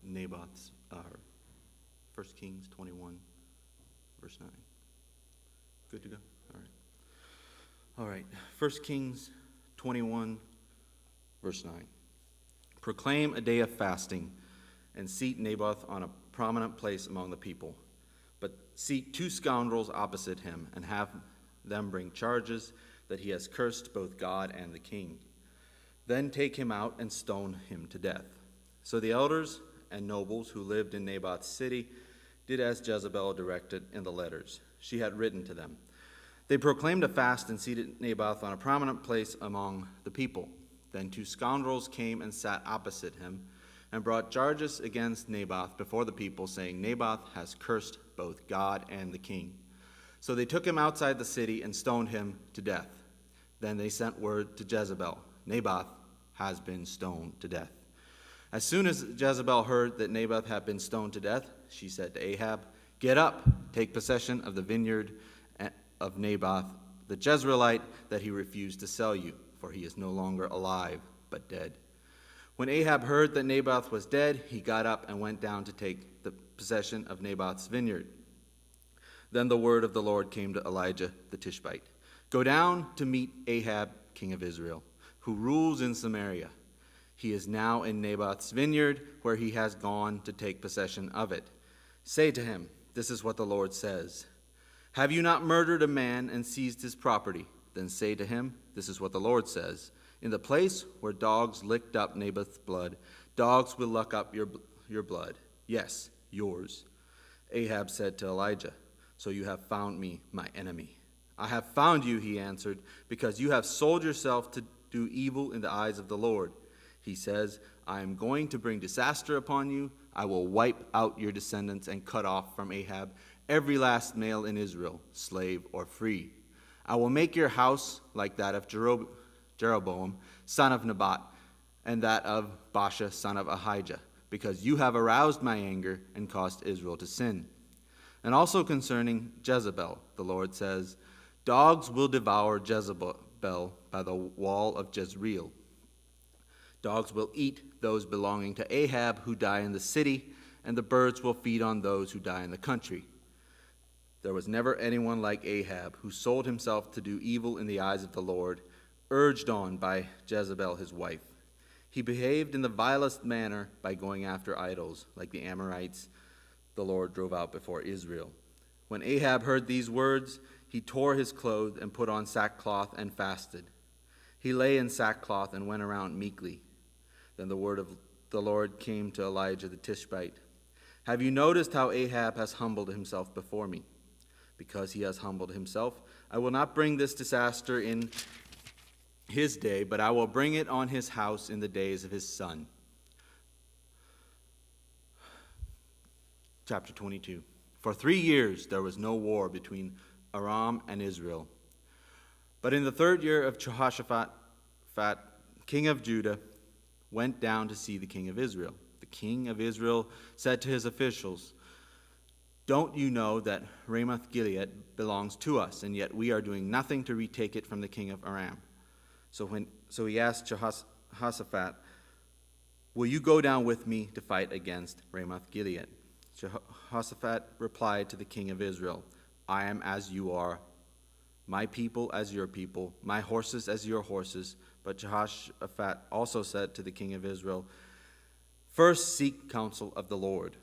Naboth's, 1 Kings 21, verse 9. Good to go? All right. All right. 1 Kings 21, verse 9. Proclaim a day of fasting and seat Naboth on a prominent place among the people. But seat 2 scoundrels opposite him and have them bring charges that he has cursed both God and the king. Then take him out and stone him to death. So the elders and nobles who lived in Naboth's city did as Jezebel directed in the letters she had written to them. They proclaimed a fast and seated Naboth on a prominent place among the people. Then 2 scoundrels came and sat opposite him and brought charges against Naboth before the people, saying, Naboth has cursed both God and the king. So they took him outside the city and stoned him to death. Then they sent word to Jezebel, Naboth has been stoned to death. As soon as Jezebel heard that Naboth had been stoned to death, she said to Ahab, Get up, take possession of the vineyard of Naboth the Jezreelite that he refused to sell you, for he is no longer alive, but dead. When Ahab heard that Naboth was dead, he got up and went down to take the possession of Naboth's vineyard. Then the word of the Lord came to Elijah the Tishbite. Go down to meet Ahab, king of Israel, who rules in Samaria. He is now in Naboth's vineyard, where he has gone to take possession of it. Say to him, This is what the Lord says. Have you not murdered a man and seized his property? Then say to him, This is what the Lord says. In the place where dogs licked up Naboth's blood, dogs will lick up your blood. Yes, yours. Ahab said to Elijah, So you have found me, my enemy. I have found you, he answered, because you have sold yourself to do evil in the eyes of the Lord. He says, I am going to bring disaster upon you. I will wipe out your descendants and cut off from Ahab every last male in Israel, slave or free. I will make your house like that of Jeroboam, son of Nebat, and that of Baasha, son of Ahijah, because you have aroused my anger and caused Israel to sin. And also concerning Jezebel, the Lord says, Dogs will devour Jezebel by the wall of Jezreel. Dogs will eat those belonging to Ahab who die in the city, and the birds will feed on those who die in the country. There was never anyone like Ahab, who sold himself to do evil in the eyes of the Lord, urged on by Jezebel his wife. He behaved in the vilest manner by going after idols, like the Amorites the Lord drove out before Israel. When Ahab heard these words, he tore his clothes and put on sackcloth and fasted. He lay in sackcloth and went around meekly. Then the word of the Lord came to Elijah the Tishbite. Have you noticed how Ahab has humbled himself before me? Because he has humbled himself, I will not bring this disaster in his day, but I will bring it on his house in the days of his son. Chapter 22. For 3 years there was no war between Aram and Israel. But in the 3rd year of Jehoshaphat, king of Judah, went down to see the king of Israel. The king of Israel said to his officials, Don't you know that Ramoth-Gilead belongs to us, and yet we are doing nothing to retake it from the king of Aram? So he asked Jehoshaphat, Will you go down with me to fight against Ramoth-Gilead? Jehoshaphat replied to the king of Israel, I am as you are, my people as your people, my horses as your horses. But Jehoshaphat also said to the king of Israel, First seek counsel of the Lord.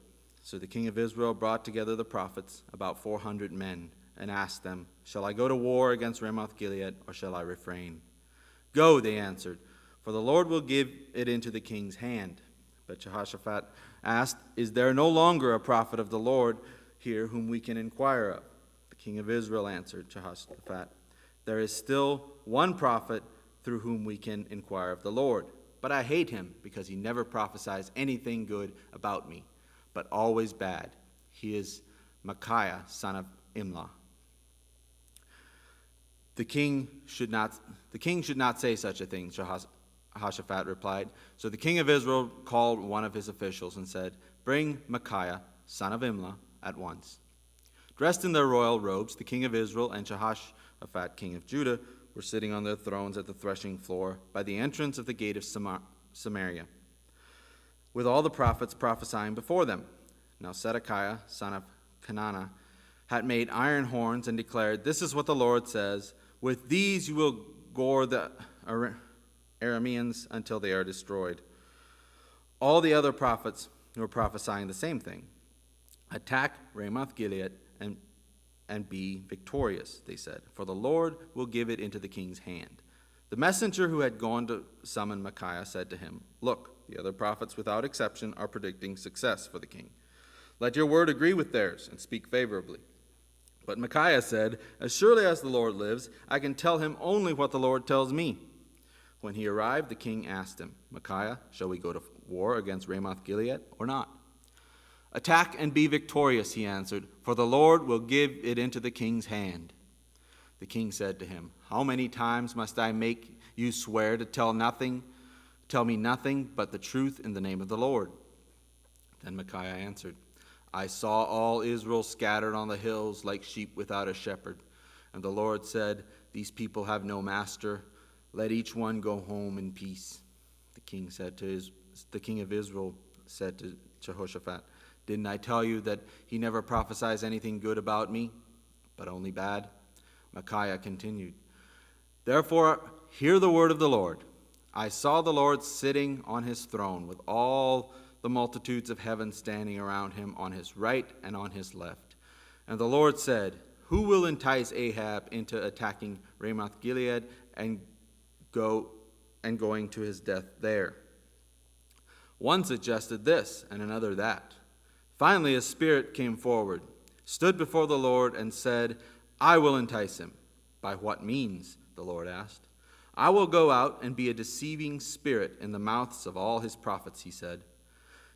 So the king of Israel brought together the prophets, about 400 men, and asked them, Shall I go to war against Ramoth-Gilead, or shall I refrain? Go, they answered, for the Lord will give it into the king's hand. But Jehoshaphat asked, Is there no longer a prophet of the Lord here whom we can inquire of? The king of Israel answered Jehoshaphat, There is still one prophet through whom we can inquire of the Lord. But I hate him, because he never prophesies anything good about me, but always bad. He is Micaiah, son of Imlah. The king should not say such a thing, Jehoshaphat replied. So the king of Israel called one of his officials and said, Bring Micaiah, son of Imlah, at once. Dressed in their royal robes, the king of Israel and Jehoshaphat, king of Judah, were sitting on their thrones at the threshing floor by the entrance of the gate of Samaria. with all the prophets prophesying before them. Now Zedekiah, son of Kenana, had made iron horns and declared, "This is what the Lord says, with these you will gore the Arameans until they are destroyed." All the other prophets were prophesying the same thing. "Attack Ramoth-Gilead and be victorious," they said, "for the Lord will give it into the king's hand." The messenger who had gone to summon Micaiah said to him, "Look, the other prophets without exception are predicting success for the king. Let your word agree with theirs and speak favorably." But Micaiah said, "As surely as the Lord lives, I can tell him only what the Lord tells me." When he arrived, the king asked him, "Micaiah, shall we go to war against Ramoth-Gilead or not?" "Attack and be victorious," he answered, "for the Lord will give it into the king's hand." The king said to him, "How many times must I make you swear to tell me nothing but the truth in the name of the Lord?" Then Micaiah answered, "I saw all Israel scattered on the hills like sheep without a shepherd. And the Lord said, 'These people have no master. Let each one go home in peace.'" The king of Israel said to Jehoshaphat, "Didn't I tell you that he never prophesies anything good about me, but only bad?" Micaiah continued, "Therefore hear the word of the Lord. I saw the Lord sitting on his throne with all the multitudes of heaven standing around him on his right and on his left. And the Lord said, 'Who will entice Ahab into attacking Ramoth-Gilead and going to his death there?' One suggested this and another that. Finally a spirit came forward, stood before the Lord, and said, 'I will entice him.' 'By what means?' the Lord asked. 'I will go out and be a deceiving spirit in the mouths of all his prophets,' he said.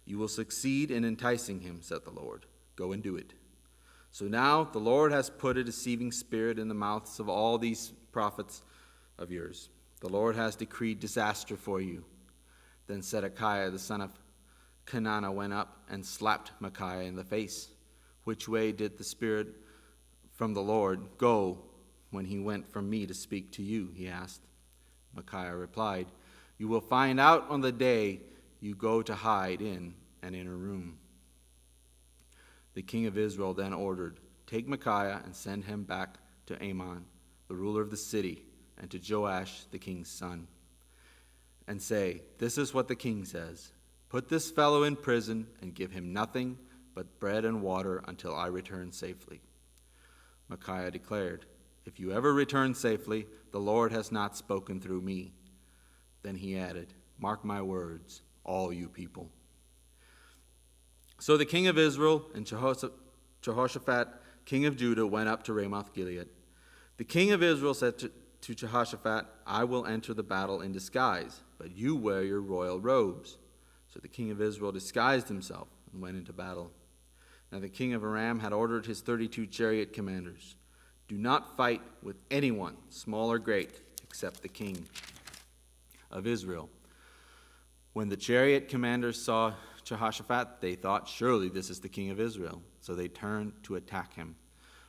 'You will succeed in enticing him,' said the Lord. 'Go and do it.' So now the Lord has put a deceiving spirit in the mouths of all these prophets of yours. The Lord has decreed disaster for you." Then Zedekiah the son of Kenana went up and slapped Micaiah in the face. "Which way did the spirit from the Lord go when he went from me to speak to you?" he asked. Micaiah replied, "You will find out on the day you go to hide in an inner room." The king of Israel then ordered, "Take Micaiah and send him back to Amon, the ruler of the city, and to Joash, the king's son, and say, 'This is what the king says. Put this fellow in prison and give him nothing but bread and water until I return safely.'" Micaiah declared, "If you ever return safely, the Lord has not spoken through me." Then he added, "Mark my words, all you people." So the king of Israel and Jehoshaphat, king of Judah, went up to Ramoth-Gilead. The king of Israel said to Jehoshaphat, "I will enter the battle in disguise, but you wear your royal robes." So the king of Israel disguised himself and went into battle. Now the king of Aram had ordered his 32 chariot commanders, "Do not fight with anyone, small or great, except the king of Israel." When the chariot commanders saw Jehoshaphat, they thought, "Surely this is the king of Israel." So they turned to attack him.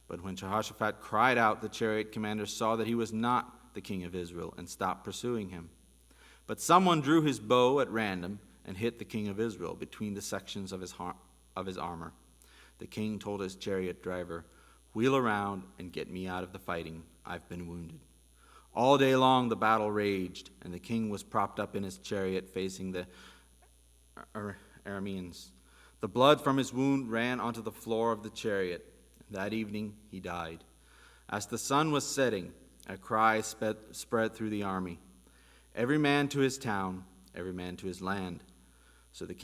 But when Jehoshaphat cried out, the chariot commanders saw that he was not the king of Israel and stopped pursuing him. But someone drew his bow at random and hit the king of Israel between the sections of his armor. The king told his chariot driver, "Wheel around and get me out of the fighting. I've been wounded." All day long the battle raged, and the king was propped up in his chariot facing the Arameans. The blood from his wound ran onto the floor of the chariot. That evening he died. As the sun was setting, a cry spread through the army, "Every man to his town, every man to his land." So the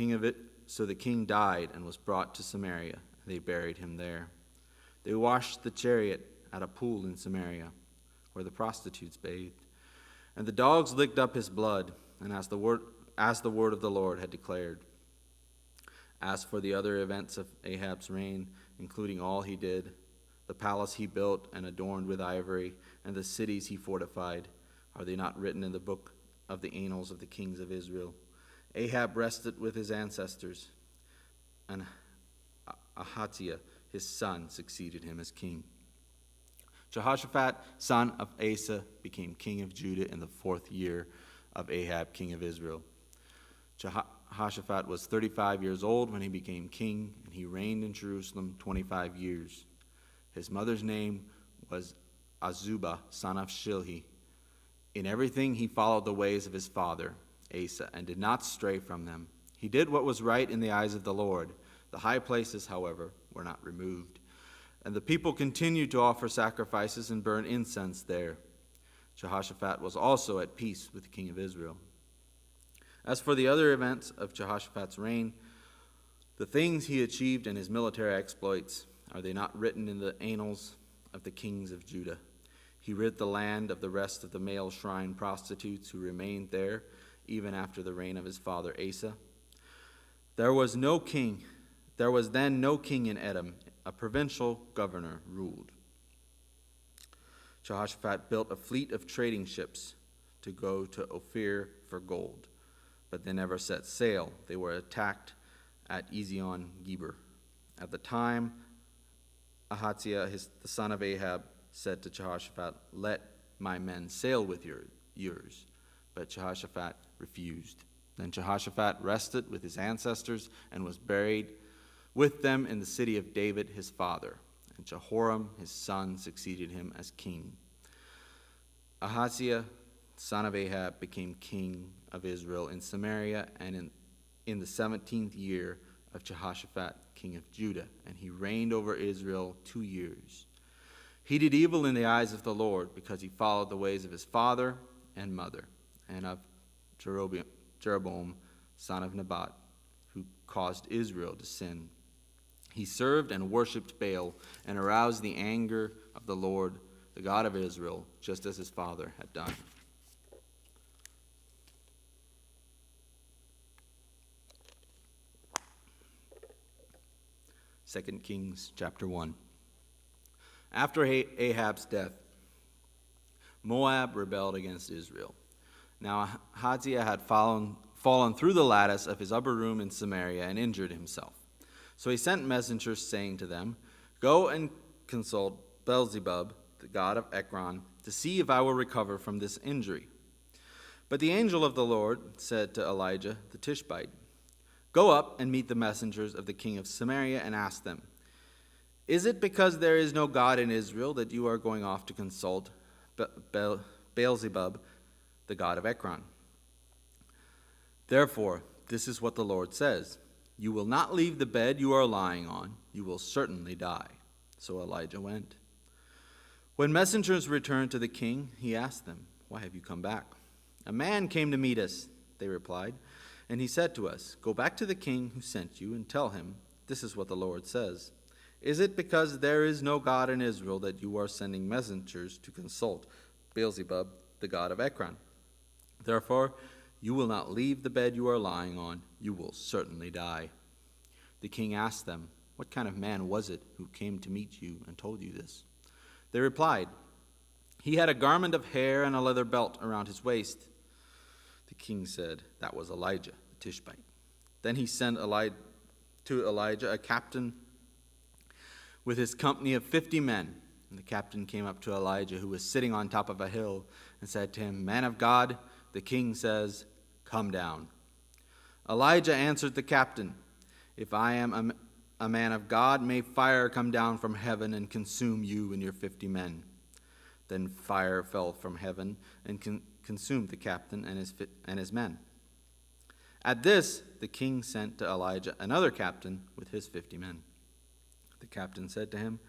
king died and was brought to Samaria. They buried him there. They washed the chariot at a pool in Samaria, where the prostitutes bathed. And the dogs licked up his blood, and as the word of the Lord had declared. As for the other events of Ahab's reign, including all he did, the palace he built and adorned with ivory, and the cities he fortified, are they not written in the book of the annals of the kings of Israel? Ahab rested with his ancestors, and Ahaziah, his son, succeeded him as king. Jehoshaphat, son of Asa, became king of Judah in the 4th year of Ahab, king of Israel. Jehoshaphat was 35 years old when he became king, and he reigned in Jerusalem 25 years. His mother's name was Azubah, son of Shilhi. In everything he followed the ways of his father, Asa, and did not stray from them. He did what was right in the eyes of the Lord. The high places, however, were not removed. And the people continued to offer sacrifices and burn incense there. Jehoshaphat was also at peace with the king of Israel. As for the other events of Jehoshaphat's reign, the things he achieved and his military exploits, are they not written in the annals of the kings of Judah? He rid the land of the rest of the male shrine prostitutes who remained there even after the reign of his father Asa. There was then no king in Edom. A provincial governor ruled. Jehoshaphat built a fleet of trading ships to go to Ophir for gold, but they never set sail. They were attacked at Ezion-Geber. At the time, Ahaziah, the son of Ahab, said to Jehoshaphat, "Let my men sail with yours." But Jehoshaphat refused. Then Jehoshaphat rested with his ancestors and was buried with them in the city of David his father. And Jehoram his son succeeded him as king. Ahaziah, son of Ahab, became king of Israel in Samaria and in the 17th year of Jehoshaphat, king of Judah, and he reigned over Israel 2 years. He did evil in the eyes of the Lord because he followed the ways of his father and mother, and of Jeroboam, son of Nebat, who caused Israel to sin. He served and worshipped Baal and aroused the anger of the Lord, the God of Israel, just as his father had done. Second Kings chapter 1. After Ahab's death, Moab rebelled against Israel. Now Ahaziah had fallen through the lattice of his upper room in Samaria and injured himself. So he sent messengers saying to them, "Go and consult Beelzebub, the god of Ekron, to see if I will recover from this injury." But the angel of the Lord said to Elijah the Tishbite, "Go up and meet the messengers of the king of Samaria and ask them, 'Is it because there is no God in Israel that you are going off to consult Beelzebub, the god of Ekron? Therefore, this is what the Lord says. You will not leave the bed you are lying on. You will certainly die." So Elijah went. When messengers returned to the king, he asked them, "Why have you come back?" "A man came to meet us," they replied, "and he said to us, 'Go back to the king who sent you and tell him, this is what the Lord says. Is it because there is no God in Israel that you are sending messengers to consult Beelzebub, the god of Ekron? Therefore, you will not leave the bed you are lying on. You will certainly die.' The king asked them, 'What kind of man was it who came to meet you and told you this?' They replied, 'He had a garment of hair and a leather belt around his waist.' The king said, 'That was Elijah, the Tishbite.' Then he sent to Elijah a captain with his company of 50 men. And the captain came up to Elijah, who was sitting on top of a hill, and said to him, 'Man of God, the king says, come down.' Elijah answered the captain, 'If I am a man of God, may fire come down from heaven and consume you and your 50 men.' Then fire fell from heaven and consumed the captain and his men. At this, the king sent to Elijah another captain with his 50 men. The captain said to him,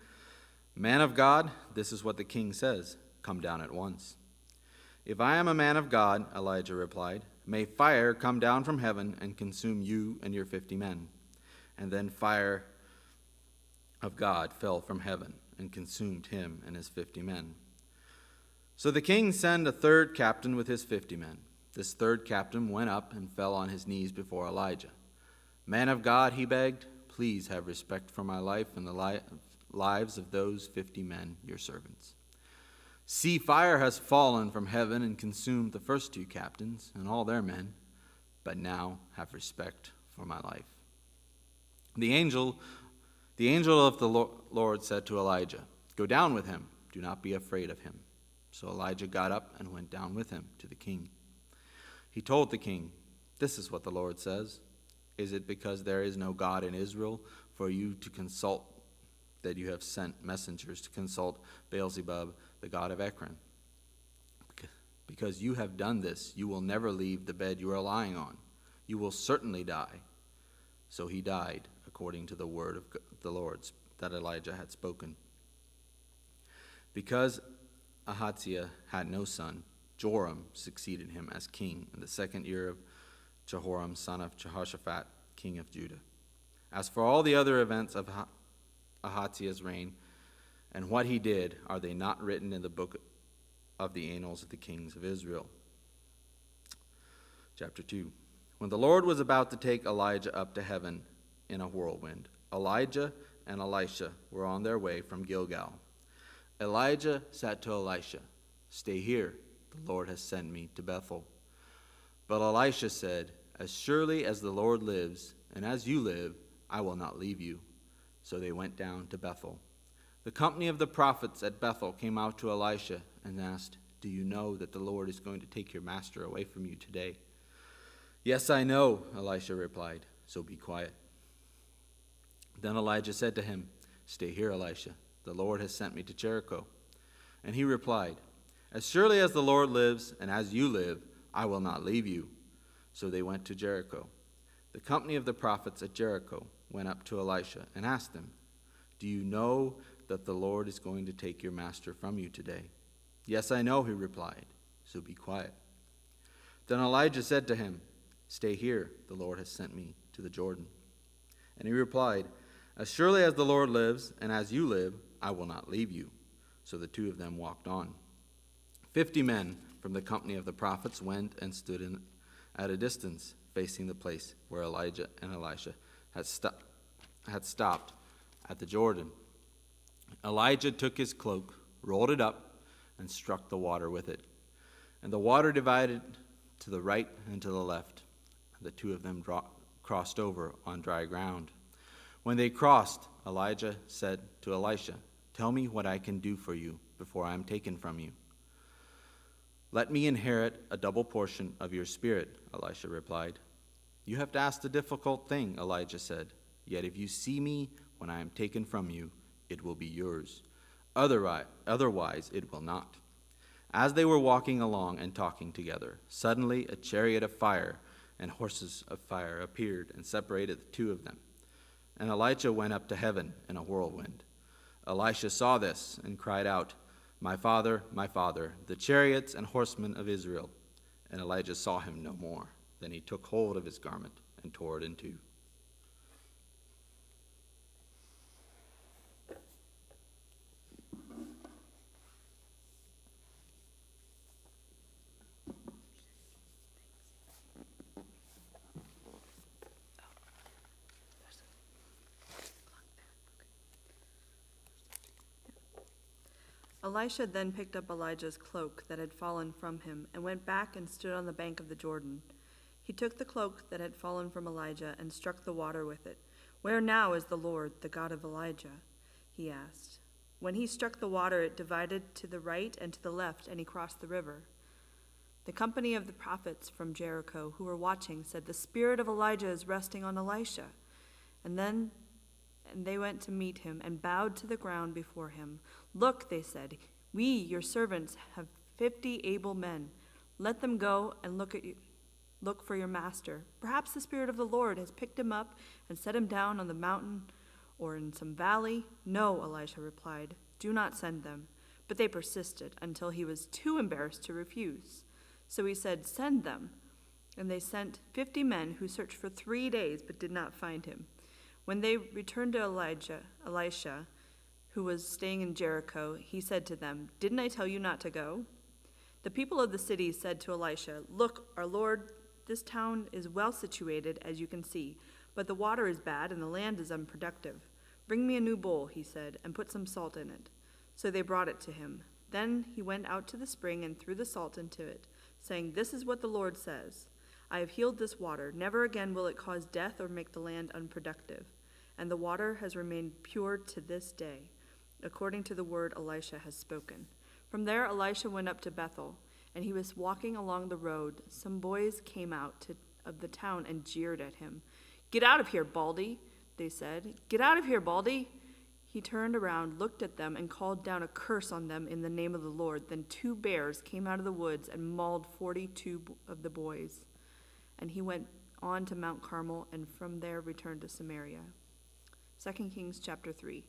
'Man of God, this is what the king says. Come down at once.' 'If I am a man of God,' Elijah replied, 'may fire come down from heaven and consume you and your 50 men.' And then fire of God fell from heaven and consumed him and his 50 men. So the king sent a third captain with his 50 men. This third captain went up and fell on his knees before Elijah. 'Man of God,' he begged, 'please have respect for my life and the lives of those 50 men, your servants. See, fire has fallen from heaven and consumed the first 2 captains and all their men, but now have respect for my life.' The angel of the Lord said to Elijah, 'Go down with him. Do not be afraid of him.' So Elijah got up and went down with him to the king. He told the king, 'This is what the Lord says. Is it because there is no God in Israel for you to consult that you have sent messengers to consult Beelzebub, the god of Ekron? Because you have done this, you will never leave the bed you are lying on. You will certainly die." So he died, according to the word of the Lord that Elijah had spoken. Because Ahaziah had no son, Joram succeeded him as king in the 2nd year of Jehoram, son of Jehoshaphat, king of Judah. As for all the other events of Ahaziah's reign and what he did, are they not written in the book of the annals of the kings of Israel? Chapter 2. When the Lord was about to take Elijah up to heaven in a whirlwind, Elijah and Elisha were on their way from Gilgal. Elijah said to Elisha, "Stay here, the Lord has sent me to Bethel." But Elisha said, "As surely as the Lord lives, and as you live, I will not leave you." So they went down to Bethel. The company of the prophets at Bethel came out to Elisha and asked, "Do you know that the Lord is going to take your master away from you today?" "Yes, I know," Elisha replied, "so be quiet." Then Elijah said to him, "Stay here, Elisha. The Lord has sent me to Jericho." And he replied, "As surely as the Lord lives, and as you live, I will not leave you." So they went to Jericho. The company of the prophets at Jericho went up to Elisha and asked him, "Do you know that the Lord is going to take your master from you today?" "Yes, I know," he replied, "so be quiet." Then Elijah said to him, "Stay here, the Lord has sent me to the Jordan." And he replied, "As surely as the Lord lives, and as you live, I will not leave you." So the two of them walked on. 50 men from the company of the prophets went and stood at a distance, facing the place where Elijah and Elisha had stopped at the Jordan. Elijah took his cloak, rolled it up, and struck the water with it. And the water divided to the right and to the left. And the two of them crossed over on dry ground. When they crossed, Elijah said to Elisha, "Tell me what I can do for you before I am taken from you." "Let me inherit a double portion of your spirit," Elisha replied. "You have asked a difficult thing," Elijah said. "Yet if you see me when I am taken from you, it will be yours. Otherwise it will not." As they were walking along and talking together, suddenly a chariot of fire and horses of fire appeared and separated the two of them. And Elijah went up to heaven in a whirlwind. Elisha saw this and cried out, my father, the chariots and horsemen of Israel." And Elijah saw him no more. Then he took hold of his garment and tore it in two. Elisha then picked up Elijah's cloak that had fallen from him and went back and stood on the bank of the Jordan. He took the cloak that had fallen from Elijah and struck the water with it. "Where now is the Lord, the God of Elijah?" he asked. When he struck the water, it divided to the right and to the left, and he crossed the river. The company of the prophets from Jericho who were watching said, "The spirit of Elijah is resting on Elisha." And they went to meet him and bowed to the ground before him. "Look," they said, "we, your servants, have 50 able men. Let them go and look for your master. Perhaps the Spirit of the Lord has picked him up and set him down on the mountain or in some valley." "No," Elisha replied, "do not send them." But they persisted until he was too embarrassed to refuse. So he said, "Send them." And they sent 50 men who searched for 3 days but did not find him. When they returned to Elisha, who was staying in Jericho, he said to them, "Didn't I tell you not to go?" The people of the city said to Elisha, "Look, our lord, this town is well situated, as you can see, but the water is bad and the land is unproductive. Bring me a new bowl," he said, "and put some salt in it." So they brought it to him. Then he went out to the spring and threw the salt into it, saying, "This is what the Lord says. I have healed this water. Never again will it cause death or make the land unproductive." And the water has remained pure to this day, according to the word Elisha has spoken. From there Elisha went up to Bethel, and he was walking along the road. Some boys came out of the town and jeered at him. "Get out of here, Baldy," they said. "Get out of here, Baldy." He turned around, looked at them, and called down a curse on them in the name of the Lord. Then 2 bears came out of the woods and mauled 42 of the boys. And he went on to Mount Carmel, and from there returned to Samaria. 2 Kings chapter 3.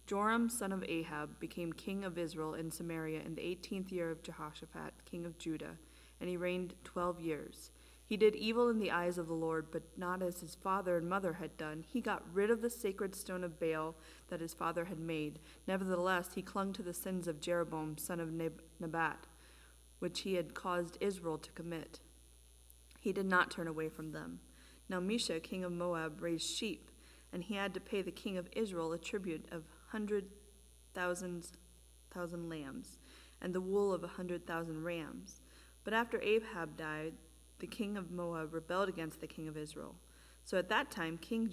Joram, son of Ahab, became king of Israel in Samaria in the 18th year of Jehoshaphat, king of Judah, and he reigned 12 years. He did evil in the eyes of the Lord, but not as his father and mother had done. He got rid of the sacred stone of Baal that his father had made. Nevertheless, he clung to the sins of Jeroboam, son of Nebat, which he had caused Israel to commit. He did not turn away from them. Now Mesha, king of Moab, raised sheep, and he had to pay the king of Israel a tribute of 100,000 lambs, and the wool of 100,000 rams. But after Ahab died, the king of Moab rebelled against the king of Israel. So at that time, King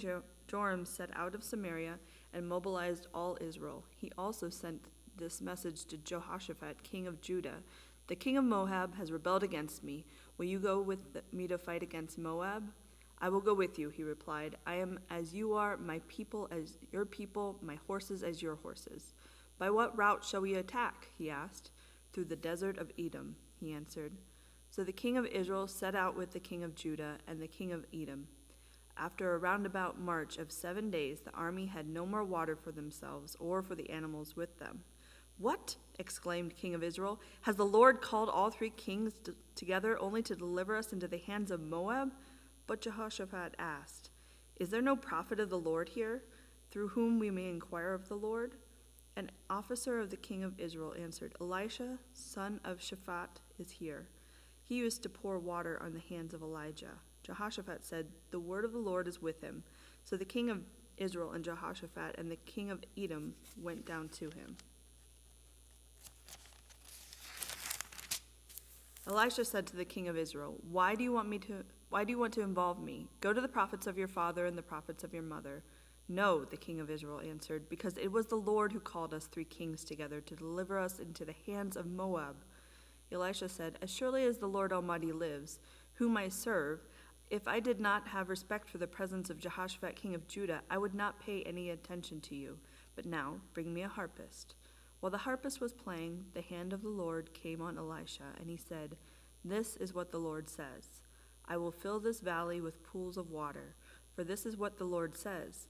Joram set out of Samaria and mobilized all Israel. He also sent this message to Jehoshaphat, king of Judah: "The king of Moab has rebelled against me. Will you go with me to fight against Moab?" "I will go with you," he replied. "I am as you are, my people as your people, my horses as your horses." "By what route shall we attack?" he asked. "Through the desert of Edom," he answered. So the king of Israel set out with the king of Judah and the king of Edom. After a roundabout march of 7 days, the army had no more water for themselves or for the animals with them. "What?" exclaimed king of Israel. "Has the Lord called all 3 kings together only to deliver us into the hands of Moab?" But Jehoshaphat asked, "Is there no prophet of the Lord here, through whom we may inquire of the Lord?" An officer of the king of Israel answered, "Elisha, son of Shaphat, is here. He used to pour water on the hands of Elijah." Jehoshaphat said, "The word of the Lord is with him." So the king of Israel and Jehoshaphat and the king of Edom went down to him. Elisha said to the king of Israel, Why do you want to involve me? Go to the prophets of your father and the prophets of your mother." "No," the king of Israel answered, "because it was the Lord who called us 3 kings together to deliver us into the hands of Moab." Elisha said, "As surely as the Lord Almighty lives, whom I serve, if I did not have respect for the presence of Jehoshaphat king of Judah, I would not pay any attention to you. But now bring me a harpist." While the harpist was playing, the hand of the Lord came on Elisha, and he said, "This is what the Lord says. I will fill this valley with pools of water. For this is what the Lord says.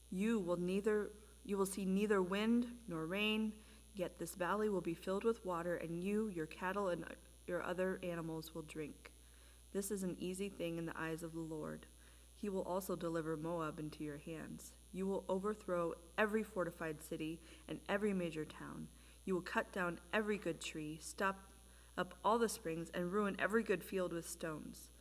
You will see neither wind nor rain, yet this valley will be filled with water, and you, your cattle, and your other animals will drink. This is an easy thing in the eyes of the Lord. He will also deliver Moab into your hands. You will overthrow every fortified city and every major town. You will cut down every good tree, stop up all the springs, and ruin every good field with stones."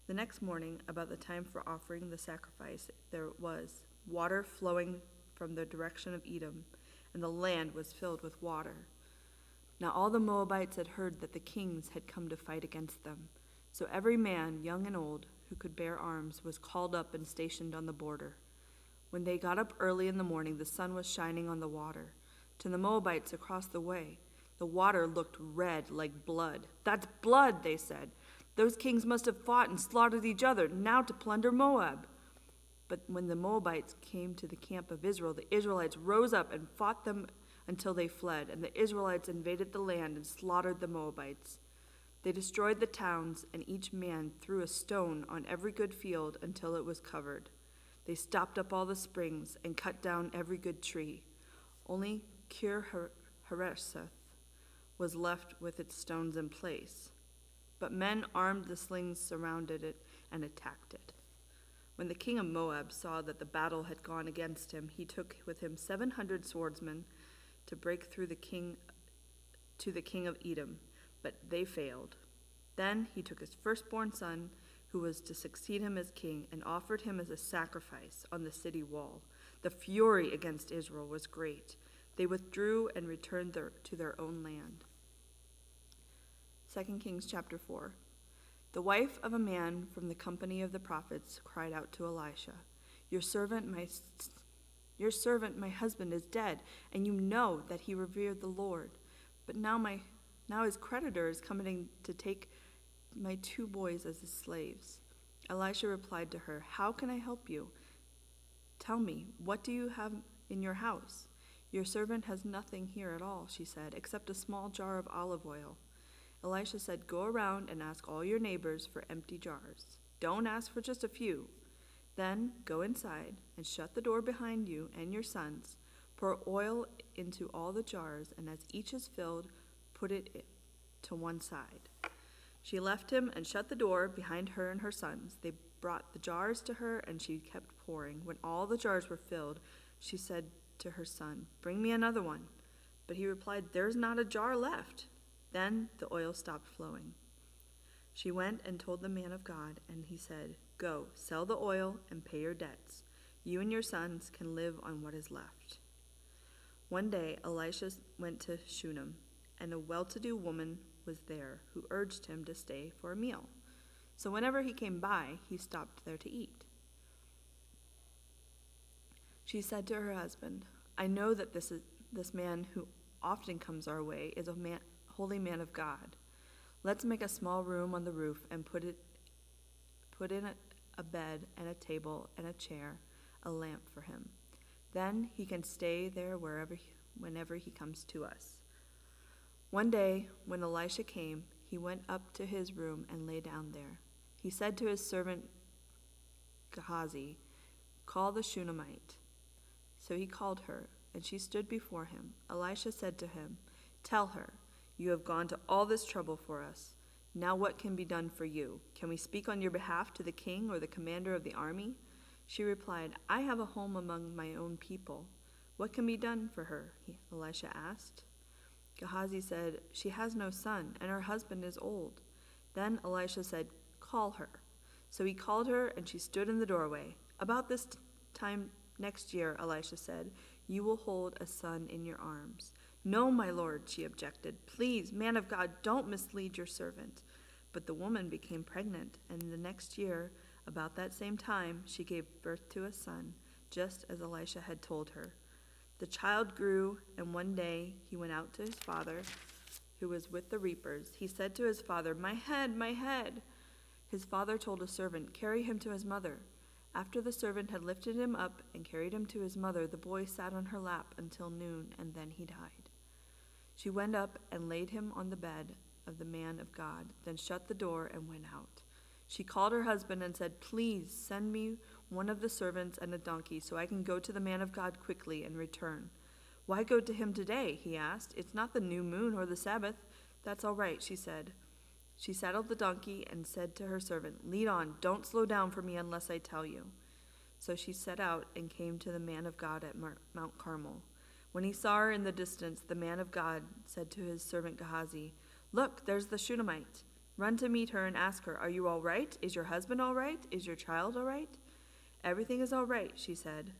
The next morning, about the time for offering the sacrifice, there was water flowing from the direction of Edom, and the land was filled with water. Now all the Moabites had heard that the kings had come to fight against them. So every man, young and old, who could bear arms, was called up and stationed on the border. When they got up early in the morning, the sun was shining on the water. To the Moabites across the way, the water looked red like blood. "That's blood," they said. "Those kings must have fought and slaughtered each other, now to plunder Moab." But when the Moabites came to the camp of Israel, the Israelites rose up and fought them until they fled, and the Israelites invaded the land and slaughtered the Moabites. They destroyed the towns, and each man threw a stone on every good field until it was covered. They stopped up all the springs and cut down every good tree. Only Kir-Hareseth was left with its stones in place. But men armed the slings surrounded it and attacked it. When the king of Moab saw that the battle had gone against him, he took with him 700 swordsmen to break through to the king of Edom, but they failed. Then he took his firstborn son, who was to succeed him as king, and offered him as a sacrifice on the city wall. The fury against Israel was great. They withdrew and returned to their own land. 2 Kings chapter 4. The wife of a man from the company of the prophets cried out to Elisha, Your servant, my husband, is dead, and you know that he revered the Lord. But now his creditor is coming to take my 2 boys as his slaves." Elisha replied to her, "How can I help you? "Tell me, what do you have in your house?" "Your servant has nothing here at all," she said, "except a small jar of olive oil." Elisha said, "Go around and ask all your neighbors for empty jars. Don't ask for just a few. Then go inside and shut the door behind you and your sons. Pour oil into all the jars, and as each is filled, put it to one side." She left him and shut the door behind her and her sons. They brought the jars to her, and she kept pouring. When all the jars were filled, she said to her son, "Bring me another one." But he replied, "There's not a jar left." Then the oil stopped flowing. She went and told the man of God, and he said, "Go, sell the oil and pay your debts. You and your sons can live on what is left." One day Elisha went to Shunem, and a well-to-do woman was there who urged him to stay for a meal. So whenever he came by, he stopped there to eat. She said to her husband, "I know that this man who often comes our way is a holy man of God. Let's make a small room on the roof and put in a bed and a table and a chair, a lamp for him. Then he can stay there whenever he comes to us." One day, when Elisha came, he went up to his room and lay down there. He said to his servant Gehazi, "Call the Shunammite." So he called her, and she stood before him. Elisha said to him, "Tell her, you have gone to all this trouble for us. Now what can be done for you? Can we speak on your behalf to the king or the commander of the army?" She replied, "I have a home among my own people. What can be done for her?" Elisha asked. Gehazi said, "She has no son, and her husband is old." Then Elisha said, "Call her." So he called her, and she stood in the doorway. "About this time next year," Elisha said, "you will hold a son in your arms." "No, my lord," she objected. "Please, man of God, don't mislead your servant." But the woman became pregnant, and the next year, about that same time, she gave birth to a son, just as Elisha had told her. The child grew, and one day he went out to his father, who was with the reapers. He said to his father, "My head, my head." His father told a servant, "Carry him to his mother." After the servant had lifted him up and carried him to his mother, the boy sat on her lap until noon, and then he died. She went up and laid him on the bed of the man of God, then shut the door and went out. She called her husband and said, "Please send me one of the servants and a donkey so I can go to the man of God quickly and return." "Why go to him today?" he asked. "It's not the new moon or the Sabbath." "That's all right," she said. She saddled the donkey and said to her servant, "Lead on, don't slow down for me unless I tell you." So she set out and came to the man of God at Mount Carmel. When he saw her in the distance, the man of God said to his servant Gehazi, "Look, there's the Shunammite. Run to meet her and ask her, 'Are you all right? Is your husband all right? Is your child all right?'" "Everything is all right," she said.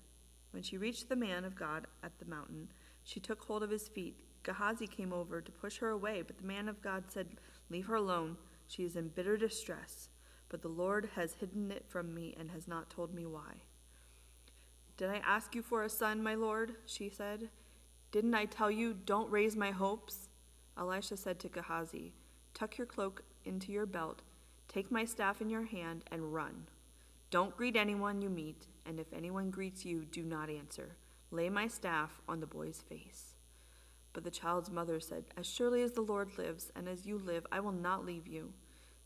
When she reached the man of God at the mountain, she took hold of his feet. Gehazi came over to push her away, but the man of God said, "Leave her alone. She is in bitter distress, but the Lord has hidden it from me and has not told me why." "Did I ask you for a son, my lord?" she said. "Didn't I tell you, don't raise my hopes?" Elisha said to Gehazi, "Tuck your cloak into your belt, take my staff in your hand, and run. Don't greet anyone you meet, and if anyone greets you, do not answer. Lay my staff on the boy's face." But the child's mother said, "As surely as the Lord lives, and as you live, I will not leave you."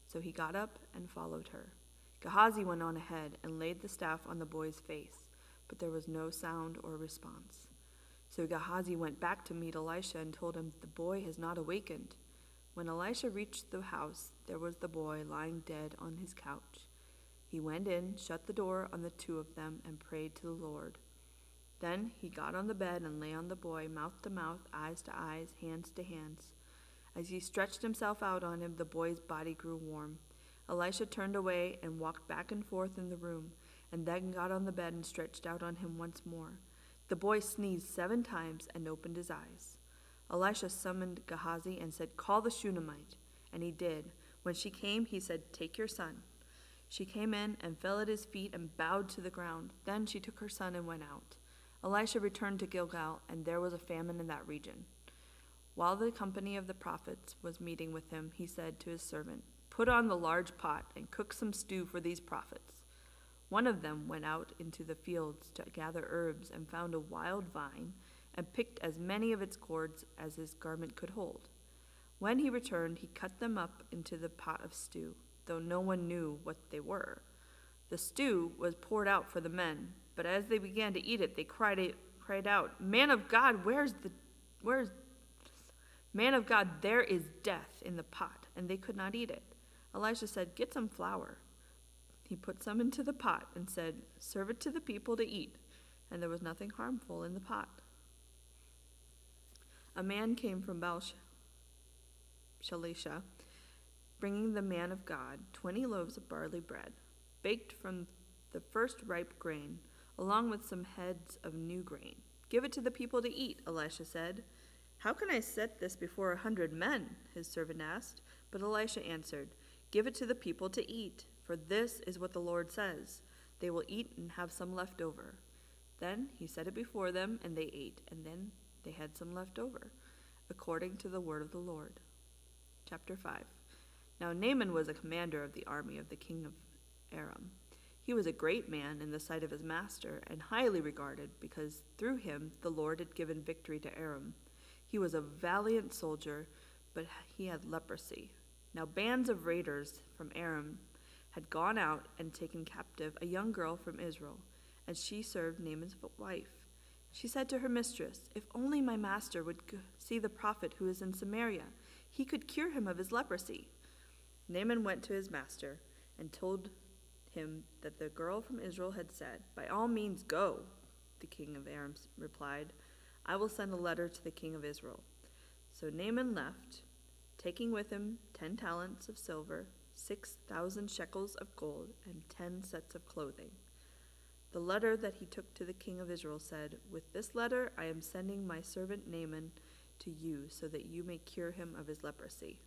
So he got up and followed her. Gehazi went on ahead and laid the staff on the boy's face, but there was no sound or response. So Gehazi went back to meet Elisha and told him, "The boy has not awakened." When Elisha reached the house, there was the boy lying dead on his couch. He went in, shut the door on the two of them, and prayed to the Lord. Then he got on the bed and lay on the boy, mouth to mouth, eyes to eyes, hands to hands. As he stretched himself out on him, the boy's body grew warm. Elisha turned away and walked back and forth in the room, and then got on the bed and stretched out on him once more. The boy sneezed 7 times and opened his eyes. Elisha summoned Gehazi and said, "Call the Shunammite." And he did. When she came, he said, "Take your son." She came in and fell at his feet and bowed to the ground. Then she took her son and went out. Elisha returned to Gilgal, and there was a famine in that region. While the company of the prophets was meeting with him, he said to his servant, "Put on the large pot and cook some stew for these prophets." One of them went out into the fields to gather herbs and found a wild vine and picked as many of its cords as his garment could hold. When he returned, he cut them up into the pot of stew, though no one knew what they were. The stew was poured out for the men, but as they began to eat it, they cried out, "Man of God, Man of God, there is death in the pot," and they could not eat it. Elisha said, "Get some flour." He put some into the pot and said, "Serve it to the people to eat," and there was nothing harmful in the pot. A man came from Shalisha, bringing the man of God 20 loaves of barley bread, baked from the first ripe grain, along with some heads of new grain. "Give it to the people to eat," Elisha said. "How can I set this before 100 men?" his servant asked. But Elisha answered, "Give it to the people to eat, for this is what the Lord says. They will eat and have some left over." Then he set it before them, and they ate, and then they had some left over, according to the word of the Lord. Chapter 5. Now Naaman was a commander of the army of the king of Aram. He was a great man in the sight of his master, and highly regarded, because through him the Lord had given victory to Aram. He was a valiant soldier, but he had leprosy. Now bands of raiders from Aram had gone out and taken captive a young girl from Israel, and she served Naaman's wife. She said to her mistress, "If only my master would see the prophet who is in Samaria, he could cure him of his leprosy." Naaman went to his master and told him that the girl from Israel had said, "By all means go." The king of Aram replied, "I will send a letter to the king of Israel." So Naaman left, taking with him 10 talents of silver, 6,000 shekels of gold, and 10 sets of clothing. The letter that he took to the king of Israel said, "With this letter I am sending my servant Naaman to you, so that you may cure him of his leprosy."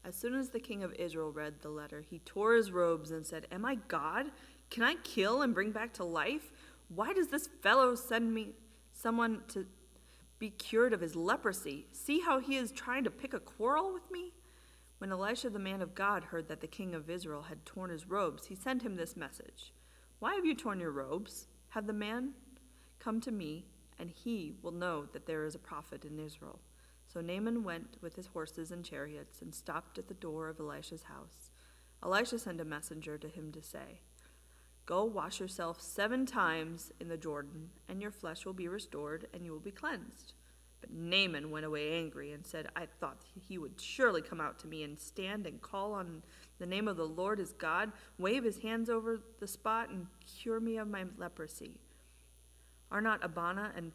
As soon as the king of Israel read the letter, he tore his robes and said, "Am I God? Can I kill and bring back to life? Why does this fellow send me someone to be cured of his leprosy? See how he is trying to pick a quarrel with me?" When Elisha the man of God heard that the king of Israel had torn his robes, he sent him this message: "Why have you torn your robes? Have the man come to me, and he will know that there is a prophet in Israel." So Naaman went with his horses and chariots and stopped at the door of Elisha's house. Elisha sent a messenger to him to say, "Go wash yourself 7 times in the Jordan, and your flesh will be restored, and you will be cleansed." But Naaman went away angry and said, "I thought he would surely come out to me and stand and call on the name of the Lord his God, wave his hands over the spot, and cure me of my leprosy. Are not Abana and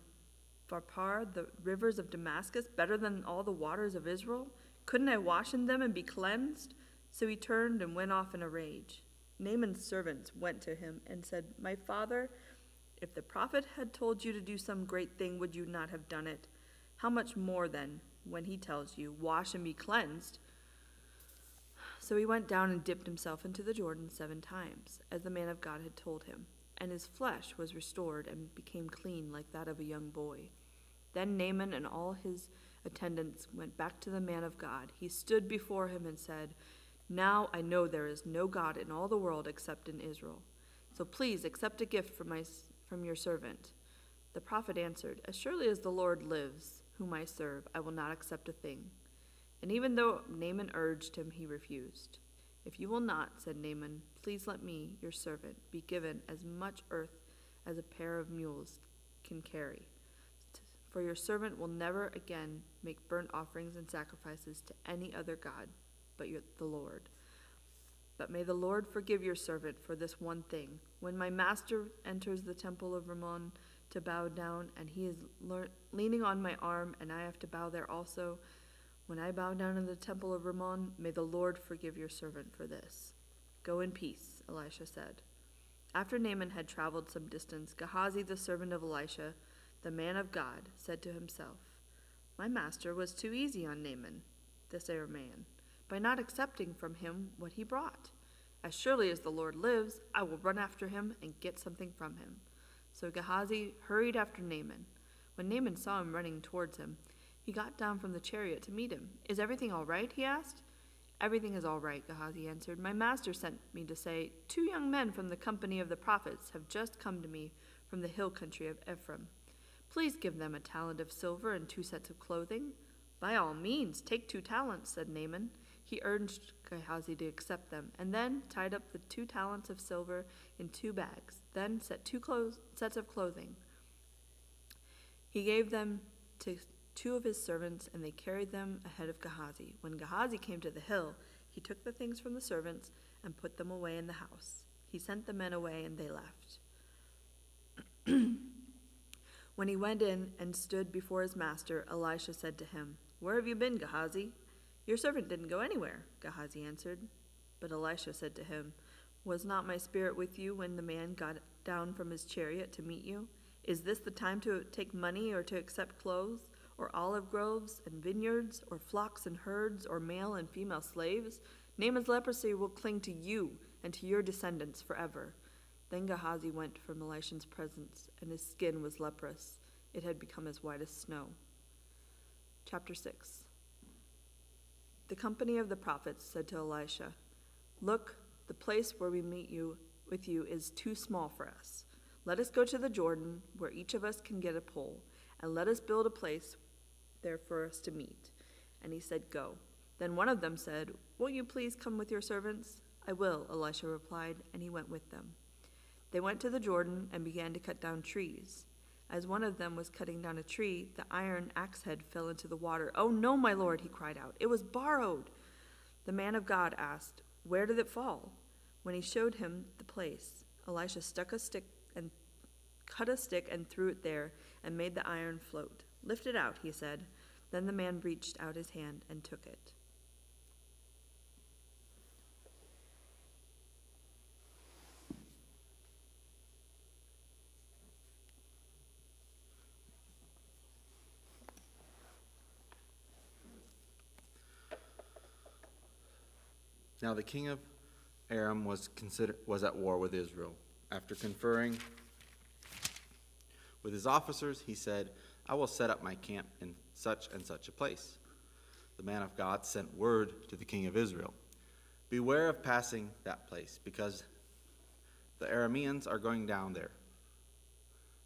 Pharpar, the rivers of Damascus, better than all the waters of Israel? Couldn't I wash in them and be cleansed?" So he turned and went off in a rage. Naaman's servants went to him and said, "My father, if the prophet had told you to do some great thing, would you not have done it? How much more then, when he tells you, 'Wash and be cleansed'?" So he went down and dipped himself into the Jordan 7 times, as the man of God had told him, and his flesh was restored and became clean like that of a young boy. Then Naaman and all his attendants went back to the man of God. He stood before him and said, "Now I know there is no God in all the world except in Israel. So please accept a gift from your servant." The prophet answered, "As surely as the Lord lives, whom I serve, I will not accept a thing." And even though Naaman urged him, he refused. "If you will not," said Naaman, "please let me, your servant, be given as much earth as a pair of mules can carry. For your servant will never again make burnt offerings and sacrifices to any other god but the Lord. But may the Lord forgive your servant for this one thing. When my master enters the temple of Rimmon to bow down, and he is leaning on my arm, and I have to bow there also, when I bow down in the temple of Rimmon, may the Lord forgive your servant for this." "Go in peace," Elisha said. After Naaman had traveled some distance, Gehazi, the servant of Elisha, the man of God, said to himself, "My master was too easy on Naaman, this Aramean, by not accepting from him what he brought. As surely as the Lord lives, I will run after him and get something from him." So Gehazi hurried after Naaman. When Naaman saw him running towards him, He got down from the chariot to meet him. "Is everything all right?" he asked. "Everything is all right," Gehazi answered. "My master sent me to say, 2 young men from the company of the prophets have just come to me from the hill country of Ephraim. Please give them a talent of silver and 2 sets of clothing." "By all means, take 2 talents," said Naaman. He urged Gehazi to accept them, and then tied up the 2 talents of silver in 2 bags, then set 2 sets of clothing. He gave them to 2 of his servants, and they carried them ahead of Gehazi. When Gehazi came to the hill, he took the things from the servants and put them away in the house. He sent the men away, and they left. When he went in and stood before his master, Elisha said to him, "Where have you been, Gehazi?" "Your servant didn't go anywhere," Gehazi answered. But Elisha said to him, "Was not my spirit with you when the man got down from his chariot to meet you? Is this the time to take money or to accept clothes, or olive groves and vineyards, or flocks and herds, or male and female slaves? Naaman's leprosy will cling to you and to your descendants forever." Then Gehazi went from Elisha's presence, and his skin was leprous. It had become as white as snow. Chapter 6. The company of the prophets said to Elisha, "Look, the place where we meet with you is too small for us. Let us go to the Jordan, where each of us can get a pole, and let us build a place there for us to meet." And he said, "Go." Then one of them said, "Won't you please come with your servants?" "I will," Elisha replied, and he went with them. They went to the Jordan and began to cut down trees. As one of them was cutting down a tree, the iron axe head fell into the water. "Oh no, my lord," he cried out. "It was borrowed." The man of God asked, "Where did it fall?" When he showed him the place, Elisha cut a stick and threw it there and made the iron float. "Lift it out," he said. Then the man reached out his hand and took it. Now the king of Aram was at war with Israel. After conferring with his officers, he said, "I will set up my camp in such and such a place." The man of God sent word to the king of Israel, "Beware of passing that place, because the Arameans are going down there."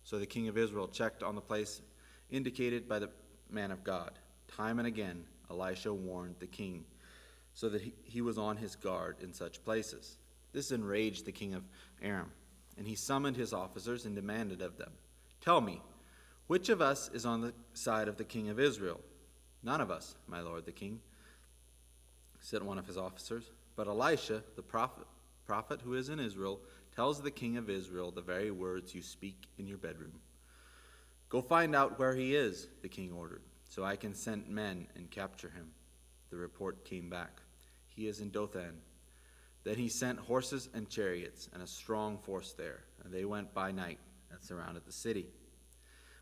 So the king of Israel checked on the place indicated by the man of God. Time and again, Elisha warned the king, so that he was on his guard in such places. This enraged the king of Aram, and he summoned his officers and demanded of them, "Tell me, which of us is on the side of the king of Israel?" "None of us, my lord the king," said one of his officers. But Elisha, the prophet who is in Israel, tells the king of Israel the very words you speak in your bedroom. "Go find out where he is," the king ordered, "so I can send men and capture him." The report came back, "He is in Dothan." Then he sent horses and chariots and a strong force there, and they went by night and surrounded the city.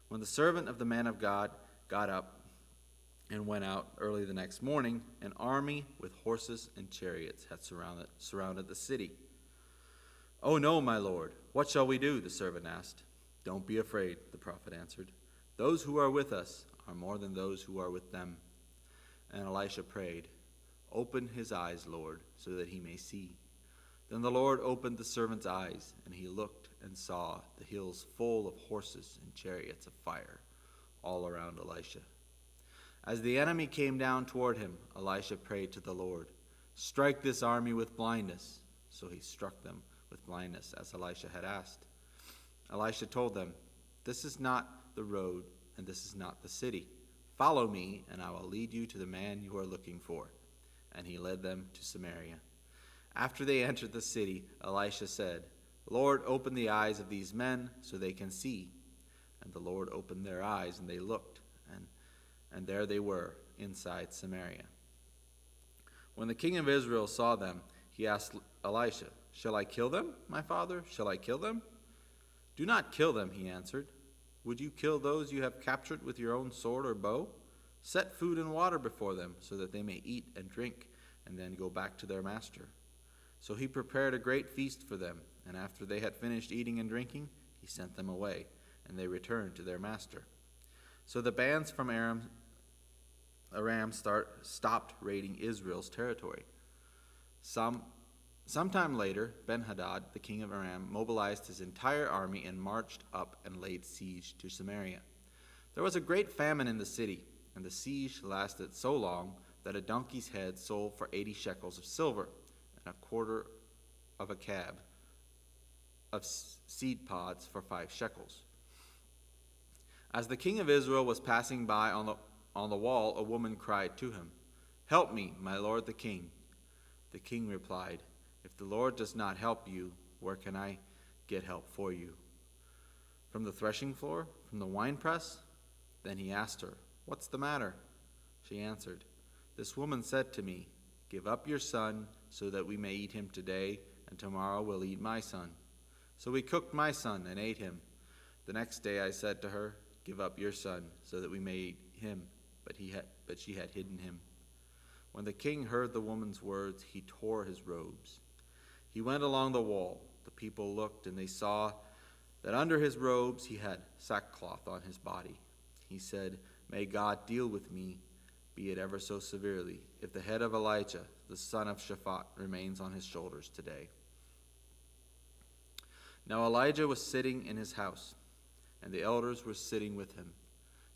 When the servant of the man of God got up and went out early the next morning, an army with horses and chariots had surrounded the city. "Oh no, my lord, what shall we do?" the servant asked. "Don't be afraid," the prophet answered. "Those who are with us are more than those who are with them." And Elisha prayed, "Open his eyes, Lord, so that he may see." Then the Lord opened the servant's eyes, and he looked and saw the hills full of horses and chariots of fire all around Elisha. As the enemy came down toward him, Elisha prayed to the Lord, "Strike this army with blindness." So he struck them with blindness, as Elisha had asked. Elisha told them, "This is not the road, and this is not the city. Follow me, and I will lead you to the man you are looking for." And he led them to Samaria. After they entered the city, Elisha said, "Lord, open the eyes of these men so they can see." And the Lord opened their eyes, and they looked, and there they were, inside Samaria. When the king of Israel saw them, he asked Elisha, "Shall I kill them, my father? Shall I kill them?" "Do not kill them," he answered. "Would you kill those you have captured with your own sword or bow? Set food and water before them, so that they may eat and drink, and then go back to their master." So he prepared a great feast for them, and after they had finished eating and drinking, he sent them away, and they returned to their master. So the bands from Aram Aram stopped raiding Israel's territory. Sometime later, Ben-Hadad, the king of Aram, mobilized his entire army and marched up and laid siege to Samaria. There was a great famine in the city, and the siege lasted so long that a donkey's head sold for 80 shekels of silver and a quarter of a cab of seed pods for 5 shekels. As the king of Israel was passing by on the wall, a woman cried to him, "Help me, my lord the king." The king replied, "If the Lord does not help you, where can I get help for you? From the threshing floor? From the winepress?" Then he asked her, "What's the matter?" She answered, "This woman said to me, 'Give up your son so that we may eat him today, and tomorrow we'll eat my son.' So we cooked my son and ate him. The next day I said to her, 'Give up your son so that we may eat him,' but she had hidden him." When the king heard the woman's words, he tore his robes. He went along the wall. The people looked, and they saw that under his robes he had sackcloth on his body. He said, "May God deal with me, be it ever so severely, if the head of Elijah, the son of Shaphat, remains on his shoulders today." Now Elijah was sitting in his house, and the elders were sitting with him.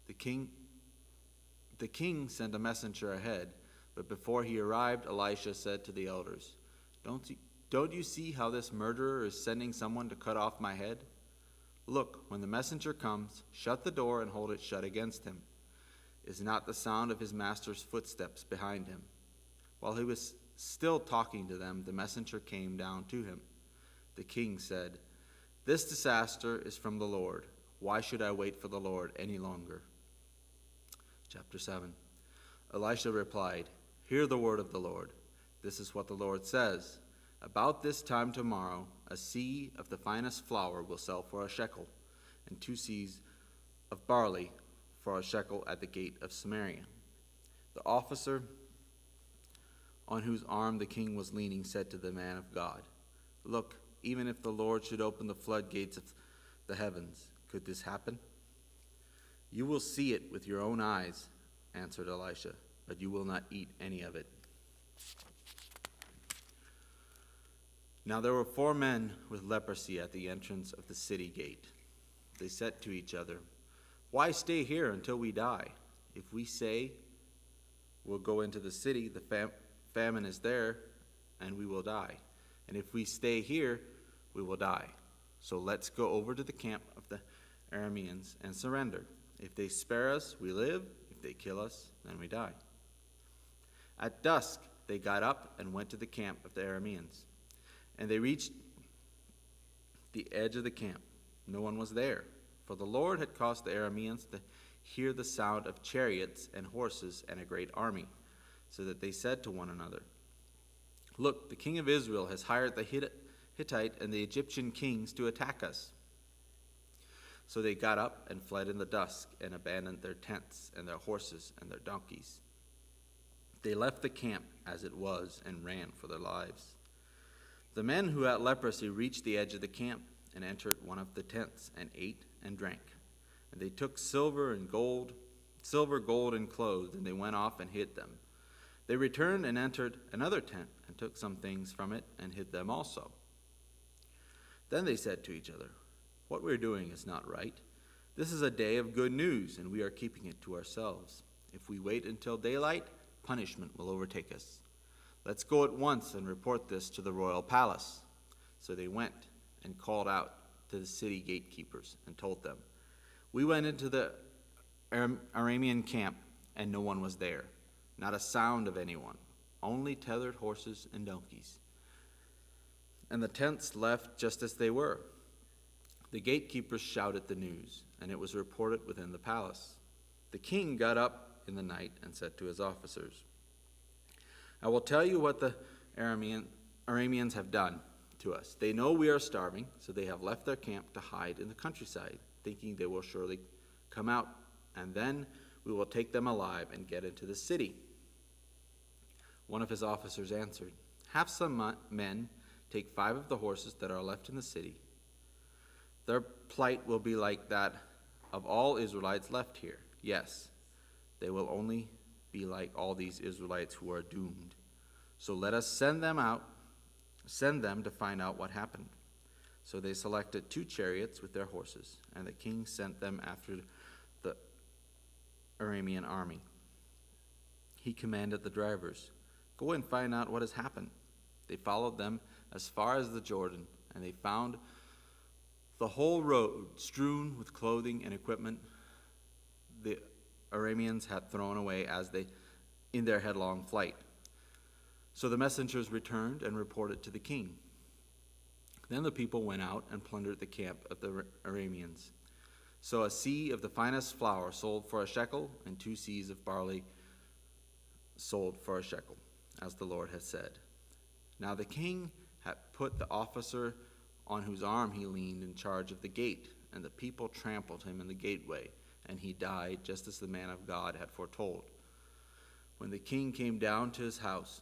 The king sent a messenger ahead, but before he arrived, Elisha said to the elders, Don't you see how this murderer is sending someone to cut off my head? Look, when the messenger comes, shut the door and hold it shut against him. Is not the sound of his master's footsteps behind him?" While he was still talking to them, the messenger came down to him. The king said, "This disaster is from the Lord. Why should I wait for the Lord any longer?" Chapter 7. Elisha replied, "Hear the word of the Lord. This is what the Lord says. About this time tomorrow, a seah of the finest flour will sell for a shekel, and 2 seahs of barley for a shekel at the gate of Samaria." The officer on whose arm the king was leaning said to the man of God, "Look, even if the Lord should open the floodgates of the heavens, could this happen?" "You will see it with your own eyes," answered Elisha, "but you will not eat any of it." Now there were 4 men with leprosy at the entrance of the city gate. They said to each other, "Why stay here until we die? If we say we'll go into the city, the famine is there, and we will die. And if we stay here, we will die. So let's go over to the camp of the Arameans and surrender. If they spare us, we live. If they kill us, then we die." At dusk, they got up and went to the camp of the Arameans. And they reached the edge of the camp. No one was there, for the Lord had caused the Arameans to hear the sound of chariots and horses and a great army, so that they said to one another, "Look, the king of Israel has hired the Hittite and the Egyptian kings to attack us." So they got up and fled in the dusk and abandoned their tents and their horses and their donkeys. They left the camp as it was and ran for their lives. The men who had leprosy reached the edge of the camp and entered one of the tents and ate and drank. And they took silver, gold, and clothes, and they went off and hid them. They returned and entered another tent and took some things from it and hid them also. Then they said to each other, "What we're doing is not right. This is a day of good news, and we are keeping it to ourselves. If we wait until daylight, punishment will overtake us. Let's go at once and report this to the royal palace." So they went and called out to the city gatekeepers and told them, "We went into the Aramean camp, and no one was there, not a sound of anyone, only tethered horses and donkeys. And the tents left just as they were." The gatekeepers shouted the news, and it was reported within the palace. The king got up in the night and said to his officers, "I will tell you what the Arameans have done to us. They know we are starving, so they have left their camp to hide in the countryside, thinking they will surely come out, and then we will take them alive and get into the city." One of his officers answered, "Have some men take 5 of the horses that are left in the city. Their plight will be like that of all Israelites left here. Yes, they will only be like all these Israelites who are doomed. So let us send them to find out what happened. So they selected 2 chariots with their horses, and the king sent them after the Aramean army. He commanded the drivers, "Go and find out what has happened." They followed them as far as the Jordan, and they found the whole road strewn with clothing and equipment the Arameans had thrown away in their headlong flight. So the messengers returned and reported to the king. Then the people went out and plundered the camp of the Arameans. So a sea of the finest flour sold for a shekel, and 2 seahs of barley sold for a shekel, as the Lord had said. Now the king had put the officer on whose arm he leaned in charge of the gate, and the people trampled him in the gateway, and he died just as the man of God had foretold. When the king came down to his house,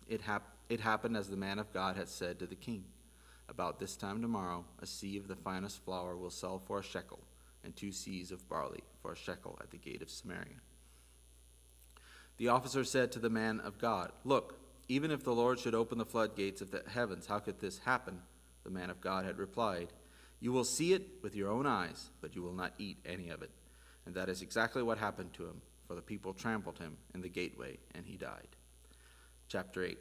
it happened as the man of God had said to the king. About this time tomorrow, a seah of the finest flour will sell for a shekel, and 2 seahs of barley for a shekel at the gate of Samaria. The officer said to the man of God, "Look, even if the Lord should open the floodgates of the heavens, how could this happen?" The man of God had replied, "You will see it with your own eyes, but you will not eat any of it." And that is exactly what happened to him, for the people trampled him in the gateway, and he died. Chapter 8.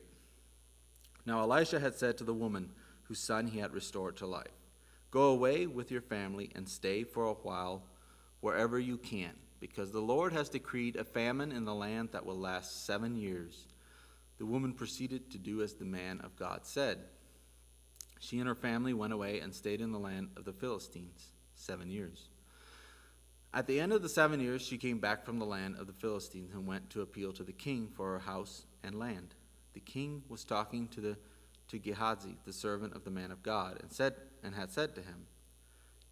Now Elisha had said to the woman whose son he had restored to life, "Go away with your family and stay for a while wherever you can, because the Lord has decreed a famine in the land that will last 7 years." The woman proceeded to do as the man of God said. She and her family went away and stayed in the land of the Philistines 7 years. At the end of the 7 years, she came back from the land of the Philistines and went to appeal to the king for her house and land. The king was talking to Gehazi, the servant of the man of God, and had said to him,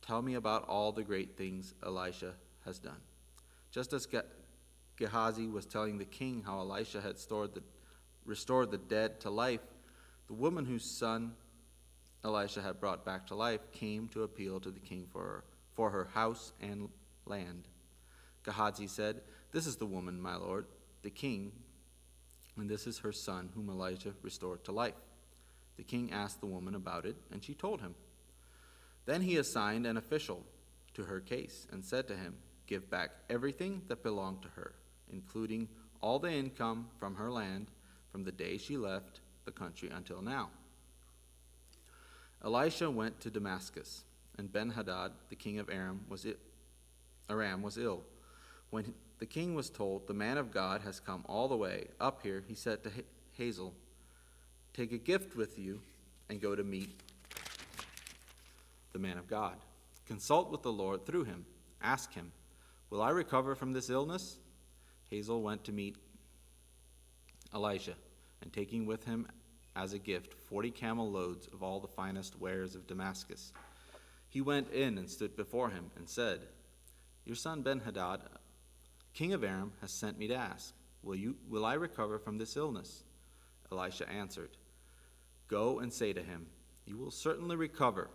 "Tell me about all the great things Elisha has done." Just as Gehazi was telling the king how Elisha had restored the dead to life, the woman whose son Elisha had brought back to life came to appeal to the king for her house and land. Gehazi said, "This is the woman, my lord, the king, and this is her son whom Elisha restored to life." The king asked the woman about it, and she told him. Then he assigned an official to her case and said to him, "Give back everything that belonged to her, including all the income from her land from the day she left the country until now." Elisha went to Damascus, and Ben-Hadad, the king of Aram, was ill. When the king was told, "The man of God has come all the way up here," he said to Hazael, "Take a gift with you and go to meet the man of God. Consult with the Lord through him. Ask him, 'Will I recover from this illness?'" Hazael went to meet Elisha, and taking with him as a gift 40 camel loads of all the finest wares of Damascus, he went in and stood before him and said, "Your son Ben-Hadad, king of Aram, has sent me to ask, will I recover from this illness?" Elisha answered, "Go and say to him, 'You will certainly recover.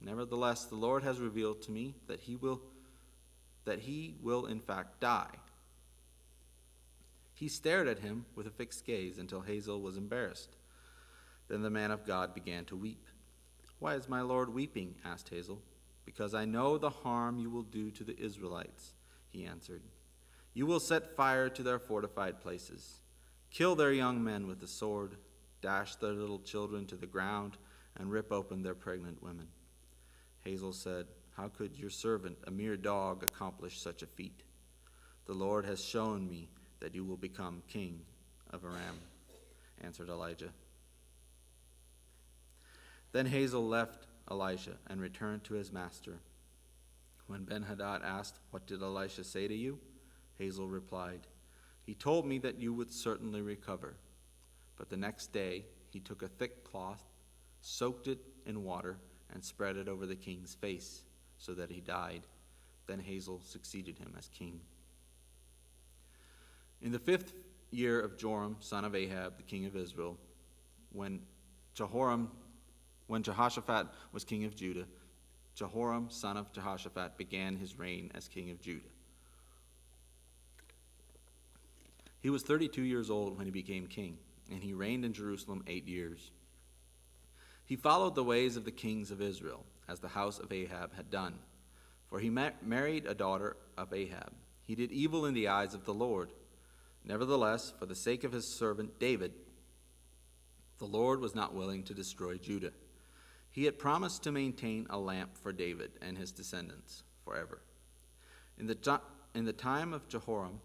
Nevertheless, the Lord has revealed to me that he will in fact die.'" He stared at him with a fixed gaze until Hazael was embarrassed. Then the man of God began to weep. "Why is my lord weeping?" asked Hazael. "Because I know the harm you will do to the Israelites," he answered. "You will set fire to their fortified places, kill their young men with the sword, dash their little children to the ground, and rip open their pregnant women." Hazael said, "How could your servant, a mere dog, accomplish such a feat? The Lord has shown me that you will become king of Aram," answered Elijah. Then Hazael left Elisha and returned to his master. When Ben-Hadad asked, "What did Elisha say to you?" Hazael replied, "He told me that you would certainly recover." But the next day he took a thick cloth, soaked it in water, and spread it over the king's face, so that he died. Then Hazael succeeded him as king. In the 5th year of Joram, son of Ahab, the king of Israel, when Jehoshaphat was king of Judah, Jehoram, son of Jehoshaphat, began his reign as king of Judah. He was 32 years old when he became king, and he reigned in Jerusalem 8 years. He followed the ways of the kings of Israel, as the house of Ahab had done. For he married a daughter of Ahab. He did evil in the eyes of the Lord. Nevertheless, for the sake of his servant David, the Lord was not willing to destroy Judah. He had promised to maintain a lamp for David and his descendants forever. In the time of Jehoram,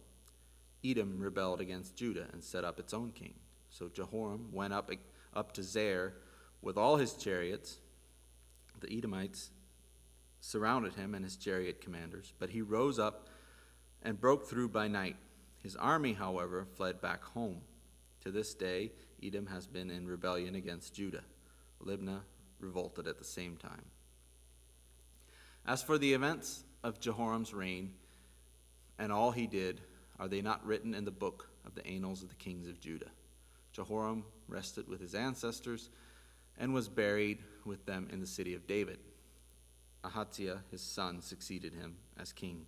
Edom rebelled against Judah and set up its own king. So Jehoram went up to Zair with all his chariots. The Edomites surrounded him and his chariot commanders, but he rose up and broke through by night. His army, however, fled back home. To this day, Edom has been in rebellion against Judah. Libnah revolted at the same time. As for the events of Jehoram's reign and all he did, are they not written in the book of the annals of the kings of Judah? Jehoram rested with his ancestors and was buried with them in the city of David. Ahaziah, his son, succeeded him as king.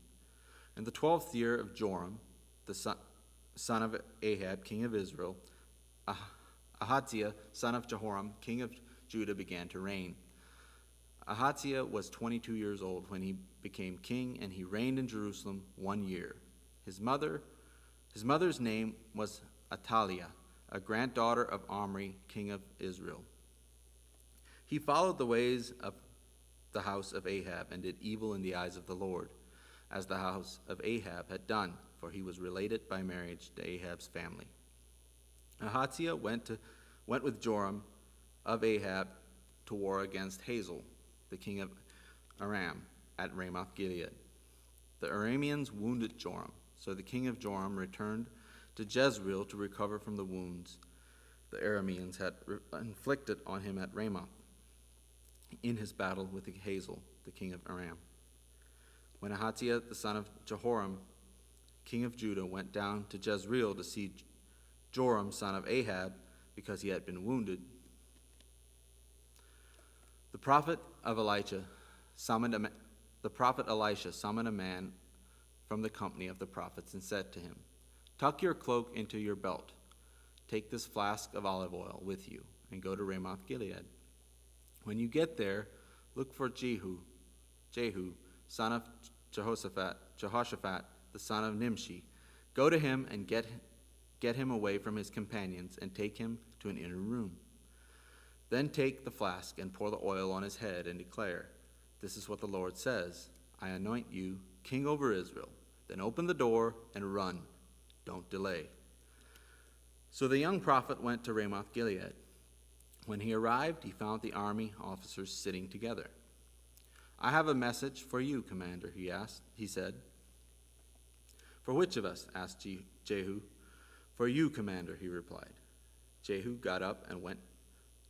In the 12th year of Joram, the son of Ahab, king of Israel, Ahaziah, son of Jehoram, king of Judah, began to reign. Ahaziah was 22 years old when he became king, and he reigned in Jerusalem 1 year. His mother's name was Athaliah, a granddaughter of Omri, king of Israel. He followed the ways of the house of Ahab and did evil in the eyes of the Lord, as the house of Ahab had done, for he was related by marriage to Ahab's family. Ahaziah went with Joram of Ahab to war against Hazael, the king of Aram, at Ramoth Gilead. The Arameans wounded Joram, so the king of Joram returned to Jezreel to recover from the wounds the Arameans had inflicted on him at Ramoth in his battle with Hazael, the king of Aram. When Ahaziah, the son of Jehoram, king of Judah, went down to Jezreel to see Joram, son of Ahab, because he had been wounded, the prophet Elisha summoned a man from the company of the prophets and said to him, "Tuck your cloak into your belt. Take this flask of olive oil with you and go to Ramoth Gilead. When you get there, look for Jehu, son of Jehoshaphat, the son of Nimshi. Go to him and get him away from his companions and take him to an inner room. Then take the flask and pour the oil on his head and declare, 'This is what the Lord says, I anoint you king over Israel.' Then open the door and run. Don't delay." So the young prophet went to Ramoth Gilead. When he arrived, he found the army officers sitting together. "I have a message for you, commander," he said. "For which of us?" asked Jehu. "For you, commander," he replied. Jehu got up and went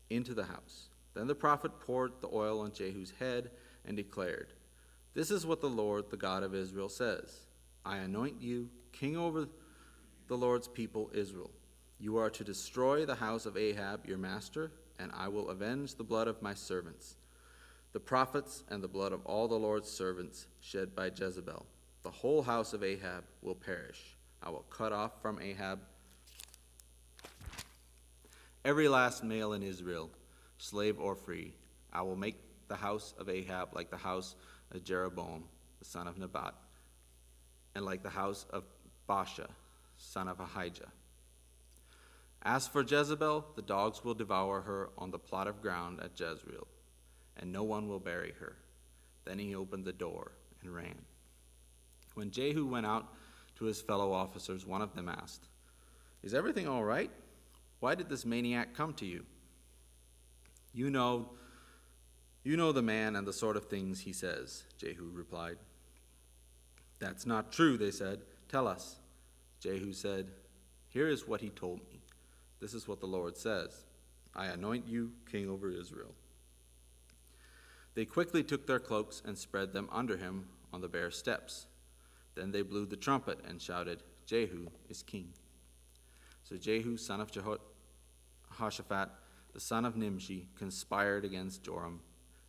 into the house. Then the prophet poured the oil on Jehu's head and declared, "This is what the Lord, the God of Israel, says. I anoint you king over the Lord's people, Israel. You are to destroy the house of Ahab, your master, and I will avenge the blood of my servants, the prophets, and the blood of all the Lord's servants shed by Jezebel. The whole house of Ahab will perish. I will cut off from Ahab every last male in Israel, slave or free. I will make the house of Ahab like the house of Jeroboam, the son of Nebat, and like the house of Baasha, son of Ahijah. As for Jezebel, the dogs will devour her on the plot of ground at Jezreel, and no one will bury her." Then he opened the door and ran. When Jehu went out to his fellow officers, one of them asked, "Is everything all right? Why did this maniac come to you?" You know the man and the sort of things he says," Jehu replied. "That's not true," they said. "Tell us." Jehu said, "Here is what he told me. This is what the Lord says. I anoint you king over Israel." They quickly took their cloaks and spread them under him on the bare steps. Then they blew the trumpet and shouted, "Jehu is king." So Jehu, son of Jehoshaphat, the son of Nimshi, conspired against Joram.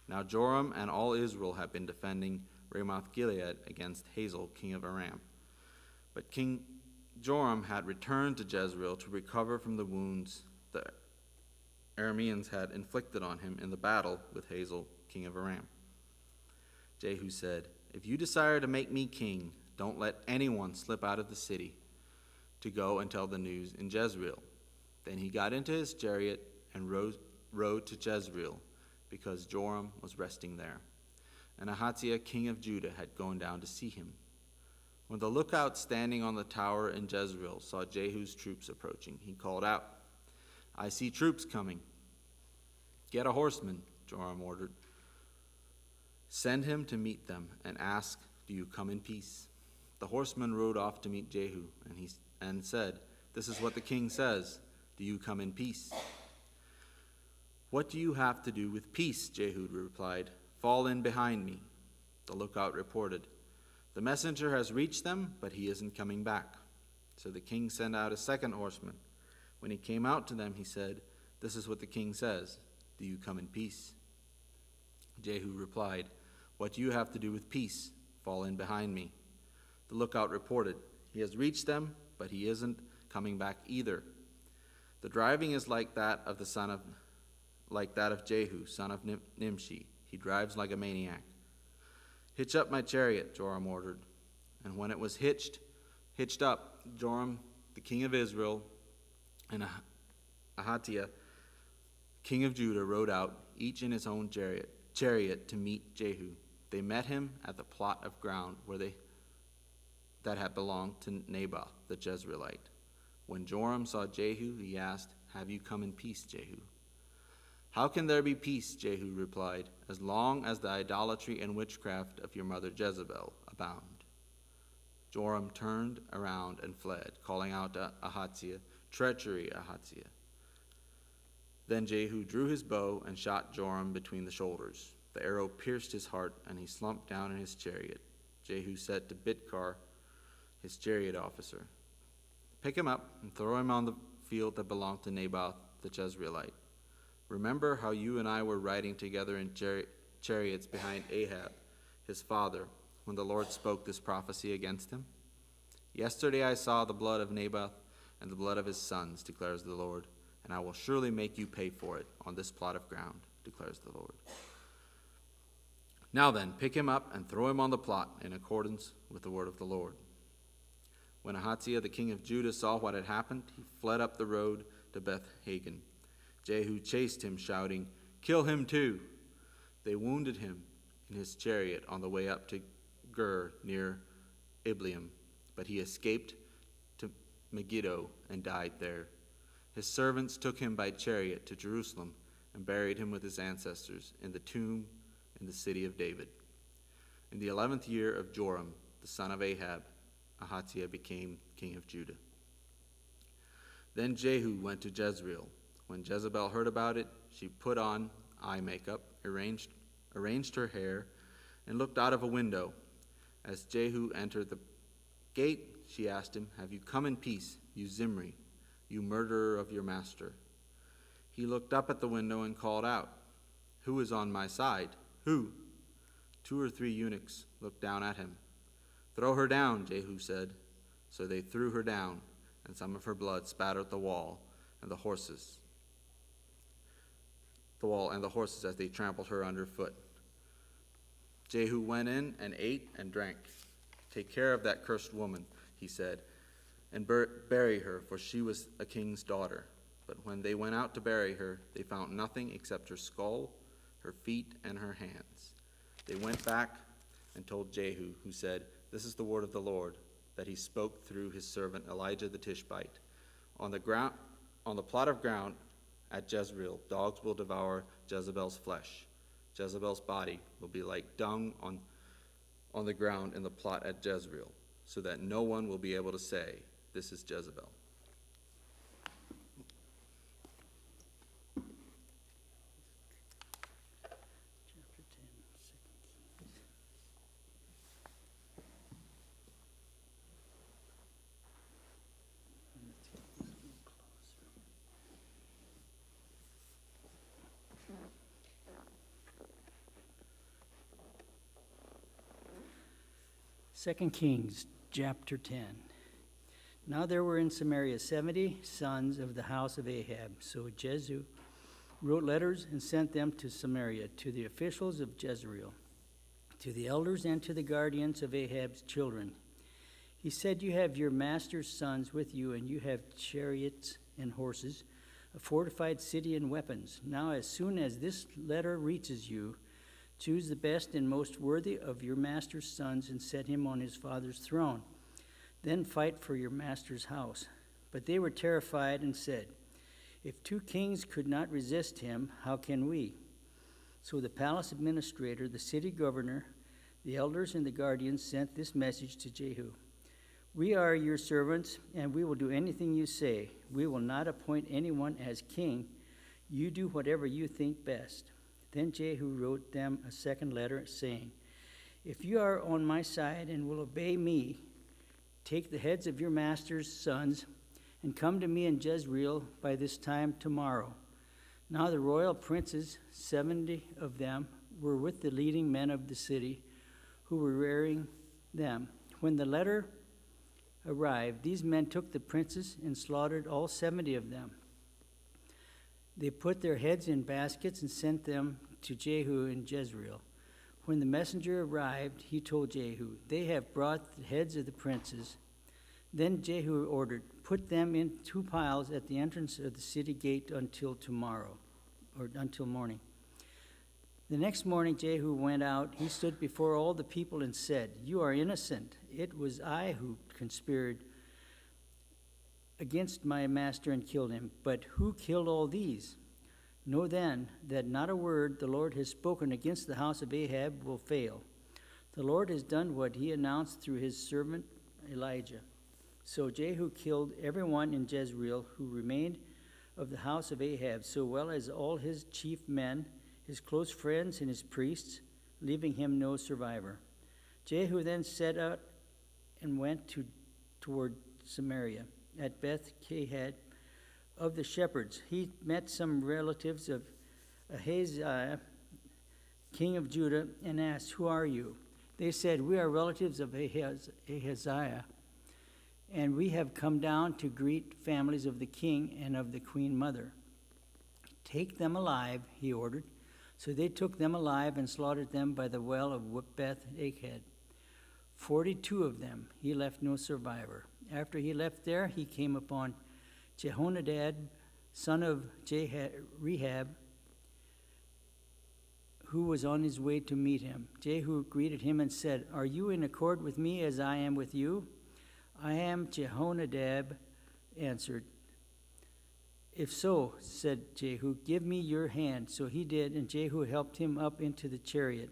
Now Joram and all Israel had been defending Ramoth Gilead against Hazael, king of Aram. But Joram had returned to Jezreel to recover from the wounds the Arameans had inflicted on him in the battle with Hazael, king of Aram. Jehu said, "If you desire to make me king, don't let anyone slip out of the city to go and tell the news in Jezreel." Then he got into his chariot and rode to Jezreel, because Joram was resting there, and Ahaziah, king of Judah, had gone down to see him. When the lookout standing on the tower in Jezreel saw Jehu's troops approaching, he called out, "I see troops coming." "Get a horseman," Joram ordered. "Send him to meet them and ask, 'Do you come in peace?'" The horseman rode off to meet Jehu, and said, "This is what the king says, 'Do you come in peace?'" "What do you have to do with peace?" Jehu replied. "Fall in behind me." The lookout reported, "The messenger has reached them, but he isn't coming back." So the king sent out a second horseman. When he came out to them, he said, "This is what the king says, 'Do you come in peace?'" Jehu replied, "What do you have to do with peace? Fall in behind me." The lookout reported, "He has reached them, but he isn't coming back either. The driving is like that of Jehu, son of Nimshi. He drives like a maniac." "Hitch up my chariot," Joram ordered. And when it was hitched up, Joram, the king of Israel, and Ahaziah, king of Judah, rode out, each in his own chariot to meet Jehu. They met him at the plot of ground that had belonged to Naboth the Jezreelite. When Joram saw Jehu, he asked, "Have you come in peace, Jehu?" "How can there be peace," Jehu replied, "as long as the idolatry and witchcraft of your mother Jezebel abound?" Joram turned around and fled, calling out to Ahaziah, "Treachery, Ahaziah." Then Jehu drew his bow and shot Joram between the shoulders. The arrow pierced his heart, and he slumped down in his chariot. Jehu said to Bidkar, his chariot officer, "Pick him up and throw him on the field that belonged to Naboth the Jezreelite. Remember how you and I were riding together in chariots behind Ahab, his father, when the Lord spoke this prophecy against him? Yesterday I saw the blood of Naboth and the blood of his sons, declares the Lord, and I will surely make you pay for it on this plot of ground, declares the Lord. Now then, pick him up and throw him on the plot in accordance with the word of the Lord." When Ahaziah, the king of Judah, saw what had happened, he fled up the road to Beth-Hagen. Jehu chased him, shouting, "Kill him too!" They wounded him in his chariot on the way up to Gur near Ibleam, but he escaped to Megiddo and died there. His servants took him by chariot to Jerusalem and buried him with his ancestors in the tomb in the city of David. In the 11th year of Joram, the son of Ahab, Ahaziah became king of Judah. Then Jehu went to Jezreel. When Jezebel heard about it, she put on eye makeup, arranged her hair, and looked out of a window. As Jehu entered the gate, she asked him, "Have you come in peace, you Zimri, you murderer of your master?" He looked up at the window and called out, "Who is on my side? Who?" 2 or 3 eunuchs looked down at him. "Throw her down," Jehu said. So they threw her down, and some of her blood spattered the wall and the horses as they trampled her underfoot. Jehu went in and ate and drank. "Take care of that cursed woman," he said, "and bury her, for she was a king's daughter." But when they went out to bury her, they found nothing except her skull, her feet, and her hands. They went back and told Jehu, who said, "This is the word of the Lord, that he spoke through his servant Elijah the Tishbite. On the plot of ground at Jezreel, dogs will devour Jezebel's flesh. Jezebel's body will be like dung on the ground in the plot at Jezreel, so that no one will be able to say, 'This is Jezebel.'" Second Kings, chapter 10. Now there were in Samaria 70 sons of the house of Ahab. So Jehu wrote letters and sent them to Samaria, to the officials of Jezreel, to the elders and to the guardians of Ahab's children. He said, "You have your master's sons with you, and you have chariots and horses, a fortified city and weapons. Now as soon as this letter reaches you, choose the best and most worthy of your master's sons and set him on his father's throne. Then fight for your master's house." But they were terrified and said, "If 2 kings could not resist him, how can we?" So the palace administrator, the city governor, the elders, and the guardians sent this message to Jehu: "We are your servants, and we will do anything you say. We will not appoint anyone as king. You do whatever you think best." Then Jehu wrote them a second letter, saying, "If you are on my side and will obey me, take the heads of your master's sons and come to me in Jezreel by this time tomorrow." Now the royal princes, 70 of them, were with the leading men of the city, who were rearing them. When the letter arrived, these men took the princes and slaughtered all 70 of them. They put their heads in baskets and sent them to Jehu in Jezreel. When the messenger arrived, he told Jehu, "They have brought the heads of the princes." Then Jehu ordered, "Put them in 2 piles at the entrance of the city gate until tomorrow," or until morning. The next morning Jehu went out. He stood before all the people and said, "You are innocent. It was I who conspired against my master and killed him. But who killed all these? Know then that not a word the Lord has spoken against the house of Ahab will fail. The Lord has done what he announced through his servant Elijah." So Jehu killed everyone in Jezreel who remained of the house of Ahab, so well as all his chief men, his close friends, and his priests, leaving him no survivor. Jehu then set out and went toward Samaria. At Beth-Cahad of the shepherds, he met some relatives of Ahaziah, king of Judah, and asked, "Who are you?" They said, "We are relatives of Ahaziah, and we have come down to greet families of the king and of the queen mother." "Take them alive," he ordered. So they took them alive and slaughtered them by the well of Beth-Cahad. 42 of them. He left no survivor. After he left there, he came upon Jehonadab, son of Rehab, who was on his way to meet him. Jehu greeted him and said, "Are you in accord with me as I am with you?" "I am," Jehonadab answered. "If so," said Jehu, "give me your hand." So he did, and Jehu helped him up into the chariot.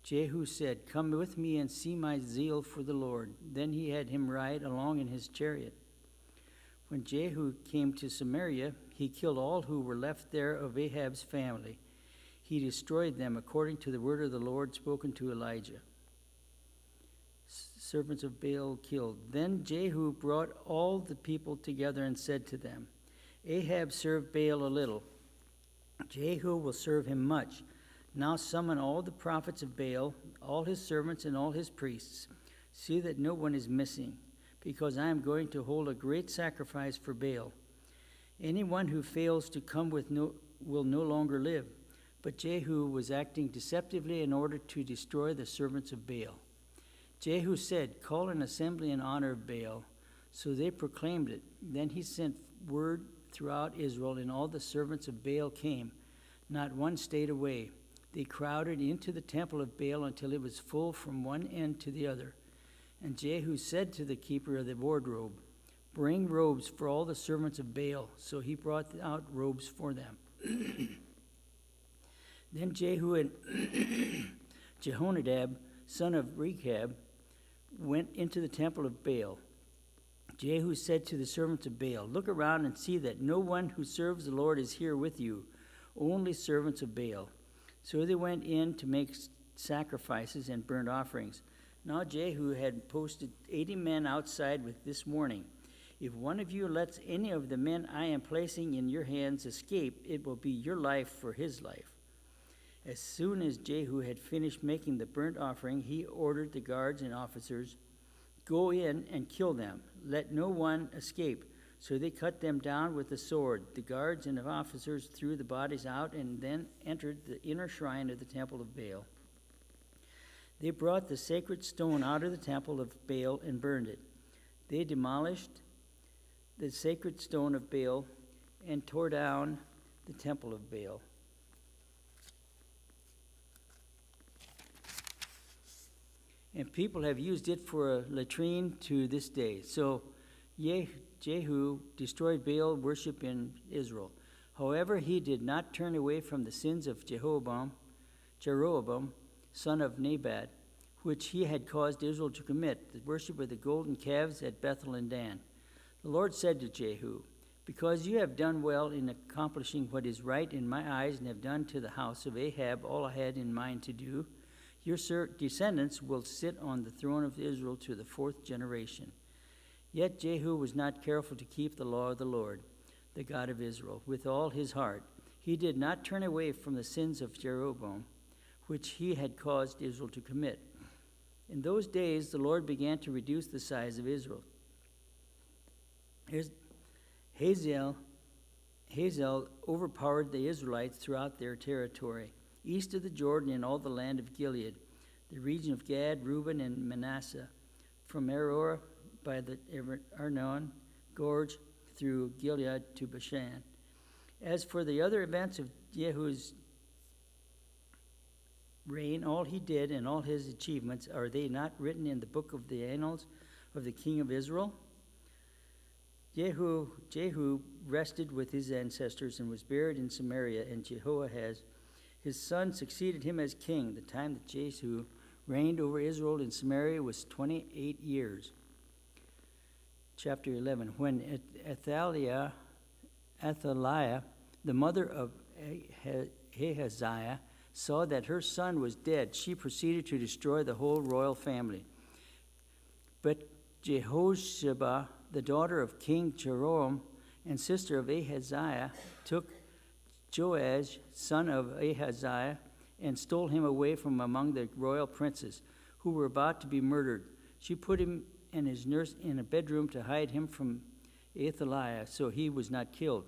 Jehu said, "Come with me and see my zeal for the Lord." Then he had him ride along in his chariot. When Jehu came to Samaria, he killed all who were left there of Ahab's family. He destroyed them according to the word of the Lord spoken to Elijah. Servants of Baal killed. Then Jehu brought all the people together and said to them, "Ahab served Baal a little. Jehu will serve him much. Now summon all the prophets of Baal, all his servants and all his priests. See that no one is missing, because I am going to hold a great sacrifice for Baal. Anyone who fails to come will no longer live." But Jehu was acting deceptively in order to destroy the servants of Baal. Jehu said, "Call an assembly in honor of Baal." So they proclaimed it. Then he sent word throughout Israel, and all the servants of Baal came. Not one stayed away. They crowded into the temple of Baal until it was full from one end to the other. And Jehu said to the keeper of the wardrobe, "Bring robes for all the servants of Baal." So he brought out robes for them. Then Jehu and Jehonadab, son of Rechab, went into the temple of Baal. Jehu said to the servants of Baal, "Look around and see that no one who serves the Lord is here with you, only servants of Baal." So they went in to make sacrifices and burnt offerings. Now Jehu had posted 80 men outside with this warning: "If one of you lets any of the men I am placing in your hands escape, it will be your life for his life." As soon as Jehu had finished making the burnt offering, he ordered the guards and officers Go in and kill them. Let no one escape. So they cut them down with the sword. The guards and the officers threw the bodies out and then entered the inner shrine of the temple of Baal. They brought the sacred stone out of the temple of Baal and burned it. They demolished the sacred stone of Baal and tore down the temple of Baal. And people have used it for a latrine to this day. So Jehu destroyed Baal worship in Israel. However, he did not turn away from the sins of Jeroboam, son of Nebat, which he had caused Israel to commit, the worship of the golden calves at Bethel and Dan. The Lord said to Jehu, because you have done well in accomplishing what is right in my eyes and have done to the house of Ahab all I had in mind to do, your descendants will sit on the throne of Israel to the 4th generation. Yet Jehu was not careful to keep the law of the Lord, the God of Israel, with all his heart. He did not turn away from the sins of Jeroboam, which he had caused Israel to commit. In those days, the Lord began to reduce the size of Israel. Hazael overpowered the Israelites throughout their territory, east of the Jordan in all the land of Gilead, the region of Gad, Reuben, and Manasseh, from Aroer by the Arnon Gorge through Gilead to Bashan. As for the other events of Jehu's reign, all he did and all his achievements, are they not written in the book of the annals of the king of Israel? Jehu rested with his ancestors and was buried in Samaria, and Jehoahaz, his son, succeeded him as king. The time that Jehu reigned over Israel in Samaria was 28 years. Chapter 11. When Athaliah, the mother of Ahaziah, saw that her son was dead, she proceeded to destroy the whole royal family. But Jehosheba, the daughter of King Jehoram and sister of Ahaziah, took Joash, son of Ahaziah, and stole him away from among the royal princes who were about to be murdered. She put him and his nurse in a bedroom to hide him from Athaliah, so he was not killed.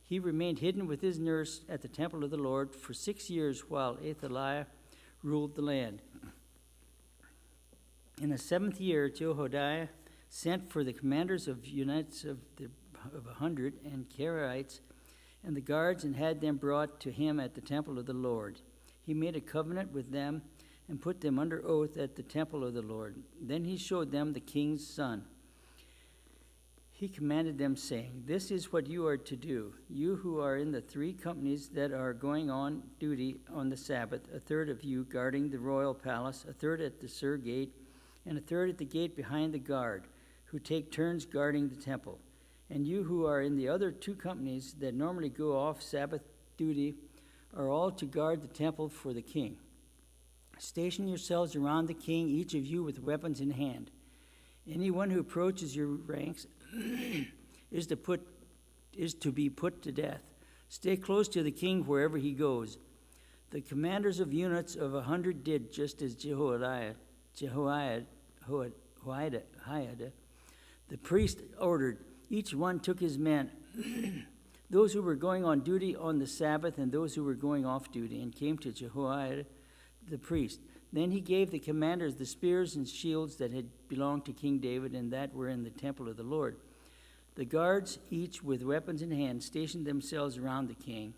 He remained hidden with his nurse at the temple of the Lord for 6 years while Athaliah ruled the land. In the 7th year, Jehoiada sent for the commanders of units of 100 and Karaites and the guards and had them brought to him at the temple of the Lord. He made a covenant with them and put them under oath at the temple of the Lord. Then he showed them the king's son. He commanded them, saying, this is what you are to do, you who are in the 3 companies that are going on duty on the Sabbath, a third of you guarding the royal palace, a third at the Sur gate, and a third at the gate behind the guard, who take turns guarding the temple. And you who are in the other 2 companies that normally go off Sabbath duty are all to guard the temple for the king. Station yourselves around the king, each of you with weapons in hand. Anyone who approaches your ranks is to be put to death. Stay close to the king wherever he goes. The commanders of units of 100 did just as Jehoiada, the priest, ordered. Each one took his men, those who were going on duty on the Sabbath and those who were going off duty, and came to Jehoiada the priest. Then he gave the commanders the spears and shields that had belonged to King David and that were in the temple of the Lord. The guards, each with weapons in hand, stationed themselves around the king,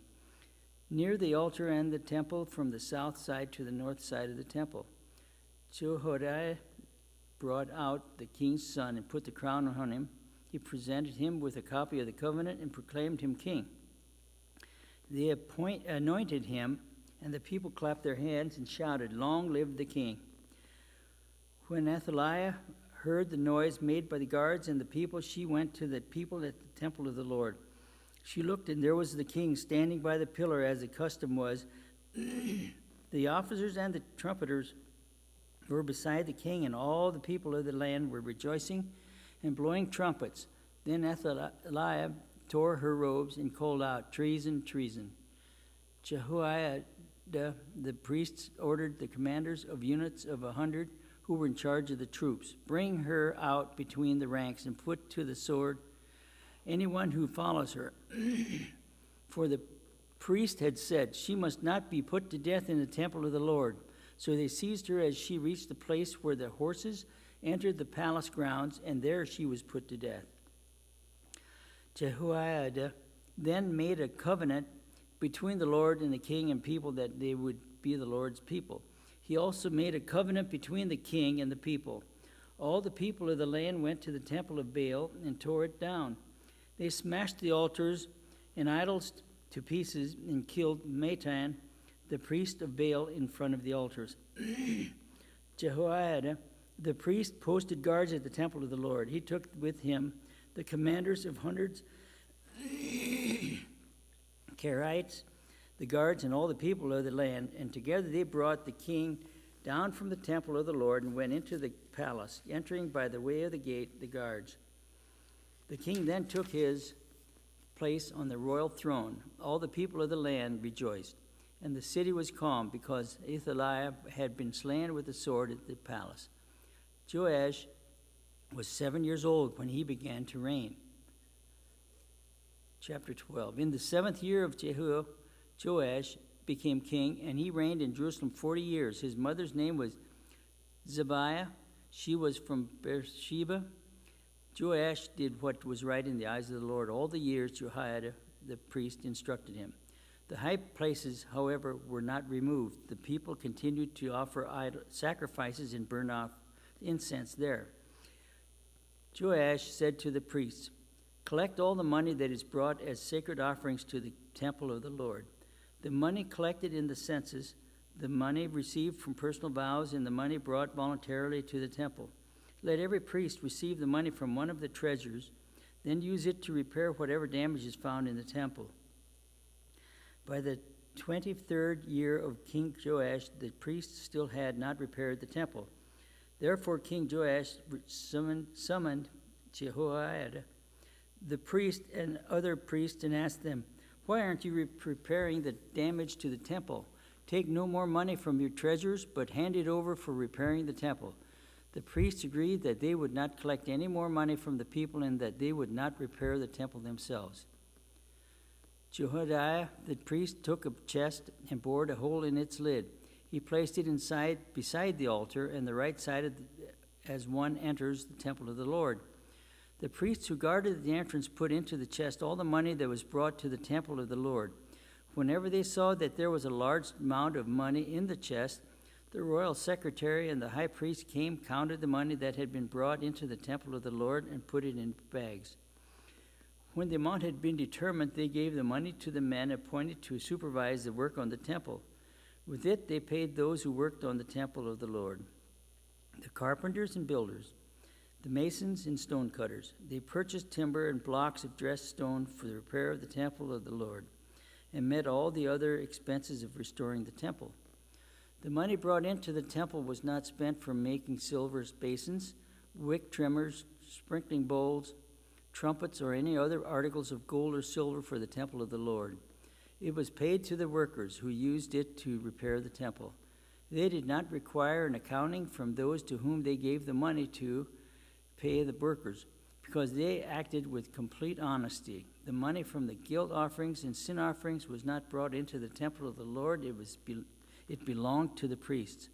near the altar and the temple, from the south side to the north side of the temple. Jehoiada brought out the king's son and put the crown on him. He presented him with a copy of the covenant and proclaimed him king. They anointed him, and the people clapped their hands and shouted, long live the king. When Athaliah heard the noise made by the guards and the people, she went to the people at the temple of the Lord. She looked, and there was the king standing by the pillar, as the custom was. The officers and the trumpeters were beside the king, and all the people of the land were rejoicing and blowing trumpets. Then Athaliah tore her robes and called out, treason, treason. Jehoiada the priests ordered the commanders of units of 100 who were in charge of the troops. Bring her out between the ranks and put to the sword anyone who follows her. For the priest had said, she must not be put to death in the temple of the Lord. So they seized her as she reached the place where the horses entered the palace grounds, and there she was put to death. Jehoiada then made a covenant between the Lord and the king and people that they would be the Lord's people. He also made a covenant between the king and the people. All the people of the land went to the temple of Baal and tore it down. They smashed the altars and idols to pieces and killed Matan, the priest of Baal, in front of the altars. Jehoiada, the priest, posted guards at the temple of the Lord. He took with him the commanders of hundreds, Karaites, the guards, and all the people of the land, and together they brought the king down from the temple of the Lord and went into the palace, entering by the way of the gate the guards. The king then took his place on the royal throne. All the people of the land rejoiced, and the city was calm because Athaliah had been slain with the sword at the palace. Joash was 7 years old when he began to reign. Chapter 12. In the 7th year of Joash became king, and he reigned in Jerusalem 40 years. His mother's name was Zebiah. She was from Beersheba. Joash did what was right in the eyes of the Lord all the years Jehoiada the priest instructed him. The high places, however, were not removed. The people continued to offer sacrifices and burn off incense there. Joash said to the priests, collect all the money that is brought as sacred offerings to the temple of the Lord. The money collected in the census, the money received from personal vows, and the money brought voluntarily to the temple. Let every priest receive the money from one of the treasures, then use it to repair whatever damage is found in the temple. By the 23rd year of King Joash, the priests still had not repaired the temple. Therefore King Joash summoned Jehoiada, the priest, and other priests, and asked them, why aren't you repairing the damage to the temple? Take no more money from your treasures, but hand it over for repairing the temple. The priests agreed that they would not collect any more money from the people and that they would not repair the temple themselves. Jehoiada, the priest, took a chest and bored a hole in its lid. He placed it beside the altar and the right side as one enters the temple of the Lord. The priests who guarded the entrance put into the chest all the money that was brought to the temple of the Lord. Whenever they saw that there was a large amount of money in the chest, the royal secretary and the high priest came, counted the money that had been brought into the temple of the Lord, and put it in bags. When the amount had been determined, they gave the money to the men appointed to supervise the work on the temple. With it, they paid those who worked on the temple of the Lord, the carpenters and builders, the masons and stone cutters. They purchased timber and blocks of dressed stone for the repair of the temple of the Lord, and met all the other expenses of restoring the temple. The money brought into the temple was not spent for making silver basins, wick trimmers, sprinkling bowls, trumpets, or any other articles of gold or silver for the temple of the Lord. It was paid to the workers who used it to repair the temple. They did not require an accounting from those to whom they gave the money to pay the workers, because they acted with complete honesty. The money from the guilt offerings and sin offerings was not brought into the temple of the Lord. It belonged to the priests.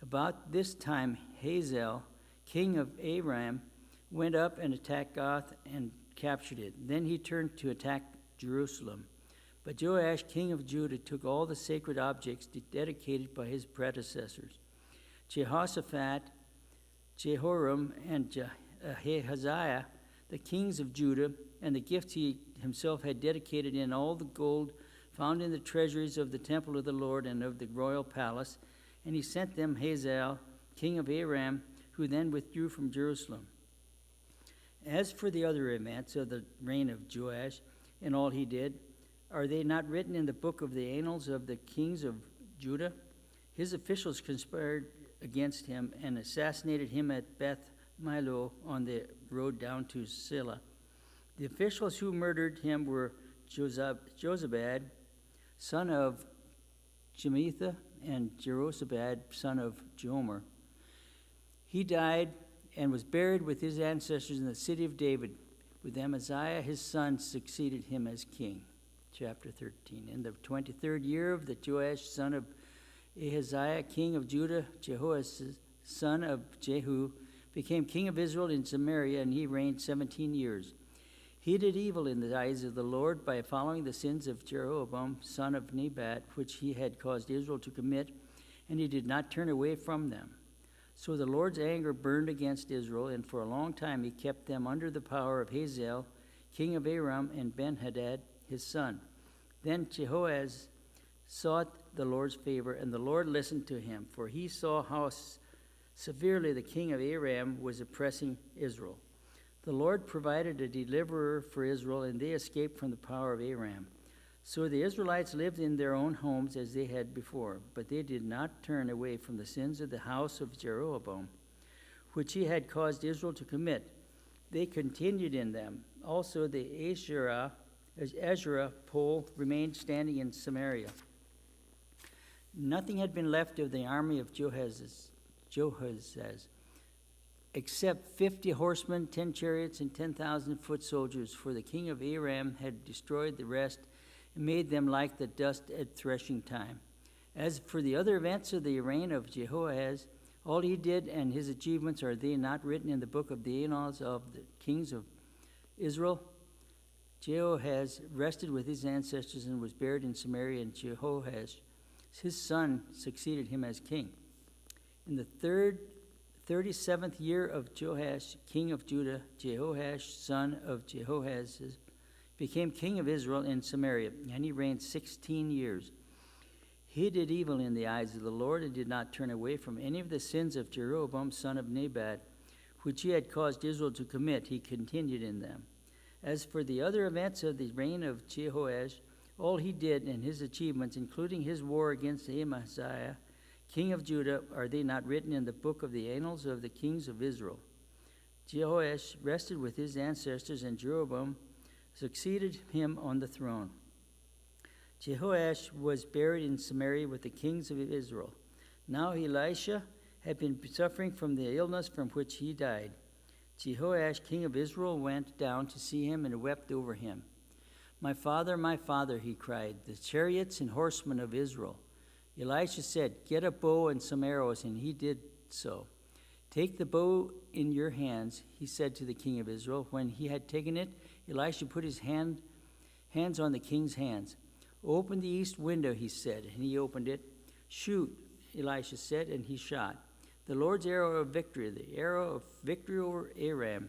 About this time, Hazael, king of Aram, went up and attacked Gath and captured it. Then he turned to attack Jerusalem. But Joash, king of Judah, took all the sacred objects dedicated by his predecessors. Jehoshaphat, Jehoram, and Ahaziah, the kings of Judah, and the gifts he himself had dedicated, in all the gold found in the treasuries of the temple of the Lord and of the royal palace, and he sent them Hazael, king of Aram, who then withdrew from Jerusalem. As for the other events of the reign of Joash and all he did, are they not written in the book of the annals of the kings of Judah? His officials conspired against him and assassinated him at Beth Milo on the road down to Silla. The officials who murdered him were Jozabad, son of Jemitha, and Jerosabad, son of Jomer. He died and was buried with his ancestors in the city of David. With Amaziah, his son, succeeded him as king. Chapter 13. In the 23rd year of the Joash, son of Ahaziah, king of Judah, Jehoash, son of Jehu, became king of Israel in Samaria, and he reigned 17 years. He did evil in the eyes of the Lord by following the sins of Jeroboam, son of Nebat, which he had caused Israel to commit, and he did not turn away from them. So the Lord's anger burned against Israel, and for a long time he kept them under the power of Hazael, king of Aram, and Ben-Hadad, his son. Then Jehoahaz sought the Lord's favor, and the Lord listened to him, for he saw how severely the king of Aram was oppressing Israel. The Lord provided a deliverer for Israel, and they escaped from the power of Aram. So the Israelites lived in their own homes as they had before, but they did not turn away from the sins of the house of Jeroboam, which he had caused Israel to commit. They continued in them. Also the Asherah pole remained standing in Samaria. Nothing had been left of the army of Jehoahaz, except 50 horsemen, 10 chariots, and 10,000 foot soldiers, for the king of Aram had destroyed the rest and made them like the dust at threshing time. As for the other events of the reign of Jehoahaz, all he did and his achievements, are they not written in the book of the annals of the kings of Israel? Jehoahaz rested with his ancestors and was buried in Samaria, and Jehoahaz, his son, succeeded him as king. In the 37th year of Joash, king of Judah, Jehoash, son of Jehoahaz, became king of Israel in Samaria, and he reigned 16 years. He did evil in the eyes of the Lord, and did not turn away from any of the sins of Jeroboam, son of Nebat, which he had caused Israel to commit. He continued in them. As for the other events of the reign of Jehoash, all he did and his achievements, including his war against Amaziah, king of Judah, are they not written in the book of the annals of the kings of Israel? Jehoash rested with his ancestors, and Jeroboam succeeded him on the throne. Jehoash was buried in Samaria with the kings of Israel. Now Elisha had been suffering from the illness from which he died. Jehoash, king of Israel, went down to see him and wept over him. My father, he cried, the chariots and horsemen of Israel. Elisha said, get a bow and some arrows, and he did so. Take the bow in your hands, he said to the king of Israel. When he had taken it, Elisha put his hands on the king's hands. Open the east window, he said, and he opened it. Shoot, Elisha said, and he shot. The Lord's arrow of victory, the arrow of victory over Aram.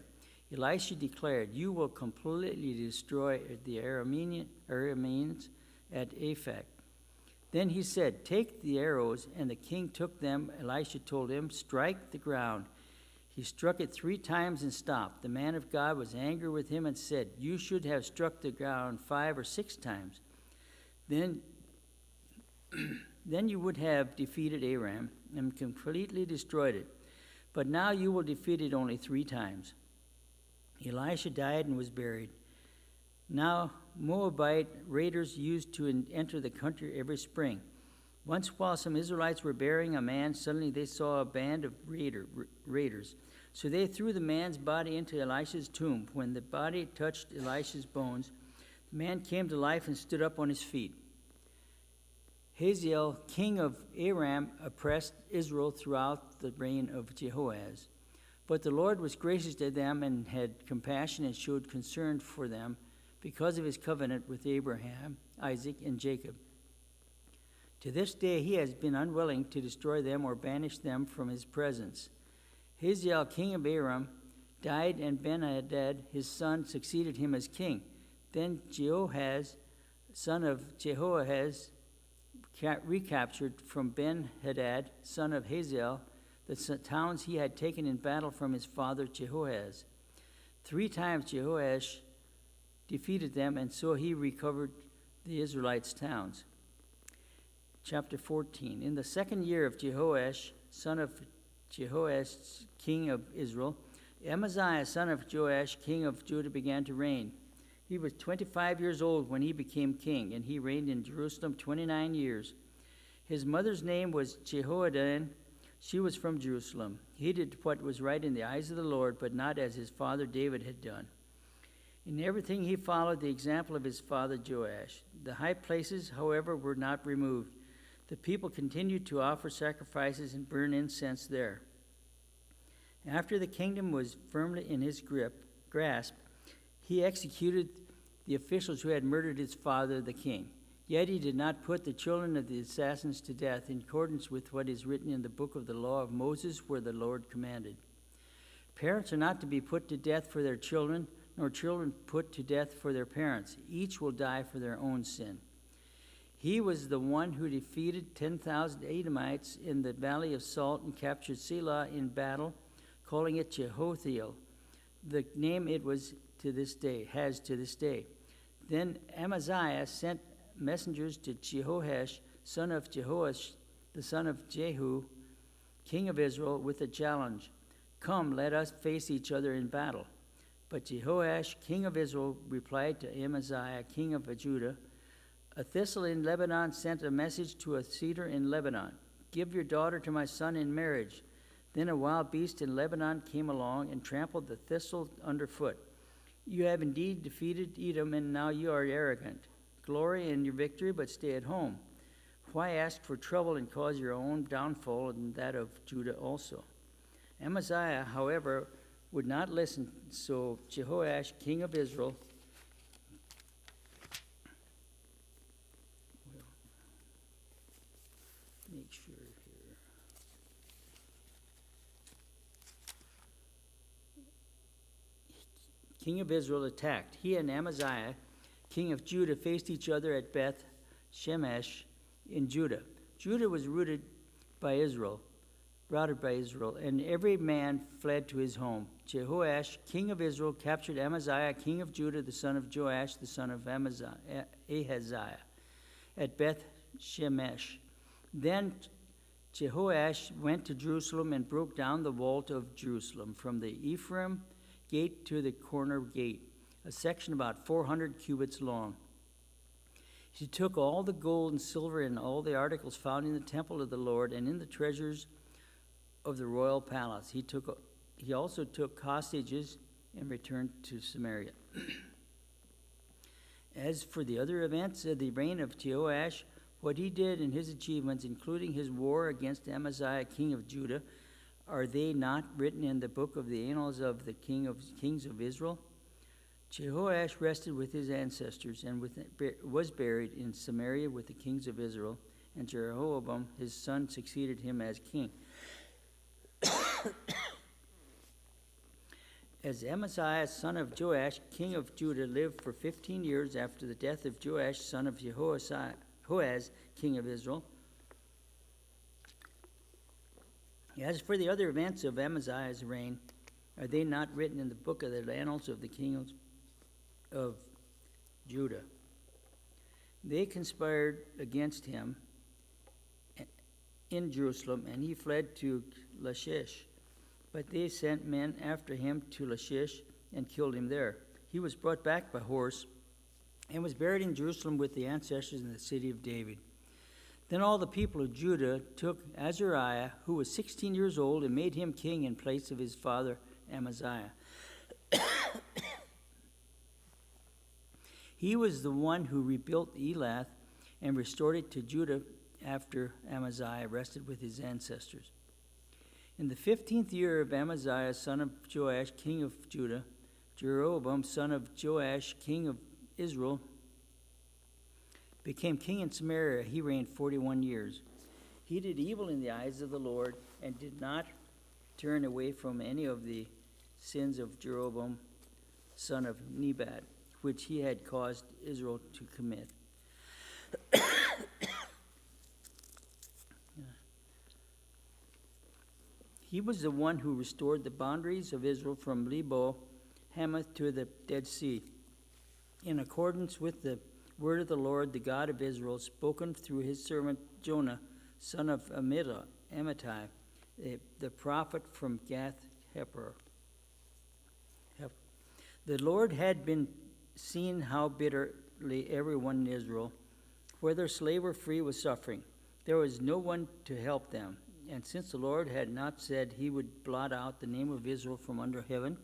Elisha declared, you will completely destroy the Arameans at Aphek. Then he said, take the arrows, and the king took them. Elisha told him, strike the ground. He struck it 3 times and stopped. The man of God was angry with him and said, you should have struck the ground 5 or 6 times. Then you would have defeated Aram and completely destroyed it. But now you will defeat it only 3 times. Elisha died and was buried. Now Moabite raiders used to enter the country every spring. Once while some Israelites were burying a man, suddenly they saw a band of raiders. So they threw the man's body into Elisha's tomb. When the body touched Elisha's bones, the man came to life and stood up on his feet. Hazael, king of Aram, oppressed Israel throughout the reign of Jehoahaz. But the Lord was gracious to them and had compassion and showed concern for them because of his covenant with Abraham, Isaac, and Jacob. To this day he has been unwilling to destroy them or banish them from his presence. Hazael, king of Aram, died, and Ben-Hadad, his son, succeeded him as king. Then Jehoahaz, son of Jehoahaz, recaptured from Ben-Hadad, son of Hazael, the towns he had taken in battle from his father Jehoahaz. 3 times Jehoash defeated them, and so he recovered the Israelites' towns. Chapter 14. In the 2nd year of Jehoash, son of Jehoash, king of Israel, Amaziah, son of Joash, king of Judah, began to reign. He was 25 years old when he became king, and he reigned in Jerusalem 29 years. His mother's name was Jehoaddan. She was from Jerusalem. He did what was right in the eyes of the Lord, but not as his father David had done. In everything he followed the example of his father Joash. The high places, however, were not removed. The people continued to offer sacrifices and burn incense there. After the kingdom was firmly in his grasp, he executed the officials who had murdered his father, the king. Yet he did not put the children of the assassins to death in accordance with what is written in the book of the law of Moses, where the Lord commanded. Parents are not to be put to death for their children, nor children put to death for their parents. Each will die for their own sin. He was the one who defeated 10,000 Edomites in the Valley of Salt and captured Selah in battle, calling it Jehotheel, the name it has to this day. Then Amaziah sent messengers to Jehoash, son of Jehoash, the son of Jehu, king of Israel, with a challenge. Come, let us face each other in battle. But Jehoash, king of Israel, replied to Amaziah, king of Judah, a thistle in Lebanon sent a message to a cedar in Lebanon. Give your daughter to my son in marriage. Then a wild beast in Lebanon came along and trampled the thistle underfoot. You have indeed defeated Edom, and now you are arrogant. Glory in your victory, but stay at home. Why ask for trouble and cause your own downfall and that of Judah also? Amaziah, however, would not listen, so Jehoash, king of Israel, make sure here. King of Israel attacked. He and Amaziah, king of Judah, faced each other at Beth Shemesh in Judah. Judah was routed by Israel, and every man fled to his home. Jehoash, king of Israel, captured Amaziah, king of Judah, the son of Joash, the son of Ahaziah, at Beth Shemesh. Then Jehoash went to Jerusalem and broke down the wall of Jerusalem from the Ephraim gate to the corner gate, a section about 400 cubits long. He took all the gold and silver and all the articles found in the temple of the Lord and in the treasures of the royal palace. He also took hostages and returned to Samaria. As for the other events of the reign of Jehoash, what he did and his achievements, including his war against Amaziah, king of Judah, are they not written in the book of the annals of the kings of Israel? Jehoash rested with his ancestors and was buried in Samaria with the kings of Israel, and Jeroboam, his son, succeeded him as king. As Amaziah, son of Joash, king of Judah, lived for 15 years after the death of Joash, son of Jehoaz, king of Israel. As for the other events of Amaziah's reign, are they not written in the book of the annals of the kings of Judah? They conspired against him in Jerusalem, and he fled to Lachish. But they sent men after him to Lachish and killed him there. He was brought back by horse and was buried in Jerusalem with the ancestors in the city of David. Then all the people of Judah took Azariah, who was 16 years old, and made him king in place of his father Amaziah. He was the one who rebuilt Elath and restored it to Judah after Amaziah rested with his ancestors. In the 15th year of Amaziah, son of Joash, king of Judah, Jeroboam, son of Joash, king of Israel, became king in Samaria. He reigned 41 years. He did evil in the eyes of the Lord and did not turn away from any of the sins of Jeroboam, son of Nebat, which he had caused Israel to commit. He was the one who restored the boundaries of Israel from Lebo Hamath to the Dead Sea, in accordance with the word of the Lord, the God of Israel, spoken through his servant Jonah, son of Amittai, the prophet from Gath-hepher. The Lord had been seen how bitterly everyone in Israel, whether slave or free, was suffering. There was no one to help them. And since the Lord had not said he would blot out the name of Israel from under heaven,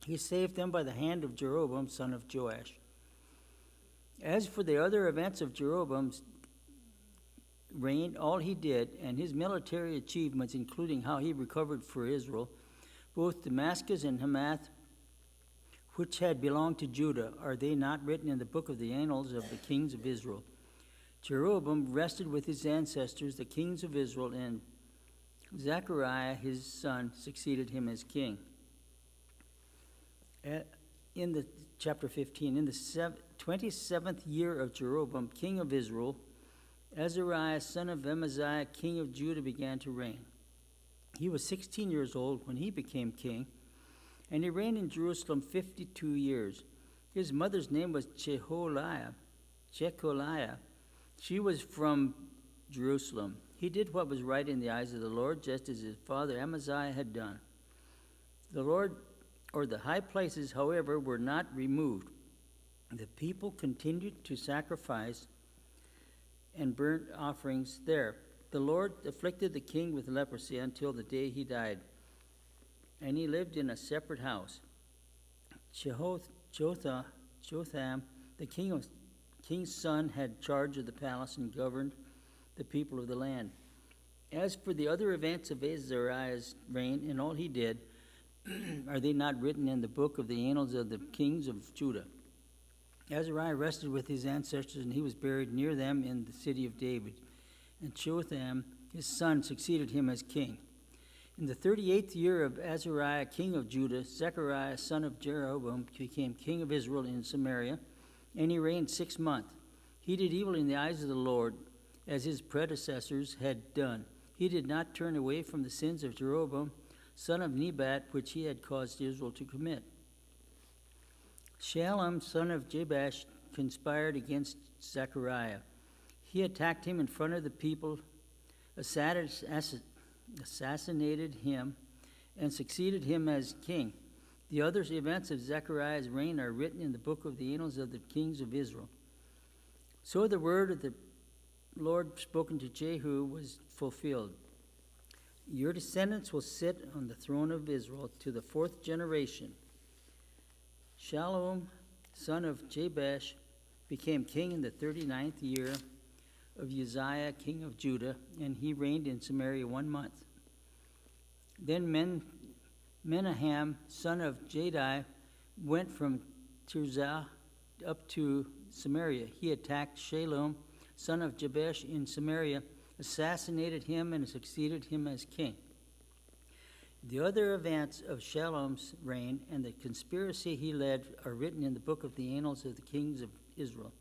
he saved them by the hand of Jeroboam, son of Joash. As for the other events of Jeroboam's reign, all he did, and his military achievements, including how he recovered for Israel both Damascus and Hamath, which had belonged to Judah, are they not written in the book of the annals of the kings of Israel? Jeroboam rested with his ancestors, the kings of Israel, and Zechariah his son succeeded him as king. In the chapter 15, in the 27th year of Jeroboam, king of Israel, Azariah, son of Amaziah, king of Judah, began to reign. He was 16 years old when he became king, and he reigned in Jerusalem 52 years. His mother's name was Jecholiah. She was from Jerusalem. He did what was right in the eyes of the Lord, just as his father Amaziah had done. The high places, however, were not removed. The people continued to sacrifice and burnt offerings there. The Lord afflicted the king with leprosy until the day he died, and he lived in a separate house. Jotham, the king's son, had charge of the palace and governed the people of the land. As for the other events of Azariah's reign and all he did, are they not written in the book of the annals of the kings of Judah? Azariah rested with his ancestors, and he was buried near them in the city of David. And Jotham, his son, succeeded him as king. In the 38th year of Azariah, king of Judah, Zechariah, son of Jeroboam, became king of Israel in Samaria, and he reigned 6 months. He did evil in the eyes of the Lord, as his predecessors had done. He did not turn away from the sins of Jeroboam, son of Nebat, which he had caused Israel to commit. Shallum, son of Jabesh, conspired against Zechariah. He attacked him in front of the people, assassinated him, and succeeded him as king. The other events of Zechariah's reign are written in the book of the annals of the kings of Israel. So the word of the Lord spoken to Jehu was fulfilled. Your descendants will sit on the throne of Israel to the 4th generation. Shallum, son of Jabesh, became king in the 39th year of Uzziah, king of Judah, and he reigned in Samaria 1 month. Then Menahem, son of Jadai, went from Tirzah up to Samaria. He attacked Shallum, son of Jabesh, in Samaria, assassinated him, and succeeded him as king. The other events of Shallum's reign and the conspiracy he led are written in the book of the annals of the kings of Israel.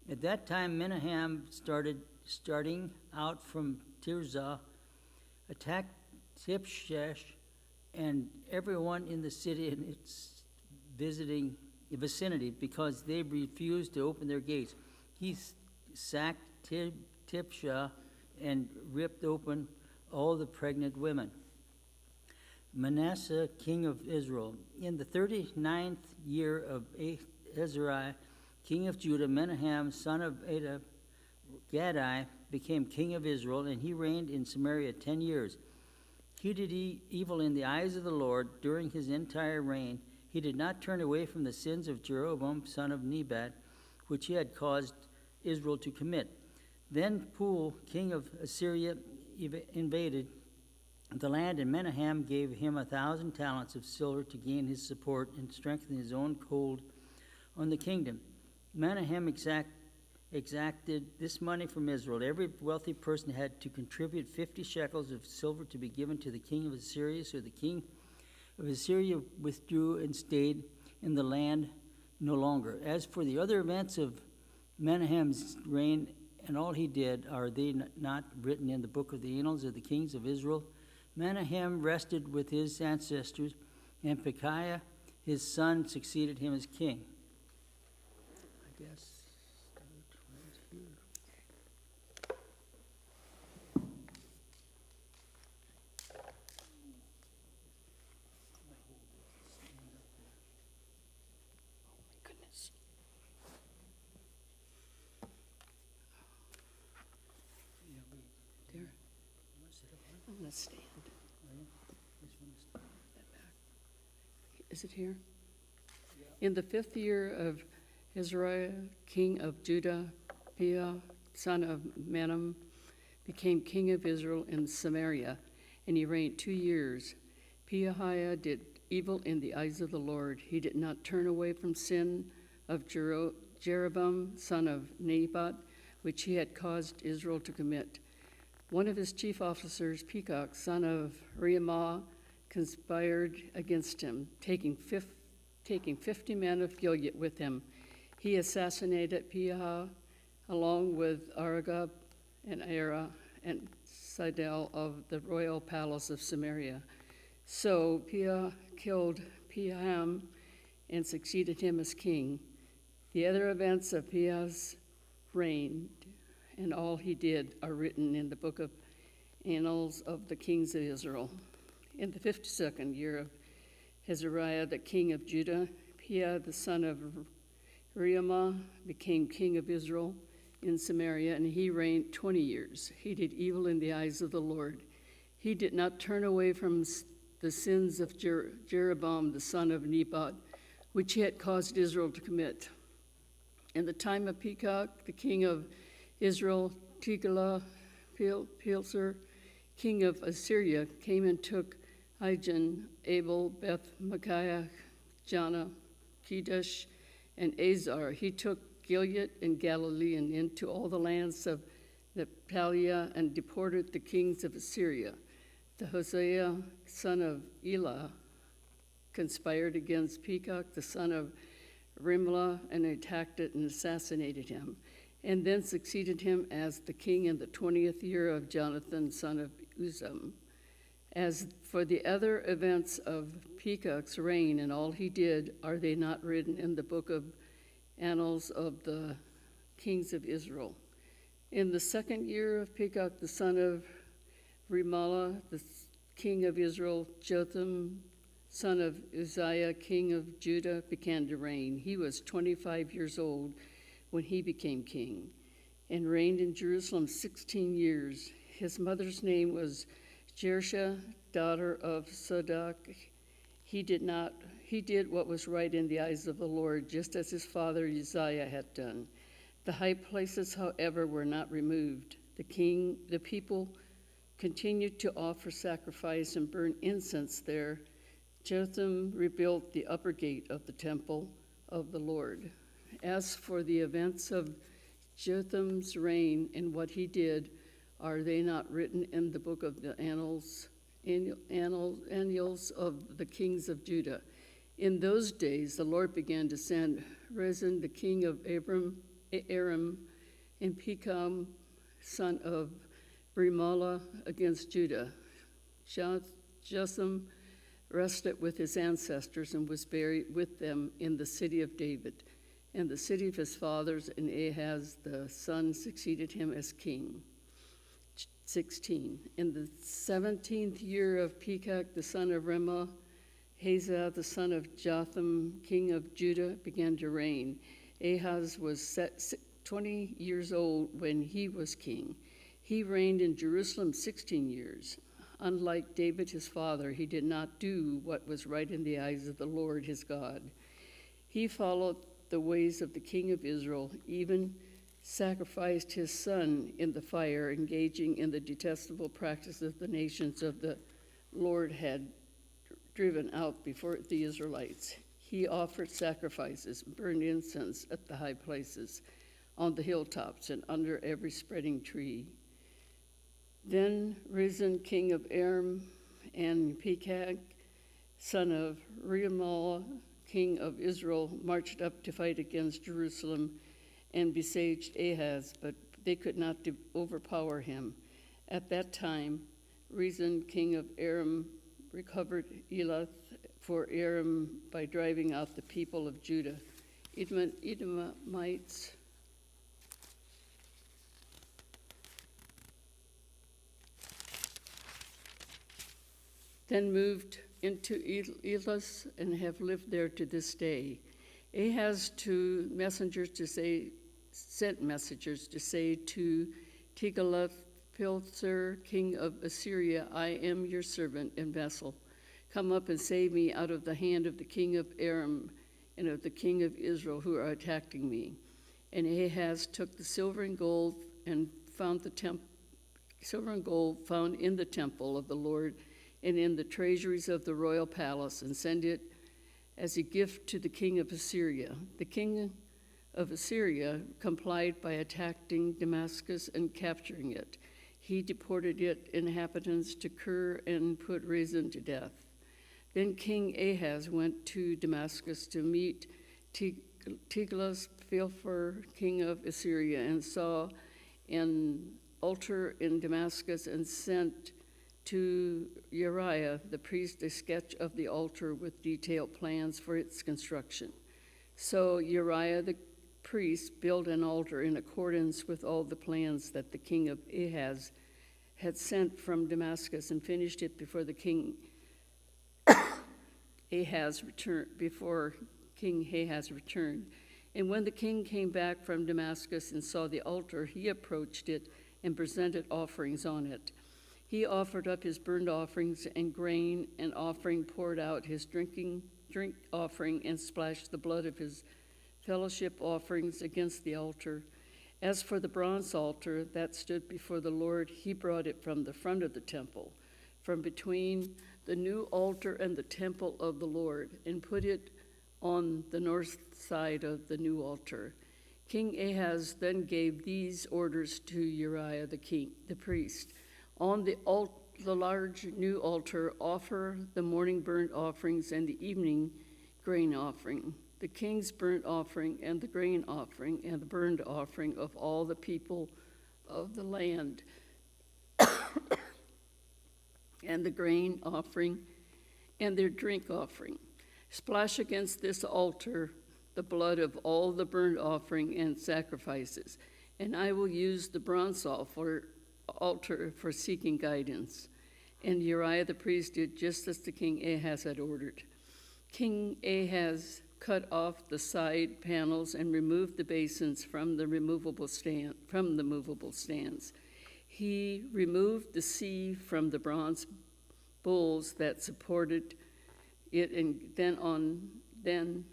At that time, Menahem starting out from Tirzah, attacked Tipshesh and everyone in the city and its vicinity, because they refused to open their gates. He sacked Tipshah and ripped open all the pregnant women. Manasseh, king of Israel. In the 39th year of Ezra, king of Judah, Menahem, son of Gadai, became king of Israel, and he reigned in Samaria 10 years. He did evil in the eyes of the Lord during his entire reign. He did not turn away from the sins of Jeroboam, son of Nebat, which he had caused Israel to commit. Then Pul, king of Assyria, invaded the land, and Menahem gave him 1,000 talents of silver to gain his support and strengthen his own hold on the kingdom. Menahem exacted this money from Israel. Every wealthy person had to contribute 50 shekels of silver to be given to the king of Assyria. So the king of Assyria withdrew and stayed in the land no longer. As for the other events of Menahem's reign and all he did, are they not written in the book of the annals of the kings of Israel? Menahem rested with his ancestors, and Pekahiah, his son, succeeded him as king. I guess start right here. Oh my goodness. Yeah, there. want to stand. Is it here? In the 5th year of Ezra, king of Judah, Piah, son of Menam, became king of Israel in Samaria, and he reigned 2 years. Piahiah did evil in the eyes of the Lord. He did not turn away from sin of Jeroboam, son of Nebat, which he had caused Israel to commit. One of his chief officers, Peacock, son of Reemah, conspired against him, taking 50 men of Gilead with him. He assassinated Piah along with Argob and Era and Sidel of the royal palace of Samaria. So Piah killed Piaham and succeeded him as king. The other events of Piah's reign and all he did are written in the book of Annals of the Kings of Israel. In the 52nd year of Azariah, the king of Judah, Piah, the son of Reemah, became king of Israel in Samaria, and he reigned 20 years. He did evil in the eyes of the Lord. He did not turn away from the sins of Jeroboam, the son of Nebat, which he had caused Israel to commit. In the time of Peacock, the king of Israel, Tiglath-Pileser, king of Assyria, came and took Ijon, Abel, Beth Micaiah, Janah, Kedesh, and Azar. He took Gilead and Galilee and into all the lands of Naphtali and deported the kings of Assyria. The Hosea, son of Elah, conspired against Peacock, the son of Rimlah, and attacked it and assassinated him, and then succeeded him as the king in the 20th year of Jonathan, son of Uzam. As for the other events of Peacock's reign and all he did, are they not written in the book of Annals of the Kings of Israel? In the 2nd year of Peacock, the son of Remaliah, the king of Israel, Jotham, son of Uzziah, king of Judah, began to reign. He was 25 years old when he became king and reigned in Jerusalem 16 years. His mother's name was Jersha, daughter of Sadok. He did what was right in the eyes of the Lord, just as his father Uzziah had done. The high places, however, were not removed. The people continued to offer sacrifice and burn incense there. Jotham rebuilt the upper gate of the temple of the Lord. As for the events of Jotham's reign and what he did, are they not written in the book of the annals of the kings of Judah? In those days, the Lord began to send Rezin, the king of Aram, and Pekah, son of Remaliah, against Judah. Jotham rested with his ancestors and was buried with them in the city of David, and the city of his fathers, and Ahaz the son succeeded him as king. 16. In the 17th year of Peacock, the son of Remah, Hazah, the son of Jotham, king of Judah, began to reign. Ahaz was 20 years old when he was king. He reigned in Jerusalem 16 years. Unlike David, his father, he did not do what was right in the eyes of the Lord, his God. He followed the ways of the king of Israel, even sacrificed his son in the fire, engaging in the detestable practices the nations of the Lord had driven out before the Israelites. He offered sacrifices, burned incense at the high places, on the hilltops, and under every spreading tree. Then Rezin, king of Aram, and Peacock, son of Remaliah, king of Israel, marched up to fight against Jerusalem and besieged Ahaz, but they could not overpower him. At that time, Rezin, king of Aram, recovered Elath for Aram by driving out the people of Judah. Edomites then moved into Elas and have lived there to this day. Ahaz sent messengers to say to Tiglath-Pileser, Piltzer, king of Assyria, I am your servant and vessel. Come up and save me out of the hand of the king of Aram and of the king of Israel who are attacking me. And Ahaz took the silver and gold found in the temple of the Lord and in the treasuries of the royal palace, and sent it as a gift to the king of Assyria. The king of Assyria complied by attacking Damascus and capturing it. He deported its inhabitants to Kir and put Rezin to death. Then King Ahaz went to Damascus to meet Tiglath-Pileser, king of Assyria, and saw an altar in Damascus, and sent to Uriah the priest a sketch of the altar with detailed plans for its construction. So Uriah the priest built an altar in accordance with all the plans that the king of Ahaz had sent from Damascus, and finished it before the king Ahaz returned. And when the king came back from Damascus and saw the altar, he approached it and presented offerings on it. He offered up his burnt offerings and grain and offering, poured out his drink offering, and splashed the blood of his fellowship offerings against the altar. As for the bronze altar that stood before the Lord, he brought it from the front of the temple, from between the new altar and the temple of the Lord, and put it on the north side of the new altar. King Ahaz then gave these orders to Uriah the priest. On the large new altar, offer the morning burnt offerings and the evening grain offering, the king's burnt offering and the grain offering and the burnt offering of all the people of the land, and the grain offering and their drink offering. Splash against this altar the blood of all the burnt offering and sacrifices, and I will use the bronze altar for seeking guidance. And Uriah the priest did just as the king Ahaz had ordered. King Ahaz cut off the side panels and removed the basins from the movable stands. He removed the sieve from the bronze bowls that supported it, and then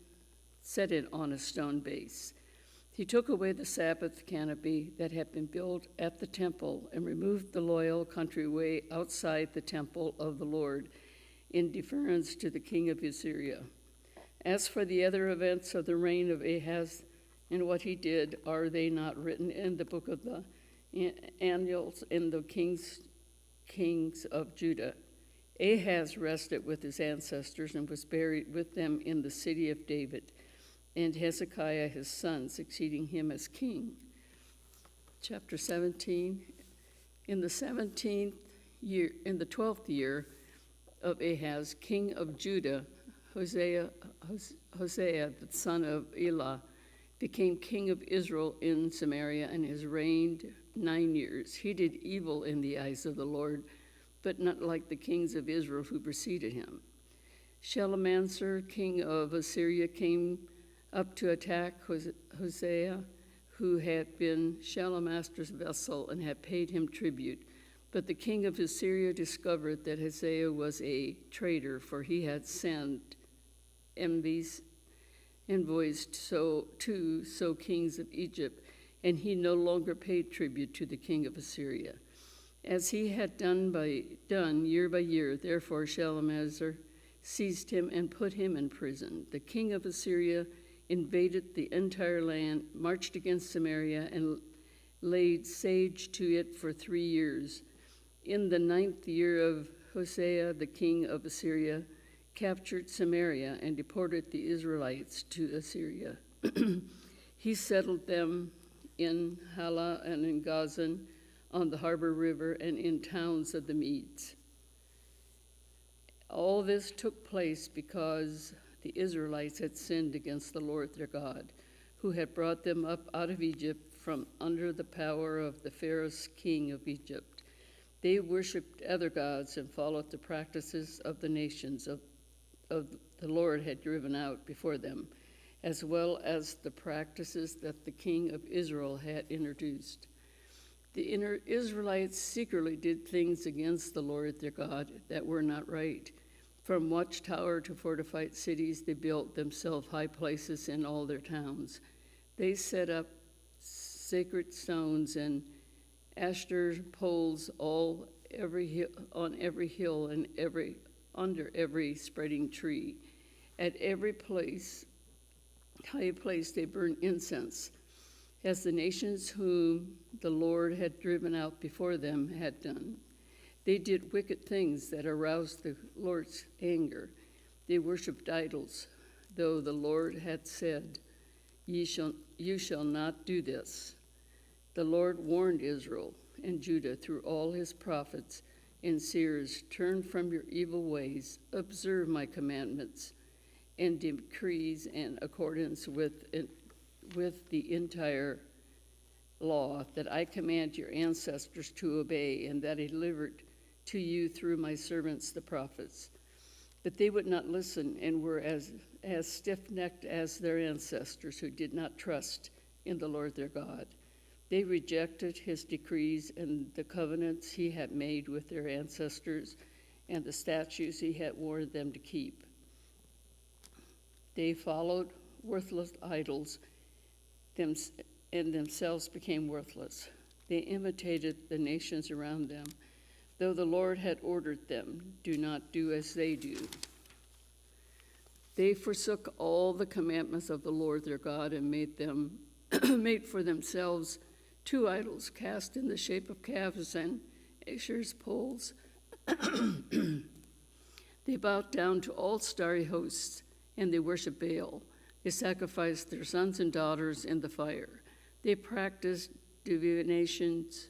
set it on a stone base. He took away the Sabbath canopy that had been built at the temple and removed the loyal countryway outside the temple of the Lord in deference to the king of Assyria. As for the other events of the reign of Ahaz and what he did, are they not written in the book of the annals in the kings of Judah? Ahaz rested with his ancestors and was buried with them in the city of David, and Hezekiah his son succeeding him as king. Chapter 17. In the 12th year of Ahaz, king of Judah, Hosea the son of Elah, became king of Israel in Samaria, and has reigned 9 years. He did evil in the eyes of the Lord, but not like the kings of Israel who preceded him. Shalmaneser, king of Assyria, came up to attack Hosea, who had been Shalmaneser's vessel and had paid him tribute. But the king of Assyria discovered that Hosea was a traitor, for he had sent envoys to kings of Egypt, and he no longer paid tribute to the king of Assyria, as he had done year by year. Therefore Shalmaneser seized him and put him in prison. The king of Assyria invaded the entire land, marched against Samaria, and laid siege to it for 3 years. In the 9th year of Hosea, the king of Assyria captured Samaria and deported the Israelites to Assyria. He settled them in Hala and in Gazan, on the harbor river, and in towns of the Medes. All this took place because the Israelites had sinned against the Lord their God, who had brought them up out of Egypt from under the power of the Pharaoh king of Egypt. They worshipped other gods and followed the practices of the nations of the Lord had driven out before them, as well as the practices that the king of Israel had introduced. The Israelites secretly did things against the Lord their God that were not right. From watchtower to fortified cities, they built themselves high places in all their towns. They set up sacred stones and Ashtar poles on every hill and under every spreading tree. At every high place, they burned incense, as the nations whom the Lord had driven out before them had done. They did wicked things that aroused the Lord's anger. They worshipped idols, though the Lord had said, You shall not do this. The Lord warned Israel and Judah through all his prophets and seers, turn from your evil ways, observe my commandments and decrees in accordance with the entire law that I command your ancestors to obey and that I delivered to you through my servants the prophets. But they would not listen and were as stiff-necked as their ancestors who did not trust in the Lord their God. They rejected his decrees and the covenants he had made with their ancestors and the statutes he had warned them to keep. They followed worthless idols and themselves became worthless. They imitated the nations around them, though the Lord had ordered them, do not do as they do. They forsook all the commandments of the Lord their God and made for themselves 2 idols cast in the shape of calves and Asher's poles. They bowed down to all starry hosts, and they worshiped Baal. They sacrificed their sons and daughters in the fire. They practiced divinations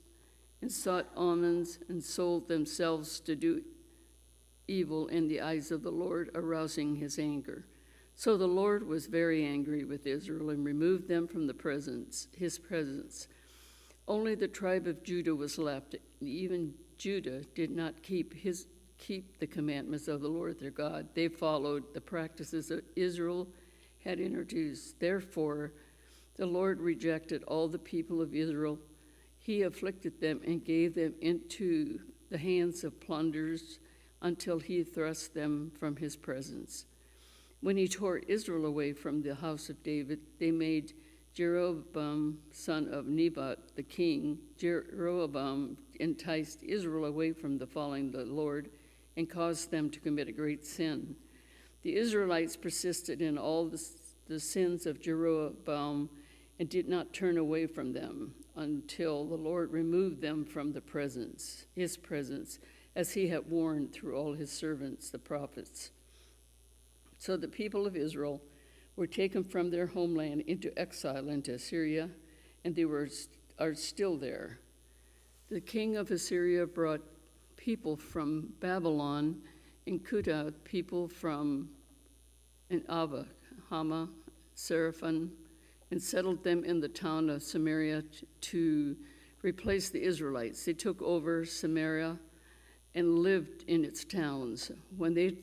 and sought omens and sold themselves to do evil in the eyes of the Lord, arousing his anger. So the Lord was very angry with Israel and removed them from his presence. Only the tribe of Judah was left. Even Judah did not keep the commandments of the Lord their God. They followed the practices that Israel had introduced. Therefore, the Lord rejected all the people of Israel. He afflicted them and gave them into the hands of plunderers until he thrust them from his presence. When he tore Israel away from the house of David, they made Jeroboam, son of Nebat, the king. Jeroboam enticed Israel away from the following the Lord and caused them to commit a great sin. The Israelites persisted in all the sins of Jeroboam and did not turn away from them until the Lord removed them from his presence, as he had warned through all his servants, the prophets. So the people of Israel were taken from their homeland into exile into Assyria, and they are still there. The king of Assyria brought people from Babylon and Cuthah, people from Ava, Hama, Seraphim, and settled them in the town of Samaria to replace the Israelites. They took over Samaria and lived in its towns. When they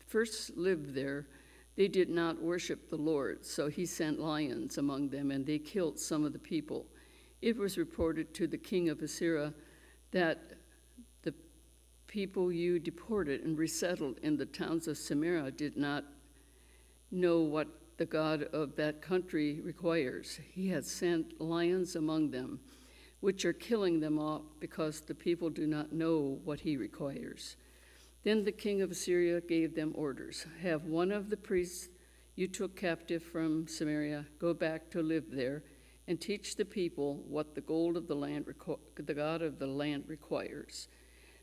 first lived there, they did not worship the Lord, so he sent lions among them, and they killed some of the people. It was reported to the king of Assyria that the people you deported and resettled in the towns of Samaria did not know what the God of that country requires. He has sent lions among them, which are killing them off because the people do not know what he requires. Then the king of Assyria gave them orders. Have one of the priests you took captive from Samaria go back to live there and teach the people what the God of the land requires.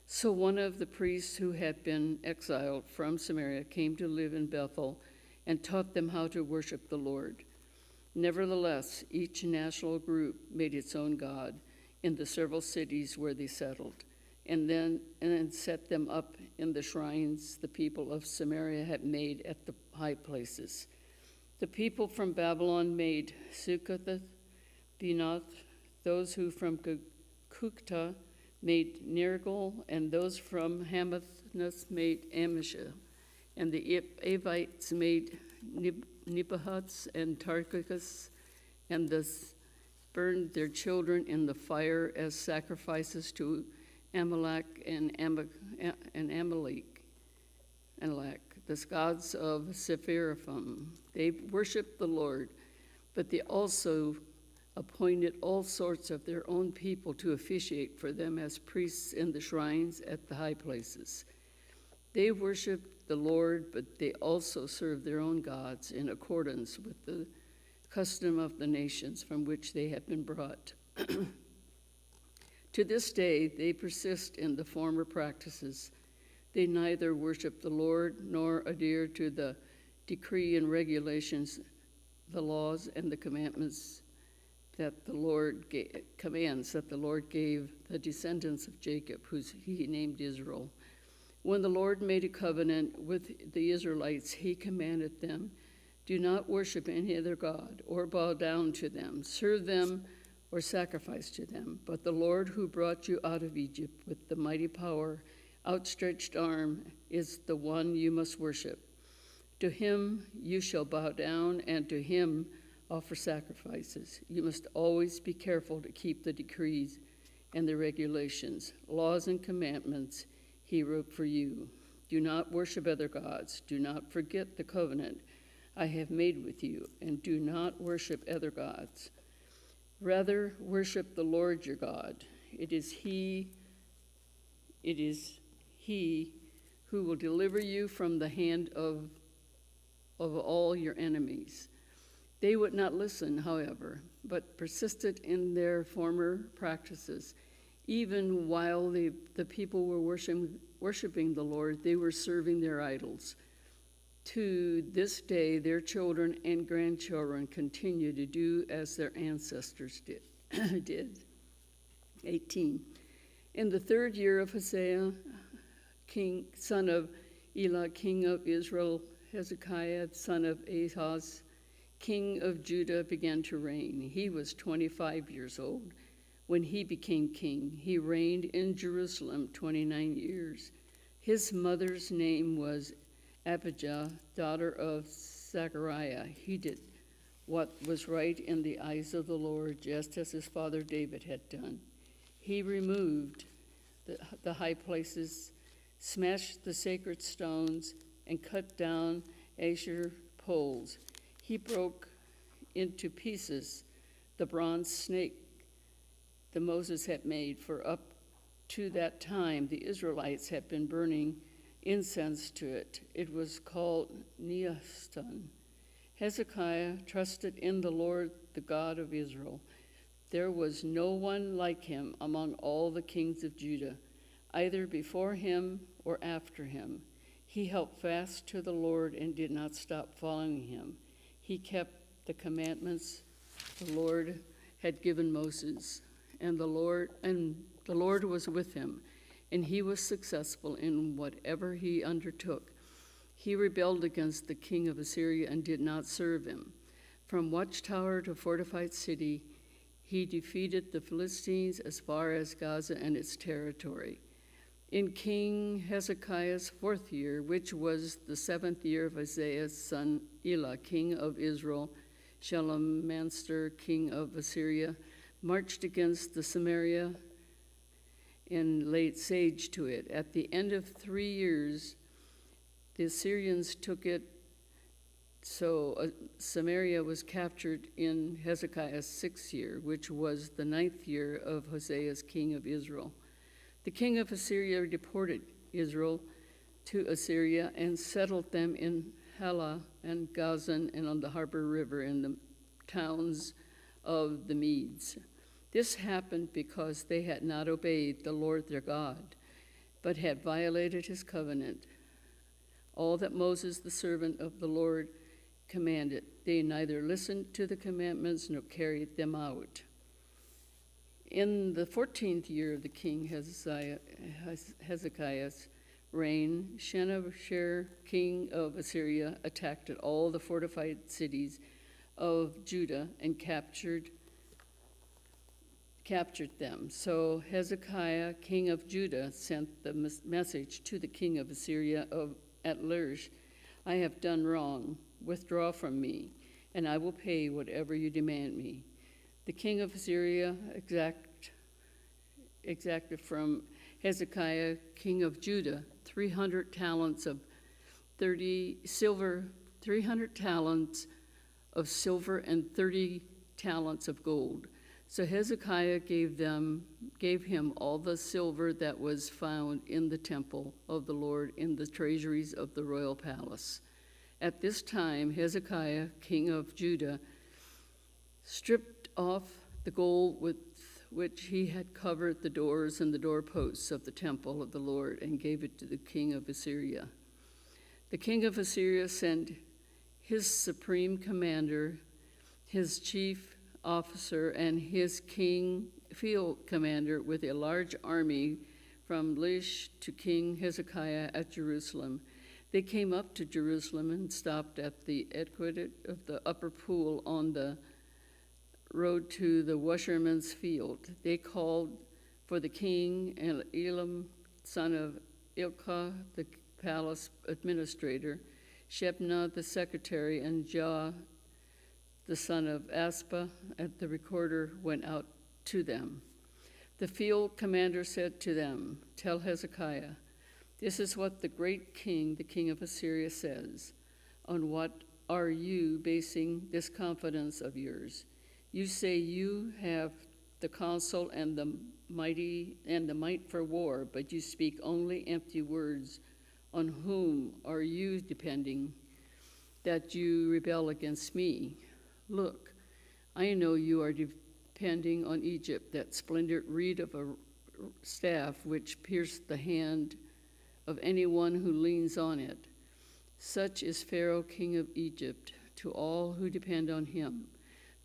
So one of the priests who had been exiled from Samaria came to live in Bethel and taught them how to worship the Lord. Nevertheless, each national group made its own god in the several cities where they settled, and then set them up in the shrines the people of Samaria had made at the high places. The people from Babylon made Sukkoth, Benoth, those who from Cuthah made Nergal, and those from Hamath made Amishah, and the Avites made Nebahoth and Tarchis, and the burned their children in the fire as sacrifices to Amalek and Amalek, the gods of Sepharvaim. They worshiped the Lord, but they also appointed all sorts of their own people to officiate for them as priests in the shrines at the high places. They worshiped the Lord, but they also served their own gods in accordance with the custom of the nations from which they had been brought. To this day, they persist in the former practices. They neither worship the Lord nor adhere to the decree and regulations, the laws and the commandments that the Lord gave the descendants of Jacob, whose he named Israel. When the Lord made a covenant with the Israelites, he commanded them, "Do not worship any other god or bow down to them, serve them or sacrifice to them. But the Lord who brought you out of Egypt with the mighty power, outstretched arm, is the one you must worship. To him you shall bow down, and to him offer sacrifices. You must always be careful to keep the decrees and the regulations, laws and commandments he wrote for you. Do not worship other gods. Do not forget the covenant I have made with you, and do not worship other gods. Rather, worship the Lord your God. It is He who will deliver you from the hand of all your enemies." They would not listen, however, but persisted in their former practices. Even while the people were worshiping the Lord, they were serving their idols. To this day, their children and grandchildren continue to do as their ancestors did. 18. In the 3rd year of Hosea, son of Elah, king of Israel, Hezekiah, son of Ahaz, king of Judah, began to reign. He was 25 years old when he became king. He reigned in Jerusalem 29 years. His mother's name was Abijah, daughter of Zechariah. He did what was right in the eyes of the Lord, just as his father David had done. He removed the high places, smashed the sacred stones, and cut down Asher poles. He broke into pieces the bronze snake that Moses had made, for up to that time the Israelites had been burning incense to it. It was called Neastan. Hezekiah trusted in the Lord, the God of Israel. There was no one like him among all the kings of Judah, either before him or after him. He held fast to the Lord and did not stop following him. He kept the commandments the Lord had given Moses, and the Lord was with him, and he was successful in whatever he undertook. He rebelled against the king of Assyria and did not serve him. From watchtower to fortified city, he defeated the Philistines as far as Gaza and its territory. In King Hezekiah's 4th year, which was the 7th year of Isaiah's son Elah, king of Israel, Shalmaneser, king of Assyria, marched against the Samaria and laid siege to it. At the end of 3 years, the Assyrians took it, so Samaria was captured in Hezekiah's 6th year, which was the 9th year of Hosea's king of Israel. The king of Assyria deported Israel to Assyria and settled them in Halah and Gazan and on the harbor river in the towns of the Medes. This happened because they had not obeyed the Lord their God, but had violated his covenant. All that Moses, the servant of the Lord, commanded, they neither listened to the commandments nor carried them out. In the 14th year of the king Hezekiah's reign, Sennacherib, king of Assyria, attacked all the fortified cities of Judah and captured them. So Hezekiah, king of Judah, sent the message to the king of Assyria at Laish, "I have done wrong. Withdraw from me, and I will pay whatever you demand me." The king of Assyria exacted from Hezekiah, king of Judah, 300 talents of silver, 300 talents of silver and 30 talents of gold. So Hezekiah gave him all the silver that was found in the temple of the Lord in the treasuries of the royal palace. At this time, Hezekiah, king of Judah, stripped off the gold with which he had covered the doors and the doorposts of the temple of the Lord and gave it to the king of Assyria. The king of Assyria sent his supreme commander, his chief officer, and his field commander with a large army from Lish to King Hezekiah at Jerusalem. They came up to Jerusalem and stopped at the aqueduct of the upper pool on the road to the washerman's field. They called for the king and Elam, son of Ilkah, the palace administrator, Shebna, the secretary, and Jah, the son of Aspa, and the recorder went out to them. The field commander said to them, "Tell Hezekiah, this is what the great king, the king of Assyria, says. On what are you basing this confidence of yours? You say you have the counsel and the might for war, but you speak only empty words. On whom are you depending that you rebel against me? Look, I know you are depending on Egypt, that splendid reed of a staff which pierced the hand of anyone who leans on it. Such is Pharaoh, king of Egypt, to all who depend on him.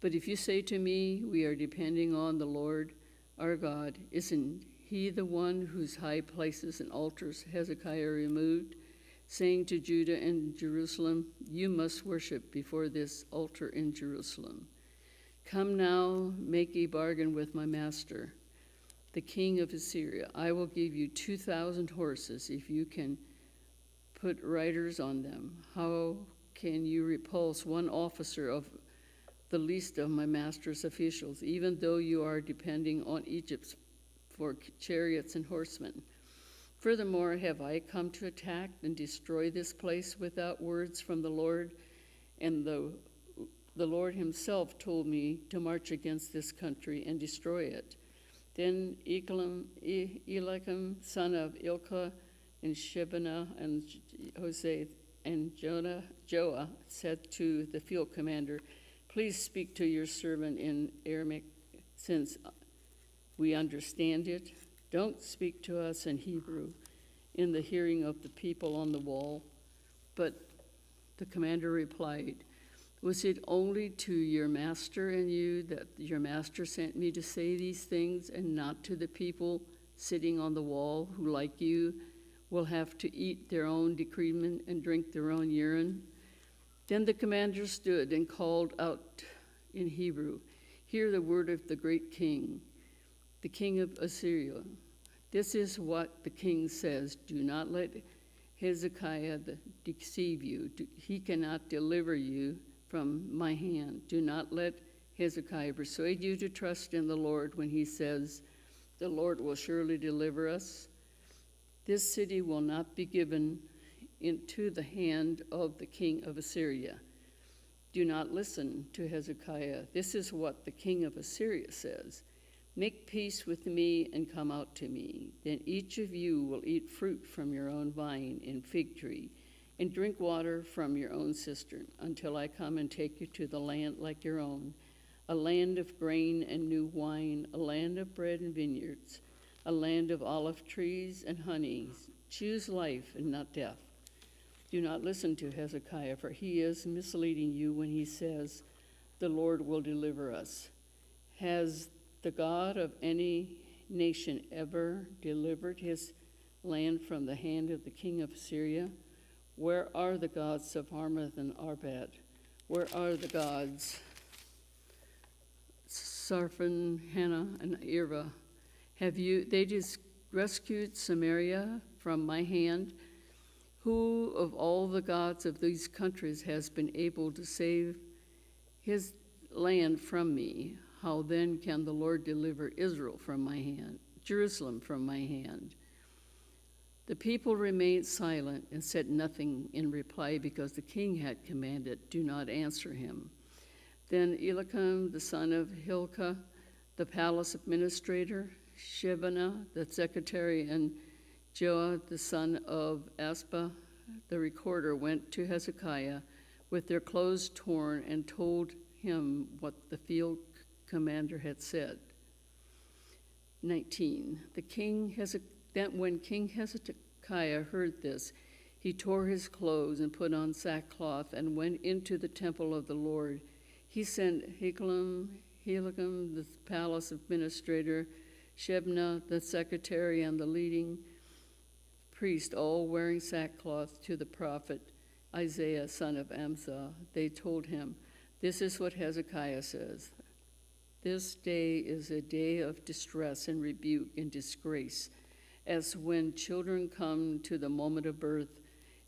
But if you say to me, we are depending on the Lord our God, isn't he the one whose high places and altars Hezekiah removed, saying to Judah and Jerusalem, you must worship before this altar in Jerusalem? Come now, make a bargain with my master, the king of Assyria. I will give you 2,000 horses if you can put riders on them. How can you repulse one officer of the least of my master's officials, even though you are depending on Egypt for chariots and horsemen? Furthermore, have I come to attack and destroy this place without words from the Lord? And the Lord himself told me to march against this country and destroy it. Then Eliakim, son of Ilkah, and Shebna, and Hosea, and Joah said to the field commander, please speak to your servant in Aramaic, since we understand it. Don't speak to us in Hebrew, in the hearing of the people on the wall. But the commander replied, was it only to your master and you that your master sent me to say these things, and not to the people sitting on the wall who, like you, will have to eat their own decrement and drink their own urine? Then the commander stood and called out in Hebrew, hear the word of the great king, the king of Assyria. This is what the king says, do not let Hezekiah deceive you. He cannot deliver you from my hand. Do not let Hezekiah persuade you to trust in the Lord when he says, the Lord will surely deliver us. This city will not be given into the hand of the king of Assyria. Do not listen to Hezekiah. This is what the king of Assyria says. Make peace with me and come out to me. Then each of you will eat fruit from your own vine and fig tree, and drink water from your own cistern, until I come and take you to the land like your own, a land of grain and new wine, a land of bread and vineyards, a land of olive trees and honey. Choose life and not death. Do not listen to Hezekiah, for he is misleading you when he says, the Lord will deliver us. Has the God of any nation ever delivered his land from the hand of the king of Assyria? Where are the gods of Hamath and Arpad? Where are the gods Sarphan, Hannah, and Irva? They just rescued Samaria from my hand? Who of all the gods of these countries has been able to save his land from me? how then can the Lord deliver Israel from my hand, Jerusalem from my hand? The people remained silent and said nothing in reply because the king had commanded, do not answer him. Then Eliakim, the son of Hilkiah, the palace administrator, Shebaniah, the secretary, and Joah, the son of Aspa, the recorder, went to Hezekiah with their clothes torn and told him what the field commander had said. 19. Then when King Hezekiah heard this, he tore his clothes and put on sackcloth and went into the temple of the Lord. He sent Eliakim, the palace administrator, Shebna, the secretary, and the leading priest, all wearing sackcloth, to the prophet Isaiah, son of Amzah. They told him, this is what Hezekiah says. This day is a day of distress and rebuke and disgrace, as when children come to the moment of birth,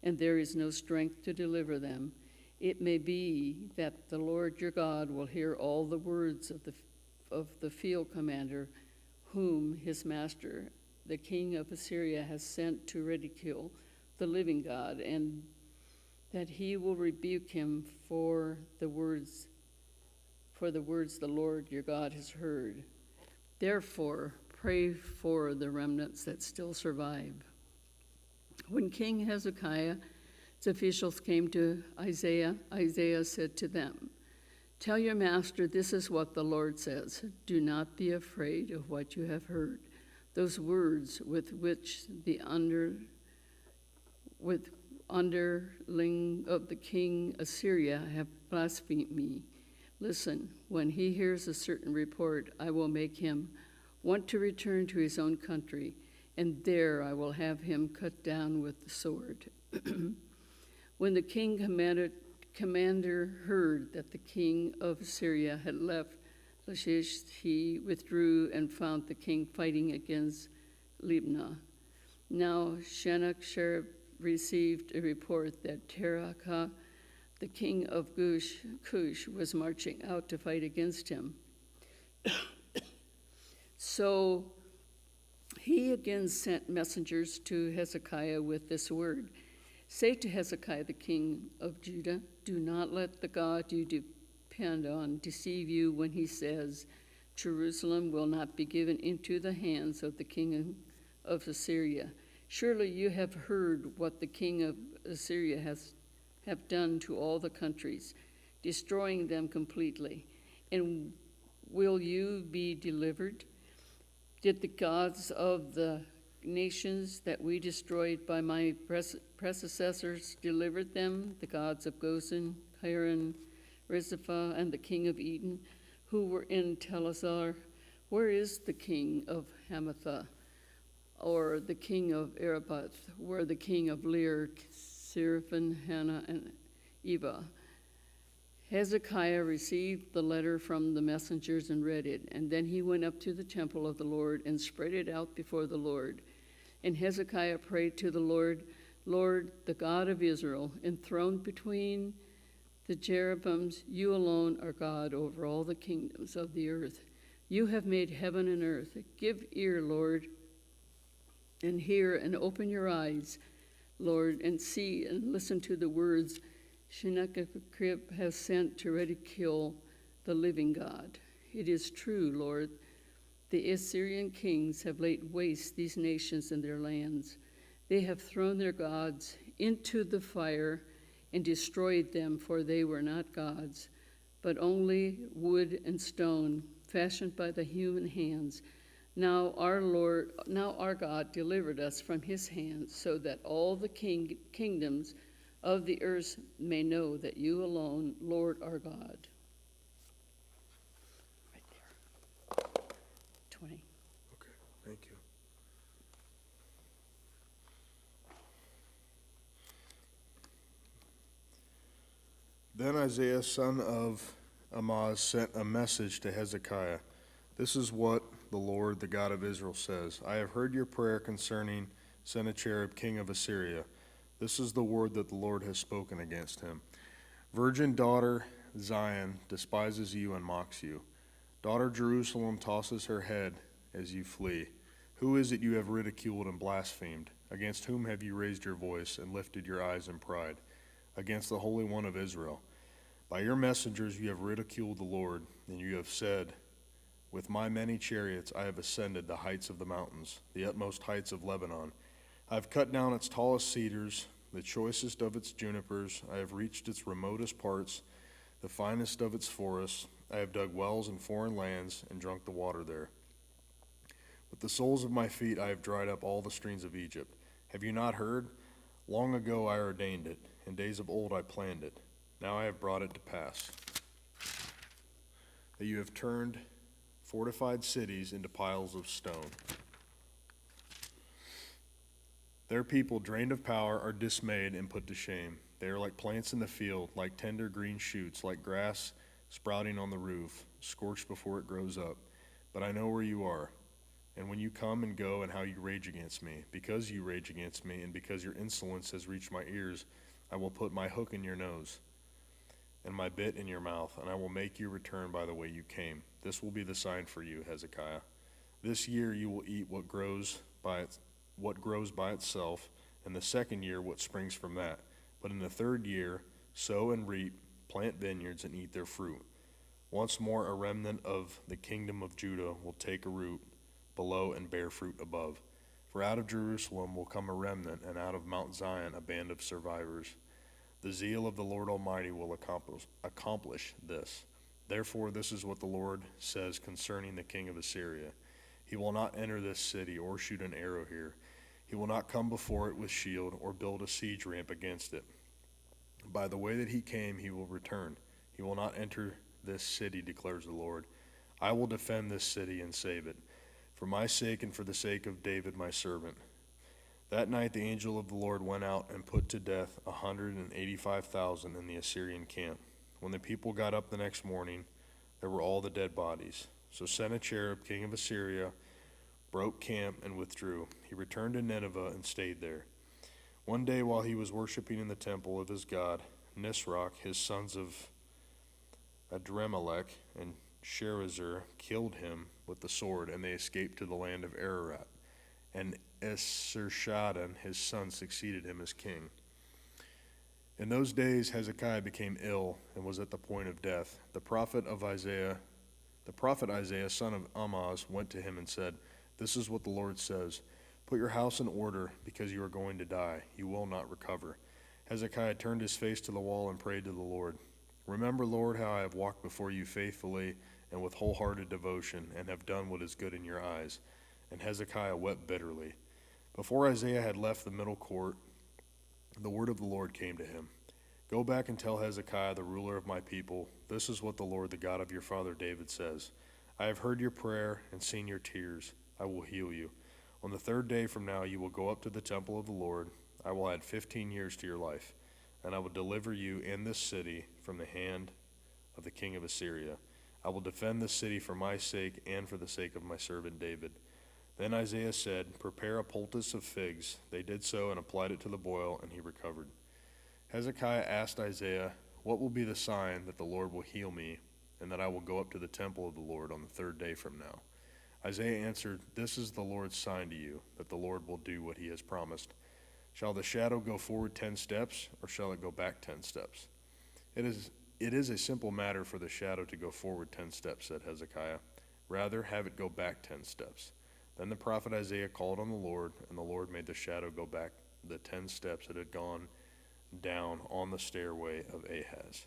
and there is no strength to deliver them. It may be that the Lord your God will hear all the words of the field commander, whom his master, the king of Assyria, has sent to ridicule the living God, and that he will rebuke him for the words the Lord your God has heard. Therefore, pray for the remnants that still survive. When King Hezekiah's officials came to Isaiah, Isaiah said to them, tell your master, this is what the Lord says. Do not be afraid of what you have heard. Those words with which the underling of the king Assyria have blasphemed me. Listen, when he hears a certain report, I will make him want to return to his own country, and there I will have him cut down with the sword. When the king commander heard that the king of Assyria had left Lachish, he withdrew and found the king fighting against Libnah. Now Sennacherib received a report that Tirhakah, the king of Cush, was marching out to fight against him. So he again sent messengers to Hezekiah with this word. Say to Hezekiah, the king of Judah, do not let the God you depend on deceive you when he says, Jerusalem will not be given into the hands of the king of Assyria. Surely you have heard what the king of Assyria have done to all the countries, destroying them completely. And will you be delivered? Did the gods of the nations that we destroyed by my predecessors deliver them, the gods of Gozan, Hiran, Rizapha, and the king of Eden, who were in Telazar? Where is the king of Hamathah, or the king of Arabath, where the king of Lear, Seraphim, Hannah, and Eva? Hezekiah received the letter from the messengers and read it, and then he went up to the temple of the Lord and spread it out before the Lord. And Hezekiah prayed to the Lord, Lord, the God of Israel, enthroned between the cherubims, you alone are God over all the kingdoms of the earth. You have made heaven and earth. Give ear, Lord, and hear, and open your eyes, Lord, and see and listen to the words Sennacherib has sent to ridicule the living God. It is true, Lord, the Assyrian kings have laid waste these nations and their lands. They have thrown their gods into the fire and destroyed them, for they were not gods, but only wood and stone, fashioned by the human hands. Now our God delivered us from his hands, so that all the kingdoms of the earth may know that you alone, Lord, are God. Right there. 20. Okay, thank you. Then Isaiah, son of Amoz, sent a message to Hezekiah. This is what the Lord, the God of Israel, says. I have heard your prayer concerning Sennacherib, king of Assyria. This is the word that the Lord has spoken against him. Virgin daughter Zion despises you and mocks you. Daughter Jerusalem tosses her head as you flee. Who is it you have ridiculed and blasphemed? Against whom have you raised your voice and lifted your eyes in pride? Against the Holy One of Israel. By your messengers you have ridiculed the Lord, and you have said, with my many chariots I have ascended the heights of the mountains, the utmost heights of Lebanon. I have cut down its tallest cedars, the choicest of its junipers. I have reached its remotest parts, the finest of its forests. I have dug wells in foreign lands and drunk the water there. With the soles of my feet I have dried up all the streams of Egypt. Have you not heard? Long ago I ordained it. In days of old I planned it. Now I have brought it to pass, that you have turned fortified cities into piles of stone. Their people, drained of power, are dismayed and put to shame. They are like plants in the field, like tender green shoots, like grass sprouting on the roof, scorched before it grows up. But I know where you are, and when you come and go, and how you rage against me. Because you rage against me, and because your insolence has reached my ears, I will put my hook in your nose and my bit in your mouth, and I will make you return by the way you came. This will be the sign for you, Hezekiah. This year you will eat what grows by itself, and the second year what springs from that. But in the third year, sow and reap, plant vineyards, and eat their fruit. Once more a remnant of the kingdom of Judah will take a root below and bear fruit above. For out of Jerusalem will come a remnant, and out of Mount Zion a band of survivors. The zeal of the Lord Almighty will accomplish this. Therefore this is what the Lord says concerning the king of Assyria. He will not enter this city or shoot an arrow here. He will not come before it with shield or build a siege ramp against it. By the way that he came he will return. He will not enter this city, declares the Lord. I will defend this city and save it, for my sake and for the sake of David my servant. That night the angel of the Lord went out and put to death 185,000 in the Assyrian camp. When the people got up the next morning, there were all the dead bodies. So Sennacherib, king of Assyria, broke camp and withdrew. He returned to Nineveh and stayed there. One day while he was worshiping in the temple of his god, Nisroch, his sons of Adremelech and Sherezer killed him with the sword, and they escaped to the land of Ararat. And Esarhaddon, his son, succeeded him as king. In those days Hezekiah became ill and was at the point of death. The prophet Isaiah, son of Amoz, went to him and said, This is what the Lord says, put your house in order, because you are going to die. You will not recover. Hezekiah turned his face to the wall and prayed to the Lord. Remember, Lord, how I have walked before you faithfully and with wholehearted devotion, and have done what is good in your eyes. And Hezekiah wept bitterly. Before Isaiah had left the middle court, the word of the Lord came to him. Go back and tell Hezekiah, the ruler of my people, this is what the Lord, the God of your father David, says. I have heard your prayer and seen your tears. I will heal you. On the third day from now you will go up to the temple of the Lord. I will add 15 years to your life, and I will deliver you and this city from the hand of the king of Assyria. I will defend this city for my sake and for the sake of my servant David. Then Isaiah said, Prepare a poultice of figs. They did so and applied it to the boil, and he recovered. Hezekiah asked Isaiah, What will be the sign that the Lord will heal me, and that I will go up to the temple of the Lord on the third day from now? Isaiah answered, This is the Lord's sign to you, that the Lord will do what he has promised. Shall the shadow go forward 10 steps, or shall it go back 10 steps? It is a simple matter for the shadow to go forward 10 steps, said Hezekiah. Rather, have it go back 10 steps. Then the prophet Isaiah called on the Lord, and the Lord made the shadow go back the 10 steps it had gone down on the stairway of Ahaz.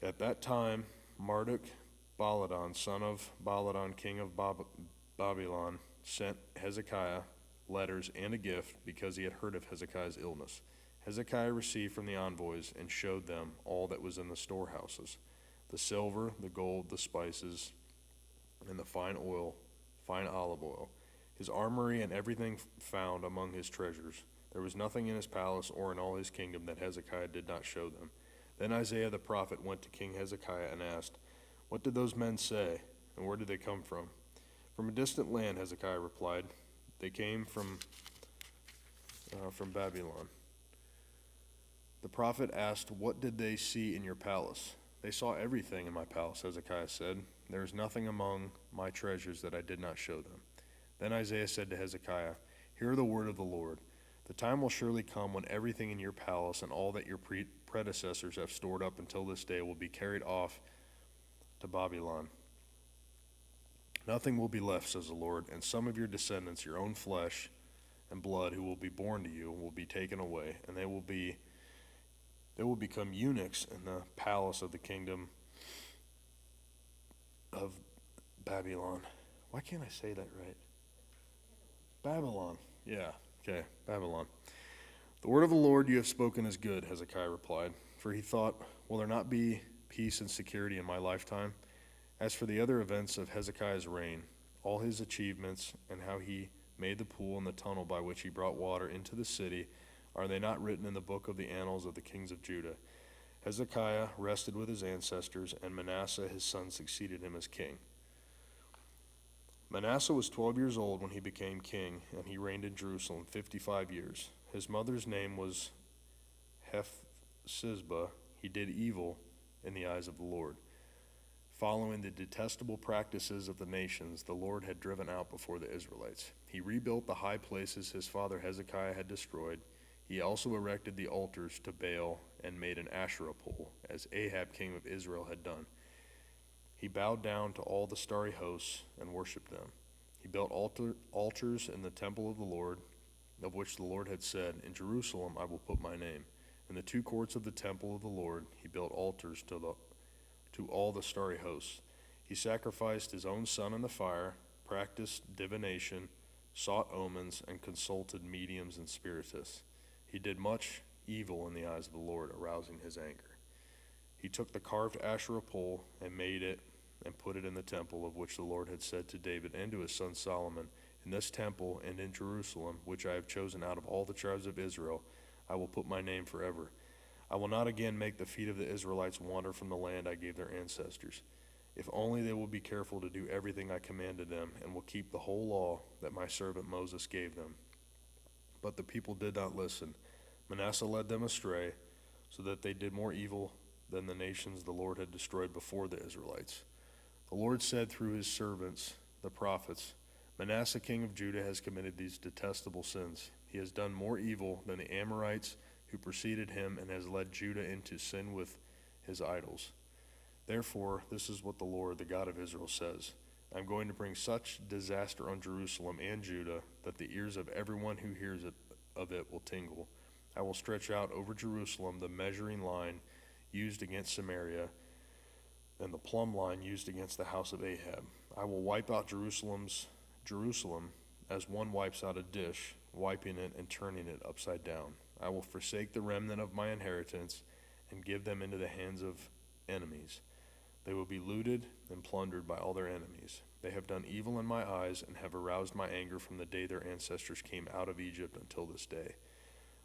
At that time, Marduk-Baladan, son of Baladan, king of Babylon, sent Hezekiah letters and a gift because he had heard of Hezekiah's illness. Hezekiah received from the envoys and showed them all that was in the storehouses, the silver, the gold, the spices, and the fine olive oil, his armory, and everything found among his treasures. There was nothing in his palace or in all his kingdom that Hezekiah did not show them. Then Isaiah the prophet went to King Hezekiah and asked, What did those men say, and where did they come from? From a distant land, Hezekiah replied. They came from Babylon. The prophet asked, What did they see in your palace? They saw everything in my palace, Hezekiah said. There is nothing among my treasures that I did not show them. Then Isaiah said to Hezekiah, Hear the word of the Lord. The time will surely come when everything in your palace and all that your predecessors have stored up until this day will be carried off to Babylon. Nothing will be left, says the Lord, and some of your descendants, your own flesh and blood, who will be born to you, will be taken away, and they will become eunuchs in the palace of the kingdom of Babylon. Why can't I say that right? Babylon. Yeah, okay, Babylon. The word of the Lord you have spoken is good, Hezekiah replied, for he thought, will there not be peace and security in my lifetime? As for the other events of Hezekiah's reign, all his achievements and how he made the pool and the tunnel by which he brought water into the city, are they not written in the book of the annals of the kings of Judah? Hezekiah rested with his ancestors, and Manasseh his son succeeded him as king. Manasseh was 12 years old when he became king, and he reigned in Jerusalem 55 years. His mother's name was Hephzibah. He did evil in the eyes of the Lord. Following the detestable practices of the nations the Lord had driven out before the Israelites, he rebuilt the high places his father Hezekiah had destroyed. He also erected the altars to Baal and made an Asherah pole, as Ahab king of Israel had done. He bowed down to all the starry hosts and worshipped them. He built altars in the temple of the Lord, of which the Lord had said, In Jerusalem I will put my name. In the two courts of the temple of the Lord he built altars to all the starry hosts. He sacrificed his own son in the fire, practiced divination, sought omens, and consulted mediums and spiritists. He did much evil in the eyes of the Lord, arousing his anger. He took the carved Asherah pole and made it and put it in the temple of which the Lord had said to David and to his son Solomon, In this temple and in Jerusalem, which I have chosen out of all the tribes of Israel, I will put my name forever. I will not again make the feet of the Israelites wander from the land I gave their ancestors. If only they will be careful to do everything I commanded them, and will keep the whole law that my servant Moses gave them. But the people did not listen. Manasseh led them astray, so that they did more evil than the nations the Lord had destroyed before the Israelites. The Lord said through his servants, the prophets, Manasseh king of Judah has committed these detestable sins. He has done more evil than the Amorites who preceded him, and has led Judah into sin with his idols. Therefore, this is what the Lord, the God of Israel, says. I am going to bring such disaster on Jerusalem and Judah that the ears of everyone who hears of it will tingle. I will stretch out over Jerusalem the measuring line used against Samaria and the plumb line used against the house of Ahab. I will wipe out Jerusalem as one wipes out a dish, wiping it and turning it upside down. I will forsake the remnant of my inheritance and give them into the hands of enemies. They will be looted and plundered by all their enemies. They have done evil in my eyes and have aroused my anger from the day their ancestors came out of Egypt until this day.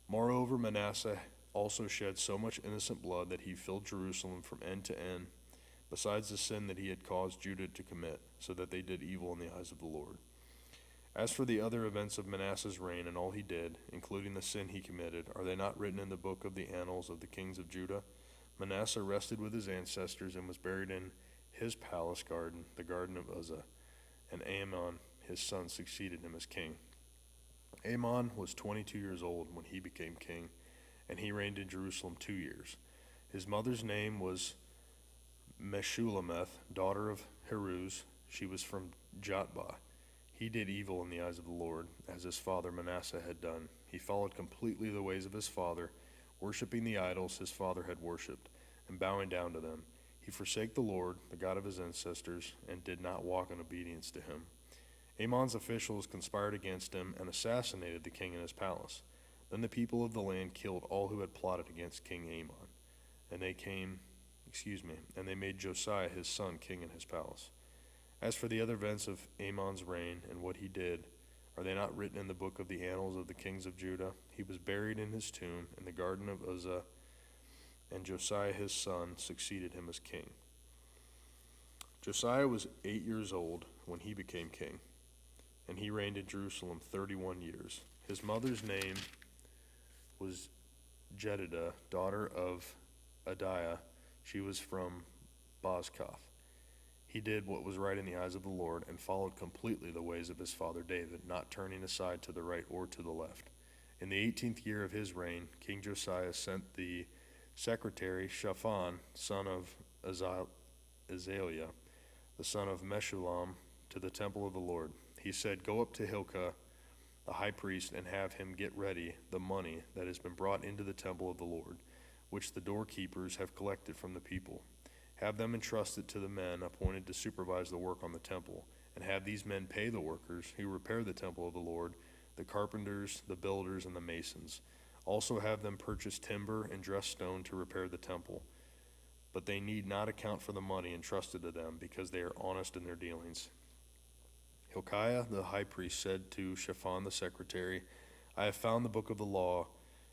Moreover, Manasseh also shed so much innocent blood that he filled Jerusalem from end to end, besides the sin that he had caused Judah to commit, so that they did evil in the eyes of the Lord. As for the other events of Manasseh's reign and all he did, including the sin he committed, are they not written in the book of the annals of the kings of Judah? Manasseh rested with his ancestors and was buried in his palace garden, the garden of Uzzah, and Amon, his son, succeeded him as king. Amon was 22 years old when he became king, and he reigned in Jerusalem 2 years. His mother's name was Meshullemeth, daughter of Haruz. She was from Jotbah. He did evil in the eyes of the Lord, as his father Manasseh had done. He followed completely the ways of his father, worshiping the idols his father had worshipped, and bowing down to them. He forsake the Lord, the God of his ancestors, and did not walk in obedience to him. Amon's officials conspired against him and assassinated the king in his palace. Then the people of the land killed all who had plotted against King Amon, and they made Josiah his son king in his palace. As for the other events of Amon's reign and what he did, are they not written in the book of the annals of the kings of Judah? He was buried in his tomb in the garden of Uzzah, and Josiah his son succeeded him as king. Josiah was 8 years old when he became king, and he reigned in Jerusalem 31 years. His mother's name was Jedidah, daughter of Adiah. She was from Bozkath. He did what was right in the eyes of the Lord and followed completely the ways of his father David, not turning aside to the right or to the left. In the 18th year of his reign, King Josiah sent the secretary Shaphan, son of Azaliah, the son of Meshullam, to the temple of the Lord. He said, "Go up to Hilkiah, the high priest, and have him get ready the money that has been brought into the temple of the Lord, which the doorkeepers have collected from the people. Have them entrust it to the men appointed to supervise the work on the temple, and have these men pay the workers who repair the temple of the Lord, the carpenters, the builders, and the masons. Also have them purchase timber and dressed stone to repair the temple. But they need not account for the money entrusted to them, because they are honest in their dealings." Hilkiah the high priest said to Shaphan the secretary, "I have found the book of the law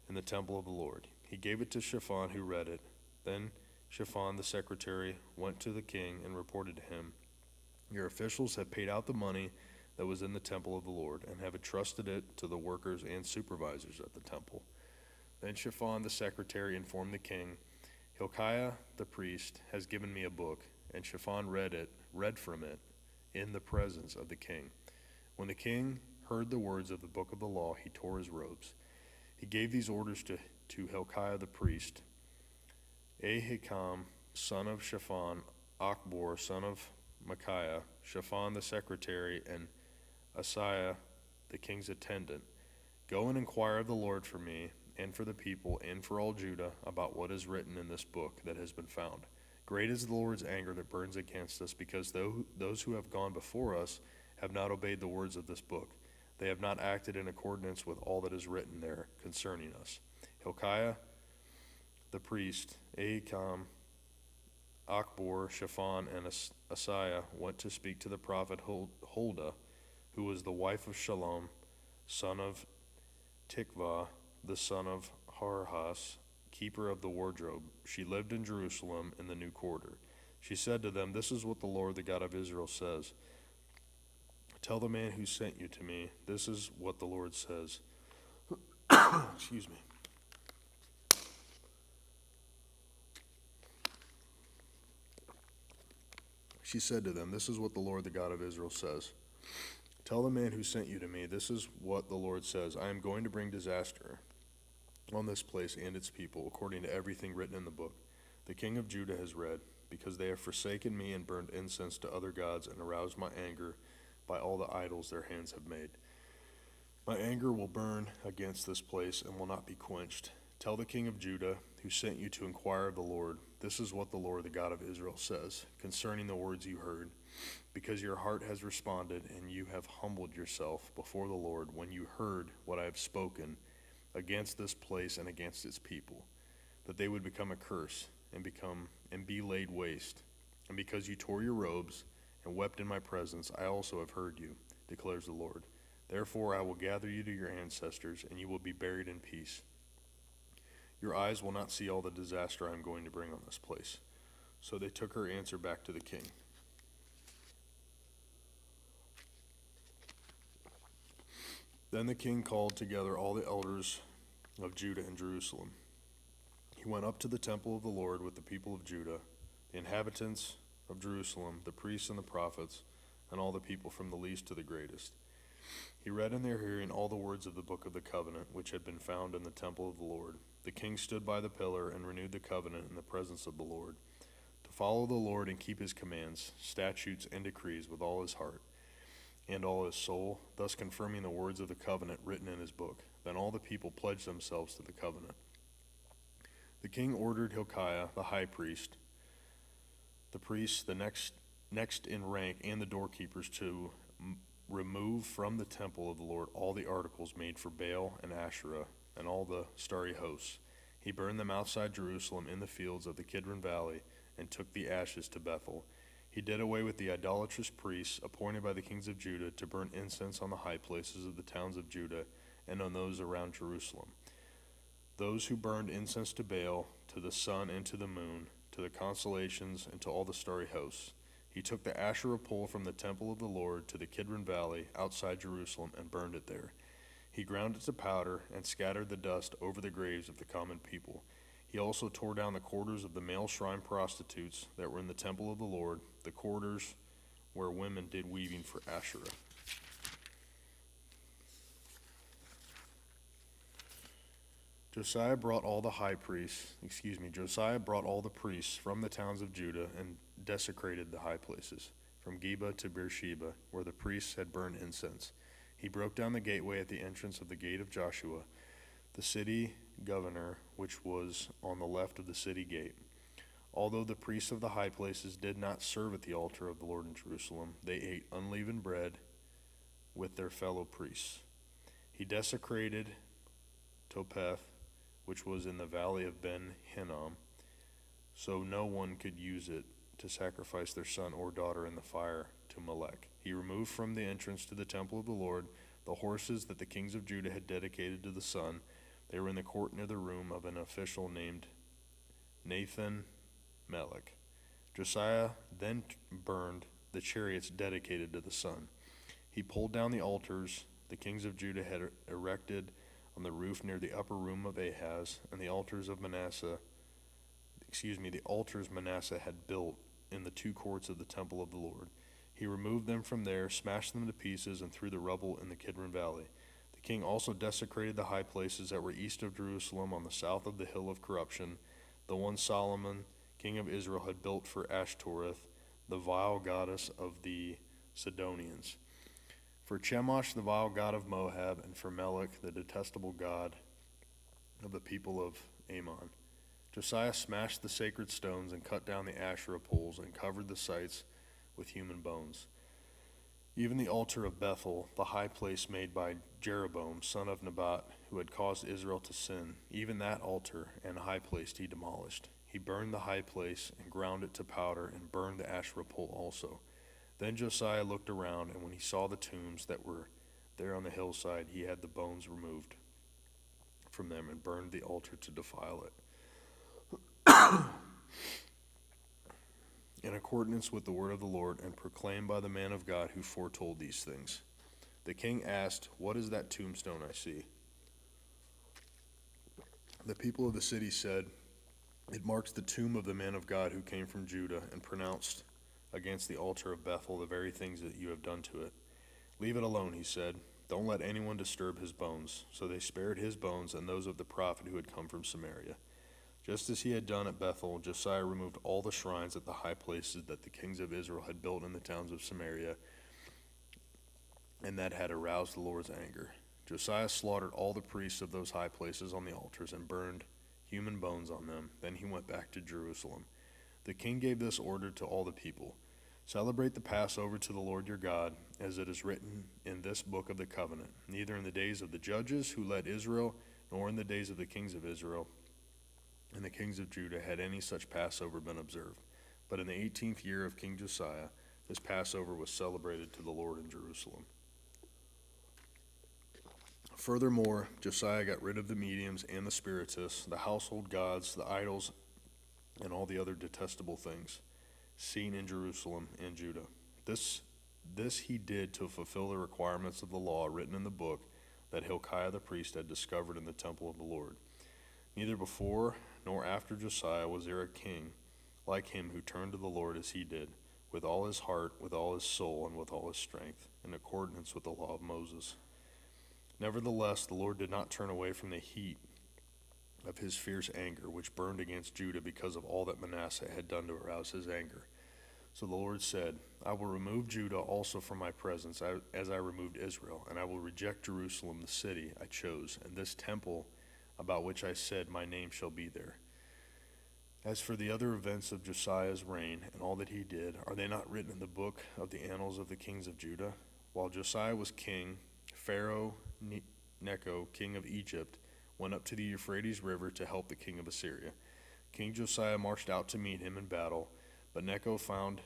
in the temple of the Lord." He gave it to Shaphan, who read it. Then Shaphan the secretary went to the king and reported to him, "Your officials have paid out the money that was in the temple of the Lord, and have entrusted it to the workers and supervisors at the temple." Then Shaphan the secretary informed the king, "Hilkiah the priest has given me a book," and Shaphan read from it in the presence of the king. When the king heard the words of the book of the law, he tore his robes. He gave these orders to Hilkiah the priest: Ahikam, son of Shaphan, Achbor, son of Micaiah, Shaphan the secretary, and Asaiah, the king's attendant, "Go and inquire of the Lord for me, and for the people, and for all Judah, about what is written in this book that has been found. Great is the Lord's anger that burns against us, because those who have gone before us have not obeyed the words of this book. They have not acted in accordance with all that is written there concerning us." Hilkiah the priest, Ahikam, Achbor, Shaphan, and Asaiah went to speak to the prophet Huldah, who was the wife of Shallum, son of Tikvah, the son of Harhas, keeper of the wardrobe. She lived in Jerusalem in the new quarter. She said to them, "This is what the Lord, the God of Israel, says. Tell the man who sent you to me, this is what the Lord says." Excuse me. She said to them, "This is what the Lord, the God of Israel, says. Tell the man who sent you to me, this is what the Lord says. I am going to bring disaster on this place and its people, according to everything written in the book. The king of Judah has read, because they have forsaken me and burned incense to other gods and aroused my anger by all the idols their hands have made. My anger will burn against this place and will not be quenched. Tell the king of Judah, who sent you to inquire of the Lord, this is what the Lord, the God of Israel, says concerning the words you heard, because your heart has responded and you have humbled yourself before the Lord when you heard what I have spoken against this place and against its people, that they would become a curse and be laid waste. And because you tore your robes and wept in my presence, I also have heard you, declares the Lord. Therefore I will gather you to your ancestors, and you will be buried in peace. Your eyes will not see all the disaster I am going to bring on this place." So they took her answer back to the king. Then the king called together all the elders of Judah and Jerusalem. He went up to the temple of the Lord with the people of Judah, the inhabitants of Jerusalem, the priests and the prophets, and all the people from the least to the greatest. He read in their hearing all the words of the book of the covenant, which had been found in the temple of the Lord. The king stood by the pillar and renewed the covenant in the presence of the Lord, to follow the Lord and keep his commands, statutes, and decrees with all his heart and all his soul, thus confirming the words of the covenant written in his book. Then all the people pledged themselves to the covenant. The king ordered Hilkiah, the high priest, the priests, the next in rank, and the doorkeepers to remove from the temple of the Lord all the articles made for Baal and Asherah and all the starry hosts. He burned them outside Jerusalem in the fields of the Kidron Valley and took the ashes to Bethel. He did away with the idolatrous priests appointed by the kings of Judah to burn incense on the high places of the towns of Judah and on those around Jerusalem. Those who burned incense to Baal, to the sun and to the moon, to the constellations and to all the starry hosts. He took the Asherah pole from the temple of the Lord to the Kidron Valley outside Jerusalem and burned it there. He ground it to powder and scattered the dust over the graves of the common people. He also tore down the quarters of the male shrine prostitutes that were in the temple of the Lord, the quarters where women did weaving for Asherah. Josiah brought all the priests from the towns of Judah and desecrated the high places, from Geba to Beersheba, where the priests had burned incense. He broke down the gateway at the entrance of the gate of Joshua, the city governor, which was on the left of the city gate. Although the priests of the high places did not serve at the altar of the Lord in Jerusalem, they ate unleavened bread with their fellow priests. He desecrated Topheth, which was in the valley of Ben Hinnom, so no one could use it to sacrifice their son or daughter in the fire to Molech. He removed from the entrance to the temple of the Lord the horses that the kings of Judah had dedicated to the sun. They were in the court near the room of an official named Nathan Melech. Josiah then burned the chariots dedicated to the sun. He pulled down the altars the kings of Judah had erected on the roof near the upper room of Ahaz, and the altars Manasseh had built in the two courts of the temple of the Lord. He removed them from there, smashed them to pieces, and threw the rubble in the Kidron Valley. The king also desecrated the high places that were east of Jerusalem on the south of the hill of corruption, the one Solomon, king of Israel, had built for Ashtoreth, the vile goddess of the Sidonians, for Chemosh, the vile god of Moab, and for Melech, the detestable god of the people of Ammon. Josiah smashed the sacred stones and cut down the Asherah poles and covered the sites with human bones. Even the altar of Bethel, the high place made by Jeroboam, son of Nebat, who had caused Israel to sin, even that altar and high place he demolished. He burned the high place and ground it to powder and burned the Asherah pole also. Then Josiah looked around, and when he saw the tombs that were there on the hillside, he had the bones removed from them and burned the altar to defile it. In accordance with the word of the Lord, and proclaimed by the man of God who foretold these things. The king asked, "What is that tombstone I see?" The people of the city said, "It marks the tomb of the man of God who came from Judah and pronounced against the altar of Bethel the very things that you have done to it." "Leave it alone," he said. "Don't let anyone disturb his bones." So they spared his bones and those of the prophet who had come from Samaria. Just as he had done at Bethel, Josiah removed all the shrines at the high places that the kings of Israel had built in the towns of Samaria, and that had aroused the Lord's anger. Josiah slaughtered all the priests of those high places on the altars and burned human bones on them. Then he went back to Jerusalem. The king gave this order to all the people: "Celebrate the Passover to the Lord your God, as it is written in this book of the covenant. Neither in the days of the judges who led Israel, nor in the days of the kings of Israel and the kings of Judah had any such Passover been observed. But in the 18th year of King Josiah, this Passover was celebrated to the Lord in Jerusalem." Furthermore, Josiah got rid of the mediums and the spiritists, the household gods, the idols, and all the other detestable things seen in Jerusalem and Judah. This he did to fulfill the requirements of the law written in the book that Hilkiah the priest had discovered in the temple of the Lord. Neither before nor after Josiah was there a king like him who turned to the Lord as he did, with all his heart, with all his soul, and with all his strength, in accordance with the law of Moses. Nevertheless, the Lord did not turn away from the heat of his fierce anger, which burned against Judah because of all that Manasseh had done to arouse his anger. So the Lord said, "I will remove Judah also from my presence, as I removed Israel, and I will reject Jerusalem, the city I chose, and this temple about which I said, my name shall be there." As for the other events of Josiah's reign and all that he did, are they not written in the book of the annals of the kings of Judah? While Josiah was king, Pharaoh Necho, king of Egypt, went up to the Euphrates River to help the king of Assyria. King Josiah marched out to meet him in battle, but Necho faced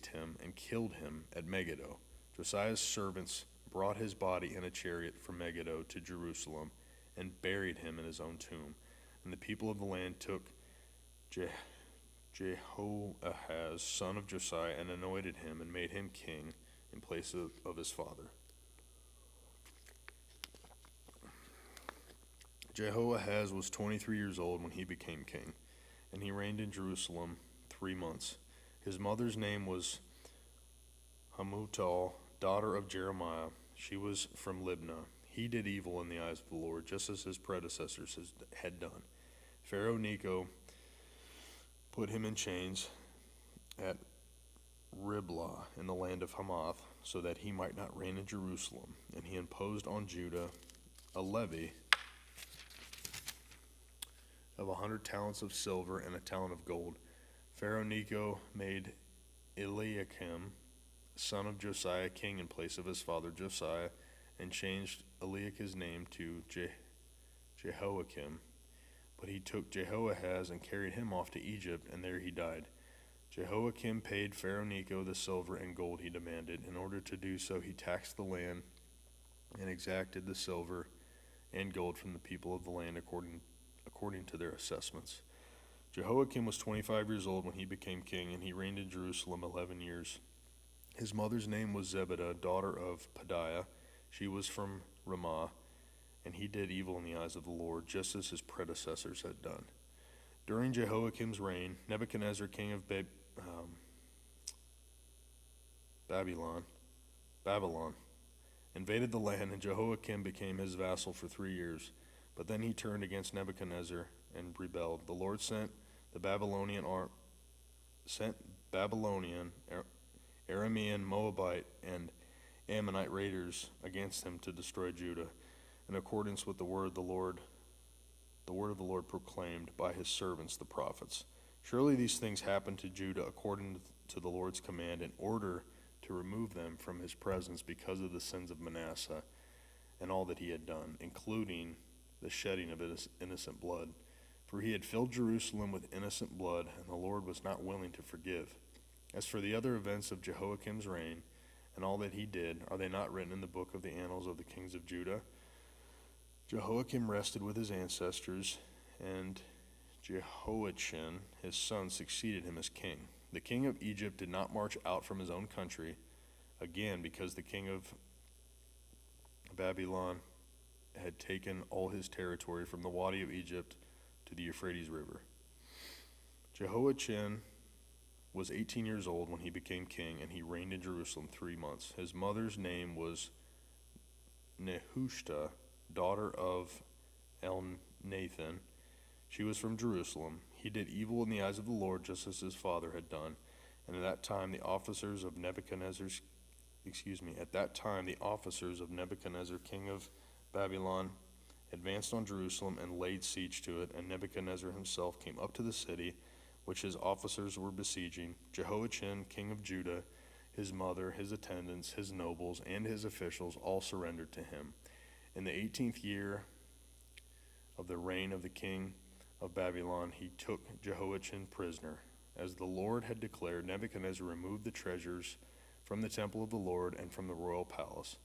him and killed him at Megiddo. Josiah's servants brought his body in a chariot from Megiddo to Jerusalem and buried him in his own tomb. And the people of the land took Jehoahaz, son of Josiah, and anointed him and made him king in place of his father. Jehoahaz was 23 years old when he became king, and he reigned in Jerusalem 3 months. His mother's name was Hamutal, daughter of Jeremiah. She was from Libnah. He did evil in the eyes of the Lord, just as his predecessors had done. Pharaoh Necho put him in chains at Riblah in the land of Hamath, so that he might not reign in Jerusalem. And he imposed on Judah a levy of 100 talents of silver and a talent of gold. Pharaoh Necho made Eliakim, son of Josiah, king in place of his father Josiah, and changed Eliakim's name to Jehoiakim. But he took Jehoahaz and carried him off to Egypt, and there he died. Jehoiakim paid Pharaoh Necho the silver and gold he demanded. In order to do so, he taxed the land and exacted the silver and gold from the people of the land according to their assessments. Jehoiakim was 25 years old when he became king, and he reigned in Jerusalem 11 years. His mother's name was Zebidah, daughter of Pedaiah. She was from Ramah, and he did evil in the eyes of the Lord, just as his predecessors had done. During Jehoiakim's reign, Nebuchadnezzar, king of Babylon, invaded the land, and Jehoiakim became his vassal for 3 years. But then he turned against Nebuchadnezzar and rebelled. The Lord sent Babylonian, Aramean, Moabite, and Ammonite raiders against him to destroy Judah, in accordance with the word of the Lord proclaimed by his servants the prophets. Surely these things happened to Judah according to the Lord's command, in order to remove them from his presence because of the sins of Manasseh and all that he had done, including the shedding of innocent blood. For he had filled Jerusalem with innocent blood, and the Lord was not willing to forgive. As for the other events of Jehoiakim's reign and all that he did, are they not written in the book of the annals of the kings of Judah? Jehoiakim rested with his ancestors, and Jehoiachin, his son, succeeded him as king. The king of Egypt did not march out from his own country again, because the king of Babylon had taken all his territory from the Wadi of Egypt to the Euphrates River. Jehoiachin was 18 years old when he became king, and he reigned in Jerusalem 3 months. His mother's name was Nehushta, daughter of Elnathan. She was from Jerusalem. He did evil in the eyes of the Lord, just as his father had done. And at that time the officers of Nebuchadnezzar, king of Babylon, advanced on Jerusalem and laid siege to it, and Nebuchadnezzar himself came up to the city, which his officers were besieging. Jehoiachin, king of Judah, his mother, his attendants, his nobles, and his officials all surrendered to him. In the 18th year of the reign of the king of Babylon, he took Jehoiachin prisoner. As the Lord had declared, Nebuchadnezzar removed the treasures from the temple of the Lord and from the royal palace,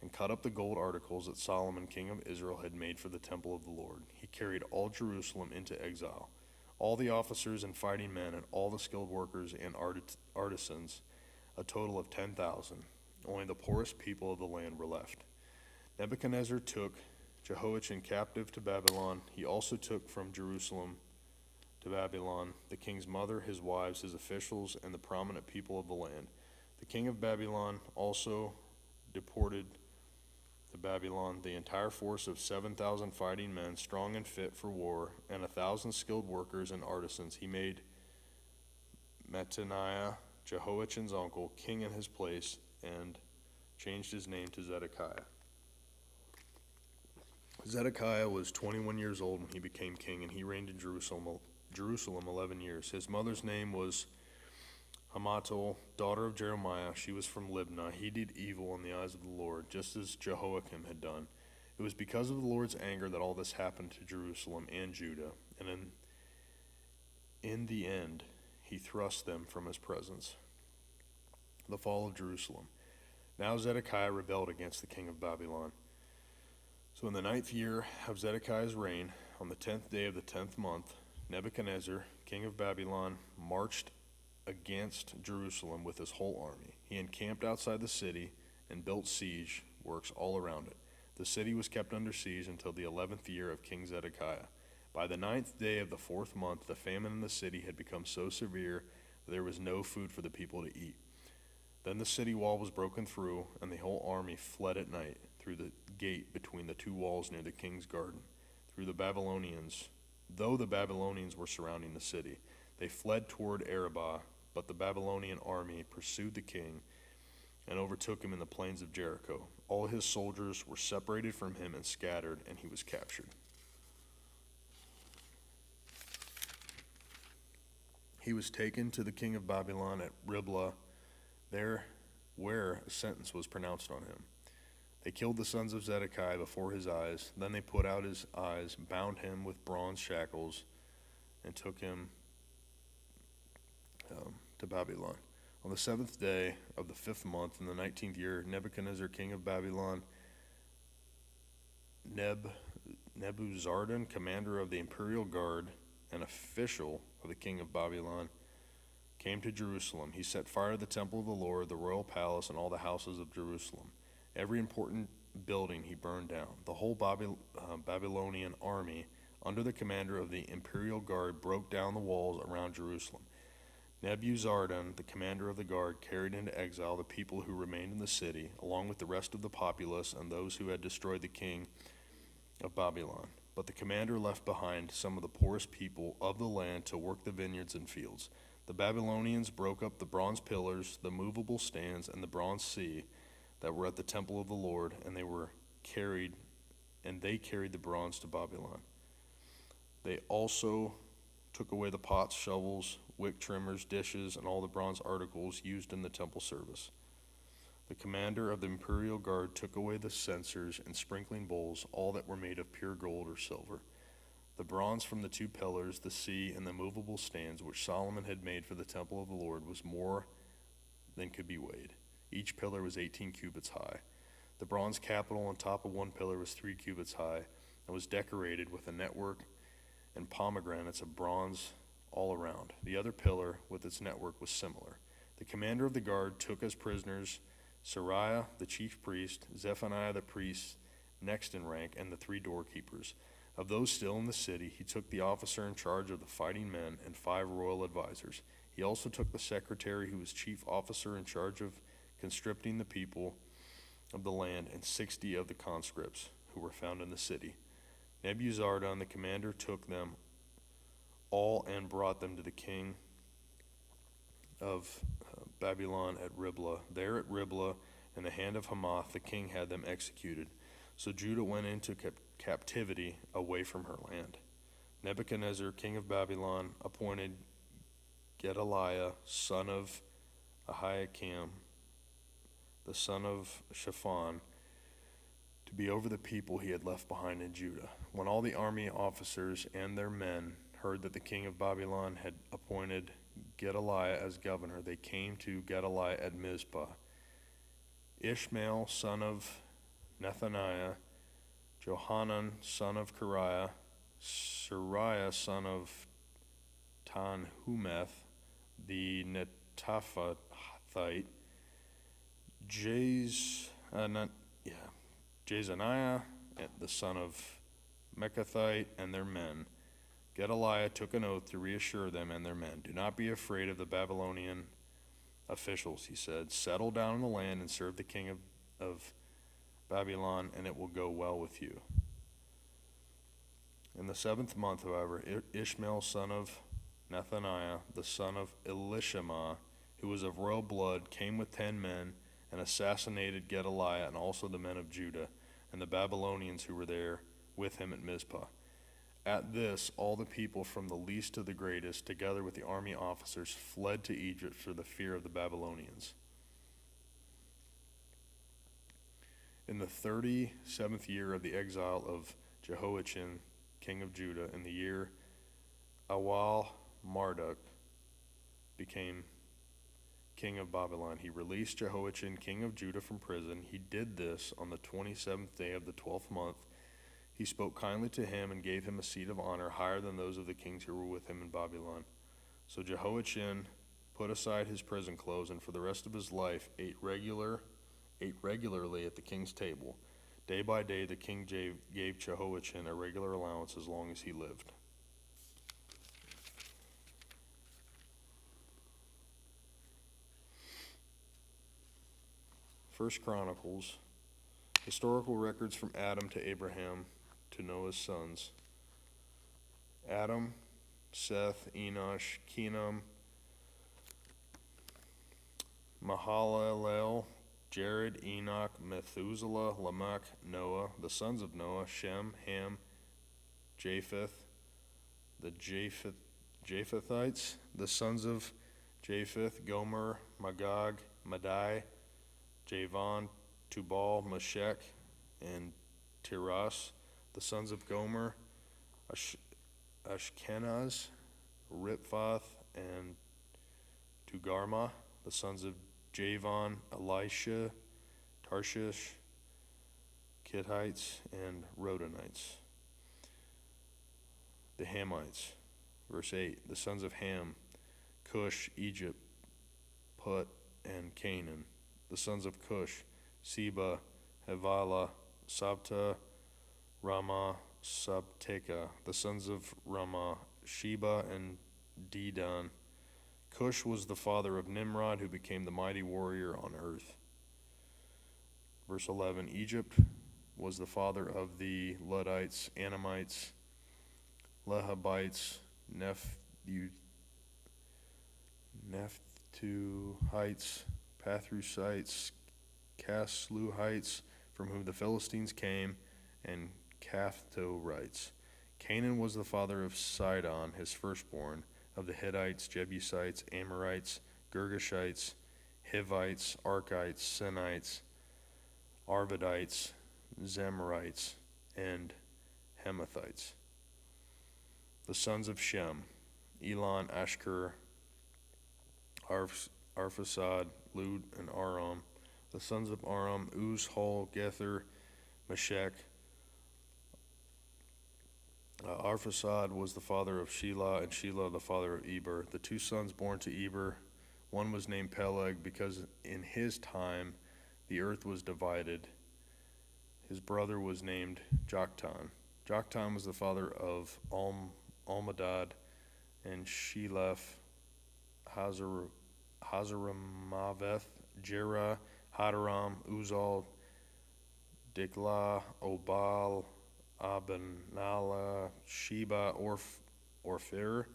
and cut up the gold articles that Solomon, king of Israel, had made for the temple of the Lord. He carried all Jerusalem into exile, all the officers and fighting men, and all the skilled workers and artisans, a total of 10,000. Only the poorest people of the land were left. Nebuchadnezzar took Jehoiachin captive to Babylon. He also took from Jerusalem to Babylon the king's mother, his wives, his officials, and the prominent people of the land. The king of Babylon also deported to Babylon the entire force of 7,000 fighting men, strong and fit for war, and 1,000 skilled workers and artisans. He made Mattaniah, Jehoiachin's uncle, king in his place, and changed his name to Zedekiah. Zedekiah was 21 years old when he became king, and he reigned in Jerusalem 11 years. His mother's name was Hamutal, daughter of Jeremiah. She was from Libnah. He did evil in the eyes of the Lord, just as Jehoiakim had done. It was because of the Lord's anger that all this happened to Jerusalem and Judah, and in the end he thrust them from his presence. The fall of Jerusalem. Now Zedekiah rebelled against the king of Babylon. So in the 9th year of Zedekiah's reign, on the 10th day of the 10th month, Nebuchadnezzar, king of Babylon, marched against Jerusalem with his whole army. He encamped outside the city and built siege works all around it. The city was kept under siege until the 11th year of King Zedekiah. By the 9th day of the 4th month, the famine in the city had become so severe that there was no food for the people to eat. Then the city wall was broken through, and the whole army fled at night through the gate between the two walls near the king's garden. Though the Babylonians were surrounding the city, they fled toward Arabah, but the Babylonian army pursued the king and overtook him in the plains of Jericho. All his soldiers were separated from him and scattered, and he was captured. He was taken to the king of Babylon at Riblah, there where a sentence was pronounced on him. They killed the sons of Zedekiah before his eyes. Then they put out his eyes, bound him with bronze shackles, and took him to Babylon. On the 7th day of the 5th month in the 19th year, Nebuchadnezzar, king of Babylon, Nebuzaradan, commander of the imperial guard and official of the king of Babylon, came to Jerusalem. He set fire to the temple of the Lord, the royal palace, and all the houses of Jerusalem. Every important building he burned down. The whole Babylonian army, under the commander of the imperial guard, broke down the walls around Jerusalem. Nebuzaradan, the commander of the guard, carried into exile the people who remained in the city, along with the rest of the populace and those who had destroyed the king of Babylon. But the commander left behind some of the poorest people of the land to work the vineyards and fields. The Babylonians broke up the bronze pillars, the movable stands, and the bronze sea that were at the temple of the Lord, and they carried the bronze to Babylon. They also took away the pots, shovels, wick trimmers, dishes, and all the bronze articles used in the temple service. The commander of the imperial guard took away the censers and sprinkling bowls, all that were made of pure gold or silver. The bronze from the two pillars, the sea, and the movable stands which Solomon had made for the temple of the Lord was more than could be weighed. Each pillar was 18 cubits high. The bronze capital on top of one pillar was 3 cubits high and was decorated with a network and pomegranates of bronze all around. The other pillar with its network was similar. The commander of the guard took as prisoners Seraiah the chief priest, Zephaniah the priest next in rank, and the 3 doorkeepers. Of those still in the city, he took the officer in charge of the fighting men and 5 royal advisers. He also took the secretary who was chief officer in charge of conscripting the people of the land and 60 of the conscripts who were found in the city. Nebuzaradan the commander took them all and brought them to the king of Babylon at Riblah. There at Riblah, in the hand of Hamath, the king had them executed. So Judah went into captivity away from her land. Nebuchadnezzar, king of Babylon, appointed Gedaliah, son of Ahikam, the son of Shaphan, to be over the people he had left behind in Judah. When all the army officers and their men heard that the king of Babylon had appointed Gedaliah as governor, they came to Gedaliah at Mizpah. Ishmael, son of Nethaniah, Johanan, son of Kareiah, Seraiah, son of Tanhumeth, the Netophathite, Jezaniah, the son of Mekathite, and their men. Gedaliah took an oath to reassure them and their men. Do not be afraid of the Babylonian officials, he said. Settle down in the land and serve the king of Babylon, and it will go well with you. In the 7th month, however, Ishmael, son of Nethaniah, the son of Elishama, who was of royal blood, came with 10 men and assassinated Gedaliah and also the men of Judah and the Babylonians who were there with him at Mizpah. At this, all the people from the least to the greatest, together with the army officers, fled to Egypt for the fear of the Babylonians. In the 37th year of the exile of Jehoiachin, king of Judah, in the year Awal-Marduk became king of Babylon, he released Jehoiachin, king of Judah, from prison. He did this on the 27th day of the 12th month. He spoke kindly to him and gave him a seat of honor higher than those of the kings who were with him in Babylon. So Jehoiachin put aside his prison clothes and for the rest of his life ate regularly at the king's table. Day by day, the king gave Jehoiachin a regular allowance as long as he lived. First Chronicles, historical records from Adam to Abraham to Noah's sons. Adam, Seth, Enosh, Kenan, Mahalalel, Jared, Enoch, Methuselah, Lamech, Noah, the sons of Noah, Shem, Ham, Japheth, the Japhethites, the sons of Japheth, Gomer, Magog, Madai, Javan, Tubal, Meshech, and Tiras, the sons of Gomer, Ashkenaz, Riphath, and Tugarma, the sons of Javan, Elisha, Tarshish, Kittites, and Rodanites. The Hamites, verse 8, the sons of Ham, Cush, Egypt, Put, and Canaan. The sons of Cush, Seba, Havilah, Sabta, Ramah, Sabteka. The sons of Ramah, Sheba, and Dedan. Cush was the father of Nimrod, who became the mighty warrior on earth. Verse 11, Egypt was the father of the Ludites, Anamites, Lehabites, Nephtuhites, Pathrusites, Casluhites, from whom the Philistines came, and Caphtorites. Canaan was the father of Sidon, his firstborn, of the Hittites, Jebusites, Amorites, Girgashites, Hivites, Arkites, Sinites, Arvadites, Zamorites, and Hamathites. The sons of Shem, Elon, Ashkur, Arphaxad, Lud, and Aram. The sons of Aram, Uz, Hul, Gether, Meshech. Arphaxad was the father of Shelah, and Shelah the father of Eber. The two sons born to Eber, one was named Peleg, because in his time the earth was divided. His brother was named Joktan. Joktan was the father of Almadad, and Sheleph, Hazaramaveth, Jerah, Hadaram, Uzal, Diklah, Obal, Abenala, Sheba, Orphir,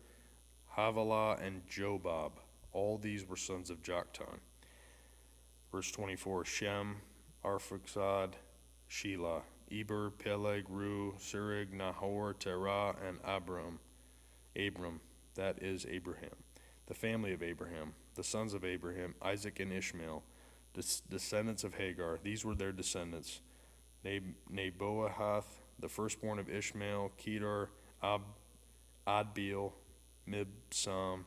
Havilah, and Jobab. All these were sons of Joktan. Verse 24, Shem, Arphaxad, Shelah, Eber, Peleg, Ru, Serig, Nahor, Terah, and Abram, that is Abraham. The family of Abraham, the sons of Abraham, Isaac and Ishmael, descendants of Hagar. These were their descendants. Neboahath, the firstborn of Ishmael, Kedar, Adbeel, Mibsam,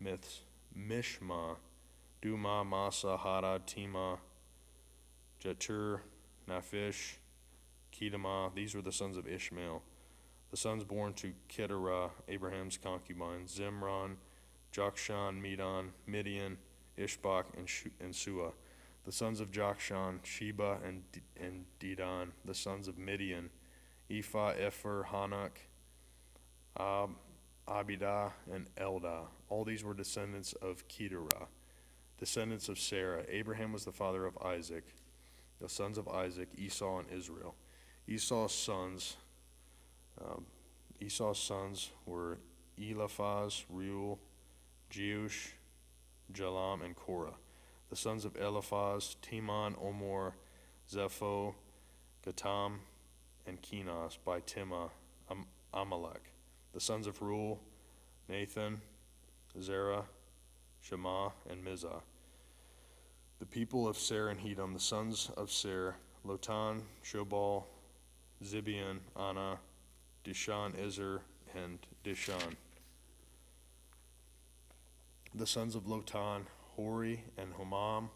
Mishma, Duma, Masa, Hadad, Tema, Jetur, Naphish, Kedemah. These were the sons of Ishmael. The sons born to Keturah, Abraham's concubine, Zimran, Jokshan, Medan, Midian, Ishbak, and Sua. The sons of Jokshan, Sheba, and Dedan. The sons of Midian, Ephah, Epher, Hanok, Abidah, and Eldah. All these were descendants of Keturah. Descendants of Sarah. Abraham was the father of Isaac. The sons of Isaac, Esau and Israel. Esau's sons were Eliphaz, Reuel, Jeush, Jalam, and Korah. The sons of Eliphaz, Teman, Omor, Zepho, Gatam, and Kenos by Timah, Amalek. The sons of Reuel, Nathan, Zerah, Shema, and Mizah. The people of Ser and Hedom, the sons of Ser, Lotan, Shobal, Zibeon, Anna, Dishan, Ezer, and Dishan. The sons of Lotan, Hori, and Homam.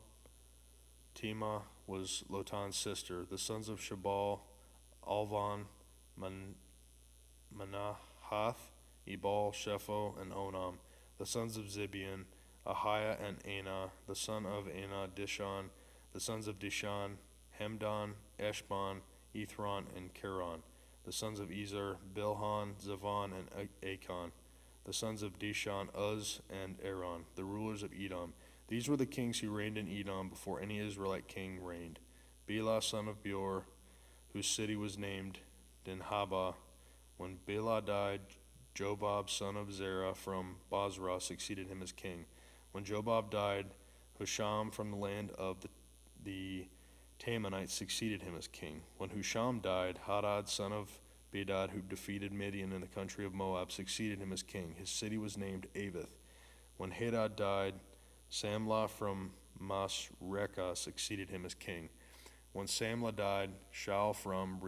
Tema was Lotan's sister. The sons of Shabal, Alvan, Manahath, Ebal, Shepho, and Onam. The sons of Zibeon, Ahiah and Anah. The son of Anah, Dishan. The sons of Dishan, Hemdan, Eshban, Ithron, and Cheran. The sons of Ezer, Bilhan, Zavan, and Achan. The sons of Dishon, Uz, and Aran, the rulers of Edom. These were the kings who reigned in Edom before any Israelite king reigned. Bela, son of Beor, whose city was named Dinhabah. When Bela died, Jobab, son of Zerah, from Basra, succeeded him as king. When Jobab died, Husham from the land of the Tammanites succeeded him as king. When Husham died, Hadad, son of Bedad, who defeated Midian in the country of Moab, succeeded him as king. His city was named Avith. When Hadad died, Samlah from Masrekah succeeded him as king. When Samlah died, Shaul from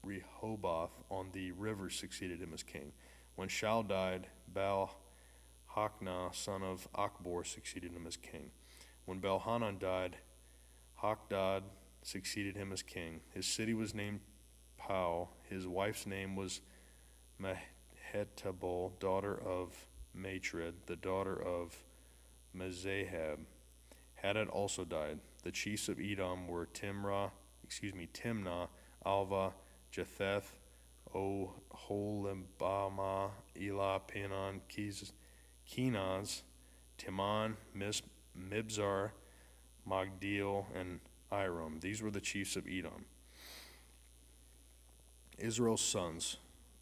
Rehoboth on the river succeeded him as king. When Shaul died, Baal-Haknah, son of Achbor, succeeded him as king. When Baal-Hanan died, Hakdad succeeded him as king. His city was named Pau. His wife's name was Mehetabel, daughter of Matred, the daughter of Mezahab. Hadad also died. The chiefs of Edom were Timnah, Alva, Jetheth, Oholibamah, Elah, Pinon, Kenaz, Timon, Mibzar, Magdiel, and Iram. These were the chiefs of Edom. Israel's sons.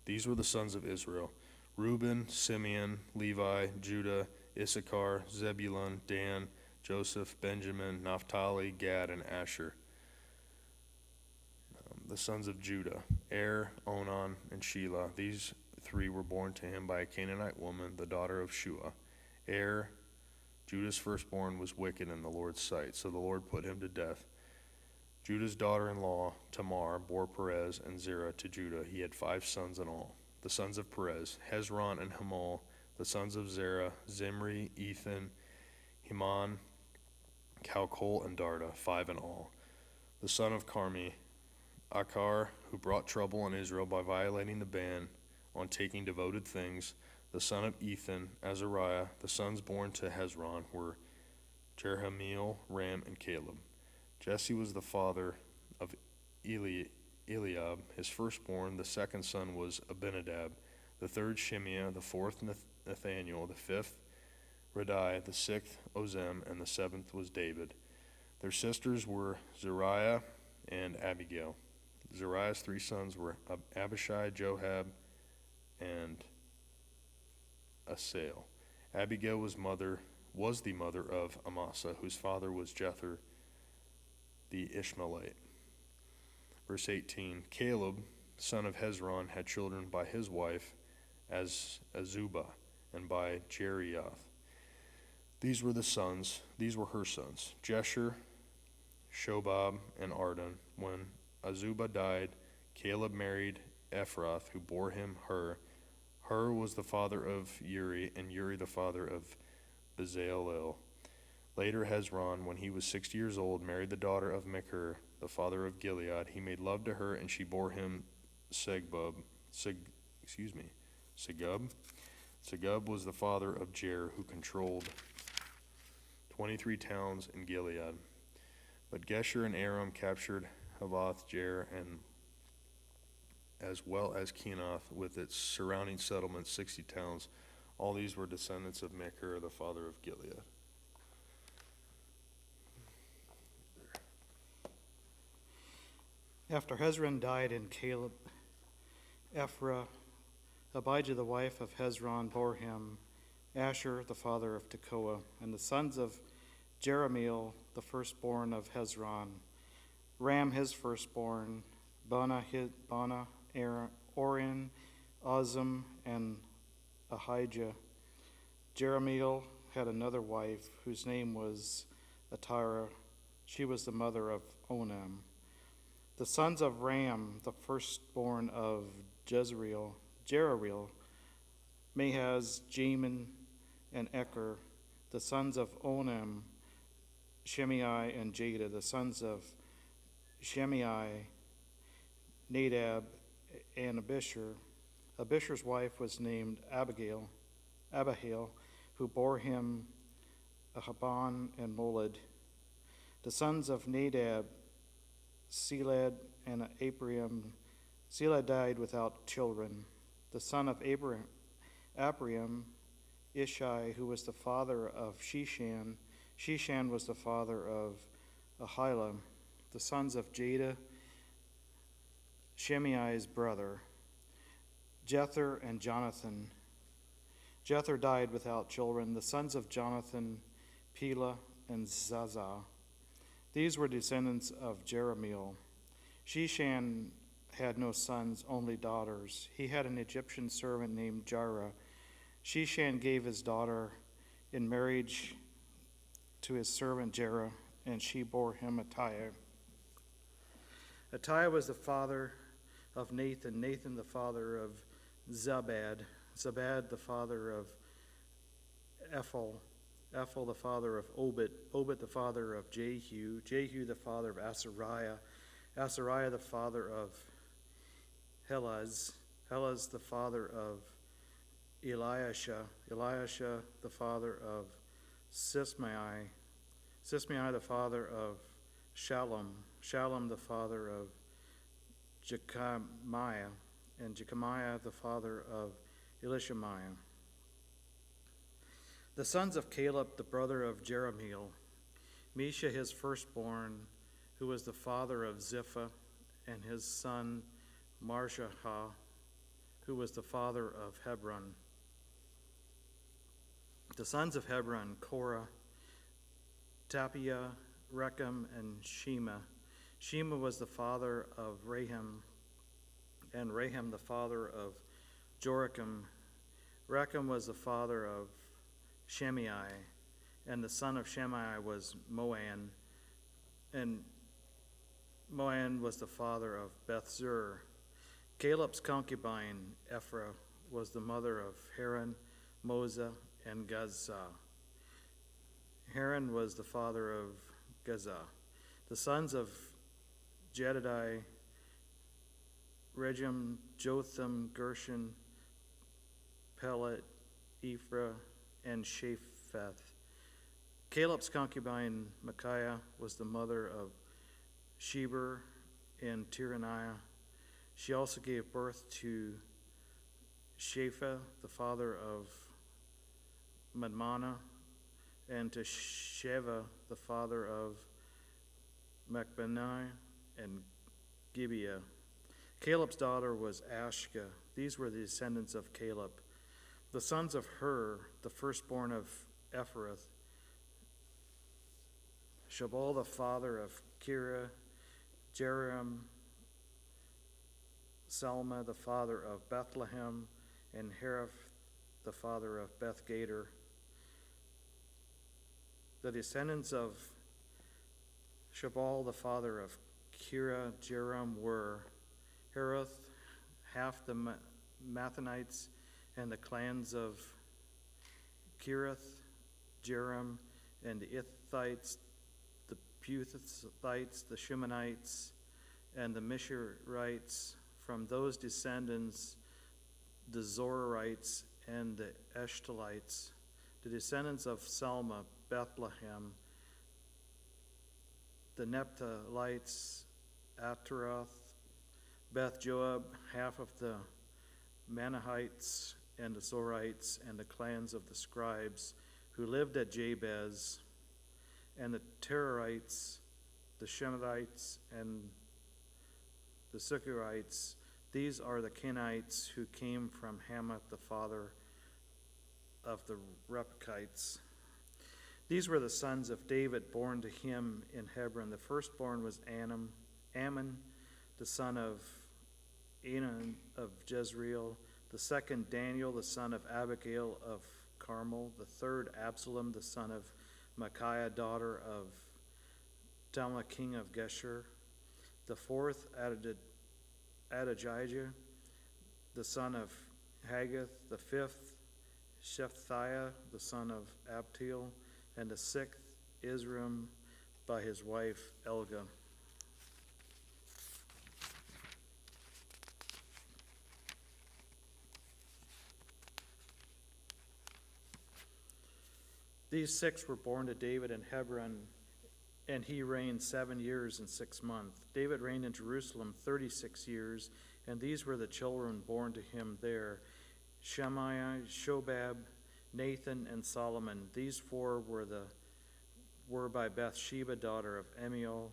These were the sons of Israel: Reuben, Simeon, Levi, Judah, Issachar, Zebulun, Dan, Joseph, Benjamin, Naphtali, Gad, and Asher. The sons of Judah: Onan, and Shelah. These three were born to him by a Canaanite woman, the daughter of Shua. Judah's firstborn, was wicked in the Lord's sight, so the Lord put him to death. Judah's daughter-in-law, Tamar, bore Perez and Zerah to Judah. He had 5 sons in all. The sons of Perez: Hezron and Hamal. The sons of Zerah: Zimri, Ethan, Heman, Calcol, and Darda, 5 in all. The son of Carmi: Achar, who brought trouble on Israel by violating the ban on taking devoted things. The son of Ethan: Azariah. The sons born to Hezron were Jerahmeel, Ram, and Caleb. Jesse was the father of Eliab, his firstborn. The second son was Abinadab, the third Shimeah, the fourth Nathaniel, the fifth Radai, the sixth Ozem, and the seventh was David. Their sisters were Zariah and Abigail. Zariah's 3 sons were Abishai, Joab, and Asael. Abigail was the mother of Amasa, whose father was Jether the Ishmaelite. Verse 18: Caleb, son of Hezron, had children by his wife Azubah and by Jerioth. These were her sons: Jesher, Shobab, and Ardan. When Azubah died, Caleb married Ephrath, who bore him Hur. Hur was the father of Uri, and Uri the father of Bezalel. Later Hezron, when he was 60 years old, married the daughter of Machir, the father of Gilead. He made love to her, and she bore him Segub. Segub was the father of Jer, who controlled 23 towns in Gilead. But Gesher and Aram captured Havoth, Jer, and as well as Kenath with its surrounding settlements, 60 towns. All these were descendants of Machir, the father of Gilead. After Hezron died and Caleb, Ephrath, Abijah the wife of Hezron, bore him Asher, the father of Tekoa, and the sons of Jerahmeel, the firstborn of Hezron, Ram his firstborn, Bana, Orin, Ozem, and Ahijah. Jerahmeel had another wife whose name was Atara. She was the mother of Onam. The sons of Ram, the firstborn of Jeriel, Mahaz, Jamin, and Eker. The sons of Onam, Shimei and Jada. The sons of Shimei, Nadab, and Abishur. Abishur's wife was named Abihail, who bore him Ahaban and Molid. The sons of Nadab, Seled, and Apriam. Seled died without children. The son of Apriam, Ishai, who was the father of Sheshan. Sheshan was the father of Ahila. The sons of Jada, Shimei's brother, Jether and Jonathan. Jether died without children. The sons of Jonathan, Pelah and Zaza. These were descendants of Jerahmeel. Sheshan had no sons, only daughters. He had an Egyptian servant named Jireh. Sheshan gave his daughter in marriage to his servant Jerah, and she bore him Attiah. Attiah was the father of Nathan, Nathan the father of Zabad, Zabad the father of Ephel, Ephel the father of Obed, Obed the father of Jehu, Jehu the father of Azariah, Azariah the father of Helaz, Helaz the father of Eliashah, Eliashah the father of Sismai, Sismai the father of Shallum, Shallum the father of Jechamiah, and Jechamiah the father of Elishamiah. The sons of Caleb, the brother of Jerahmeel, Mesha his firstborn, who was the father of Ziphah, and his son Marshahah, who was the father of Hebron. The sons of Hebron, Korah, Tapia, Rechem, and Shema. Shema was the father of Raham, and Raham the father of Joachim. Rechem was the father of Shemai, and the son of Shemai was Moan, and Moan was the father of Bethzur. Caleb's concubine, Ephra, was the mother of Haran, Moza, and Gazzah. Haran was the father of Gazzah. The sons of Jedidiah, Regem, Jotham, Gershon, Pelet, Ephra, and Shepheth. Caleb's concubine, Micaiah, was the mother of Sheber and Tiraniah. She also gave birth to Shapha, the father of Madmannah, and to Sheva, the father of Machbenai and Gibeah. Caleb's daughter was Ashka. These were the descendants of Caleb. The sons of Hur, the firstborn of Ephrath, Shabal, the father of Kira, Jeram, Salma, the father of Bethlehem, and Haraph, the father of Beth-Gader. The descendants of Shabal, the father of Kira, Jeram, were Herath, half the Mathanites, and the clans of Kirath, Jeram, and the Ithites, the Puthites, the Shemanites, and the Misharites. From those descendants, the Zorarites and the Eshtalites. The descendants of Salma, Bethlehem, the Nephtalites, Ataroth, Beth Joab, half of the Manahites and the Zorites, and the clans of the scribes who lived at Jabez, and the Terrorites, the Shematites, and the Sukkarites. These are the Kenites who came from Hamath, the father of the Rephites. These were the sons of David born to him in Hebron. The firstborn was Ammon, the son of Enan of Jezreel. The second, Daniel, the son of Abigail of Carmel. The third, Absalom, the son of Micaiah, daughter of Talmah, king of Geshur. The fourth, Adonijah, the son of Haggith. The fifth, Shephatiah, the son of Abtiel. And the sixth, Isram, by his wife Elga. These six were born to David in Hebron and he reigned 7 years and 6 months. David reigned in Jerusalem 36 years, and these were the children born to him there: Shemaiah, Shobab, Nathan, and Solomon. These four were by Bathsheba, daughter of Amiel,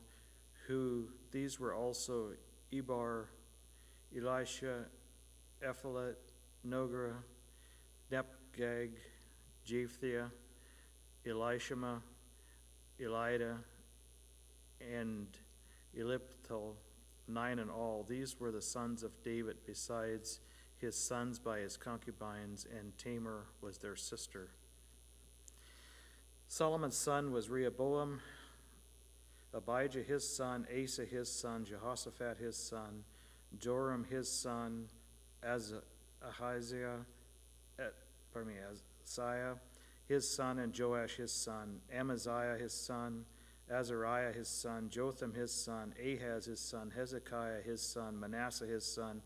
these were also Ebar, Elisha, Ephelet, Nogra, Nepgag, Jephthah, Elishama, Elida, and Elipthal, 9 in all. These were the sons of David, besides his sons by his concubines, and Tamar was their sister. Solomon's son was Rehoboam, Abijah his son, Asa his son, Jehoshaphat his son, Joram his son, Ahaziah his son, and Joash his son, Amaziah his son, Azariah his son, Jotham his son, Ahaz his son, Hezekiah his son, Manasseh his son,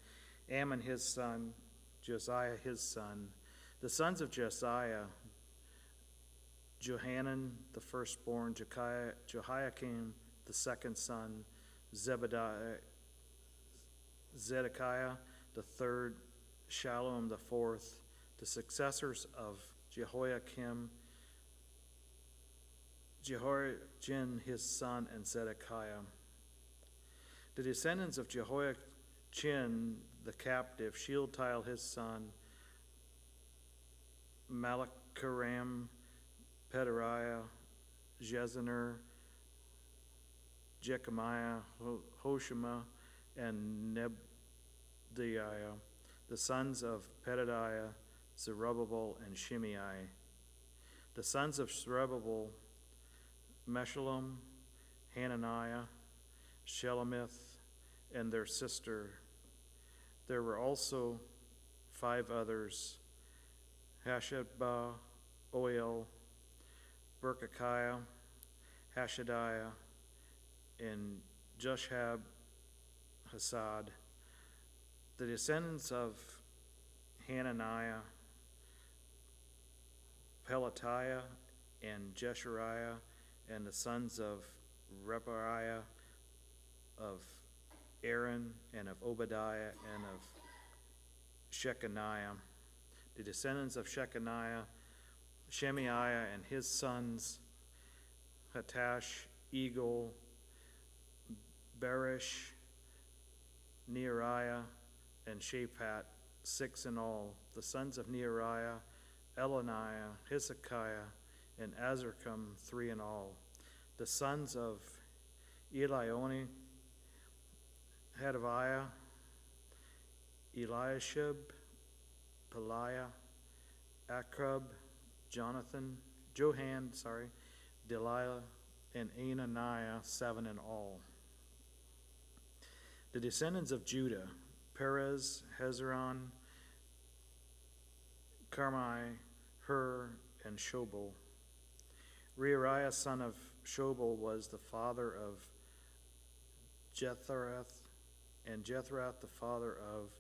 Ammon his son, Josiah his son. The sons of Josiah: Johanan the firstborn, Jehoiakim the second son, Zedekiah the third, Shallum the fourth. The successors of Jehoiakim: Jehoiachin his son, and Zedekiah. The descendants of Jehoiachin the captive: Shealtiel his son, Malachram, Pedariah, Jezanur, Jechemiah, Hoshama, and Nebdiah. The sons of Pedadiah: Zerubbabel and Shimei. The sons of Zerubbabel: Meshullam, Hananiah, Shelemith, and their sister. There were also 5 others: Hashabah, Oel, Berkakiah, Hashadiah, and Jushab Hasad. The descendants of Hananiah: Pelatiah and Jeshariah, and the sons of Repariah, of Aaron, and of Obadiah, and of Shechaniah. The descendants of Shechaniah: Shemaiah and his sons, Hatash, Egal, Berish, Neariah, and Shaphat, 6 in all. The sons of Neariah: Elaniah, Hezekiah, and Azrikam, 3 in all. The sons of Elioni: Hadaviah, Eliashib, Peliah, Akrab, Johan, Delilah, and Ananiah, 7 in all. The descendants of Judah: Perez, Hezron, Carmi, Hur, and Shobal. Reariah, son of Shobal, was the father of Jethrath, and Jethrath the father of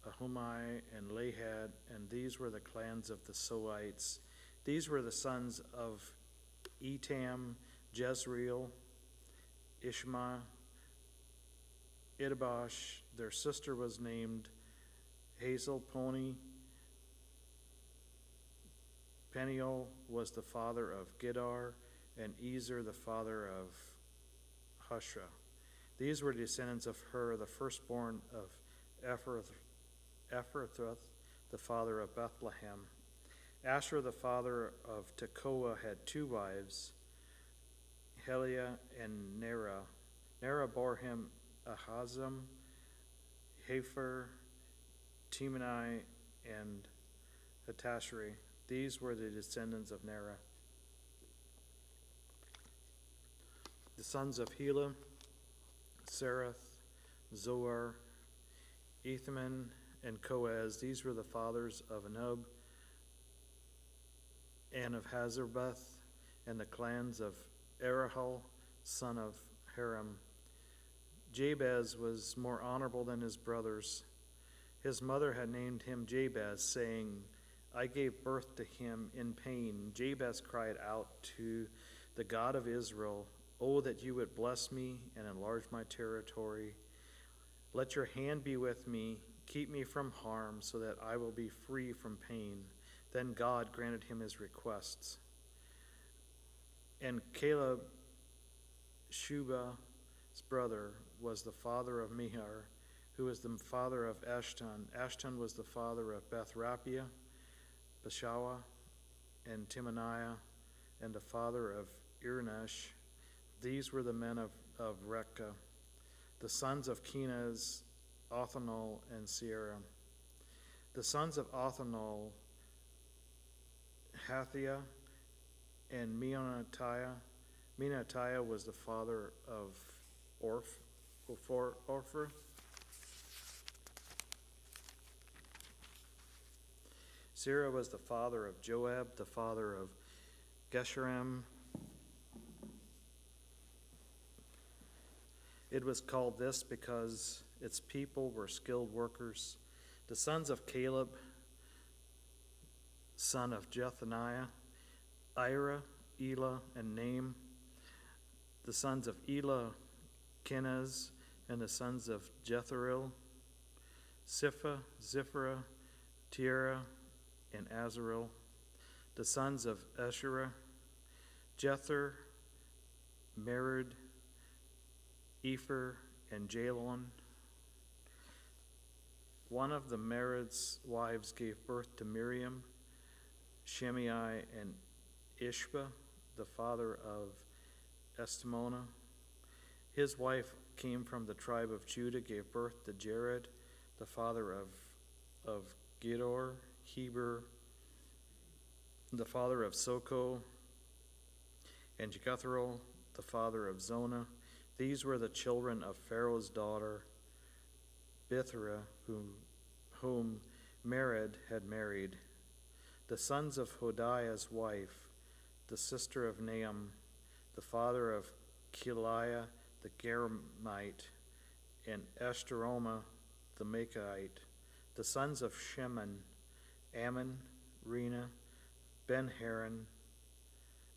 Ahumai and Lahad, and these were the clans of the Soites. These were the sons of Etam: Jezreel, Ishma, Idabosh. Their sister was named Hazel Poni. Peniel was the father of Gedar, and Ezer the father of Hushah. These were descendants of Hur, the firstborn of Ephrathah, the father of Bethlehem. Asher, the father of Tekoa, had 2 wives, Heliah and Nerah. Nerah bore him Ahazam, Hepher, Timni, and Hatashri. These were the descendants of Nerah. The sons of Helah: Serath, Zoar, Ethaman, and Koaz. These were the fathers of Anub and of Hazarbeth, and the clans of Erahel, son of Haram. Jabez was more honorable than his brothers. His mother had named him Jabez, saying, I gave birth to him in pain. Jabez cried out to the God of Israel, Oh, that you would bless me and enlarge my territory. Let your hand be with me, keep me from harm, so that I will be free from pain. Then God granted him his requests. And Caleb, Shuba's brother, was the father of Mehar, who was the father of Ashton. Ashton was the father of Beth-Raphiah, Bashawa, and Timoniah, and the father of Irnesh. These were the men of Rekha. The sons of Kenaz, Othanol, and Sierra. The sons of Othanol, Hathiah, and Meonatiah. Meonatiah was the father of Orpha. Sierra was the father of Joab, the father of Gesharim. It was called this because its people were skilled workers. The sons of Caleb, son of Jethaniah, Ira, Elah, and Naam. The sons of Elah, Kenaz, and the sons of Jetheril, Sipha, Ziphrah, Tiera, and Azarel. The sons of Asherah, Jether, Mered, Epher, and Jalon. One of the Mered's wives gave birth to Miriam, Shimei, and Ishba, the father of Estimona. His wife came from the tribe of Judah, gave birth to Jared, the father of Gedor, Heber, the father of Soko, and Jethro, the father of Zonah. These were the children of Pharaoh's daughter, Bithra, whom Mered had married. The sons of Hodiah's wife, the sister of Naam, the father of Keliah the Geramite, and Eshteroma the Makite. The sons of Sheman, Ammon, Rena, Ben-Haran,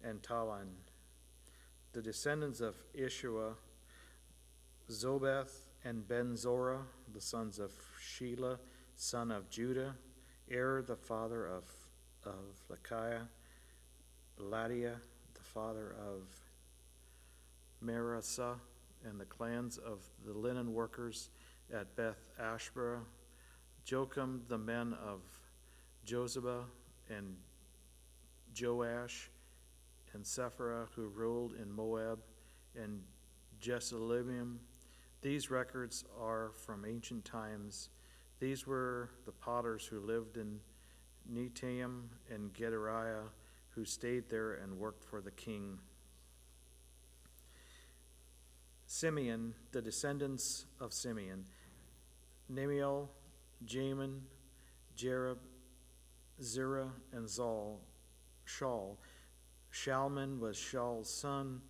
and Talan. The descendants of Ishua, Zobeth and Ben-Zorah, the sons of Shelah, son of Judah, the father of Lachiah, Ladiah, the father of Marasah, and the clans of the linen workers at Beth Ashbara, Jocham, the men of Jozabah, and Joash, and Sephirah, who ruled in Moab, and Jesalilim. These records are from ancient times. These were the potters who lived in Netaim and Gedariah, who stayed there and worked for the king. Simeon, the descendants of Simeon, Nemiel, Jamin, Jerub, Zerah, and Shaul. Shalman was Shaul's son,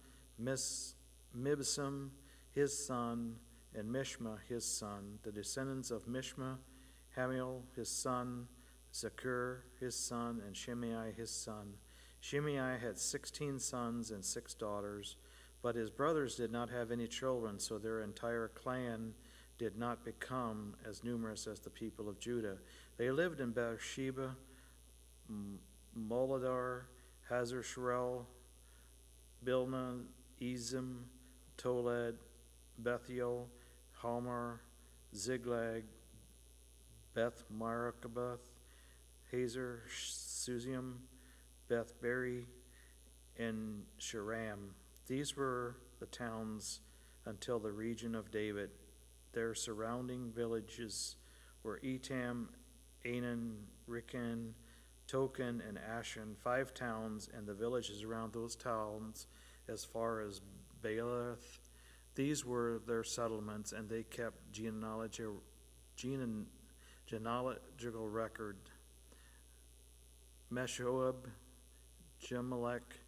Mibsam his son, and Mishma his son. The descendants of Mishma, Hamiel his son, Zakur his son, and Shimei his son. Shimei had 16 sons and 6 daughters, but his brothers did not have any children, so their entire clan did not become as numerous as the people of Judah. They lived in Beersheba, Moladar, Hazar Sharel, Bilna, Ezim, Tolad, Bethiel, Halmar, Ziglag, Beth Marakabath, Hazer, Suzium, Beth Beri, and Sharam. These were the towns until the region of David. Their surrounding villages were Etam, Anan, Rikan, Token, and Ashan, 5 towns, and the villages around those towns as far as Baalath. These were their settlements, and they kept genealogical record. Meshoab, Jemelech,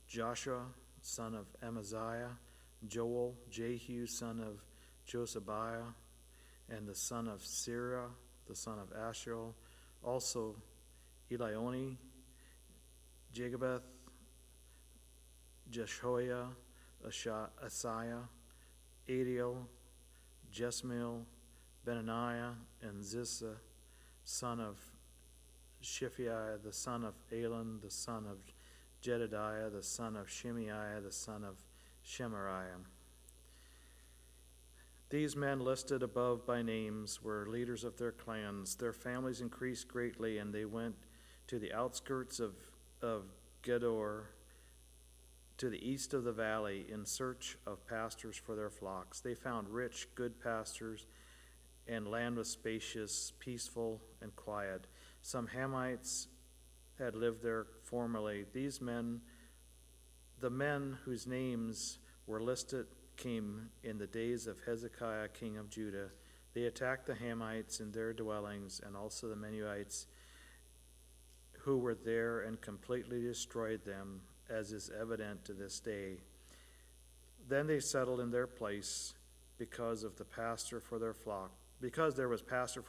Joshua, son of Amaziah, Joel, Jehu, son of Josabiah, and the son of Sirah, the son of Ashel, also Elioni, Jagabeth, Jeshoiah, Asaiah, Adiel, Jesmiel, Benaniah, and Zissa, son of Shiphiah, the son of Elon, the son of Jedediah, the son of Shimeiah, the son of Shemariah. These men listed above by names were leaders of their clans. Their families increased greatly, and they went to the outskirts of Gedor, to the east of the valley, in search of pastures for their flocks. They found rich, good pastures, and land was spacious, peaceful, and quiet. Some Hamites had lived there formerly. These men, the men whose names were listed, came in the days of Hezekiah, king of Judah. They attacked the Hamites in their dwellings, and also the Menuhites who were there, and completely destroyed them, as is evident to this day. Then they settled in their place because there was pasture for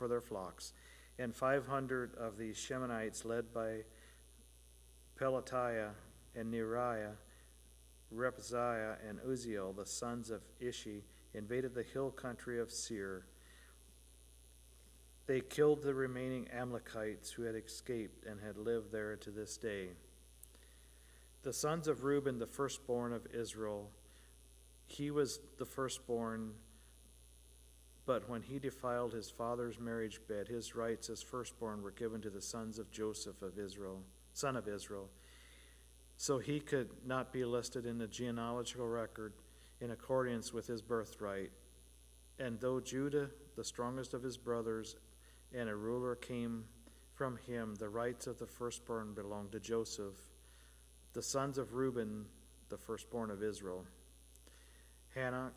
their flocks. And 500 of these Shemonites, led by Pelatiah and Neriah, Repziah and Uzziel, the sons of Ishi, invaded the hill country of Seir. They killed the remaining Amalekites who had escaped and had lived there to this day. The sons of Reuben, the firstborn of Israel, he was the firstborn, but when he defiled his father's marriage bed, his rights as firstborn were given to the sons of Joseph of Israel, son of Israel. So he could not be listed in the genealogical record in accordance with his birthright. And though Judah, the strongest of his brothers, and a ruler came from him, the rights of the firstborn belonged to Joseph. The sons of Reuben, the firstborn of Israel: Hanok,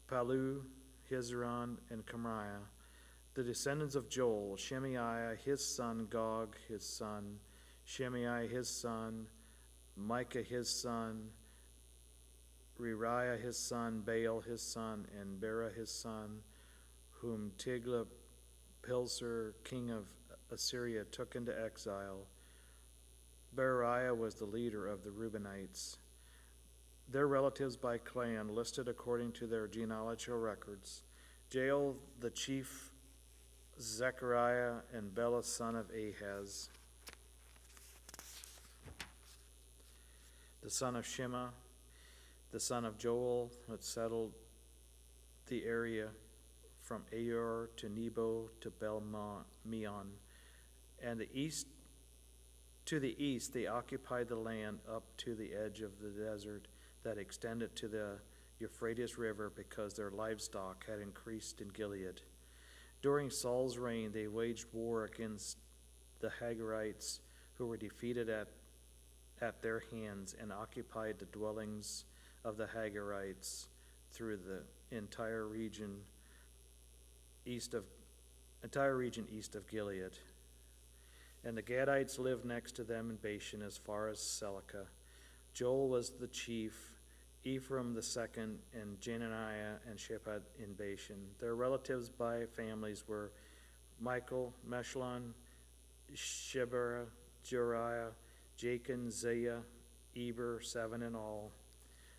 Palu, Hezron, and Camariah. The descendants of Joel: Shemaiah, his son; Gog, his son; Shimei, his son; Micah, his son; Reriah, his son; Baal, his son; and Bera, his son, whom Tiglath-Pileser, king of Assyria, took into exile. Beriah was the leader of the Reubenites. Their relatives by clan, listed according to their genealogical records: Jael the chief, Zechariah, and Bela son of Ahaz, the son of Shema, the son of Joel, had settled the area from Aor to Nebo to Bel-Meon, and to the east they occupied the land up to the edge of the desert that extended to the Euphrates River, because their livestock had increased in Gilead. During Saul's reign, they waged war against the Hagarites, who were defeated at their hands, and occupied the dwellings of the Hagarites through the entire region east of Gilead. And the Gadites lived next to them in Bashan as far as Selecah. Joel was the chief, Ephraim the second, and Jenaniah and Shephat in Bashan. Their relatives by families were Michael, Meshullam, Shebera, Jeriah, Jachin, Zaiah, Eber, 7 in all.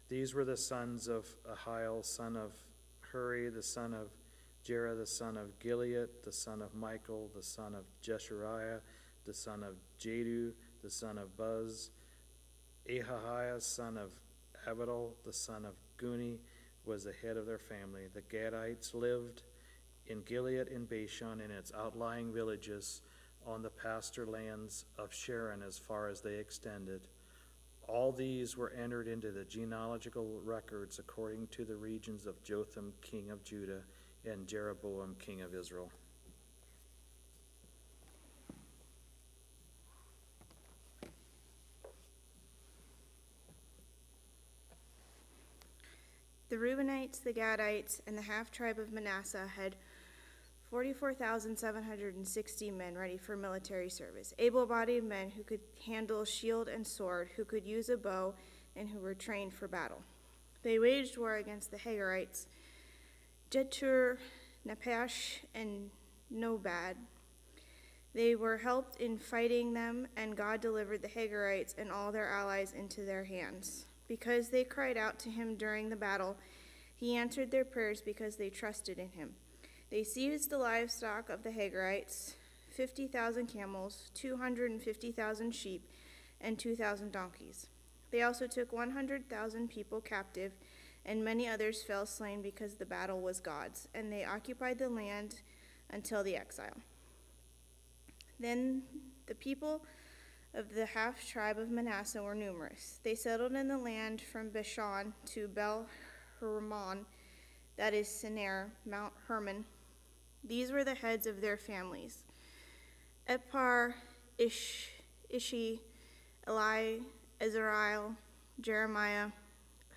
These were the sons of Ahiel, son of Huri, the son of Jerah, the son of Gilead, the son of Michael, the son of Jeshariah, the son of Jadu, the son of Buz. Ahahiah, son of Abidal, the son of Guni, was the head of their family. The Gadites lived in Gilead and Bashan and its outlying villages, on the pasture lands of Sharon as far as they extended. All these were entered into the genealogical records according to the regions of Jotham, king of Judah, and Jeroboam, king of Israel. The Reubenites, the Gadites, and the half-tribe of Manasseh had 44,760 men ready for military service, able-bodied men who could handle shield and sword, who could use a bow, and who were trained for battle. They waged war against the Hagarites, Jetur, Napash, and Nobad. They were helped in fighting them, and God delivered the Hagarites and all their allies into their hands. Because they cried out to him during the battle, he answered their prayers because they trusted in him. They seized the livestock of the Hagarites, 50,000 camels, 250,000 sheep, and 2,000 donkeys. They also took 100,000 people captive, and many others fell slain because the battle was God's, and they occupied the land until the exile. Then the people of the half-tribe of Manasseh were numerous. They settled in the land from Bashan to Bel-Hermon, that is Sinir, Mount Hermon. These were the heads of their families: Epar, Ishi, Eli, Ezrael, Jeremiah,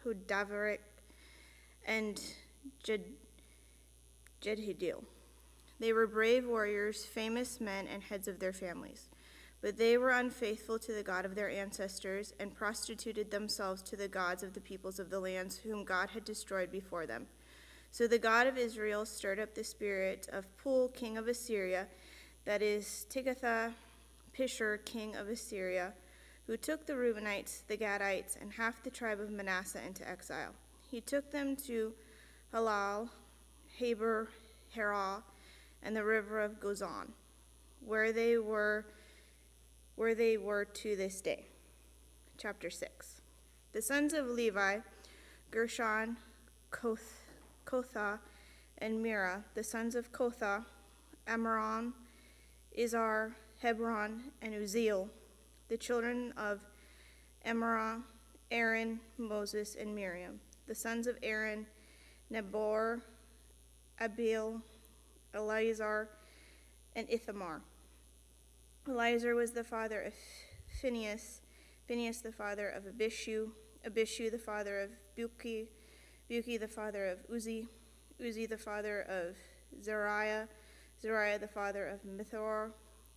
Hudavrik, and Jedhiel. They were brave warriors, famous men, and heads of their families. But they were unfaithful to the God of their ancestors and prostituted themselves to the gods of the peoples of the lands whom God had destroyed before them. So the God of Israel stirred up the spirit of Pul, king of Assyria, that is Tiglath-Pileser, king of Assyria, who took the Reubenites, the Gadites, and half the tribe of Manasseh into exile. He took them to Halal, Habor, Herah, and the river of Gozan, where they were to this day. Chapter 6. The sons of Levi, Gershon, Kothah, and Merah. The sons of Kothah, Amram, Izhar, Hebron, and Uzziel. The children of Amram, Aaron, Moses, and Miriam. The sons of Aaron, Nebor, Abiel, Eleazar, and Ithamar. Eleazar was the father of Phinehas, Phinehas the father of Abishu, Abishu the father of Buki, Buki the father of Uzi, Uzi the father of Zariah, Zariah the father of Mithor,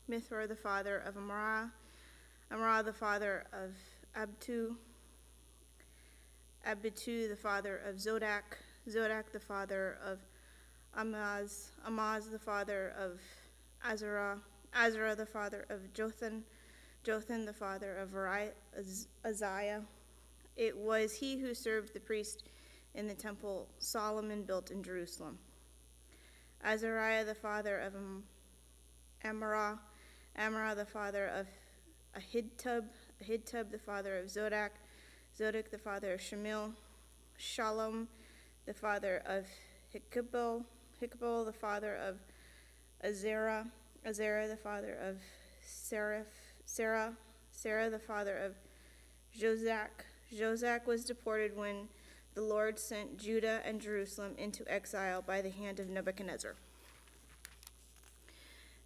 Mithor the father of Amrah, Amrah the father of Abtu, Abitu the father of Zodak, Zodak the father of Amaz, Amaz the father of Azarah, Azarah the father of Jotham, Jotham the father of Uzziah. It was he who served the priest in the temple Solomon built in Jerusalem. Azariah the father of Amorah, Amorah the father of Ahitub, Ahitub the father of Zodak, Zodak the father of Shemil, Shalom the father of Hickabel, Hickabel the father of Azerah, Azerah the father of Sarah, Sarah the father of Jozak. Jozak was deported when the Lord sent Judah and Jerusalem into exile by the hand of Nebuchadnezzar.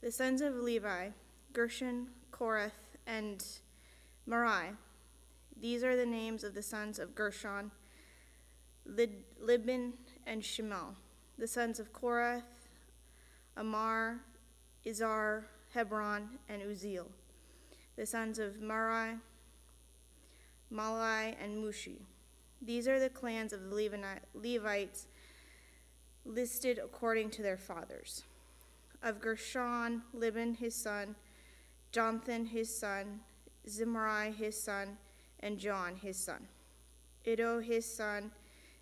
The sons of Levi, Gershon, Korath, and Merari. These are the names of the sons of Gershon, Libin, and Shemal. The sons of Korath, Amar, Izhar, Hebron, and Uzziel. The sons of Merari, Malai, and Mushi. These are the clans of the Levites listed according to their fathers. Of Gershon, Libin his son, Jonathan his son, Zimri his son, and John his son. Iddo his son,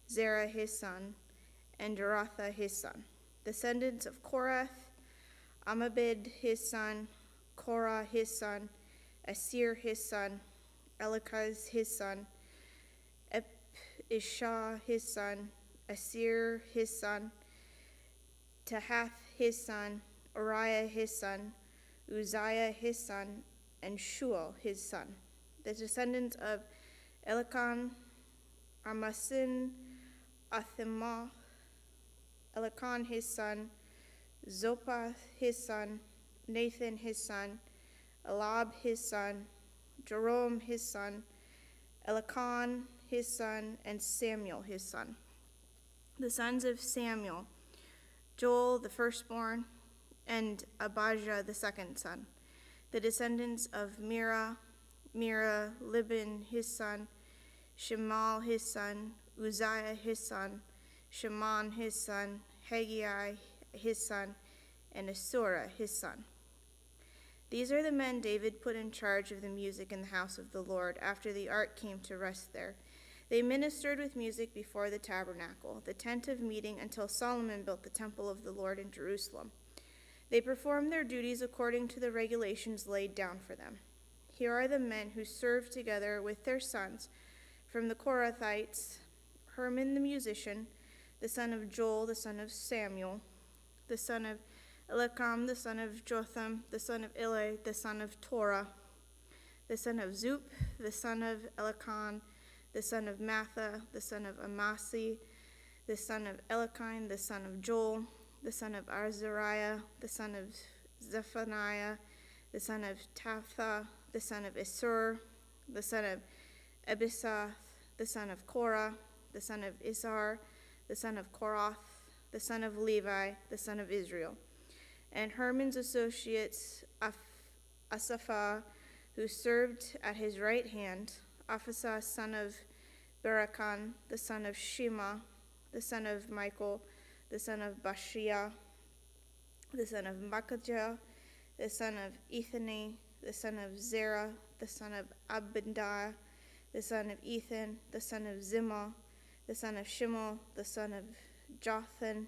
Zerah his son, and Jeratha his son. Descendants of Korath, Amabid his son, Korah his son, Asir his son, Elikaz his son, Ishah his son, Asir his son, Tahath his son, Uriah his son, Uzziah his son, and Shual his son. The descendants of Elikan, Amasin, Athimah, Elikan his son, Zopath his son, Nathan his son, Elab his son, Jerome his son, Elikan his son, and Samuel his son. The sons of Samuel, Joel the firstborn, and Abijah the second son. The descendants of Merah, Libin his son, Shemal his son, Uzziah his son, Shaman his son, Haggai his son, and Asura his son. These are the men David put in charge of the music in the house of the Lord after the ark came to rest there. They ministered with music before the tabernacle, the tent of meeting, until Solomon built the temple of the Lord in Jerusalem. They performed their duties according to the regulations laid down for them. Here are the men who served together with their sons. From the Korathites, Herman the musician, the son of Joel, the son of Samuel, the son of Elikam, the son of Jotham, the son of Eli, the son of Torah, the son of Zup, the son of Elikan, the son of Matha, the son of Amasi, the son of Elikine, the son of Joel, the son of Azariah, the son of Zephaniah, the son of Taphtha, the son of Isur, the son of Ebisath, the son of Korah, the son of Isar, the son of Korath, the son of Levi, the son of Israel. And Herman's associates, Asapha, who served at his right hand, Aphasah, son of Barakan, the son of Shema, the son of Michael, the son of Bashia, the son of Makajah, the son of Ethani, the son of Zerah, the son of Abindah, the son of Ethan, the son of Zimmah, the son of Shimel, the son of Jothan,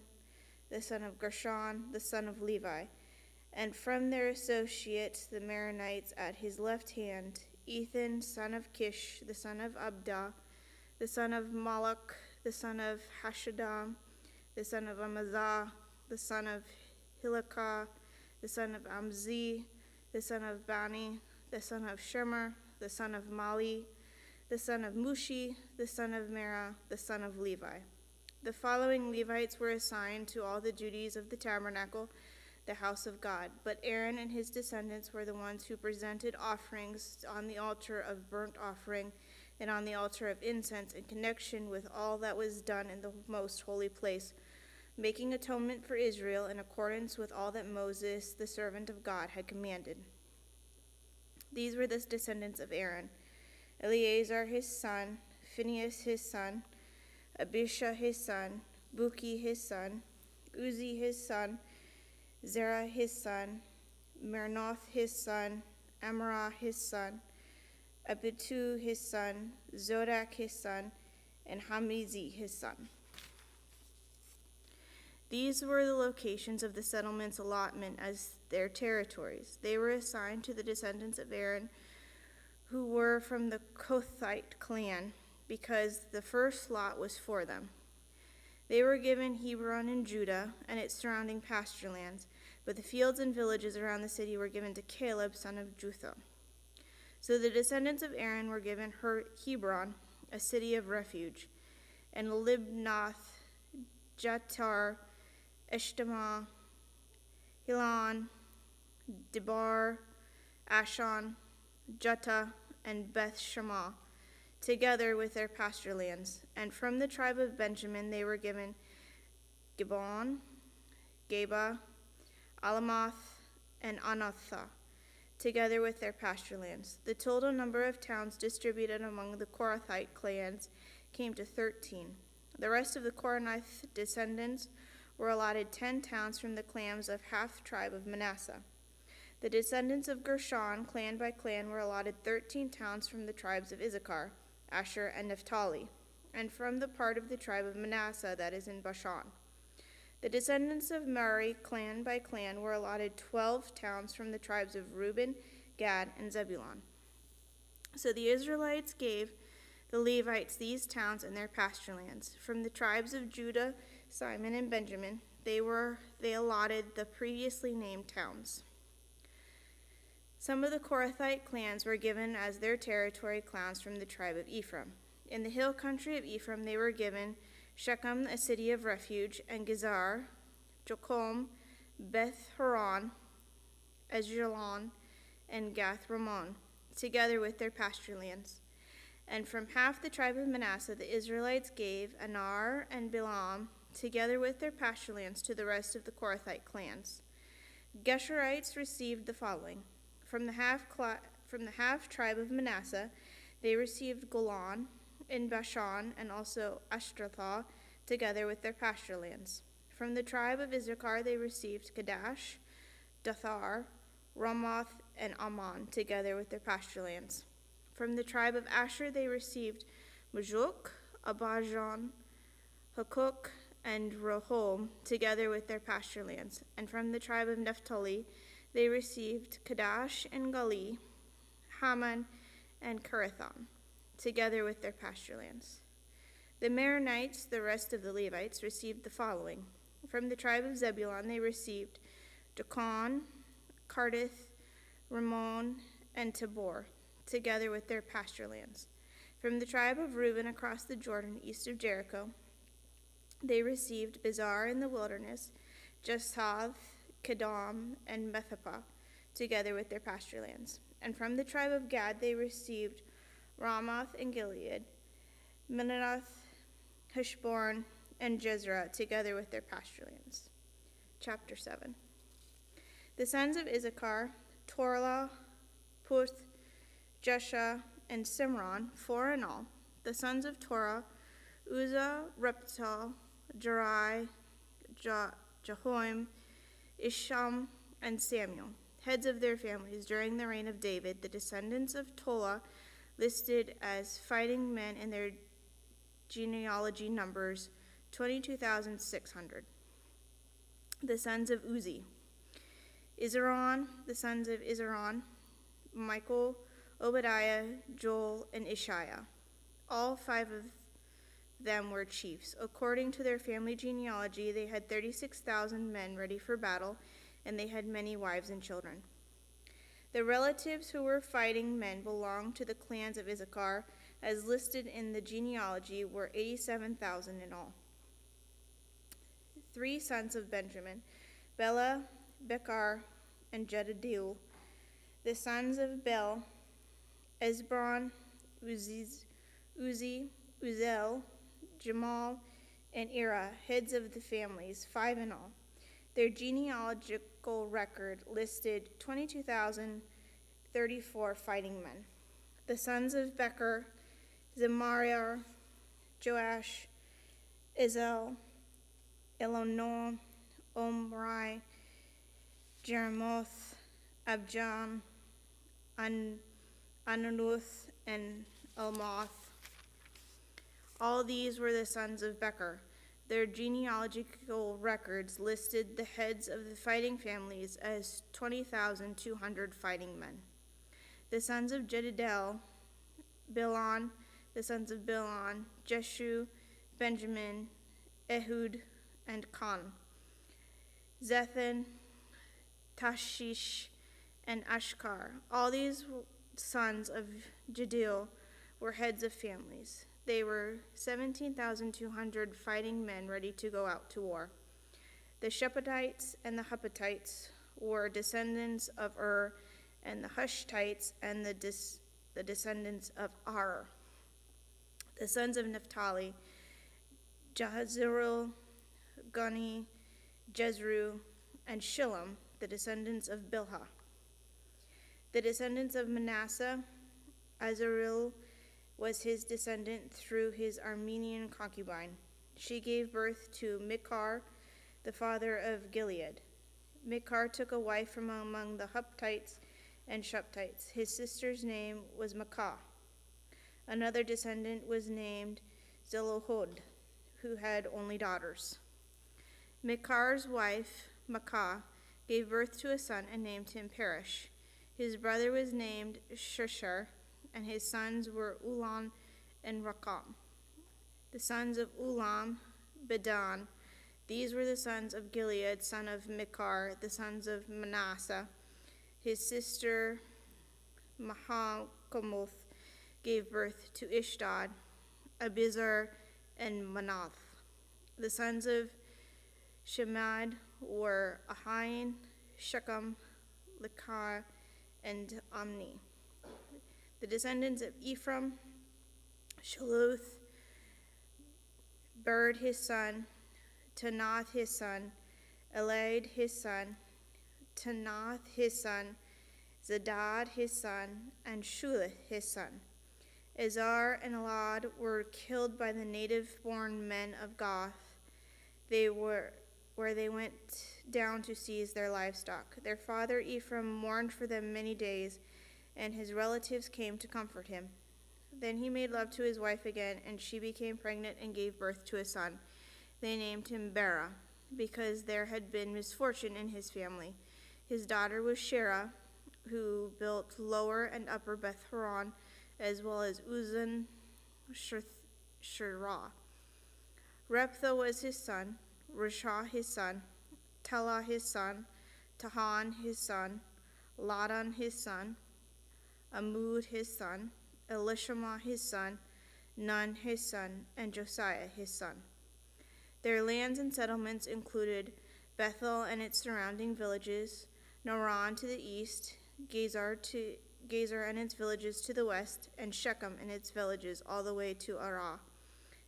the son of Gershon, the son of Levi. And from their associates, the Maronites, at his left hand, Ethan, son of Kish, the son of Abdah, the son of Malach, the son of Hashadam, the son of Amazah, the son of Hilakah, the son of Amzi, the son of Bani, the son of Shemer, the son of Mali, the son of Mushi, the son of Merah, the son of Levi. The following Levites were assigned to all the duties of the tabernacle, the house of God, but Aaron and his descendants were the ones who presented offerings on the altar of burnt offering and on the altar of incense in connection with all that was done in the most holy place, making atonement for Israel in accordance with all that Moses, the servant of God, had commanded. These were the descendants of Aaron: Eleazar his son, Phinehas his son, Abishah his son, Buki his son, Uzi his son, Zerah his son, Mernoth his son, Amrah his son, Abitu his son, Zodak his son, and Hamizi his son. These were the locations of the settlements' allotment as their territories. They were assigned to the descendants of Aaron, who were from the Kohathite clan, because the first lot was for them. They were given Hebron in Judah and its surrounding pasture lands, but the fields and villages around the city were given to Caleb, son of Jutha. So the descendants of Aaron were given Hebron, a city of refuge, and Libnath, Jatar, Eshtemoa, Hilan, Debar, Ashon, Juttah, and Beth Shammah, together with their pasture lands. And from the tribe of Benjamin they were given Gibbon, Geba, Alamoth, and Anathoth, together with their pasture lands. The total number of towns distributed among the Korathite clans came to 13. The rest of the Korathite descendants were allotted 10 towns from the clans of half tribe of Manasseh. The descendants of Gershon, clan by clan, were allotted 13 towns from the tribes of Issachar, Asher, and Naphtali, and from the part of the tribe of Manasseh that is in Bashan. The descendants of Merari, clan by clan, were allotted 12 towns from the tribes of Reuben, Gad, and Zebulun. So the Israelites gave the Levites these towns and their pasture lands. From the tribes of Judah, Simon, and Benjamin, they allotted the previously named towns. Some of the Korathite clans were given as their territory clans from the tribe of Ephraim. In the hill country of Ephraim they were given Shechem, a city of refuge, and Gezer, Jokom, Beth Horon, Esjalon, and Gath Ramon, together with their pasture lands. And from half the tribe of Manasseh the Israelites gave Anar and Bilam, together with their pasture lands, to the rest of the Korathite clans. Geshurites received the following: from the half tribe of Manasseh they received Golan in Bashan, and also Ashtaroth, together with their pasture lands. From the tribe of Issachar they received Kadash, Dathar, Ramoth, and Ammon, together with their pasture lands. From the tribe of Asher they received Majuk, Abajon, Hakuk, and Rehob, together with their pasture lands. And from the tribe of Naphtali, they received Kadash and Gali, Haman, and Kirathon, together with their pasture lands. The Maronites, the rest of the Levites, received the following. From the tribe of Zebulun, they received Dakon, Cardiff, Ramon, and Tabor, together with their pasture lands. From the tribe of Reuben across the Jordan, east of Jericho, they received Bizar in the wilderness, Jeshath, Kedom, and Methapah, together with their pasture lands. And from the tribe of Gad, they received Ramoth and Gilead, Menoth, Heshborn, and Jezreel, together with their pasture lands. Chapter 7. The sons of Issachar, Torlah, Puth, Jesha, and Simron, 4 in all. The sons of Torah, Uzzah, Reptal, Jerai, Jehoim, Isham, and Samuel, heads of their families during the reign of David. The descendants of Tola, listed as fighting men in their genealogy numbers, 22,600. The sons of Uzi, Izeron, the sons of Izeron, Michael, Obadiah, Joel, and Ishiah. All 5 of them were chiefs. According to their family genealogy, they had 36,000 men ready for battle, and they had many wives and children. The relatives who were fighting men belonged to the clans of Issachar, as listed in the genealogy, were 87,000 in all. 3 sons of Benjamin, Bela, Bekar, and Jedidiel. The sons of Bel, Ezbron, Uzi, Uzel, Jamal, and Ira, heads of the families, 5 in all. Their genealogical record listed 22,034 fighting men. The sons of Becher, Zemariah, Joash, Izel, Elonor, Omri, Jeremoth, Abjan, Anuth, and Elmoth. All these were the sons of Becher. Their genealogical records listed the heads of the fighting families as 20,200 fighting men. The sons of Jedidel, Bilon, the sons of Bilon, Jeshu, Benjamin, Ehud, and Con, Zethan, Tashish, and Ashkar. All these sons of Jediel were heads of families. They were 17,200 fighting men ready to go out to war. The Shephatites and the Huppatites were descendants of and the Hushtites and the descendants of Ar. The sons of Naphtali, Jahazirul, Guni, Jezru, and Shillem, the descendants of Bilhah. The descendants of Manasseh, Azarel was his descendant through his Armenian concubine. She gave birth to Mikar, the father of Gilead. Mikar took a wife from among the Huppatites and Shuptites. His sister's name was Makah. Another descendant was named Zelohod, who had only daughters. Mikar's wife, Makah, gave birth to a son and named him Perish. His brother was named Shushar, and his sons were Ulam and Rakam. The sons of Ulam, Bedan. These were the sons of Gilead, son of Mikar, the sons of Manasseh. His sister Mahakomoth gave birth to Ishdad, Abizar, and Manath. The sons of Shemad were Ahain, Shechem, Lekah, and Amni. The descendants of Ephraim, Shaluth, Bird his son, Tanath his son, Elad his son, Tanath his son, Zadad his son, and Shulith his son. Azar and Elad were killed by the native-born men of Goth. They were where they went down to seize their livestock. Their father Ephraim mourned for them many days, and his relatives came to comfort him. Then he made love to his wife again, and she became pregnant and gave birth to a son. They named him Bera, because there had been misfortune in his family. His daughter was Shera, who built Lower and Upper Beth Horon, as well as Uzan Shirah. Reptha was his son, Rishah his son, Telah his son, Tahan his son, Ladan his son, Amud his son, Elishama his son, Nun his son, and Josiah his son. Their lands and settlements included Bethel and its surrounding villages, Naran to the east, Gezer and its villages to the west, and Shechem and its villages all the way to Arah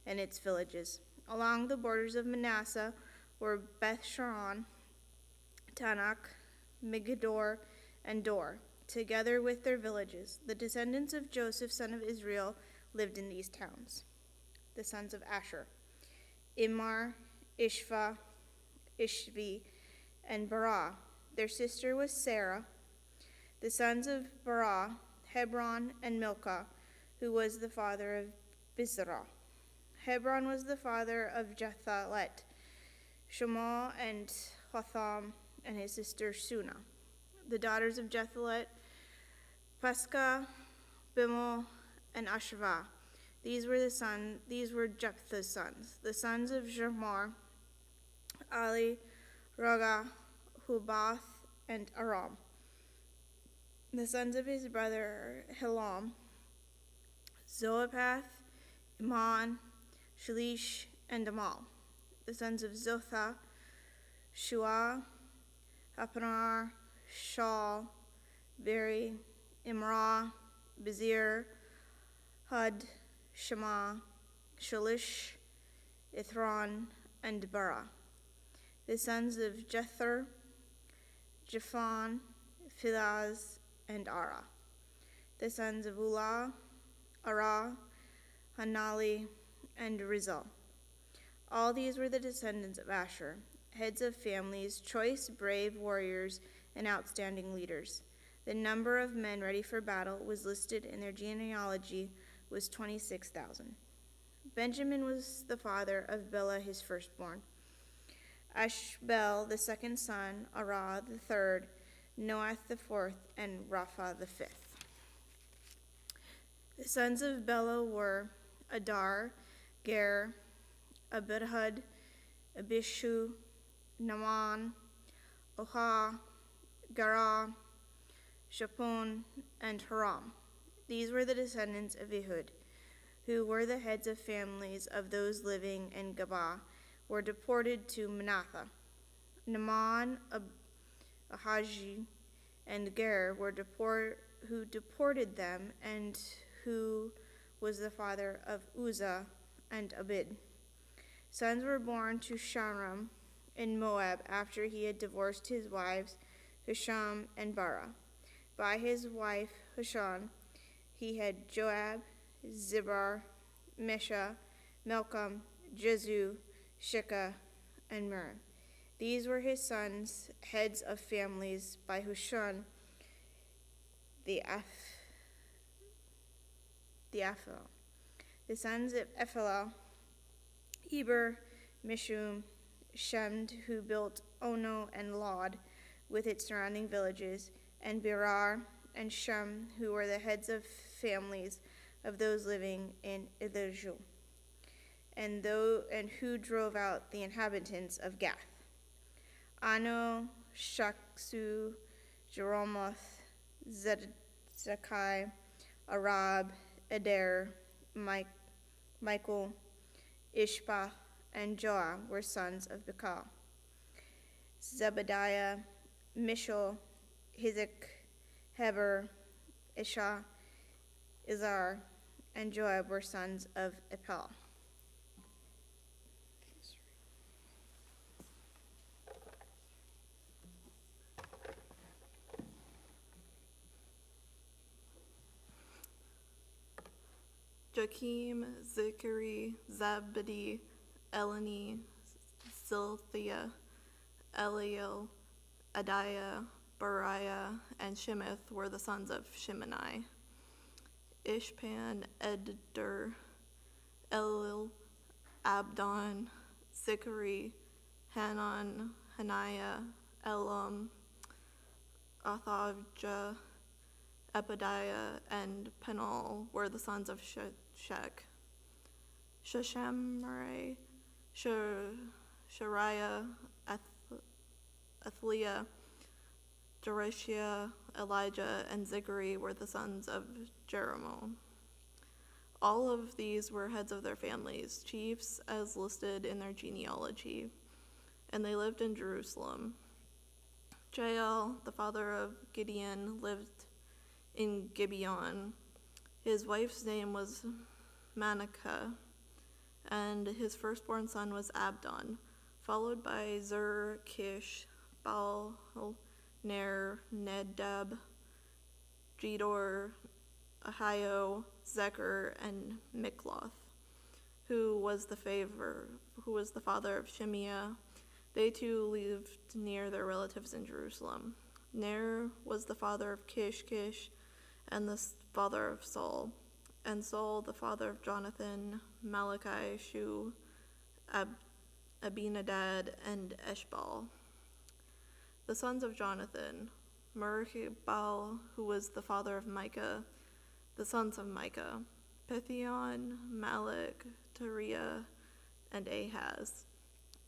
and its villages. Along the borders of Manasseh were Beth Sharon, Tanakh, Megiddo, and Dor, together with their villages. The descendants of Joseph, son of Israel, lived in these towns. The sons of Asher: Immer, Ishva, Ishvi, and Barah. Their sister was Sarah. The sons of Barah: Hebron and Milcah, who was the father of Bizrah. Hebron was the father of Jethalet, Shema, and Hotham, and his sister Sunah. The daughters of Jethalet: Pascha, Bimel, and Ashva. These were Jephthah's sons. The sons of Jermar: Ali, Raga, Hubath, and Aram. The sons of his brother Hilam: Zoapath, Iman, Shalish, and Amal. The sons of Zotha: Shua, Hapanar, Shaul, Beri, Imrah, Bezir, Hud, Shema, Shalish, Ithron, and Bara. The sons of Jether: Japhan, Philaz, and Ara. The sons of Ulah: Ara, Hanali, and Rizal. All these were the descendants of Asher, heads of families, choice, brave warriors, and outstanding leaders. The number of men ready for battle was listed in their genealogy was 26,000. Benjamin was the father of Bela, his firstborn, Ashbel the second son, Arah the third, Noath the fourth, and Rapha the fifth. The sons of Bela were Adar, Ger, Abidhud, Abishu, Naaman, Oha, Garah, Shapon, and Haram. These were the descendants of Ehud, who were the heads of families of those living in Gabah, were deported to Manasseh. Naaman, Ahaji, and Ger who deported them, and who was the father of Uzzah and Abid. Sons were born to Shamram in Moab after he had divorced his wives Husham and Bara. By his wife Husham he had Joab, Zibar, Mesha, Melcham, Jezu, Shekah, and Mer. These were his sons, heads of families, by Husham the Ephah. The sons of Ephelah: Eber, Mishum, Shemd, who built Ono and Lod with its surrounding villages, and Berar and Shem, who were the heads of families of those living in Elizur, and who drove out the inhabitants of Gath. Ano, Shaksu, Jeromoth, Zedekai, Arab, Eder, Michael, Ishpa, and Joah were sons of Bekal. Zebediah, Mishal, Hizek, Heber, Isha, Izar, and Joab were sons of Epel. Joachim, Zachary, Zabdi, Eleni, Zilthia, Eliel, Adiah, Bariah, and Shemeth were the sons of Shimei. Ishpan, Eder, Elil, Abdon, Zikri, Hanan, Hananiah, Elam, Athavjah, Epadiah, and Penal were the sons of Shek. Sheshamrai, Shariah, Athliah, Jerishia, Elijah, and Zikri were the sons of Jeromoam. All of these were heads of their families, chiefs as listed in their genealogy, and they lived in Jerusalem. Jael, the father of Gideon, lived in Gibeon. His wife's name was Manicah, and his firstborn son was Abdon, followed by Zur, Kish, Baal, Ner, Nedab, Gedor, Ahio, Zechar, and Mikloth, who was the father of Shemiah. They too lived near their relatives in Jerusalem. Ner was the father of Kish, and the father of Saul, and Saul the father of Jonathan, Malachi, Shu, Abinadab, and Eshbal. The sons of Jonathan, Meribal, who was the father of Micah, the sons of Micah, Pithion, Malek, Teriah, and Ahaz.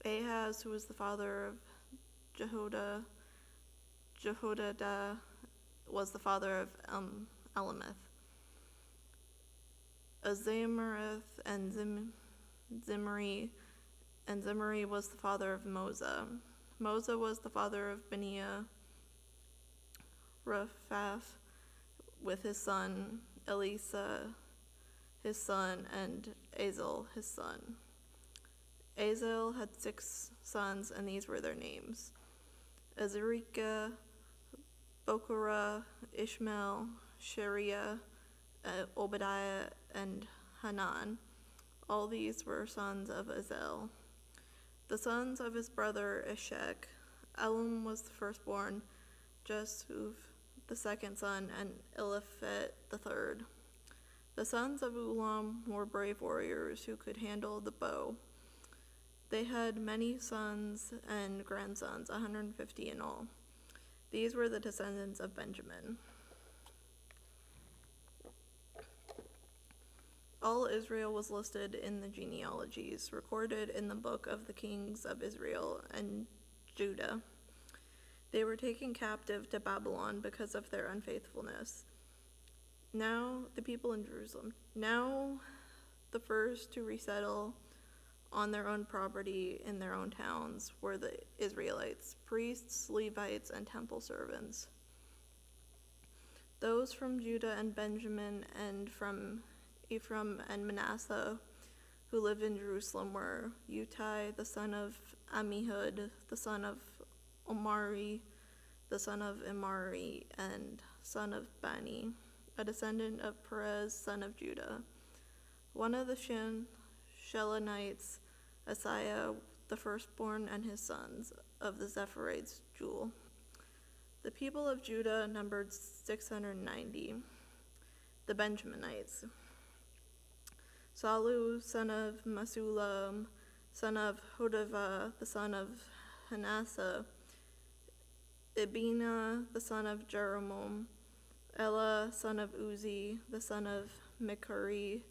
Ahaz, who was the father of Jehoiada, was the father of Elameth. Azamarath and Zimri, and Zimri was the father of Moza. Moza was the father of Beniah, Raphath, with his son Elisa, his son, and Azel, his son. Azel had 6 sons, and these were their names: Azarika, Bokorah, Ishmael, Shariah, Obadiah, and Hanan. All these were sons of Azel. The sons of his brother Ishak: Elam was the firstborn, Jeshuv the second son, and Eliphet the third. The sons of Ulam were brave warriors who could handle the bow. They had many sons and grandsons, 150 in all. These were the descendants of Benjamin. All Israel was listed in the genealogies, recorded in the book of the kings of Israel and Judah. They were taken captive to Babylon because of their unfaithfulness. Now the people in Jerusalem, now the first to resettle on their own property in their own towns were the Israelites, priests, Levites, and temple servants. Those from Judah and Benjamin and from Ephraim and Manasseh who lived in Jerusalem were Utai, the son of Ammihud, the son of Omari, the son of Imari, and son of Bani, a descendant of Perez, son of Judah. One of the Shelonites, Asaiah, the firstborn, and his sons, of the Zephirites, Jewel. The people of Judah numbered 690. The Benjaminites: Salu, son of Masulam, son of Hodavah, the son of Manasseh, Ibina, the son of Jeromoam, Ella, son of Uzi, the son of Mikari,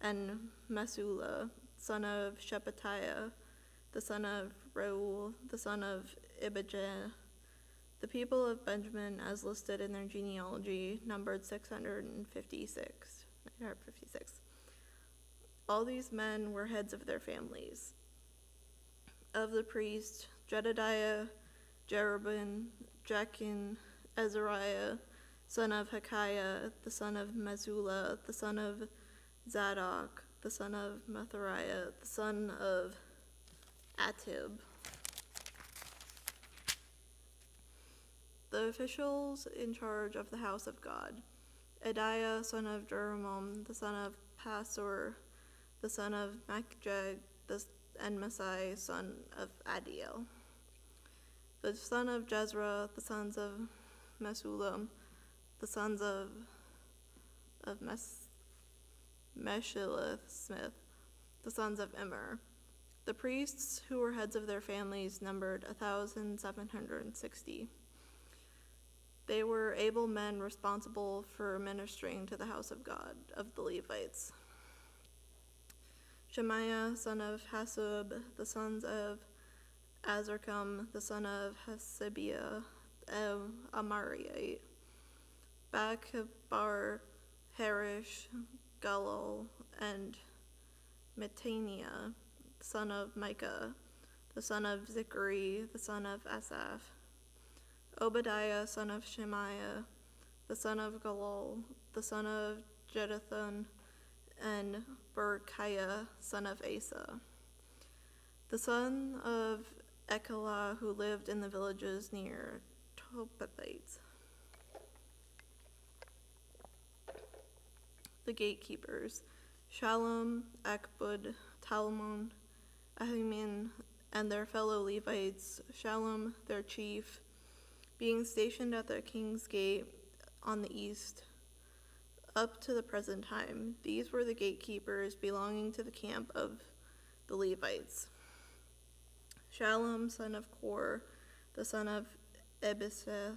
and Mesula, son of Shephatiah, the son of Reuel, the son of Ibijah. The people of Benjamin, as listed in their genealogy, numbered 656. All these men were heads of their families. Of the priests, Jedediah, Jeroboam, Jachin, Azariah, son of Hekiah, the son of Mesula, the son of Zadok, the son of Methariah, the son of Atib. The officials in charge of the house of God: Adiah, son of Jeromoam, the son of Pasor, the son of Machjeg, and Masai, son of Adiel. The son of Jezrah, the sons of Mesulam, the sons of Meshileth-Smith, the sons of Immer. The priests, who were heads of their families, numbered 1,760. They were able men responsible for ministering to the house of God of the Levites. Shemaiah, son of Hasub, the sons of Azrikam, the son of Hasabiah, Amariite. Bakbar, Harish, Galal, and Metania, son of Micah, the son of Zechari, the son of Asaph. Obadiah, son of Shemaiah, the son of Galal, the son of Jeduthun, and Berechiah, son of Asa, the son of Ekelah, who lived in the villages near Tophathite. The gatekeepers, Shallum, Akbud, Talmon, Ahiman, and their fellow Levites, Shallum, their chief, being stationed at the king's gate on the east, up to the present time. These were the gatekeepers belonging to the camp of the Levites. Shallum, son of Kor, the son of Ebiseth,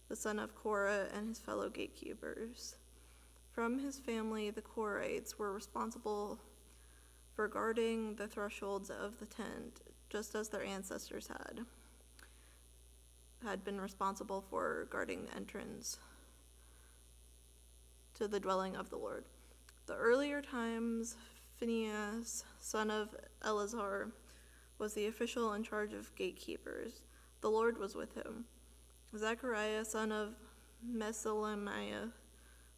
the son of Korah, and his fellow gatekeepers. From his family, the Korites were responsible for guarding the thresholds of the tent, just as their ancestors had been responsible for guarding the entrance to the dwelling of the Lord. The earlier times, Phinehas, son of Eleazar, was the official in charge of gatekeepers. The Lord was with him. Zechariah, son of Meselemiah,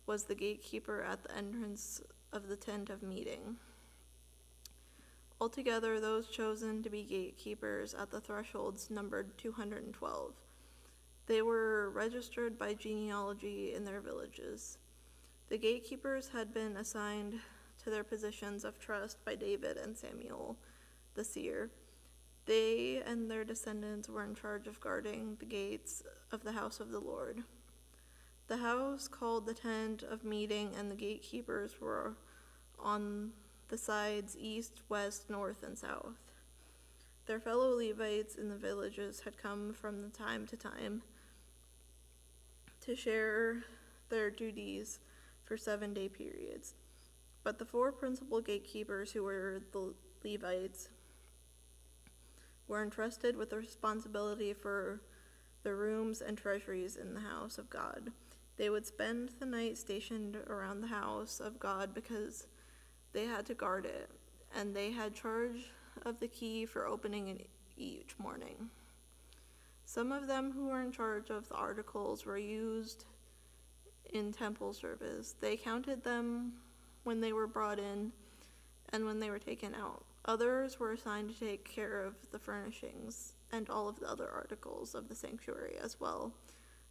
was the gatekeeper at the entrance of the tent of meeting. Altogether, those chosen to be gatekeepers at the thresholds numbered 212. They were registered by genealogy in their villages. The gatekeepers had been assigned to their positions of trust by David and Samuel, the seer. They and their descendants were in charge of guarding the gates of the house of the Lord. The house called the tent of meeting, and the gatekeepers were on the sides east, west, north, and south. Their fellow Levites in the villages had come from the time to time to share their duties for 7-day periods. But the 4 principal gatekeepers, who were the Levites, were entrusted with the responsibility for the rooms and treasuries in the house of God. They would spend the night stationed around the house of God because they had to guard it, and they had charge of the key for opening it each morning. Some of them who were in charge of the articles were used in temple service. They counted them when they were brought in and when they were taken out. Others were assigned to take care of the furnishings and all of the other articles of the sanctuary as well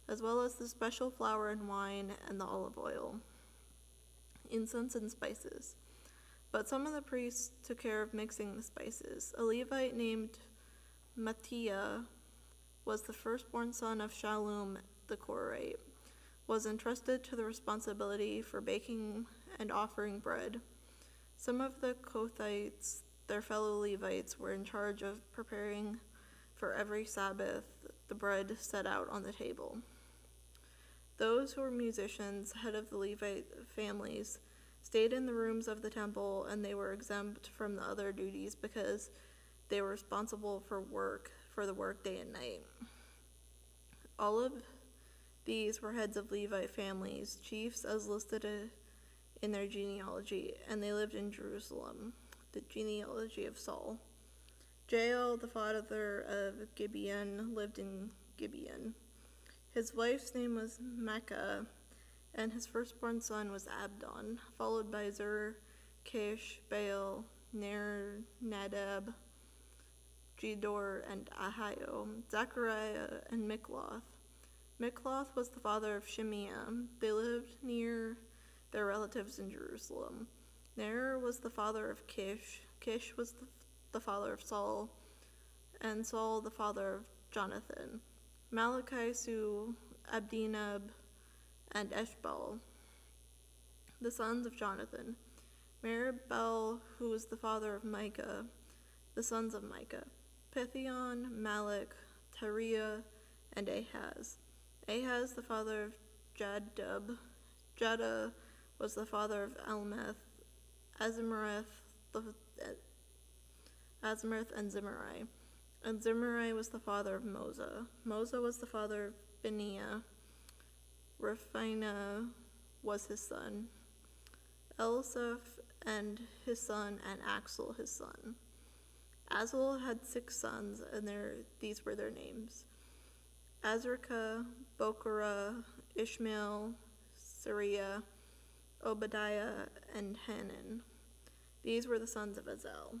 as the special flour and wine and the olive oil, incense and spices. But some of the priests took care of mixing the spices. A Levite named Mattiah was the firstborn son of Shallum the Korite, was entrusted to the responsibility for baking and offering bread. Some of the Kothites, their fellow Levites, were in charge of preparing for every Sabbath the bread set out on the table. Those who were musicians, head of the Levite families, stayed in the rooms of the temple, and they were exempt from the other duties because they were responsible for the work day and night. All of these were heads of Levite families, chiefs as listed in their genealogy, and they lived in Jerusalem, the genealogy of Saul. Jael, the father of Gibeon, lived in Gibeon. His wife's name was Maacah, and his firstborn son was Abdon, followed by Zur, Kish, Baal, Ner, Nadab, Gedor, and Ahio, Zechariah, and Mikloth. Mikloth was the father of Shimeah. They lived near their relatives in Jerusalem. Ner was the father of Kish. Kish was the father of Saul, and Saul the father of Jonathan. Malachi, Abdinab, and Eshbal, the sons of Jonathan. Meribel, who was the father of Micah, the sons of Micah, Pithion, Malach, Tariah, and Ahaz. Ahaz, the father of Jadub. Jada was the father of Elmeth, Azimrith, and Zimri. And Zimri was the father of Mosa. Mosa was the father of Benia. Rephaiah was his son. Elisaph and his son, and Axel his son. Azel had 6 sons, and these were their names: Azrikah, Bochara, Ishmael, Sariah, Obadiah, and Hanan. These were the sons of Azel.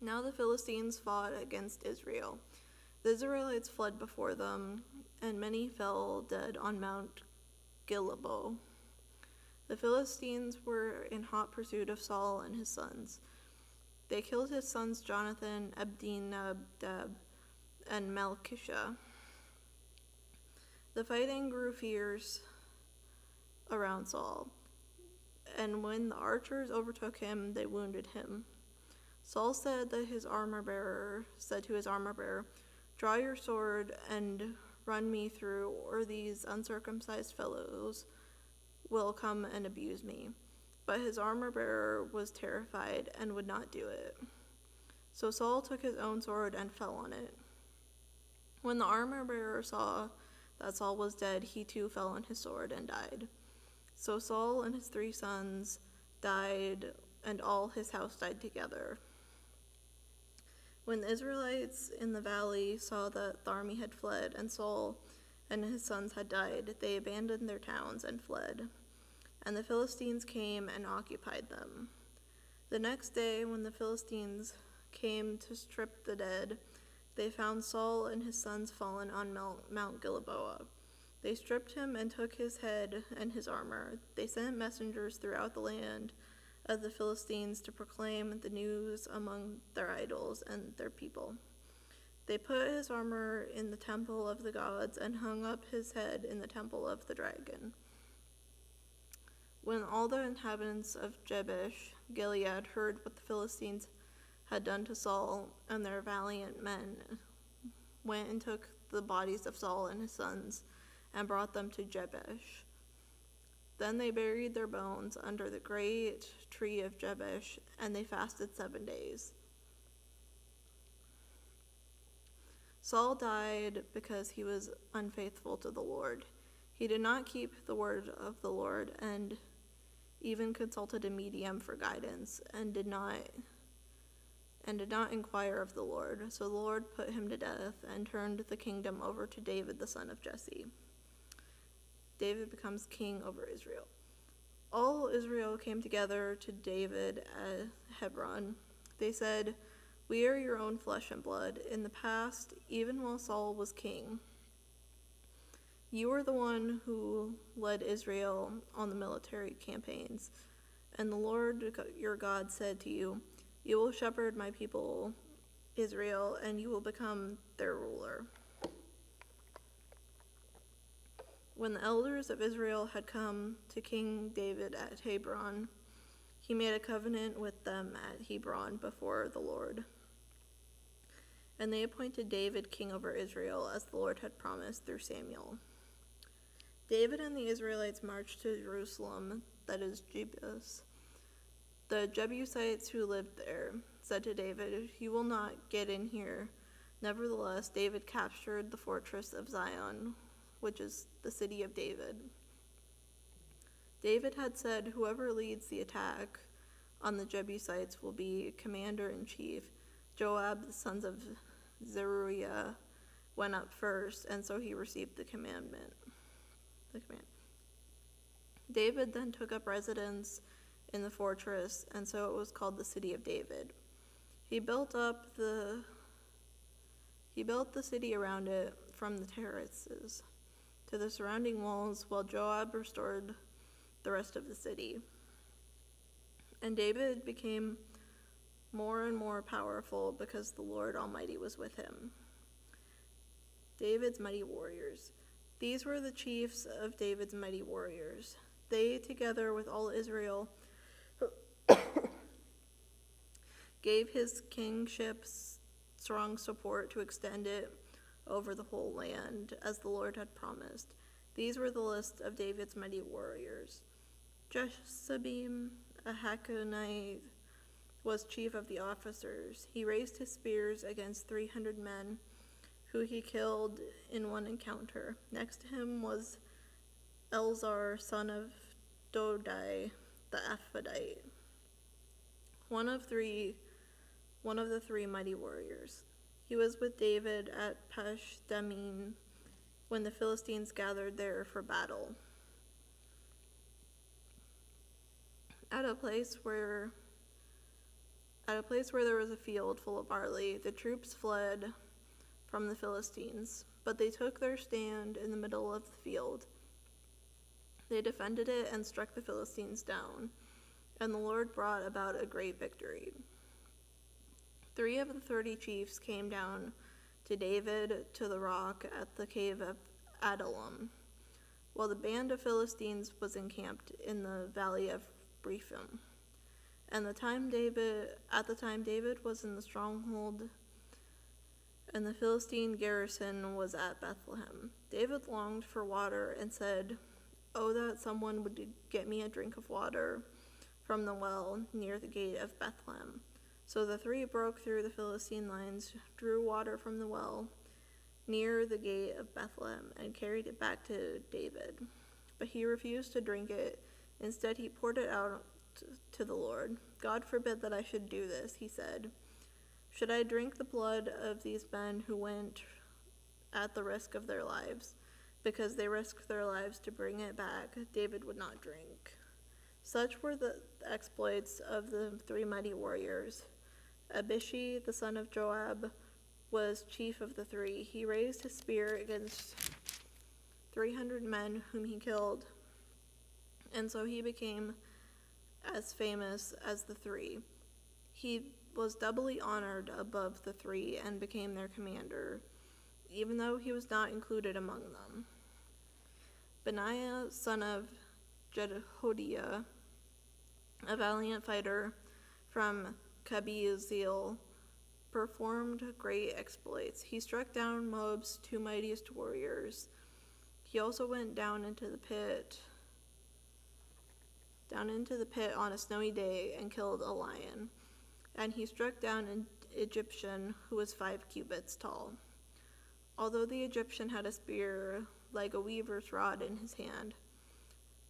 Now the Philistines fought against Israel. The Israelites fled before them, and many fell dead on Mount Gilboa. The Philistines were in hot pursuit of Saul and his sons. They killed his sons Jonathan, Abinadab, and Malchishua. The fighting grew fierce around Saul, and when the archers overtook him, they wounded him. Saul said to his armor bearer, "Draw your sword and run me through, or these uncircumcised fellows will come and abuse me." But his armor bearer was terrified and would not do it. So Saul took his own sword and fell on it. When the armor bearer saw that Saul was dead, he too fell on his sword and died. So Saul and his 3 sons died, and all his house died together. When the Israelites in the valley saw that the army had fled and Saul and his sons had died, they abandoned their towns and fled. And the Philistines came and occupied them. The next day, when the Philistines came to strip the dead, they found Saul and his sons fallen on Mount Gilboa. They stripped him and took his head and his armor. They sent messengers throughout the land of the Philistines to proclaim the news among their idols and their people. They put his armor in the temple of the gods and hung up his head in the temple of the dragon. When all the inhabitants of Jabesh Gilead heard what the Philistines had done to Saul and their valiant men, went and took the bodies of Saul and his sons and brought them to Jabesh. Then they buried their bones under the great tree of Jabesh, and they fasted 7 days. Saul died because he was unfaithful to the Lord. He did not keep the word of the Lord, and even consulted a medium for guidance, and did not inquire of the Lord. So the Lord put him to death and turned the kingdom over to David, the son of Jesse. David becomes king over Israel. All Israel came together to David at Hebron. They said, "We are your own flesh and blood. In the past, even while Saul was king, you were the one who led Israel on the military campaigns. And the Lord your God said to you, 'You will shepherd my people Israel, and you will become their ruler.'" When the elders of Israel had come to King David at Hebron, he made a covenant with them at Hebron before the Lord. And they appointed David king over Israel, as the Lord had promised through Samuel. David and the Israelites marched to Jerusalem, that is Jebus. The Jebusites who lived there said to David, "You will not get in here." Nevertheless, David captured the fortress of Zion, which is the city of David. David had said, "Whoever leads the attack on the Jebusites will be commander-in-chief." Joab, the sons of Zeruiah, went up first, and so he received the command. David then took up residence in the fortress, and so it was called the city of David. He built the city around it from the terraces to the surrounding walls, while Joab restored the rest of the city. And David became more and more powerful because the Lord Almighty was with him. David's mighty warriors. These were the chiefs of David's mighty warriors. They, together with all Israel, gave his kingship strong support to extend it over the whole land, as the Lord had promised. These were the list of David's mighty warriors. Jeshabim, a Hakonite, was chief of the officers. He raised his spears against 300 men, who he killed in one encounter. Next to him was Elzar, son of Dodai, the Aphrodite, one of the three mighty warriors. He was with David at Pashdamim when the Philistines gathered there for battle. At a place where there was a field full of barley, the troops fled from the Philistines, but they took their stand in the middle of the field. They defended it and struck the Philistines down, and the Lord brought about a great victory. 3 of the 30 chiefs came down to David to the rock at the cave of Adullam, while the band of Philistines was encamped in the valley of Rephaim. And at the time David was in the stronghold, and the Philistine garrison was at Bethlehem. David longed for water and said, "Oh, that someone would get me a drink of water from the well near the gate of Bethlehem." So the 3 broke through the Philistine lines, drew water from the well near the gate of Bethlehem, and carried it back to David. But he refused to drink it. Instead, he poured it out to the Lord. "God forbid that I should do this," he said. "Should I drink the blood of these men who went at the risk of their lives? Because they risked their lives to bring it back, David would not drink." Such were the exploits of the 3 mighty warriors. Abishai, the son of Joab, was chief of the 3. He raised his spear against 300 men whom he killed, and so he became as famous as the 3. He was doubly honored above the 3 and became their commander, even though he was not included among them. Benaiah, son of Jehoiada, a valiant fighter from Kabizeel, performed great exploits. He struck down Moab's 2 mightiest warriors. He also went down into the pit on a snowy day and killed a lion. And he struck down an Egyptian who was 5 cubits tall. Although the Egyptian had a spear like a weaver's rod in his hand,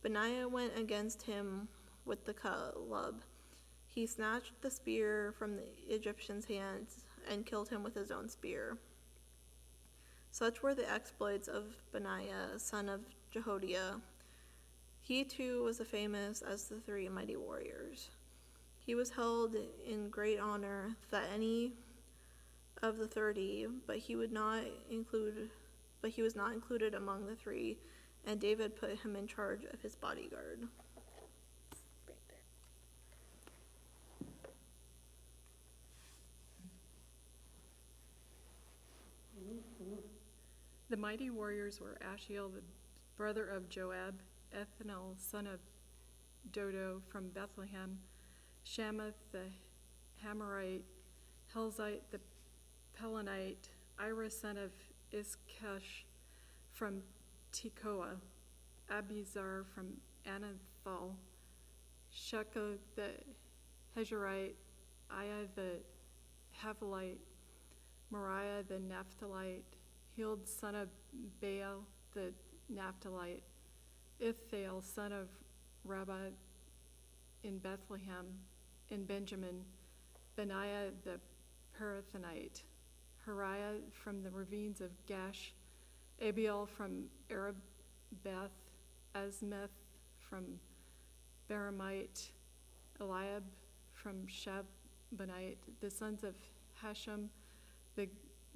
Benaiah went against him with the club. He snatched the spear from the Egyptian's hands and killed him with his own spear. Such were the exploits of Benaiah, son of Jehoiada. He too was as famous as the 3 mighty warriors. He was held in great honor that any of the 30, but he was not included among the 3, and David put him in charge of his bodyguard. The mighty warriors were Ashiel, the brother of Joab, Ethanel, son of Dodo from Bethlehem, Shamath the Hamorite, Helzite the Pelonite, Ira son of Iskash from Tekoa, Abizar from Anathol, Sheka the Hezerite, Aiah the Havilite, Moriah the Naphthalite, Hild son of Baal the Naphthalite, Ithael son of Rabba in Bethlehem, in Benjamin, Benaiah the Parathonite, Hariah from the ravines of Gash, Abiel from Arabeth, Azmeth from Baramite, Eliab from Shabbanite, the sons of Hashem the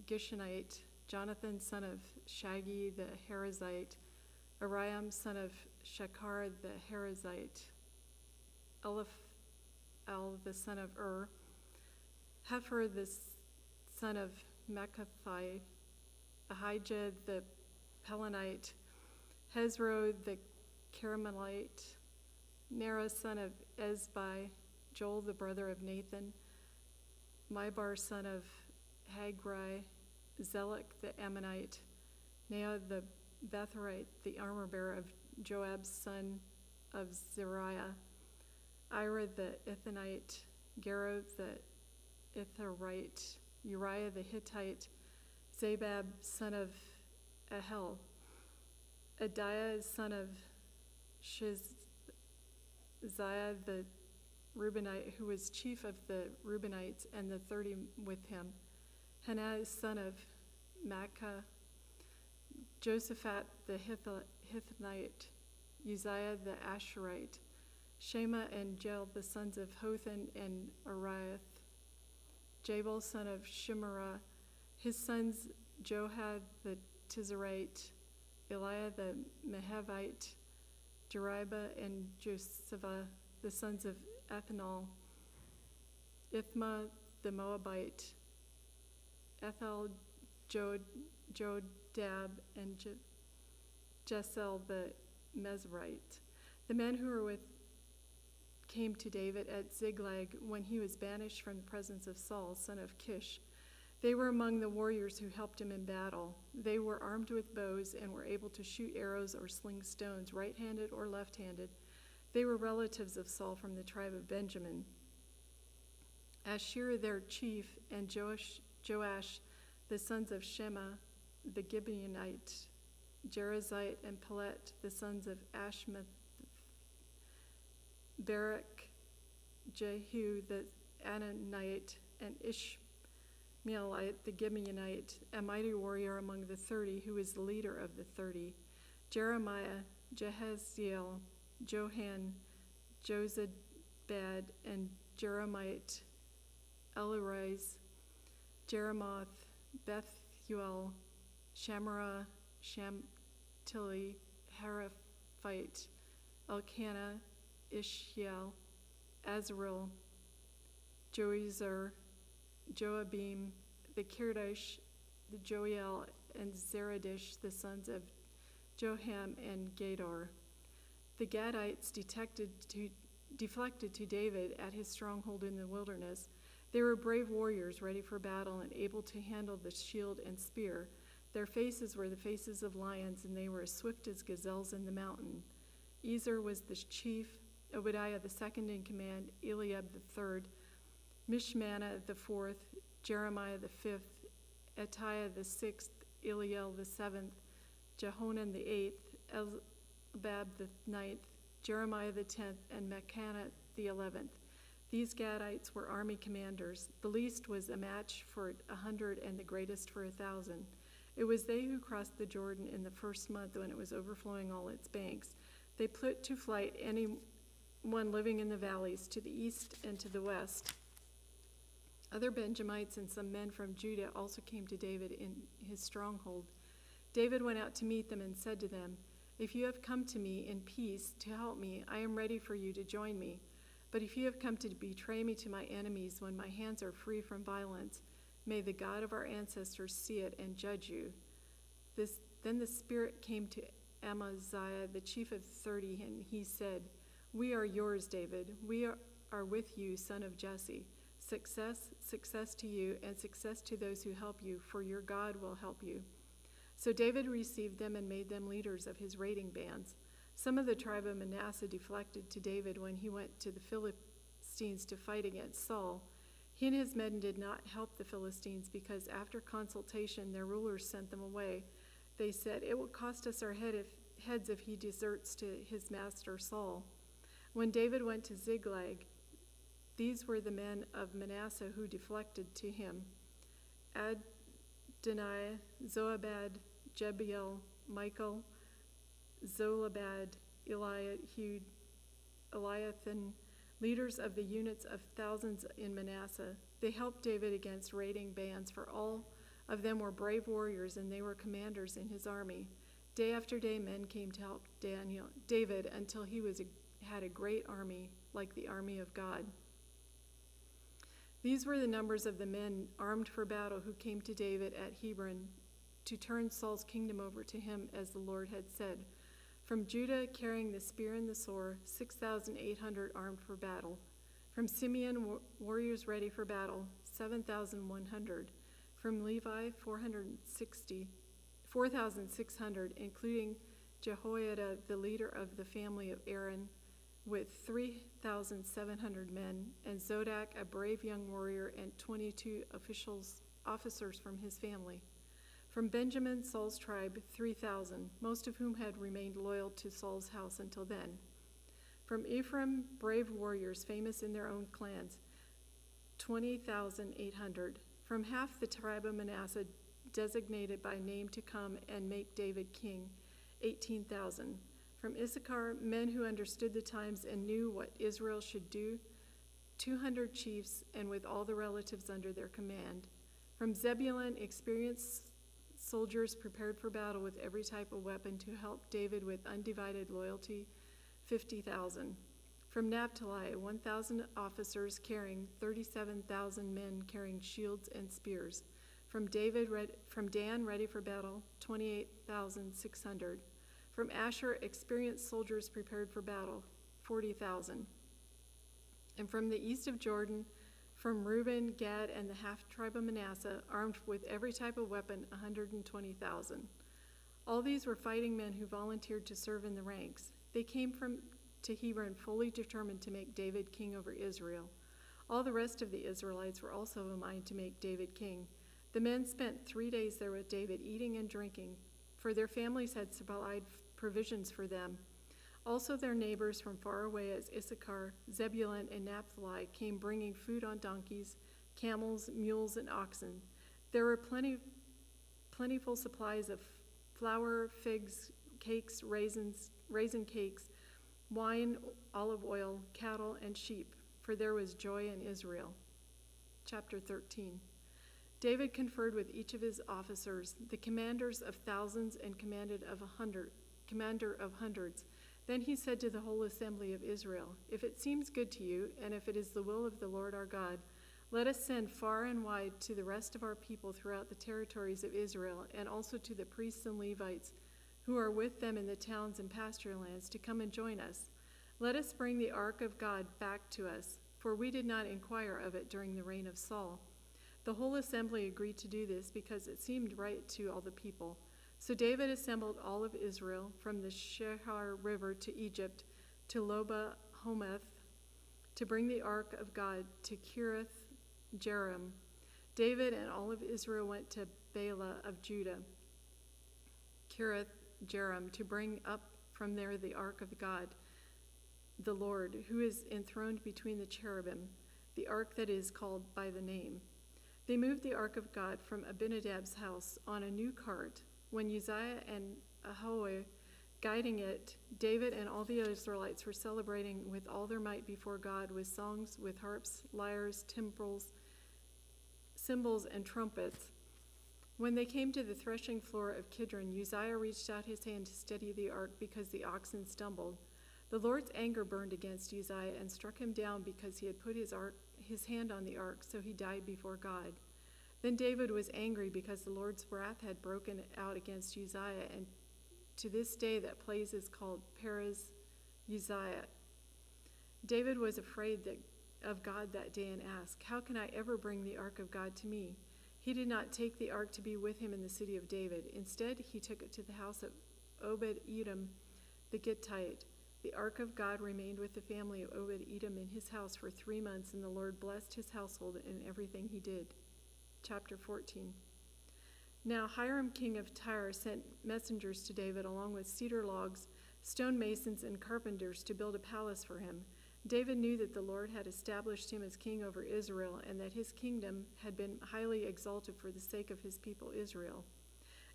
Gishonite, Jonathan son of Shagi the Harazite, Ariam son of Shakar the Harazite, Eliphal the son of Hefer the son of Mekathai, Ahijah the Pelonite, Hezro the Caramelite, Nera son of Ezbai, Joel the brother of Nathan, Mibar son of Hagri, Zelek the Ammonite, Nea the Betherite, the armor-bearer of Joab's son of Zeriah, Ira the Ithonite, Gero the Itharite, Uriah the Hittite, Zabab son of Ahel, Adiah son of Shiziah the Reubenite, who was chief of the Reubenites, and the 30 with him, Hanai son of Makkah, Josaphat the Hithite, Uzziah the Asherite, Shema and Jel the sons of Hothan and Ariath, Jabal son of Shimmerah, his sons Johad the Tizerite, Eliah the Mehavite, Jeriba and Josepha, the sons of Ethanol, Ithma the Moabite, Ethel, Jodab, and Jesel the Mezrite. The men who were with came to David at Ziklag when he was banished from the presence of Saul, son of Kish. They were among the warriors who helped him in battle. They were armed with bows and were able to shoot arrows or sling stones, right-handed or left-handed. They were relatives of Saul from the tribe of Benjamin. Ashir, their chief, and Joash, the sons of Shema, the Gibeonite, Jerizite, and Pelet, the sons of Ashmath, Barak, Jehu, the Ananite, and Ishmaelite, the Gibeonite, a mighty warrior among the 30, who was the leader of the 30, Jeremiah, Jehaziel, Johan, Jozabad, and Jeremite, Elirais, Jeremoth, Bethuel, Shamra, Shamtili, Haraphite, Elkanah, Ishiel, Azrael, Joezer, Joabim, the Kirdash, the Joel, and Zeradish, the sons of Joham and Gedor. The Gadites deflected to David at his stronghold in the wilderness. They were brave warriors ready for battle and able to handle the shield and spear. Their faces were the faces of lions, and they were as swift as gazelles in the mountain. Ezer was the chief, Obadiah the second in command, Eliab the third, Mishmana the fourth, Jeremiah the fifth, Etiah the sixth, Eliel the seventh, Jehonan the eighth, Elbab the ninth, Jeremiah the 10th, and Mechannah the 11th. These Gadites were army commanders. The least was a match for 100 and the greatest for 1,000. It was they who crossed the Jordan in the first month when it was overflowing all its banks. They put to flight anyone living in the valleys to the east and to the west. Other Benjamites and some men from Judah also came to David in his stronghold. David went out to meet them and said to them, "If you have come to me in peace to help me, I am ready for you to join me. But if you have come to betray me to my enemies when my hands are free from violence, may the God of our ancestors see it and judge you." Then the Spirit came to Amaziah, the chief of 30, and he said, "We are yours, David. We are with you, son of Jesse. Success, success to you, and success to those who help you, for your God will help you." So David received them and made them leaders of his raiding bands. Some of the tribe of Manasseh deflected to David when he went to the Philistines to fight against Saul. He and his men did not help the Philistines because after consultation their rulers sent them away. They said, "It will cost us our heads if he deserts to his master Saul." When David went to Ziklag, these were the men of Manasseh who deflected to him: Adoniah, Zoabad, Jebiel, Michael, Zolabad, Eliahud, Eliathan, leaders of the units of thousands in Manasseh. They helped David against raiding bands, for all of them were brave warriors, and they were commanders in his army. Day after day men came to help David until he had a great army, like the army of God. These were the numbers of the men armed for battle who came to David at Hebron: to turn Saul's kingdom over to him, as the Lord had said. From Judah, carrying the spear and the sword, 6,800 armed for battle. From Simeon, warriors ready for battle, 7,100. From Levi, 4,600, including Jehoiada, the leader of the family of Aaron, with 3,700 men, and Zodak, a brave young warrior, and 22 officers from his family. From Benjamin, Saul's tribe, 3,000, most of whom had remained loyal to Saul's house until then. From Ephraim, brave warriors famous in their own clans, 20,800. From half the tribe of Manasseh, designated by name to come and make David king, 18,000. From Issachar, men who understood the times and knew what Israel should do, 200 chiefs, and with all the relatives under their command. From Zebulun, experienced soldiers prepared for battle with every type of weapon to help David with undivided loyalty, 50,000. From Naphtali, 1,000 officers carrying 37,000 men carrying shields and spears. From Dan, ready for battle, 28,600. From Asher, experienced soldiers prepared for battle, 40,000. And from the east of Jordan, from Reuben, Gad, and the half-tribe of Manasseh, armed with every type of weapon, 120,000. All these were fighting men who volunteered to serve in the ranks. They came to Hebron fully determined to make David king over Israel. All the rest of the Israelites were also of a mind to make David king. The men spent 3 days there with David, eating and drinking, for their families had supplied provisions for them. Also their neighbors from far away as Issachar, Zebulun, and Naphtali came bringing food on donkeys, camels, mules, and oxen. There were plentiful supplies of flour, figs, cakes, raisin cakes, wine, olive oil, cattle, and sheep, for there was joy in Israel. Chapter 13. David conferred with each of his officers, the commanders of thousands and commander of hundreds. Then he said to the whole assembly of Israel, "If it seems good to you, and if it is the will of the Lord our God, let us send far and wide to the rest of our people throughout the territories of Israel, and also to the priests and Levites who are with them in the towns and pasture lands, to come and join us. Let us bring the ark of God back to us, for we did not inquire of it during the reign of Saul." The whole assembly agreed to do this because it seemed right to all the people. So David assembled all of Israel from the Shehar River to Egypt to Loba Hometh to bring the ark of God to Kiriath Jearim. David and all of Israel went to Baalah of Judah, Kiriath Jearim, to bring up from there the ark of God, the Lord, who is enthroned between the cherubim, the ark that is called by the name. They moved the ark of God from Abinadab's house on a new cart. When Uzziah and Ahoah guiding it, David and all the Israelites were celebrating with all their might before God with songs, with harps, lyres, timbrels, cymbals, and trumpets. When they came to the threshing floor of Kidron, Uzziah reached out his hand to steady the ark because the oxen stumbled. The Lord's anger burned against Uzziah and struck him down because he had put his hand on the ark, so he died before God. Then David was angry because the Lord's wrath had broken out against Uzziah, and to this day that place is called Perez Uzziah. David was afraid of God that day and asked, "How can I ever bring the ark of God to me?" He did not take the ark to be with him in the city of David. Instead, he took it to the house of Obed-Edom the Gittite. The ark of God remained with the family of Obed-Edom in his house for 3 months, and the Lord blessed his household and everything he did. Chapter 14. Now Hiram, king of Tyre, sent messengers to David along with cedar logs, stonemasons, and carpenters to build a palace for him. David knew that the Lord had established him as king over Israel, and that his kingdom had been highly exalted for the sake of his people Israel.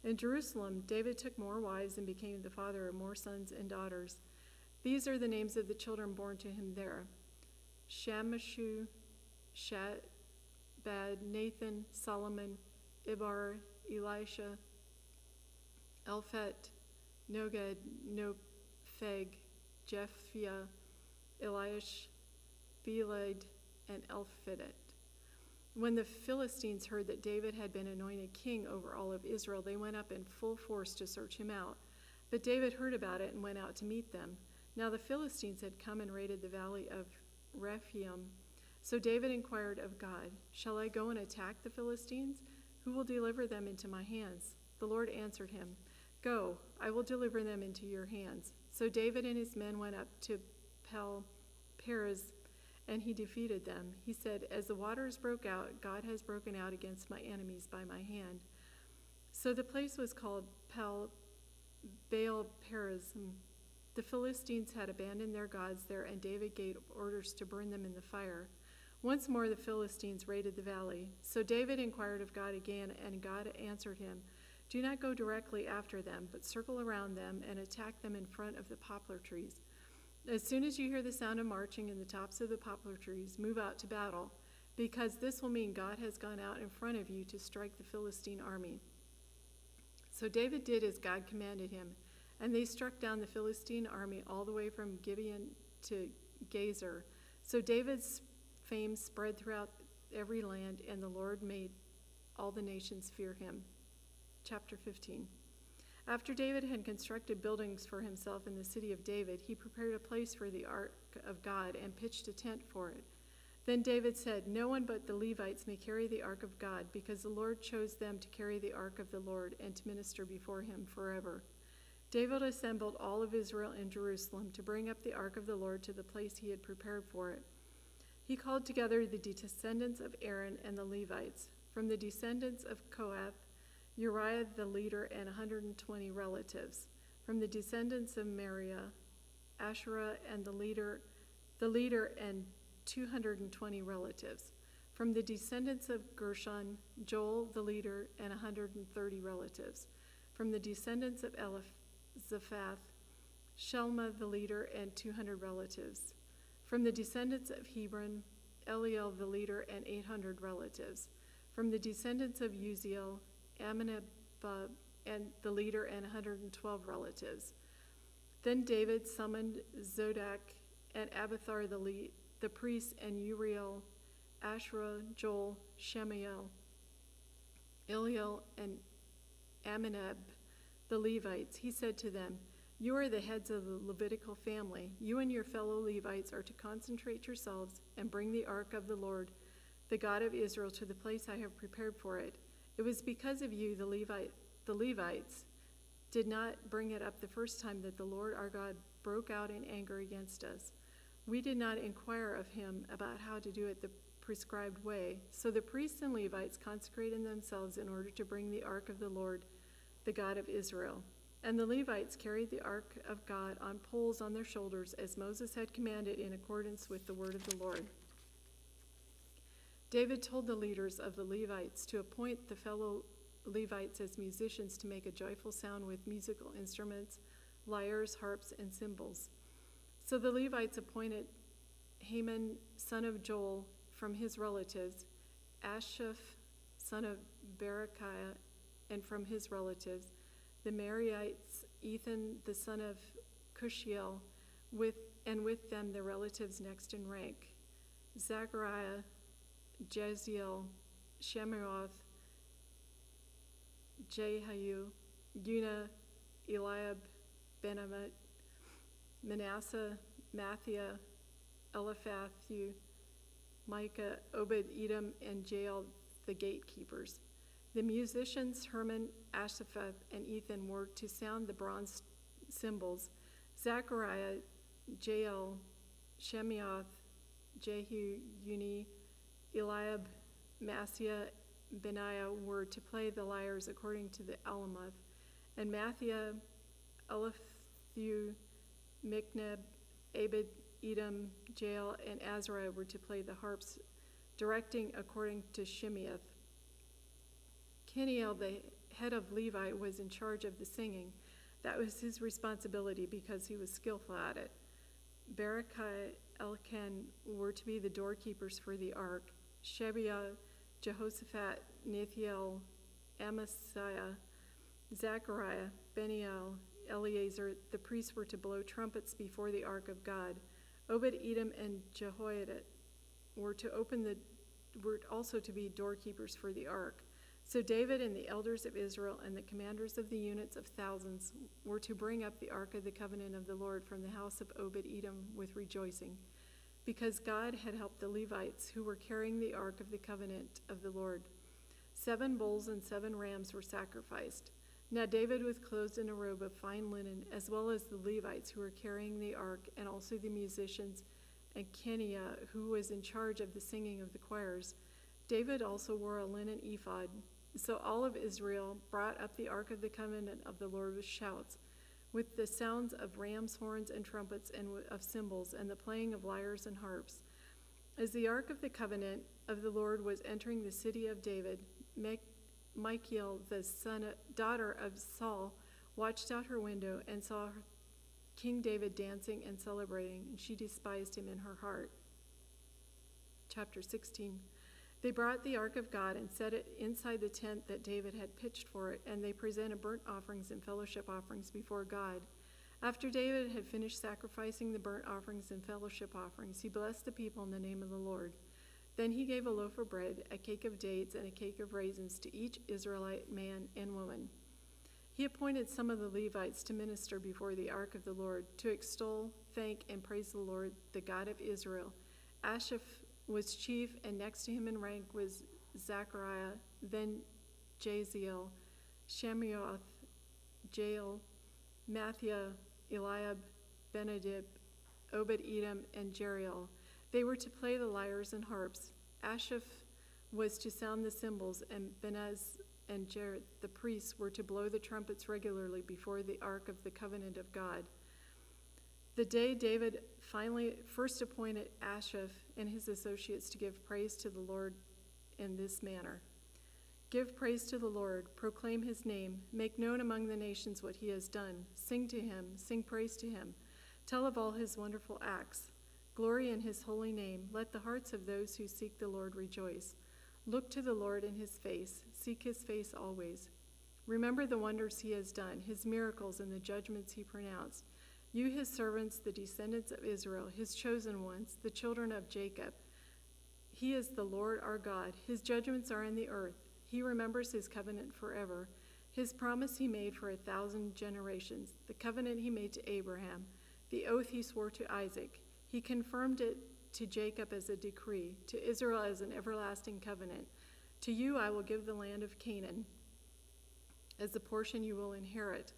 In Jerusalem, David took more wives and became the father of more sons and daughters. These are the names of the children born to him there: Shamashu, Shabad, Nathan, Solomon, Ibar, Elisha, Elphet, Noged, Nopheg, Jephthah, Eliash, Beled, and Elphidet. When the Philistines heard that David had been anointed king over all of Israel, they went up in full force to search him out. But David heard about it and went out to meet them. Now the Philistines had come and raided the valley of Rephaim. So David inquired of God, "Shall I go and attack the Philistines? Who will deliver them into my hands?" The Lord answered him, "Go, I will deliver them into your hands." So David and his men went up to Perez, and he defeated them. He said, "As the waters broke out, God has broken out against my enemies by my hand." So the place was called Baal Perazim. The Philistines had abandoned their gods there, and David gave orders to burn them in the fire. Once more the Philistines raided the valley. So David inquired of God again, and God answered him, "Do not go directly after them, but circle around them and attack them in front of the poplar trees. As soon as you hear the sound of marching in the tops of the poplar trees, move out to battle, because this will mean God has gone out in front of you to strike the Philistine army." So David did as God commanded him, and they struck down the Philistine army all the way from Gibeon to Gezer. So David's fame spread throughout every land, and the Lord made all the nations fear him. Chapter 15. After David had constructed buildings for himself in the city of David, he prepared a place for the ark of God and pitched a tent for it. Then David said, "No one but the Levites may carry the ark of God, because the Lord chose them to carry the ark of the Lord and to minister before him forever." David assembled all of Israel in Jerusalem to bring up the ark of the Lord to the place he had prepared for it. He called together the descendants of Aaron and the Levites. From the descendants of Kohath, Uriah the leader and 120 relatives. From the descendants of Merari, Asherah and the leader and 220 relatives. From the descendants of Gershon, Joel the leader and 130 relatives. From the descendants of Eliphalet, Shelma the leader and 200 relatives. From the descendants of Hebron, Eliel the leader and 800 relatives. From the descendants of Uziel, Amminadab and the leader and 112 relatives. Then David summoned Zodok and Abiathar the priest, and Uriel, Asherah, Joel, Shemiel, Eliel, and Amminadab, the Levites. He said to them, "You are the heads of the Levitical family. You and your fellow Levites are to concentrate yourselves and bring the ark of the Lord, the God of Israel, to the place I have prepared for it. It was because of you, the Levites, did not bring it up the first time that the Lord our God broke out in anger against us. We did not inquire of him about how to do it the prescribed way. So the priests and Levites consecrated themselves in order to bring the ark of the Lord, the God of Israel. And the Levites carried the ark of God on poles on their shoulders, as Moses had commanded in accordance with the word of the Lord." David told the leaders of the Levites to appoint the fellow Levites as musicians to make a joyful sound with musical instruments, lyres, harps, and cymbals. So the Levites appointed Haman, son of Joel, from his relatives, Asaph, son of Berechiah, and from his relatives, the Merarites, Ethan, the son of Cushiel, and with them the relatives next in rank, Zechariah, Jeziel, Shemeroth, Jehiel, Una, Eliab, Benamit, Manasseh, Mathiah, Eliphathu, Micah, Obed-Edom, and Jael, the gatekeepers. The musicians Herman, Asaphat, and Ethan were to sound the bronze cymbals. Zechariah, Jael, Shemioth, Jehu, Uni, Eliab, Maaseiah, Benaiah were to play the lyres according to the Alamoth, and Mathiah, Eliphathu, Mikneb, Obed-Edom, Jael, and Azariah were to play the harps, directing according to Shemioth. Kenniel, the head of Levi, was in charge of the singing. That was his responsibility because he was skillful at it. Berechiah, Elkan were to be the doorkeepers for the ark. Shebiah, Jehoshaphat, Nethiel, Amasiah, Zechariah, Beniel, Eleazar, the priests were to blow trumpets before the ark of God. Obed-Edom and Jehoiada were to open the were also to be doorkeepers for the ark. So David and the elders of Israel and the commanders of the units of thousands were to bring up the ark of the covenant of the Lord from the house of Obed-Edom with rejoicing, because God had helped the Levites who were carrying the ark of the covenant of the Lord. 7 bulls and 7 rams were sacrificed. Now David was clothed in a robe of fine linen, as well as the Levites who were carrying the ark, and also the musicians, and Keniah, who was in charge of the singing of the choirs. David also wore a linen ephod. So all of Israel brought up the ark of the covenant of the Lord with shouts, with the sounds of ram's horns and trumpets and of cymbals, and the playing of lyres and harps. As the ark of the covenant of the Lord was entering the city of David, Michal, the daughter of Saul, watched out her window and saw King David dancing and celebrating, and she despised him in her heart. Chapter 16. They brought the ark of God and set it inside the tent that David had pitched for it, and they presented burnt offerings and fellowship offerings before God. After David had finished sacrificing the burnt offerings and fellowship offerings, he blessed the people in the name of the Lord. Then he gave a loaf of bread, a cake of dates, and a cake of raisins to each Israelite man and woman. He appointed some of the Levites to minister before the ark of the Lord, to extol, thank, and praise the Lord, the God of Israel. Asaph was chief, and next to him in rank was Zechariah, then Jaziel, Shemioth, Jael, Mathiah, Eliab, Benadib, Obed-Edom, and Jeriel. They were to play the lyres and harps. Asaph was to sound the cymbals, and Benaz and Jared, the priests, were to blow the trumpets regularly before the ark of the covenant of God. The day David first appointed Asaph and his associates to give praise to the Lord in this manner. Give praise to the Lord, proclaim his name, make known among the nations what he has done. Sing to him, sing praise to him. Tell of all his wonderful acts. Glory in his holy name. Let the hearts of those who seek the Lord rejoice. Look to the Lord in his face, seek his face always. Remember the wonders he has done, his miracles and the judgments he pronounced. You, his servants, the descendants of Israel, his chosen ones, the children of Jacob. He is the Lord our God. His judgments are in the earth. He remembers his covenant forever. His promise he made for 1,000 generations. The covenant he made to Abraham. The oath he swore to Isaac. He confirmed it to Jacob as a decree, to Israel as an everlasting covenant. To you I will give the land of Canaan as the portion you will inherit.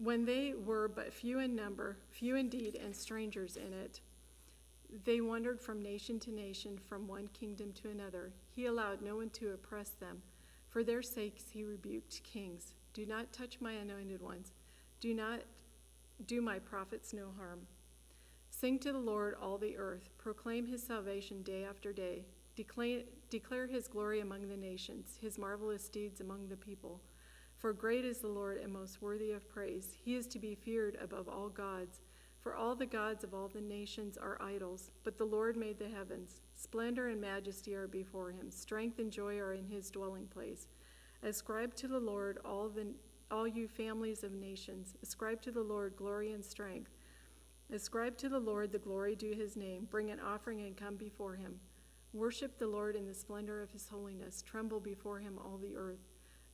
When they were but few in number, few indeed, and strangers in it, they wandered from nation to nation, from one kingdom to another. He allowed no one to oppress them. For their sakes he rebuked kings. Do not touch my anointed ones. Do not do my prophets no harm. Sing to the Lord, all the earth. Proclaim his salvation day after day. Declare his glory among the nations, his marvelous deeds among the people. For great is the Lord and most worthy of praise. He is to be feared above all gods. For all the gods of all the nations are idols, but the Lord made the heavens. Splendor and majesty are before him. Strength and joy are in his dwelling place. Ascribe to the Lord, all you families of nations. Ascribe to the Lord glory and strength. Ascribe to the Lord the glory due his name. Bring an offering and come before him. Worship the Lord in the splendor of his holiness. Tremble before him, all the earth.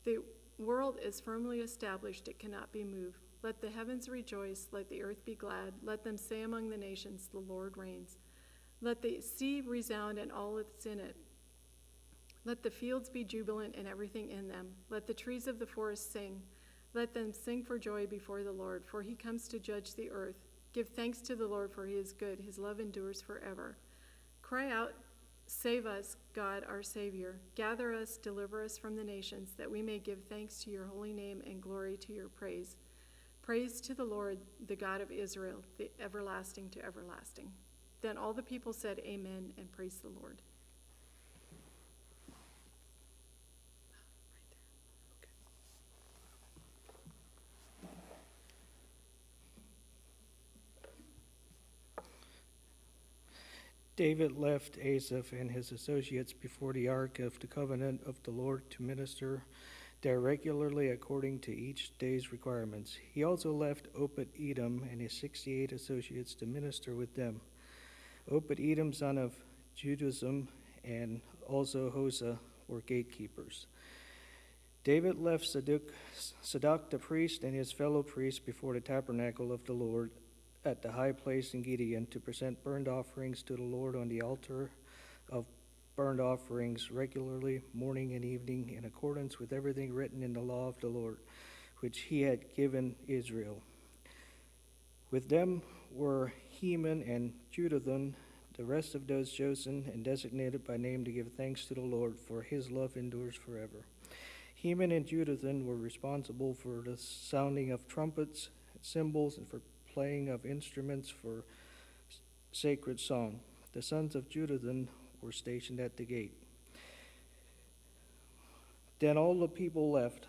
The world is firmly established, it cannot be moved. Let the heavens rejoice, let the earth be glad. Let them say among the nations, the Lord reigns. Let the sea resound and all that's in it. Let the fields be jubilant and everything in them. Let the trees of the forest sing. Let them sing for joy before the Lord, for he comes to judge the earth. Give thanks to the Lord, for he is good. His love endures forever. Cry out, save us, God, our Savior. Gather us, deliver us from the nations, that we may give thanks to your holy name and glory to your praise. Praise to the Lord, the God of Israel, the everlasting to everlasting. Then all the people said amen and praised the Lord. David left Asaph and his associates before the ark of the covenant of the Lord to minister there regularly according to each day's requirements. He also left Obed-Edom and his 68 associates to minister with them. Obed-Edom, son of Juduzim, and also Hosah were gatekeepers. David left Zadok the priest and his fellow priests before the tabernacle of the Lord at the high place in Gibeon to present burnt offerings to the Lord on the altar of burnt offerings regularly, morning and evening, in accordance with everything written in the law of the Lord, which he had given Israel. With them were Heman and Jeduthun, the rest of those chosen and designated by name to give thanks to the Lord, for his love endures forever. Heman and Jeduthun were responsible for the sounding of trumpets, cymbals, and for playing of instruments for sacred song. The sons of Jeduthun were stationed at the gate. Then all the people left,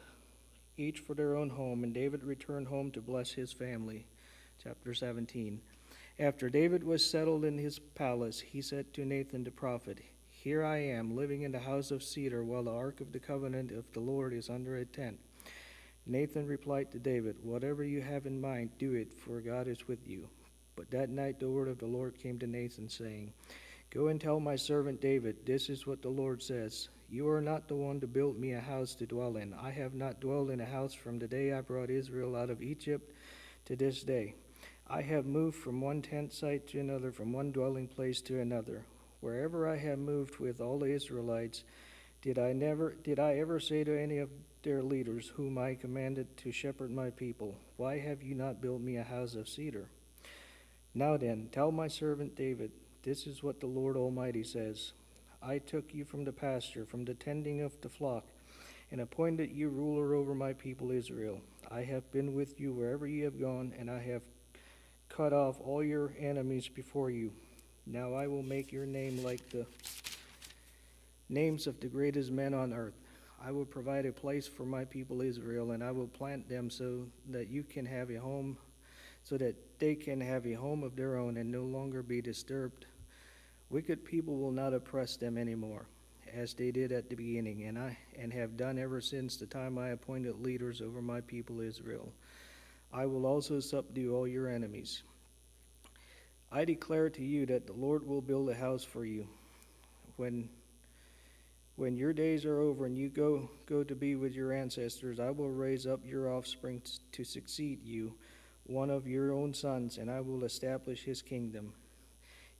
each for their own home, and David returned home to bless his family. Chapter 17. After David was settled in his palace, he said to Nathan the prophet, "Here I am, living in the house of cedar, while the ark of the covenant of the Lord is under a tent." Nathan replied to David, "Whatever you have in mind, do it, for God is with you." But that night the word of the Lord came to Nathan, saying, "Go and tell my servant David, this is what the Lord says. You are not the one to build me a house to dwell in. I have not dwelled in a house from the day I brought Israel out of Egypt to this day. I have moved from one tent site to another, from one dwelling place to another. Wherever I have moved with all the Israelites, did I ever say to any of their leaders, whom I commanded to shepherd my people, why have you not built me a house of cedar? Now then, tell my servant David, this is what the Lord Almighty says. I took you from the pasture, from the tending of the flock, and appointed you ruler over my people Israel. I have been with you wherever you have gone, and I have cut off all your enemies before you. Now I will make your name like the names of the greatest men on earth. I will provide a place for my people Israel, and I will plant them so that they can have a home of their own and no longer be disturbed. Wicked people will not oppress them anymore, as they did at the beginning, and have done ever since the time I appointed leaders over my people Israel. I will also subdue all your enemies. I declare to you that the Lord will build a house for you. When your days are over and you go to be with your ancestors, I will raise up your offspring to succeed you, one of your own sons, and I will establish his kingdom.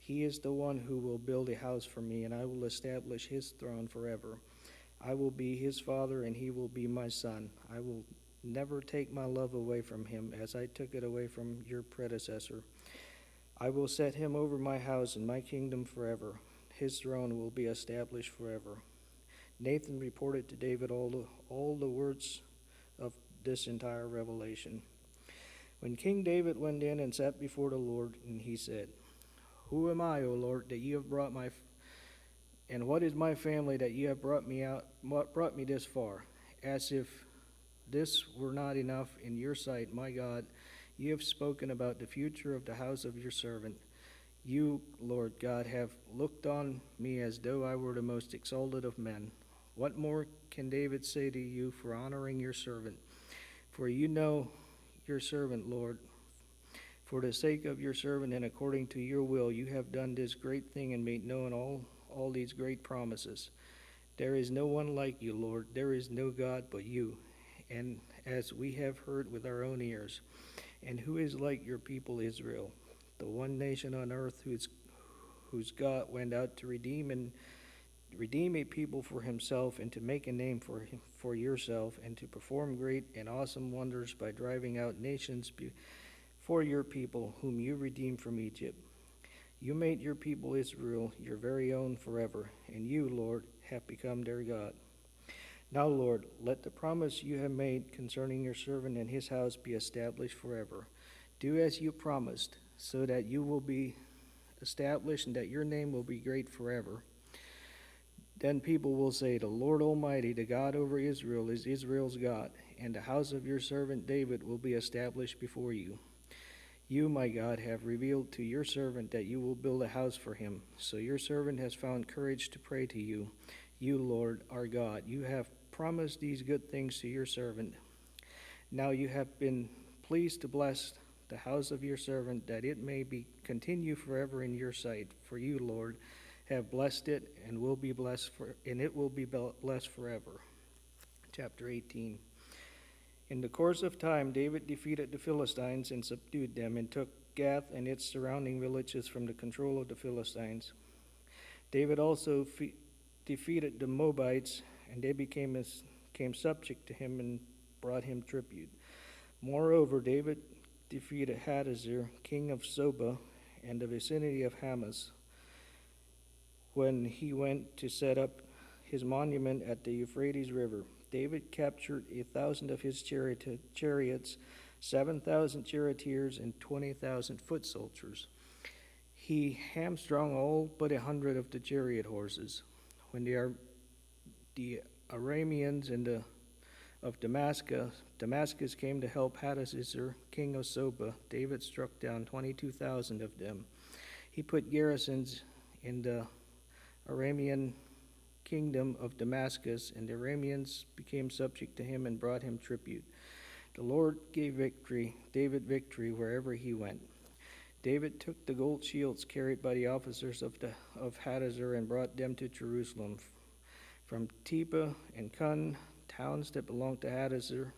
He is the one who will build a house for me, and I will establish his throne forever. I will be his father, and he will be my son. I will never take my love away from him, as I took it away from your predecessor. I will set him over my house and my kingdom forever. His throne will be established forever." Nathan reported to David all the words of this entire revelation. When King David went in and sat before the Lord, and he said, "Who am I, O Lord, that you have brought and what is my family that you have brought me this far? As if this were not enough in your sight, my God, you have spoken about the future of the house of your servant. You, Lord God, have looked on me as though I were the most exalted of men. What more can David say to you for honoring your servant? For you know your servant, Lord. For the sake of your servant and according to your will, you have done this great thing and made known all these great promises. There is no one like you, Lord. There is no God but you, and as we have heard with our own ears. And who is like your people Israel, the one nation on earth whose God went out to redeem a people for himself, and to make a name for yourself, and to perform great and awesome wonders by driving out nations for your people, whom you redeemed from Egypt. You made your people Israel your very own forever, and you, Lord, have become their God. Now, Lord, let the promise you have made concerning your servant and his house be established forever. Do as you promised, so that you will be established and that your name will be great forever. Then people will say, the Lord Almighty, the God over Israel, is Israel's God, and the house of your servant David will be established before you. You, my God, have revealed to your servant that you will build a house for him. So your servant has found courage to pray to you. You, Lord, our God, you have promised these good things to your servant. Now you have been pleased to bless the house of your servant, that it may continue forever in your sight. For you, Lord, have blessed it, and will be blessed and it will be blessed forever. Chapter 18. In the course of time, David defeated the Philistines and subdued them, and took Gath and its surrounding villages from the control of the Philistines. David also defeated the Moabites, and they became subject to him and brought him tribute. Moreover, David defeated Hadazer, king of Zobah, and the vicinity of Hamath, when he went to set up his monument at the Euphrates River. David captured 1,000 of his chariots, 7,000 charioteers, and 20,000 foot soldiers. He hamstrung all but 100 of the chariot horses. When the Arameans of Damascus came to help Hadazer, king of Zobah, David struck down 22,000 of them. He put garrisons in the Aramean kingdom of Damascus, and the Arameans became subject to him and brought him tribute. The Lord gave David victory wherever he went. David took the gold shields carried by the officers of Hadazer and brought them to Jerusalem. From Tebah and Kun, towns that belonged to Hadazer,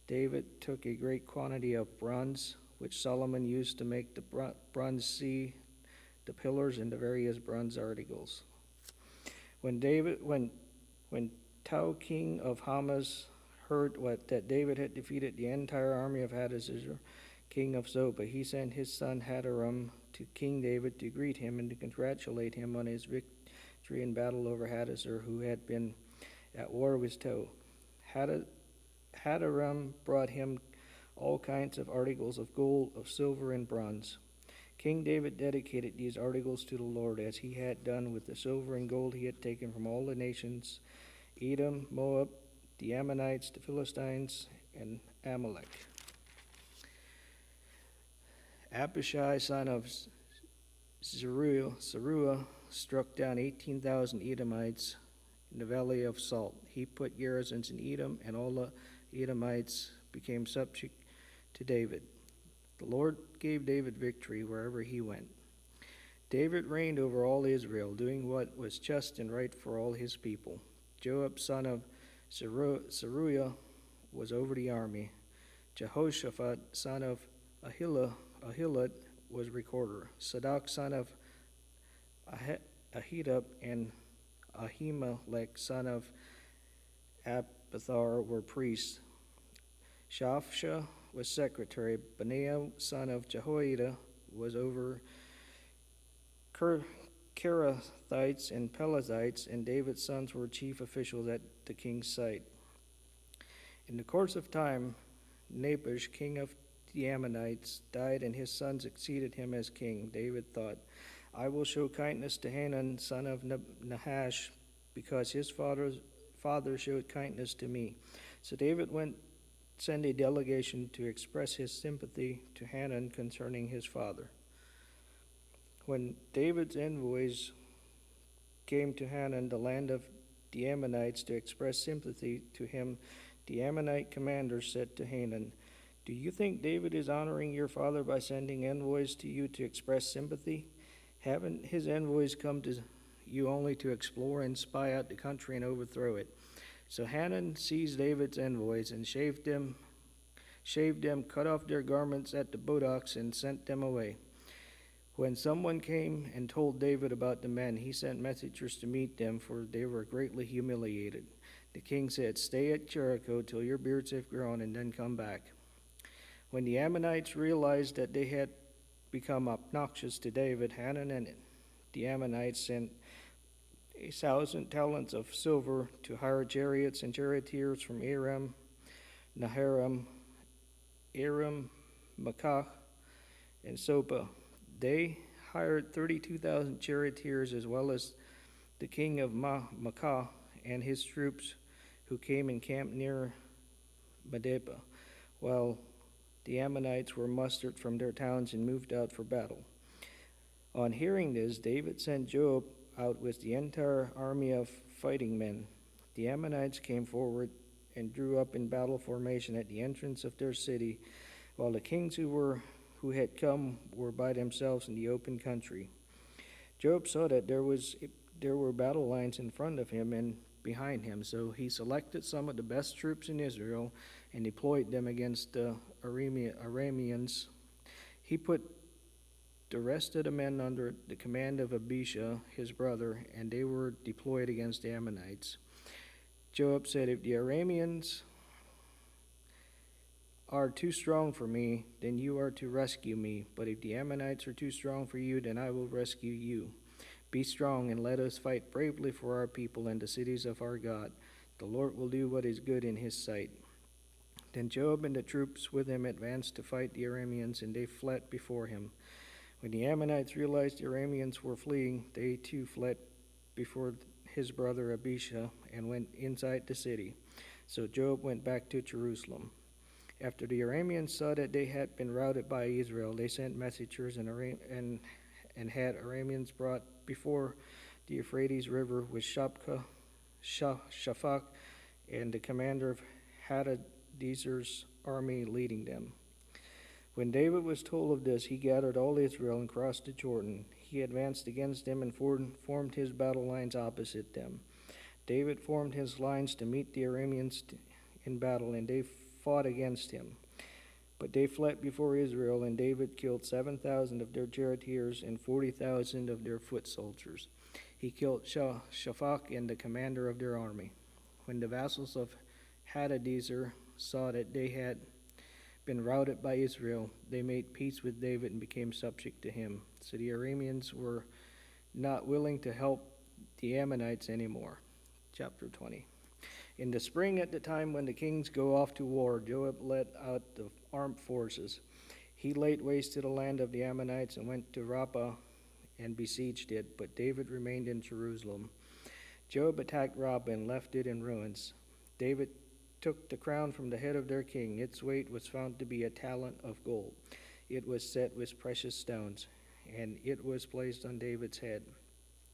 David took a great quantity of bronze, which Solomon used to make the bronze sea, the pillars, and the various bronze articles. When Tou, king of Hamath, heard that David had defeated the entire army of Hadazer, king of Zobah, he sent his son Hadaram to King David to greet him and to congratulate him on his victory in battle over Hadazer, who had been at war with Tou. Hadaram brought him all kinds of articles of gold, of silver, and bronze. King David dedicated these articles to the Lord, as he had done with the silver and gold he had taken from all the nations, Edom, Moab, the Ammonites, the Philistines, and Amalek. Abishai, son of Zeruiah, struck down 18,000 Edomites in the valley of Salt. He put garrisons in Edom, and all the Edomites became subject to David. The Lord gave David victory wherever he went. David reigned over all Israel, doing what was just and right for all his people. Joab, son of Zeruiah, was over the army. Jehoshaphat, son of Ahilud, was recorder. Zadok, son of Ahitub, and Ahimelech, son of Abiathar, were priests. Shapha was secretary. Benaiah, son of Jehoiada, was over Kerethites and Pelethites, and David's sons were chief officials at the king's side. In the course of time, Nabash, king of the Ammonites, died, and his son succeeded him as king. David thought, I will show kindness to Hanun, son of Nahash, because his father showed kindness to me. So David sent a delegation to express his sympathy to Hanun concerning his father. When David's envoys came to Hanun, the land of the Ammonites, to express sympathy to him, the Ammonite commander said to Hanun, Do you think David is honoring your father by sending envoys to you to express sympathy? Haven't his envoys come to you only to explore and spy out the country and overthrow it? So Hanun seized David's envoys and shaved them, cut off their garments at the buttocks, and sent them away. When someone came and told David about the men, he sent messengers to meet them, for they were greatly humiliated. The king said, Stay at Jericho till your beards have grown, and then come back. When the Ammonites realized that they had become obnoxious to David, Hanun and the Ammonites sent 1,000 talents of silver to hire chariots and charioteers from Aram, Naharaim, Aram, Maacah, and Zobah. They hired 32,000 charioteers, as well as the king of Maacah and his troops, who came and camped near Medeba, while the Ammonites were mustered from their towns and moved out for battle. On hearing this, David sent Joab out with the entire army of fighting men. The Ammonites came forward and drew up in battle formation at the entrance of their city, while the kings who had come were by themselves in the open country. Joab saw that there were battle lines in front of him and behind him, so he selected some of the best troops in Israel and deployed them against the Arameans. He put the rest of the men under the command of Abishai, his brother, and they were deployed against the Ammonites. Joab said, "If the Arameans are too strong for me, then you are to rescue me. But if the Ammonites are too strong for you, then I will rescue you. Be strong and let us fight bravely for our people and the cities of our God. The Lord will do what is good in his sight." Then Joab and the troops with him advanced to fight the Arameans, and they fled before him. When the Ammonites realized the Arameans were fleeing, they too fled before his brother Abishai and went inside the city. So Joab went back to Jerusalem. After the Arameans saw that they had been routed by Israel, they sent messengers and had Arameans brought before the Euphrates River with Shaphat and the commander of Hadadezer's army leading them. When David was told of this, he gathered all Israel and crossed the Jordan. He advanced against them and formed his battle lines opposite them. David formed his lines to meet the Arameans in battle, and they fought against him. But they fled before Israel, and David killed 7,000 of their charioteers and 40,000 of their foot soldiers. He killed Shaphat and the commander of their army. When the vassals of Hadadezer saw that they had been routed by Israel, they made peace with David and became subject to him. So the Arameans were not willing to help the Ammonites anymore. Chapter 20. In the spring, at the time when the kings go off to war, Joab led out the armed forces. He laid waste to the land of the Ammonites and went to Rabbah and besieged it, but David remained in Jerusalem. Joab attacked Rabbah and left it in ruins. David took the crown from the head of their king. Its weight was found to be a talent of gold. It was set with precious stones, and it was placed on David's head.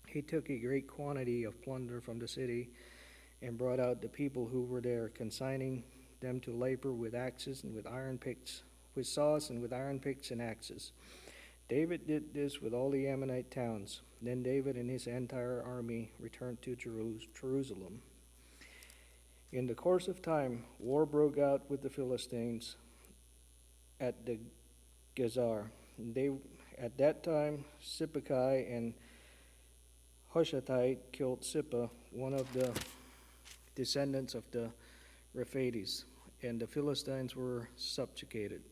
He took a great quantity of plunder from the city and brought out the people who were there, consigning them to labor with axes and with iron picks, with saws and with iron picks and axes. David did this with all the Ammonite towns. Then David and his entire army returned to Jerusalem. In the course of time, war broke out with the Philistines at the Gezer. At that time, Sibbecai and Hushathite killed Sippa, one of the descendants of the Rephaites, and the Philistines were subjugated.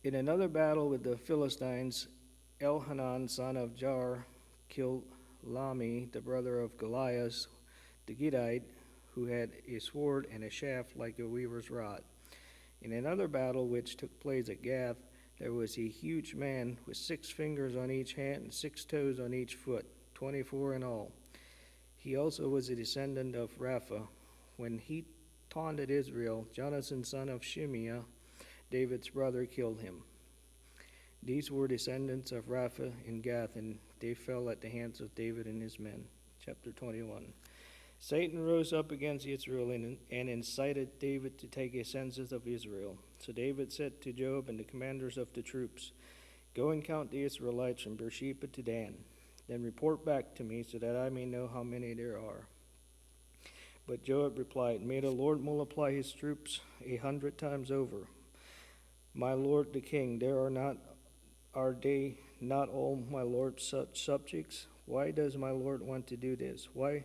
In another battle with the Philistines, Elhanan, son of Jair, killed Lami, the brother of Goliath, the Gittite, who had a sword and a shaft like a weaver's rod. In another battle which took place at Gath, there was a huge man with 6 fingers on each hand and 6 toes on each foot, 24 in all. He also was a descendant of Rapha. When he taunted Israel, Jonathan, son of Shimeah, David's brother, killed him. These were descendants of Rapha in Gath, and they fell at the hands of David and his men. Chapter 21. Satan rose up against Israel and incited David to take a census of Israel. So David said to Joab and the commanders of the troops, "Go and count the Israelites from Beersheba to Dan. Then report back to me so that I may know how many there are." But Joab replied, "May the Lord multiply his troops 100 times over. My lord the king, are they not all my lord's subjects? Why does my lord want to do this? Why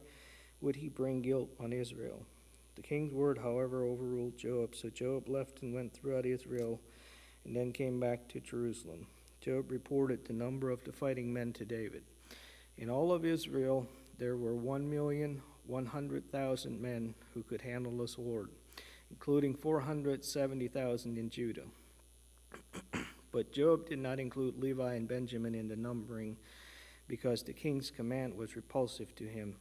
would he bring guilt on Israel?" The king's word, however, overruled Joab. So Joab left and went throughout Israel and then came back to Jerusalem. Joab reported the number of the fighting men to David. In all of Israel, there were 1,100,000 men who could handle a sword, including 470,000 in Judah. But Joab did not include Levi and Benjamin in the numbering because the king's command was repulsive to him.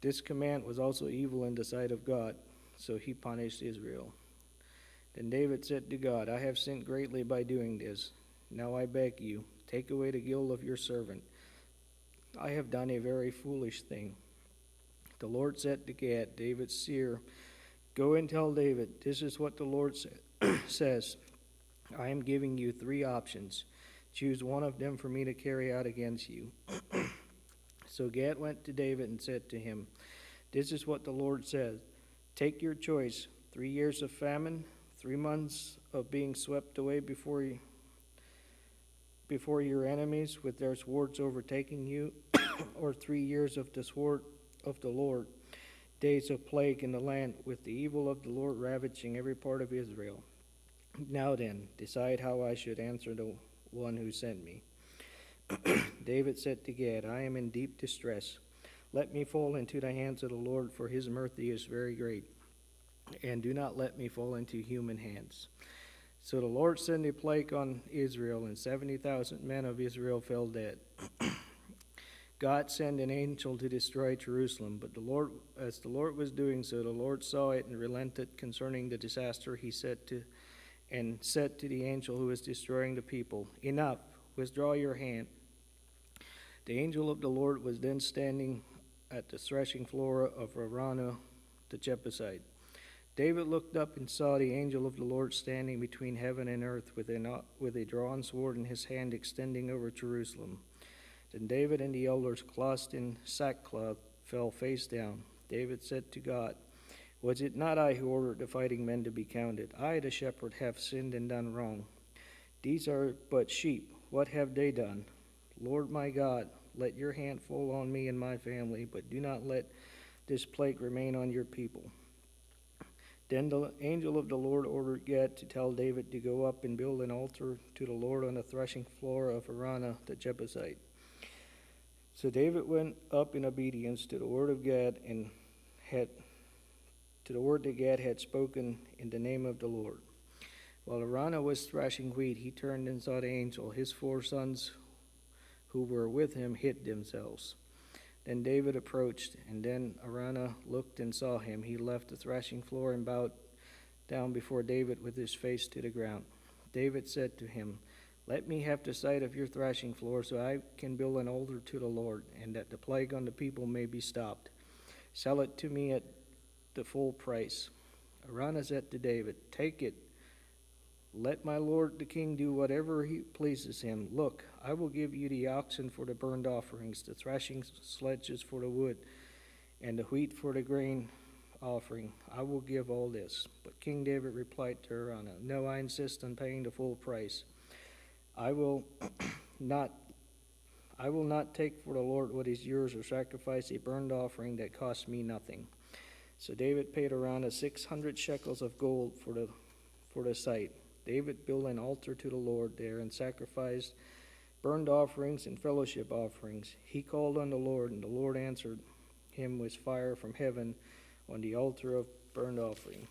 This command was also evil in the sight of God, so he punished Israel. Then David said to God, "I have sinned greatly by doing this. Now I beg you, take away the guilt of your servant. I have done a very foolish thing." The Lord said to Gad, David's seer, "Go and tell David, this is what the Lord says. I am giving you 3 options. Choose one of them for me to carry out against you. So Gad went to David and said to him, This is what the Lord says. Take your choice, 3 years of famine, 3 months of being swept away before your enemies with their swords overtaking you, or 3 years of the sword of the Lord, days of plague in the land, with the evil of the Lord ravaging every part of Israel. Now then, decide how I should answer the one who sent me. David said to Gad, I am in deep distress. Let me fall into the hands of the Lord, for his mercy is very great. And do not let me fall into human hands. So the Lord sent a plague on Israel, and 70,000 men of Israel fell dead. God sent an angel to destroy Jerusalem, but as the Lord was doing so, the Lord saw it and relented concerning the disaster. He said to the angel who was destroying the people, Enough, withdraw your hand. The angel of the Lord was then standing at the threshing floor of Araunah the Jebusite. David looked up and saw the angel of the Lord standing between heaven and earth with a drawn sword in his hand extending over Jerusalem. Then David and the elders, clothed in sackcloth, fell face down. David said to God, Was it not I who ordered the fighting men to be counted? I, the shepherd, have sinned and done wrong. These are but sheep. What have they done? Lord my God, let your hand fall on me and my family, but do not let this plague remain on your people. Then the angel of the Lord ordered Gad to tell David to go up and build an altar to the Lord on the threshing floor of Araunah the Jebusite. So David went up in obedience to the word of Gad and to the word that Gad had spoken in the name of the Lord. While Araunah was threshing wheat, he turned and saw the angel. His 4 sons who were with him hid themselves. Then David approached, and then Araunah looked and saw him. He left the threshing floor and bowed down before David with his face to the ground. David said to him, Let me have the site of your threshing floor so I can build an altar to the Lord, and that the plague on the people may be stopped. Sell it to me at the full price. Araunah said to David, Take it. Let my lord the king do whatever he pleases him. Look, I will give you the oxen for the burnt offerings, the threshing sledges for the wood, and the wheat for the grain offering. I will give all this. But King David replied to Araunah, No, I insist on paying the full price. I will not take for the Lord what is yours, or sacrifice a burnt offering that costs me nothing. So David paid Araunah 600 shekels of gold for the site. David built an altar to the Lord there and sacrificed burnt offerings and fellowship offerings. He called on the Lord, and the Lord answered him with fire from heaven on the altar of burnt offering.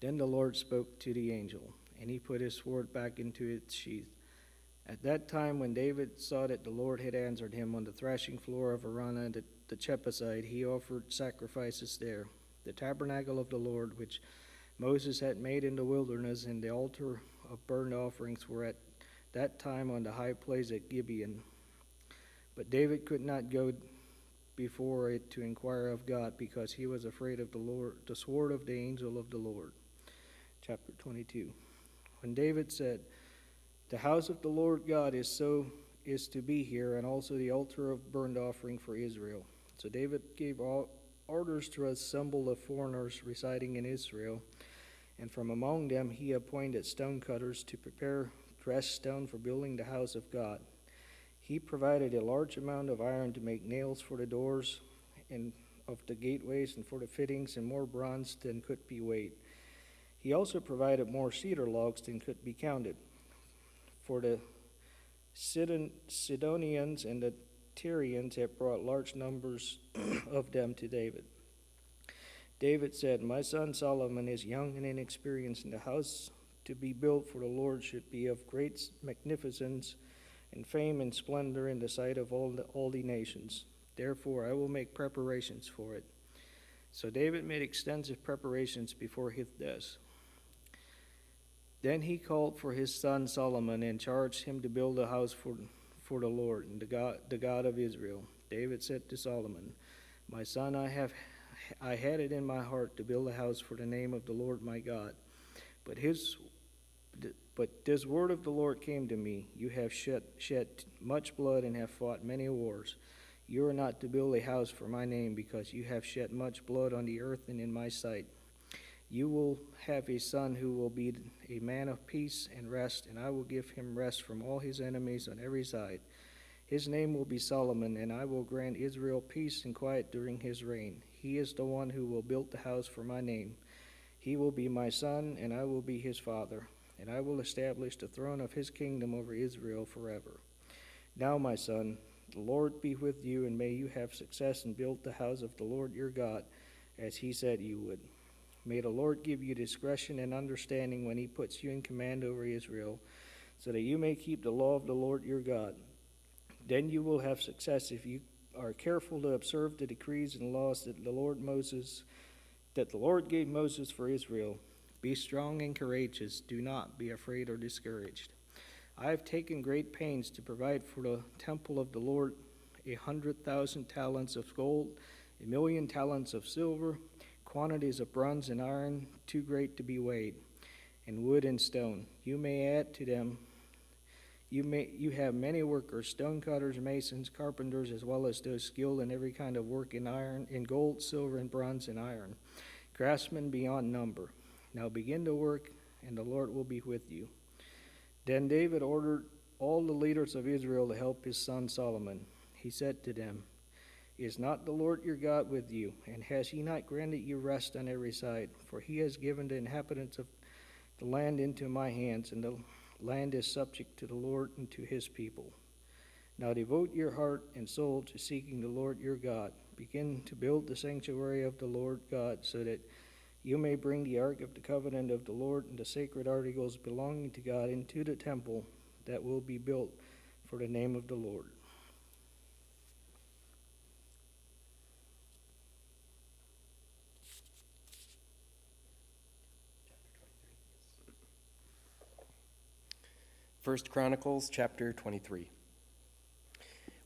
Then the Lord spoke to the angel, and he put his sword back into its sheath. At that time, when David saw that the Lord had answered him on the threshing floor of Araunah the Jebusite, he offered sacrifices there. The tabernacle of the Lord, which Moses had made in the wilderness, and the altar of burnt offerings were at that time on the high place at Gibeon. But David could not go before it to inquire of God, because he was afraid of the Lord, the sword of the angel of the Lord. Chapter 22. When David said, The house of the Lord God is to be here, and also the altar of burnt offering for Israel. So David gave orders to assemble the foreigners residing in Israel, and from among them he appointed stonecutters to prepare dressed stone for building the house of God. He provided a large amount of iron to make nails for the doors and of the gateways and for the fittings, and more bronze than could be weighed. He also provided more cedar logs than could be counted. For the Sidonians and the Tyrians had brought large numbers of them to David. David said, My son Solomon is young and inexperienced, and the house to be built for the Lord should be of great magnificence and fame and splendor in the sight of all the nations. Therefore I will make preparations for it. So David made extensive preparations before his death. Then he called for his son Solomon and charged him to build a house for the Lord, and the God of Israel. David said to Solomon, My son, I had it in my heart to build a house for the name of the Lord my God. But his But this word of the Lord came to me. You have shed much blood and have fought many wars. You are not to build a house for my name, because you have shed much blood on the earth and in my sight. You will have a son who will be a man of peace and rest, and I will give him rest from all his enemies on every side. His name will be Solomon, and I will grant Israel peace and quiet during his reign. He is the one who will build the house for my name. He will be my son, and I will be his father, and I will establish the throne of his kingdom over Israel forever. Now, my son, the Lord be with you, and may you have success and build the house of the Lord your God, as he said you would. May the Lord give you discretion and understanding when he puts you in command over Israel, so that you may keep the law of the Lord your God. Then you will have success if you are careful to observe the decrees and laws that the Lord gave Moses for Israel. Be strong and courageous. Do not be afraid or discouraged. I have taken great pains to provide for the temple of the Lord 100,000 talents of gold, 1,000,000 talents of silver, quantities of bronze and iron too great to be weighed, and wood and stone. You may add to them. You have many workers, stone cutters, masons, carpenters, as well as those skilled in every kind of work in iron, in gold, silver, and bronze and iron, craftsmen beyond number. Now begin to work, and the Lord will be with you. Then David ordered all the leaders of Israel to help his son Solomon. He said to them, Is not the Lord your God with you? And has he not granted you rest on every side? For he has given the inhabitants of the land into my hands, and the land is subject to the Lord and to his people. Now devote your heart and soul to seeking the Lord your God. Begin to build the sanctuary of the Lord God, so that you may bring the ark of the covenant of the Lord and the sacred articles belonging to God into the temple that will be built for the name of the Lord. First Chronicles chapter 23.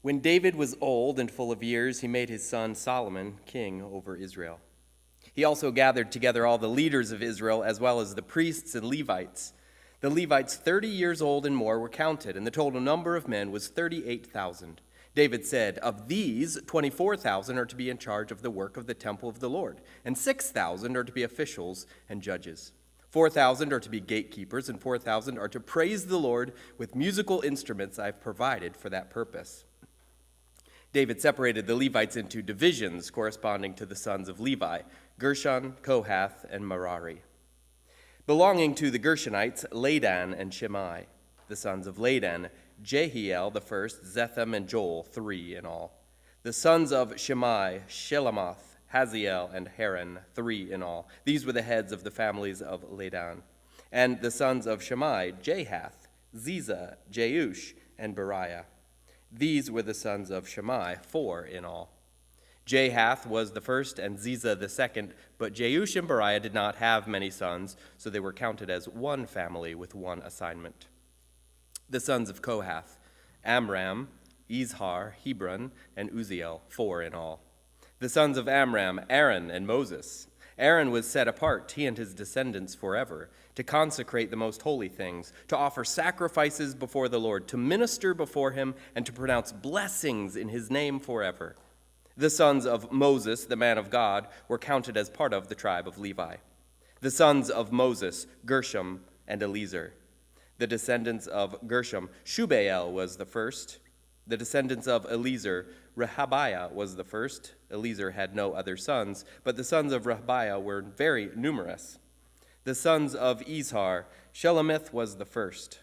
When David was old and full of years, he made his son Solomon king over Israel. He also gathered together all the leaders of Israel, as well as the priests and Levites. The Levites 30 years old and more were counted, and the total number of men was 38,000. David said, Of these, 24,000 are to be in charge of the work of the temple of the Lord, and 6,000 are to be officials and judges. 4,000 are to be gatekeepers, and 4,000 are to praise the Lord with musical instruments I have provided for that purpose. David separated the Levites into divisions corresponding to the sons of Levi, Gershon, Kohath, and Merari. Belonging to the Gershonites, Ladan and Shimei. The sons of Ladan, Jehiel the first, Zetham and Joel, 3 in all. The sons of Shimei, Shelamoth, Haziel, and Haran, 3 in all. These were the heads of the families of Ladan. And the sons of Shimei, Jahath, Ziza, Jeush, and Beriah. These were the sons of Shimei, 4 in all. Jahath was the first and Ziza the second, but Jeush and Beriah did not have many sons, so they were counted as one family with one assignment. The sons of Kohath, Amram, Izhar, Hebron, and Uziel, 4 in all. The sons of Amram, Aaron and Moses. Aaron was set apart, he and his descendants forever, to consecrate the most holy things, to offer sacrifices before the Lord, to minister before him, and to pronounce blessings in his name forever. The sons of Moses, the man of God, were counted as part of the tribe of Levi. The sons of Moses, Gershom and Eliezer. The descendants of Gershom, Shubael was the first. The descendants of Eliezer, Rehabiah was the first. Eliezer had no other sons, but the sons of Rehabiah were very numerous. The sons of Izhar, Shelomith was the first.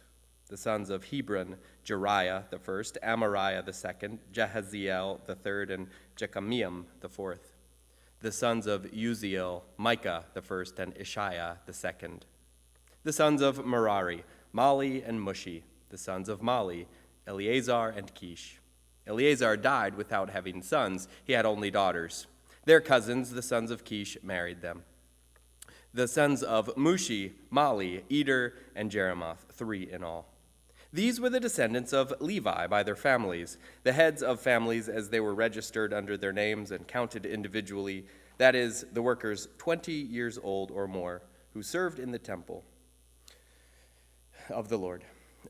The sons of Hebron, Jeriah the first, Amariah the second, Jahaziel the third, and Jekameam the fourth. The sons of Uziel, Micah the first, and Ishiah the second. The sons of Merari, Mali and Mushi. The sons of Mali, Eleazar and Kish. Eleazar died without having sons. He had only daughters. Their cousins, the sons of Kish, married them. The sons of Mushi, Mali, Eder, and Jeremoth, 3 in all. These were the descendants of Levi by their families, the heads of families as they were registered under their names and counted individually, that is, the workers 20 years old or more, who served in the temple. of the Lord.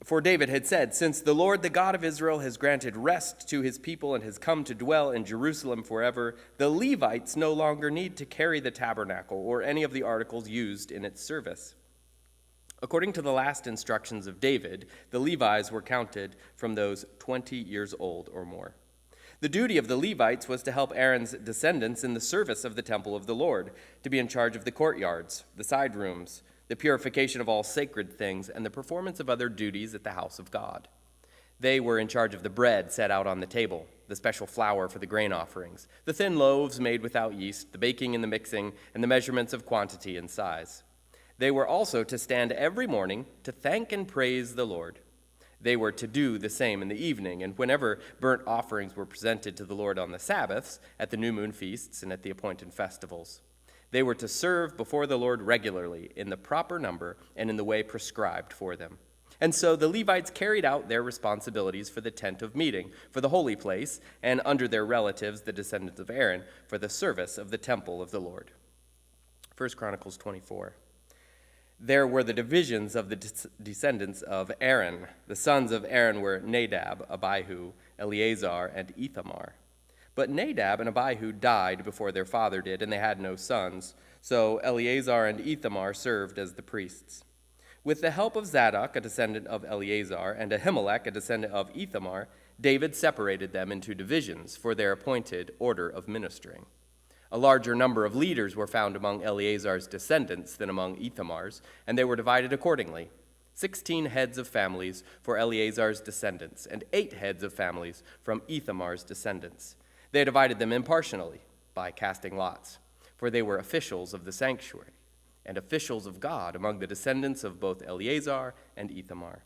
For David had said, "Since the Lord, the God of Israel, has granted rest to his people and has come to dwell in Jerusalem forever, the Levites no longer need to carry the tabernacle or any of the articles used in its service." According to the last instructions of David, the Levites were counted from those 20 years old or more. The duty of the Levites was to help Aaron's descendants in the service of the temple of the Lord, to be in charge of the courtyards, the side rooms, the purification of all sacred things, and the performance of other duties at the house of God. They were in charge of the bread set out on the table, the special flour for the grain offerings, the thin loaves made without yeast, the baking and the mixing, and the measurements of quantity and size. They were also to stand every morning to thank and praise the Lord. They were to do the same in the evening, and whenever burnt offerings were presented to the Lord on the Sabbaths, at the new moon feasts, and at the appointed festivals. They were to serve before the Lord regularly, in the proper number and in the way prescribed for them. And so the Levites carried out their responsibilities for the tent of meeting, for the holy place, and under their relatives, the descendants of Aaron, for the service of the temple of the Lord. 1 Chronicles 24. There were the divisions of the descendants of Aaron. The sons of Aaron were Nadab, Abihu, Eleazar, and Ithamar. But Nadab and Abihu died before their father did, and they had no sons. So Eleazar and Ithamar served as the priests. With the help of Zadok, a descendant of Eleazar, and Ahimelech, a descendant of Ithamar, David separated them into divisions for their appointed order of ministering. A larger number of leaders were found among Eleazar's descendants than among Ithamar's, and they were divided accordingly. 16 heads of families for Eleazar's descendants, and 8 heads of families from Ithamar's descendants. They divided them impartially by casting lots, for they were officials of the sanctuary and officials of God among the descendants of both Eleazar and Ithamar.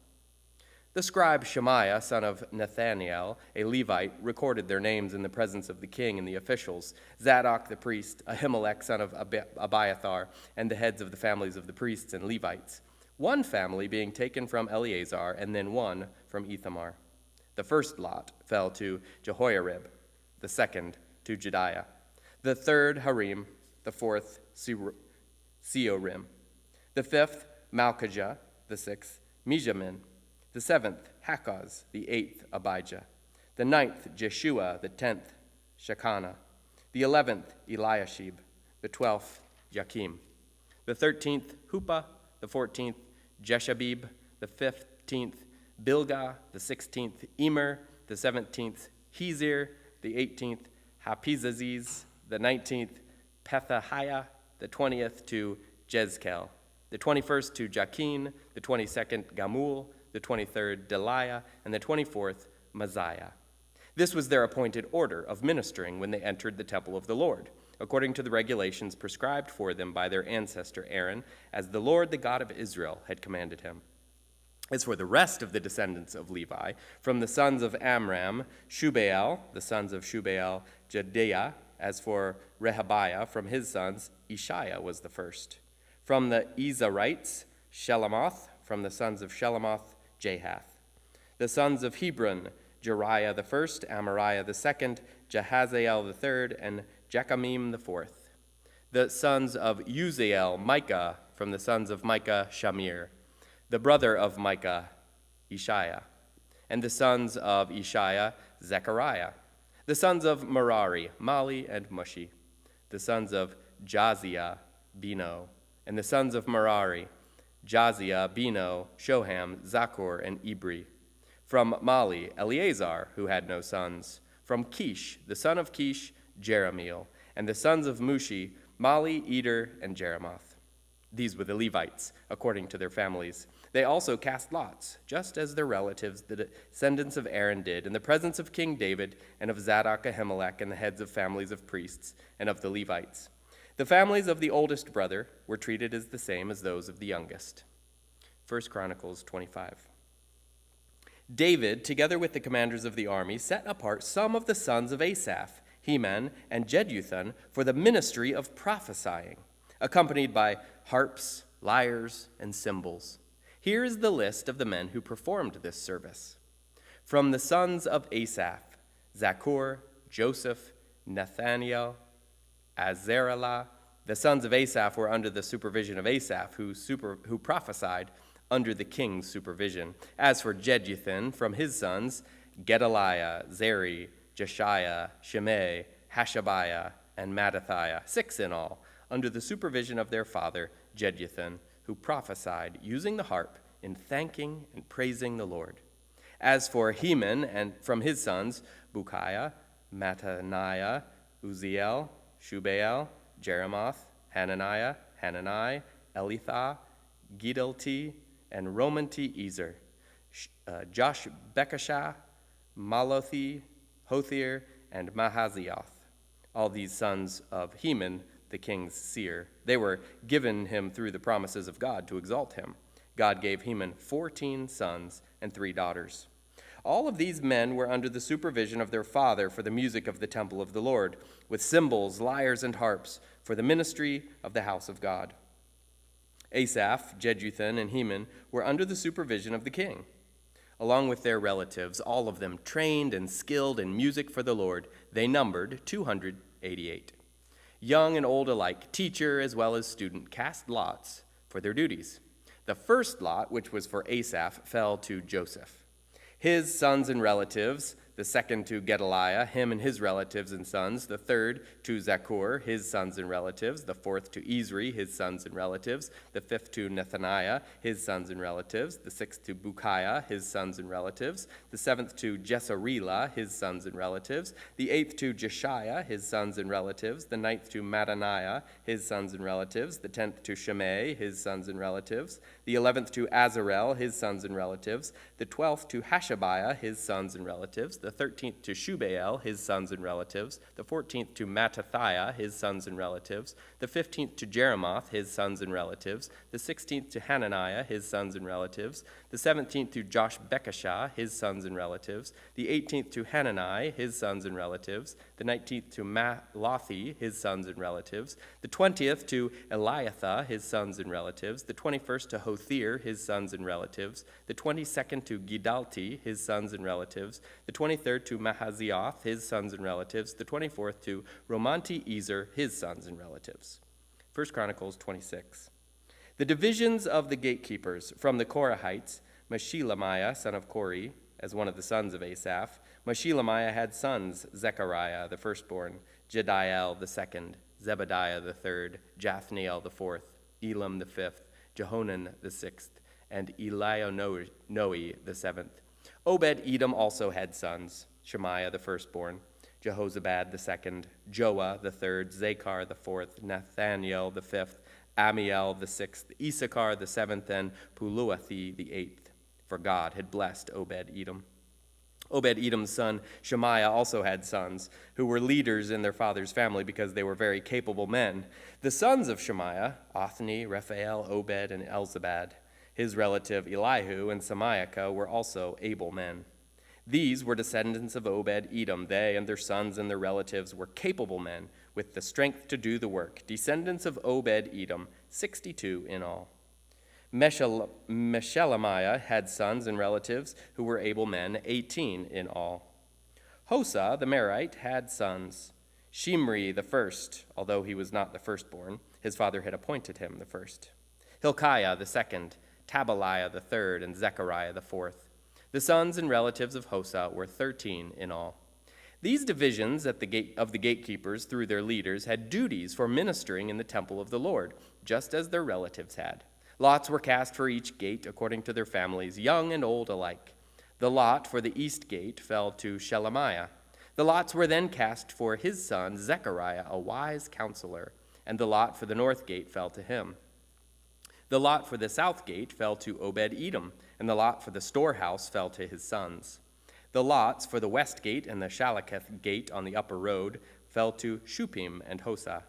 The scribe Shemaiah, son of Nathaniel, a Levite, recorded their names in the presence of the king and the officials, Zadok the priest, Ahimelech, son of Abiathar, and the heads of the families of the priests and Levites, one family being taken from Eleazar and then one from Ithamar. The first lot fell to Jehoiarib, the second to Jediah, the third Harim, the fourth Seorim, the fifth Malchijah, the sixth Mijamin, the seventh Hakaz, the eighth Abijah, the ninth Jeshua, the 10th Shekinah, the 11th Eliashib, the 12th Jakim, the 13th Huppah, the 14th Jeshabib, the 15th Bilgah, the 16th Emer, the 17th Hezir, the 18th Hapizaziz, the 19th Pethahiah, the 20th to Jezkel, the 21st to Jakin, the 22nd Gamul, the 23rd Deliah, and the 24th Maziah. This was their appointed order of ministering when they entered the temple of the Lord, according to the regulations prescribed for them by their ancestor Aaron, as the Lord, the God of Israel, had commanded him. As for the rest of the descendants of Levi, from the sons of Amram, Shubael, the sons of Shubael, Jediah. As for Rehabiah, from his sons, Ishiah was the first. From the Ezarites, Shelamoth, from the sons of Shelamoth, Jahath. The sons of Hebron, Jeriah the first, Amariah the second, Jahaziel the third, and Jechamim the fourth. The sons of Uziel, Micah, from the sons of Micah, Shamir. The brother of Micah, Ishiah. And the sons of Ishiah, Zechariah. The sons of Merari, Mali and Mushi. The sons of Jaziah, Beno. And the sons of Merari, Jaziah, Beno, Shoham, Zakur, and Ibri. From Mali, Eleazar, who had no sons. From Kish, the son of Kish, Jeremiel. And the sons of Mushi, Mali, Eder, and Jeremoth. These were the Levites, according to their families. They also cast lots, just as their relatives, the descendants of Aaron, did, in the presence of King David and of Zadok, Ahimelech, and the heads of families of priests and of the Levites. The families of the oldest brother were treated as the same as those of the youngest. 1 Chronicles 25. David, together with the commanders of the army, set apart some of the sons of Asaph, Heman, and Jeduthun for the ministry of prophesying, accompanied by harps, lyres, and cymbals. Here is the list of the men who performed this service. From the sons of Asaph, Zakur, Joseph, Nathaniel, Azarellah. The sons of Asaph were under the supervision of Asaph, who prophesied under the king's supervision. As for Jeduthun, from his sons, Gedaliah, Zeri, Jeshiah, Shimei, Hashabiah, and Mattathiah, 6 in all, under the supervision of their father, Jeduthun, who prophesied using the harp in thanking and praising the Lord. As for Heman, and from his sons, Bukiah, Mattaniah, Uziel, Shubael, Jeremoth, Hananiah, Hanani, Elithah, Gidalti, and Romanti-Ezer, Josh Bekashah, Malothi, Hothir, and Mahazioth, all these sons of Heman, the king's seer. They were given him through the promises of God to exalt him. God gave Heman 14 sons and 3 daughters. All of these men were under the supervision of their father for the music of the temple of the Lord, with cymbals, lyres, and harps, for the ministry of the house of God. Asaph, Jeduthun, and Heman were under the supervision of the king. Along with their relatives, all of them trained and skilled in music for the Lord, they numbered 288. Young and old alike, teacher as well as student, cast lots for their duties. The first lot, which was for Asaph, fell to Joseph. His sons and relatives, the second to Gedaliah, him and his relatives and sons, the third to Zakur, his sons and relatives, the fourth to Ezri, his sons and relatives, the fifth to Nethaniah, his sons and relatives, the sixth to Bukiah, his sons and relatives, the seventh to Jesarela, his sons and relatives, the eighth to Jeshiah, his sons and relatives, the ninth to Mattaniah, his sons and relatives, the 10th to Shimei, his sons and relatives, the 11th to Azarel, his sons and relatives, the 12th to Hashabiah, his sons and relatives, the 13th to Shubael, his sons and relatives, the 14th to Mattathiah, his sons and relatives, the 15th to Jeremoth, his sons and relatives, the 16th to Hananiah, his sons and relatives, the 17th to Josh Bekashah, his sons and relatives, the 18th to Hanani, his sons and relatives, the 19th to Malothi, his sons and relatives, the 20th to Eliathah, his sons and relatives, the 21st to Hothir, his sons and relatives, the 22nd to Gidalti, his sons and relatives, the 23rd to Mahazioth, his sons and relatives, the 24th to Romanti-Ezer, his sons and relatives. 1 Chronicles 26. The divisions of the gatekeepers from the Korahites, Meshelemiah, son of Kori, as one of the sons of Asaph. Meshelemiah had sons, Zechariah, the firstborn, Jediel, the second, Zebediah, the third, Jathniel, the fourth, Elam, the fifth, Jehonan, the sixth, and Elionoi, the seventh. Obed-Edom also had sons, Shemaiah, the firstborn, Jehozabad, the second, Joah, the third, Zachar, the fourth, Nathaniel, the fifth, Amiel, the sixth, Issachar, the seventh, and Puluathi, the eighth. For God had blessed Obed-Edom. Obed-Edom's son Shemaiah also had sons, who were leaders in their father's family because they were very capable men. The sons of Shemaiah, Othni, Raphael, Obed, and Elzabad. His relative Elihu and Samiacah were also able men. These were descendants of Obed-Edom. They and their sons and their relatives were capable men with the strength to do the work. Descendants of Obed-Edom, 62 in all. Meshelemiah had sons and relatives who were able men, 18 in all. Hosa, the Merite, had sons. Shimri the first, although he was not the firstborn, his father had appointed him the first. Hilkiah the second, Tabaliah the third, and Zechariah the fourth. The sons and relatives of Hosa were 13 in all. These divisions of the gatekeepers through their leaders had duties for ministering in the temple of the Lord, just as their relatives had. Lots were cast for each gate according to their families, young and old alike. The lot for the east gate fell to Shelemiah. The lots were then cast for his son Zechariah, a wise counselor, and the lot for the north gate fell to him. The lot for the south gate fell to Obed-Edom, and the lot for the storehouse fell to his sons. The lots for the west gate and the Shalaketh gate on the upper road fell to Shupim and Hosa.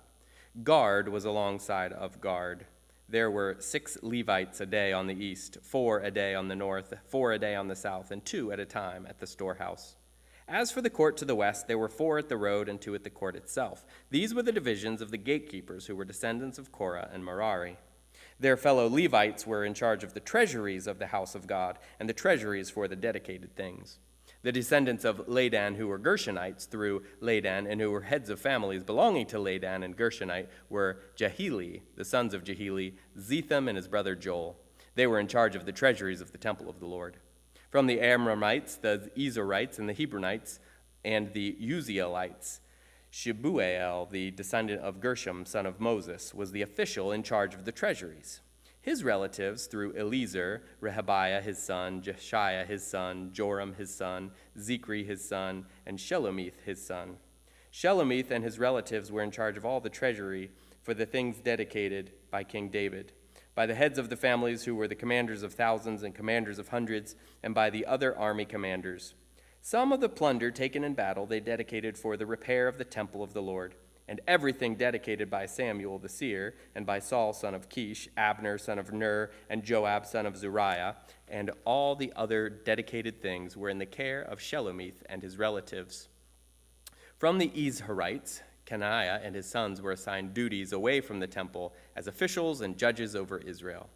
Guard was alongside of guard. There were 6 Levites a day on the east, 4 a day on the north, 4 a day on the south, and 2 at a time at the storehouse. As for the court to the west, there were 4 at the road and 2 at the court itself. These were the divisions of the gatekeepers who were descendants of Korah and Merari. Their fellow Levites were in charge of the treasuries of the house of God and the treasuries for the dedicated things. The descendants of Ladan who were Gershonites through Ladan and who were heads of families belonging to Ladan and Gershonite were Jehili, the sons of Jehili, Zetham and his brother Joel. They were in charge of the treasuries of the temple of the Lord. From the Amramites, the Ezorites, and the Hebronites, and the Uzielites, Shebuel, the descendant of Gershom, son of Moses, was the official in charge of the treasuries. His relatives, through Eliezer, Rehabiah his son, Jeshiah his son, Joram his son, Zichri his son, and Shelomith his son. Shelomith and his relatives were in charge of all the treasury for the things dedicated by King David, by the heads of the families who were the commanders of thousands and commanders of hundreds, and by the other army commanders. Some of the plunder taken in battle they dedicated for the repair of the temple of the Lord, and everything dedicated by Samuel the seer, and by Saul son of Kish, Abner son of Ner, and Joab son of Zeruiah, and all the other dedicated things were in the care of Shelomith and his relatives. From the Izharites, Kenaiah and his sons were assigned duties away from the temple as officials and judges over Israel.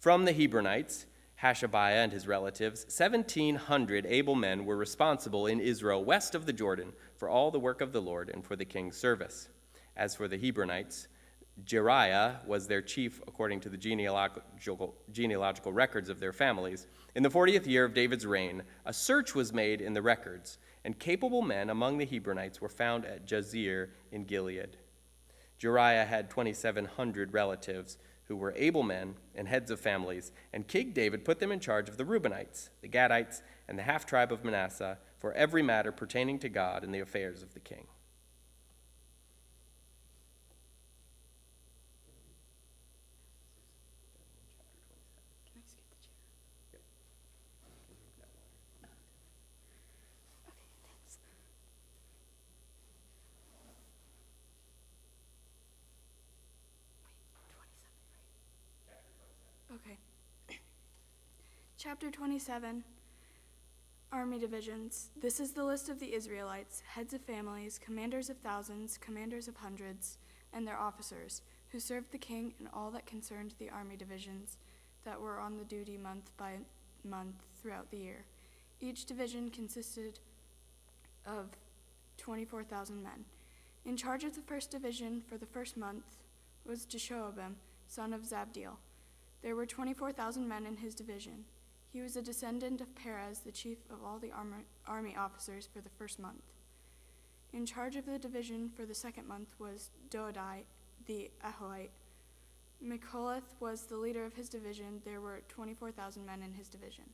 From the Hebronites, Hashabiah and his relatives, 1,700 able men were responsible in Israel west of the Jordan for all the work of the Lord and for the king's service. As for the Hebronites, Jeriah was their chief according to the genealogical records of their families. In the 40th year of David's reign, a search was made in the records, and capable men among the Hebronites were found at Jazer in Gilead. Jeriah had 2,700 relatives who were able men and heads of families, and King David put them in charge of the Reubenites, the Gadites, and the half-tribe of Manasseh for every matter pertaining to God and the affairs of the king. Okay. Chapter 27, Army Divisions. This is the list of the Israelites, heads of families, commanders of thousands, commanders of hundreds, and their officers, who served the king in all that concerned the army divisions that were on the duty month by month throughout the year. Each division consisted of 24,000 men. In charge of the first division for the first month was Jeshoabim, son of Zabdiel. There were 24,000 men in his division. He was a descendant of Perez, the chief of all the army officers for the first month. In charge of the division for the second month was Doadai, the Ahoite. Micholeth was the leader of his division. There were 24,000 men in his division.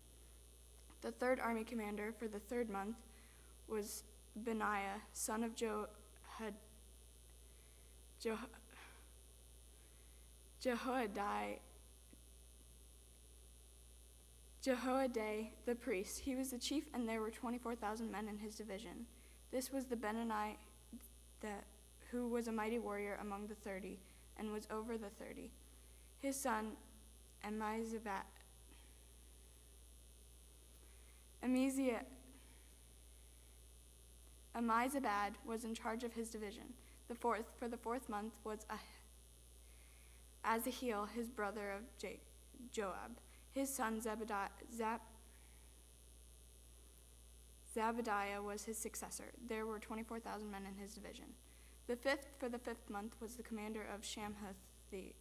The third army commander for the third month was Benaiah, son of Jehoiada the priest. He was the chief, and there were 24,000 men in his division. This was the Benani who was a mighty warrior among the 30, and was over the 30. His son, Amizabad was in charge of his division. For the fourth month was Azahiel, his brother of Joab. His son Zabadiah was his successor. There were 24,000 men in his division. For the fifth month was the commander of Shamhuth the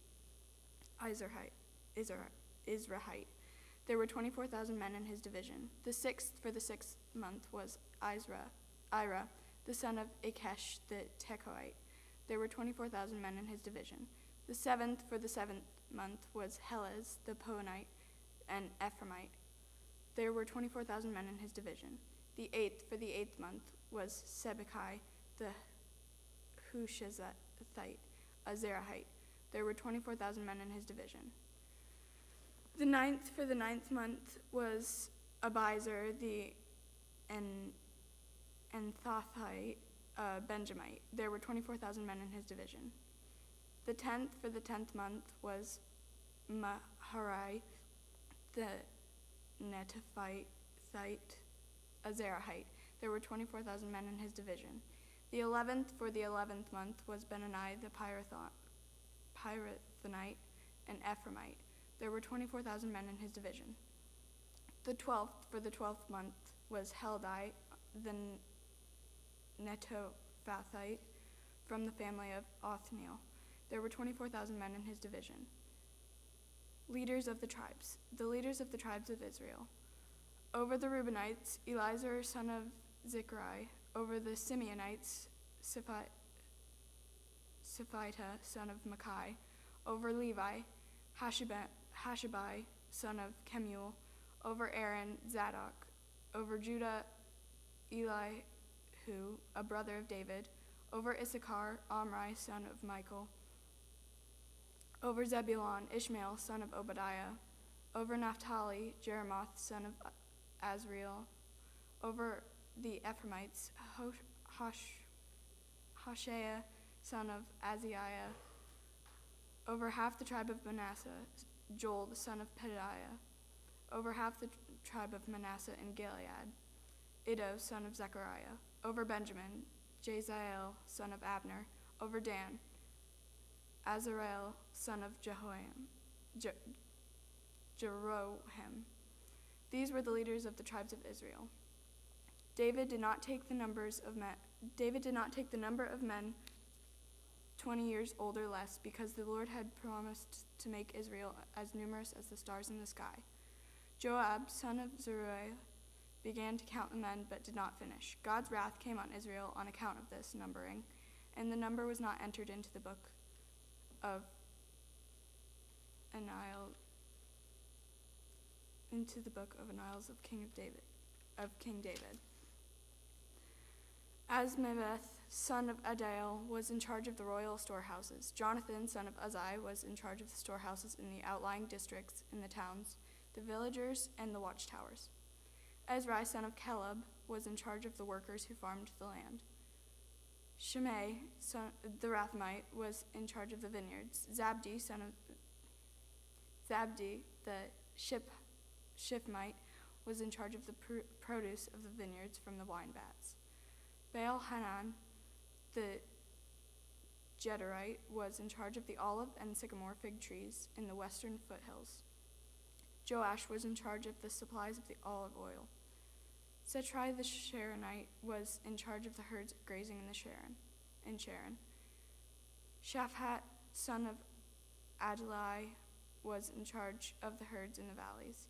Izrahite. There were 24,000 men in his division. For the sixth month was Ira, the son of Akesh the Tekoite. There were 24,000 men in his division. For the seventh month was Helez the Poonite and Ephraimite. There were 24,000 men in his division. For the eighth month was Sibbecai the Hushathite, a Zerahite. There were 24,000 men in his division. For the ninth month was Abiezer the Anthothite, Benjamite. There were 24,000 men in his division. For the 10th month was Maharai the Netophite, a Zerahite. There were 24,000 men in his division. For the 11th month was Benani the Pirathonite and Ephraimite. There were 24,000 men in his division. For the 12th month was Heldai the Netophathite from the family of Othniel. There were 24,000 men in his division. Leaders of the tribes. The leaders of the tribes of Israel. Over the Reubenites, Elizur son of Zichri. Over the Simeonites, Siphita son of Machi. Over Levi, Hashabai son of Kemuel. Over Aaron, Zadok. Over Judah, Elihu, a brother of David. Over Issachar, Omri son of Michael. Over Zebulun, Ishmael son of Obadiah. Over Naphtali, Jeremoth son of Azriel. Over the Ephraimites, Hoshea son of Azariah. Over half the tribe of Manasseh, Joel the son of Pedaiah. Over half the tribe of Manasseh in Gilead, Iddo son of Zechariah. Over Benjamin, Jaziel son of Abner. Over Dan, Azarel son of Jeroham. These were the leaders of the tribes of Israel. David did not take the number of men 20 years old or less, because the Lord had promised to make Israel as numerous as the stars in the sky. Joab, son of Zeruiah, began to count the men, but did not finish. God's wrath came on Israel on account of this numbering, and the number was not entered into the book of Annals of King David. Asmaveth, son of Adael, was in charge of the royal storehouses. Jonathan, son of Uzziah, was in charge of the storehouses in the outlying districts, in the towns, the villagers, and the watchtowers. Ezra, son of Caleb, was in charge of the workers who farmed the land. Shimei, the Rathmite, was in charge of the vineyards. Zabdi, the Shipmite, was in charge of the produce of the vineyards from the wine vats. Baal-Hanan, the Gederite, was in charge of the olive and sycamore fig trees in the western foothills. Joash was in charge of the supplies of the olive oil. Setrai the Sharonite was in charge of the herds grazing in Sharon. Shaphat, son of Adlai, was in charge of the herds in the valleys.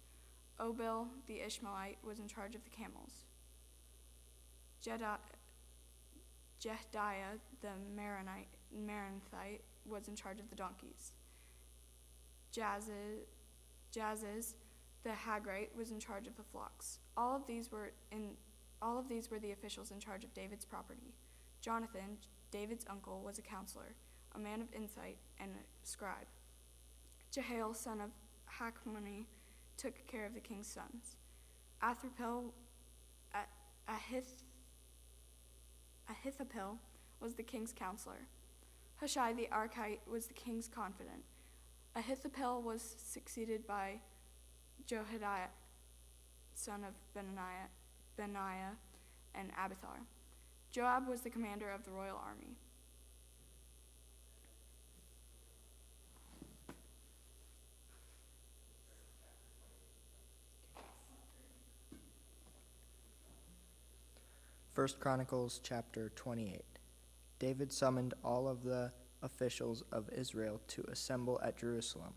Obil, the Ishmaelite, was in charge of the camels. Jehdiah, the Meronthite, was in charge of the donkeys. Jaziz, the Hagrite, was in charge of the flocks. All of these were the officials in charge of David's property. Jonathan, David's uncle, was a counselor, a man of insight, and a scribe. Jehiel, son of Hakmoni, took care of the king's sons. Ahithophel was the king's counselor. Hushai the Archite was the king's confidant. Ahithophel was succeeded by Jehoiada, son of Benaiah, and Abithar. Joab was the commander of the royal army. First Chronicles chapter 28. David summoned all of the officials of Israel to assemble at Jerusalem.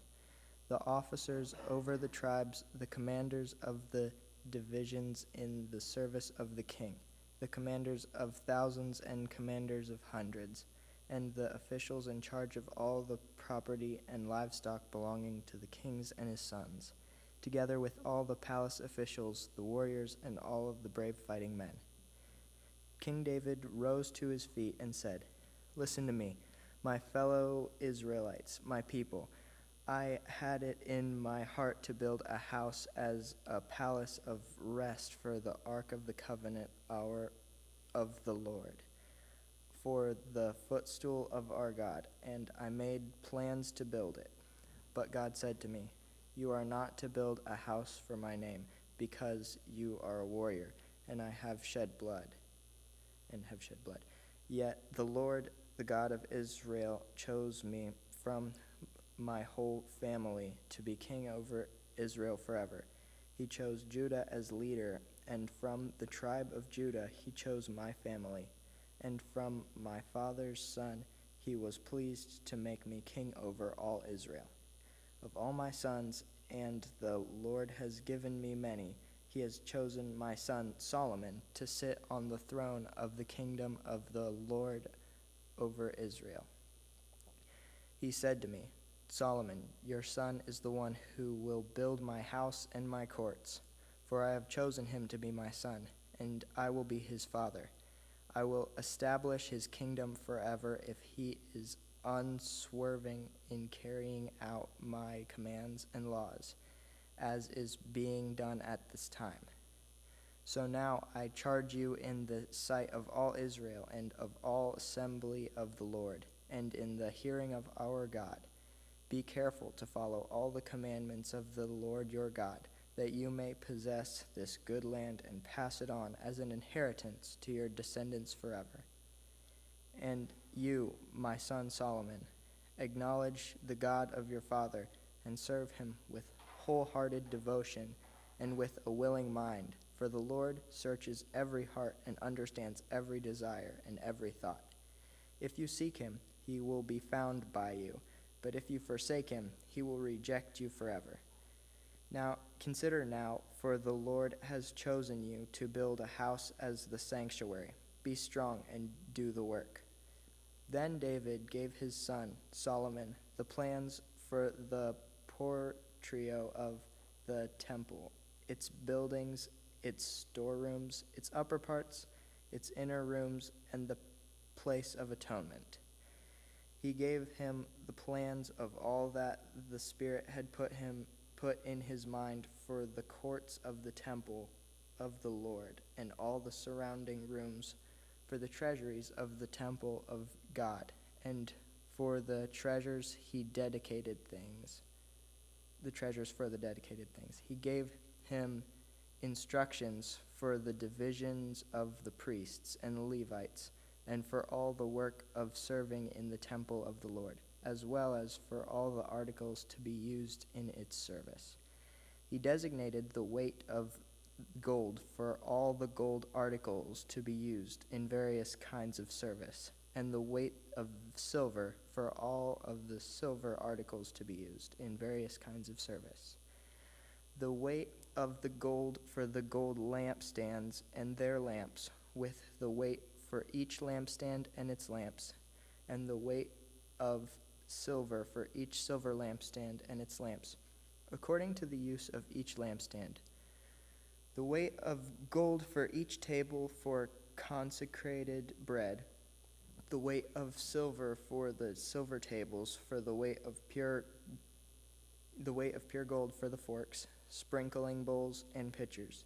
The officers over the tribes, the commanders of the divisions in the service of the king, the commanders of thousands and commanders of hundreds, and the officials in charge of all the property and livestock belonging to the kings and his sons, together with all the palace officials, the warriors, and all of the brave fighting men. King David rose to his feet and said, "Listen to me, my fellow Israelites, my people. I had it in my heart to build a house as a palace of rest for the ark of the covenant of the Lord, for the footstool of our God, and I made plans to build it. But God said to me, 'You are not to build a house for my name, because you are a warrior, and have shed blood. Yet the Lord, the God of Israel, chose me from my whole family to be king over Israel forever. He chose Judah as leader, and from the tribe of Judah he chose my family. And from my father's son he was pleased to make me king over all Israel. of all my sons, and the Lord has given me many. He has chosen my son Solomon to sit on the throne of the kingdom of the Lord over Israel. He said to me, Solomon, your son is the one who will build my house and my courts, for I have chosen him to be my son, and I will be his father. I will establish his kingdom forever if he is unswerving in carrying out my commands and laws, as is being done at this time. So now I charge you in the sight of all Israel and of all assembly of the Lord, and in the hearing of our God, be careful to follow all the commandments of the Lord your God, that you may possess this good land and pass it on as an inheritance to your descendants forever. And you, my son Solomon, acknowledge the God of your father and serve him with wholehearted devotion and with a willing mind, for the Lord searches every heart and understands every desire and every thought. If you seek him, he will be found by you, but if you forsake him, he will reject you forever. Now consider now, for the Lord has chosen you to build a house as the sanctuary. Be strong and do the work. Then David gave his son Solomon the plans for the portfolio of the temple, its buildings, its storerooms, its upper parts, its inner rooms, and the place of atonement. He gave him the plans of all that the Spirit had put in his mind for the courts of the temple of the Lord, and all the surrounding rooms for the treasuries of the temple of God, and for the treasures for the dedicated things. He gave him instructions for the divisions of the priests and the Levites, and for all the work of serving in the temple of the Lord, as well as for all the articles to be used in its service. He designated the weight of gold for all the gold articles to be used in various kinds of service, and the weight of silver for all of the silver articles to be used in various kinds of service. The weight of the gold for the gold lampstands and their lamps, with the weight for each lampstand and its lamps, and the weight of silver for each silver lampstand and its lamps, according to the use of each lampstand. The weight of gold for each table for consecrated bread, the weight of silver for the silver tables, for the weight of pure gold for the forks, sprinkling bowls, and pitchers,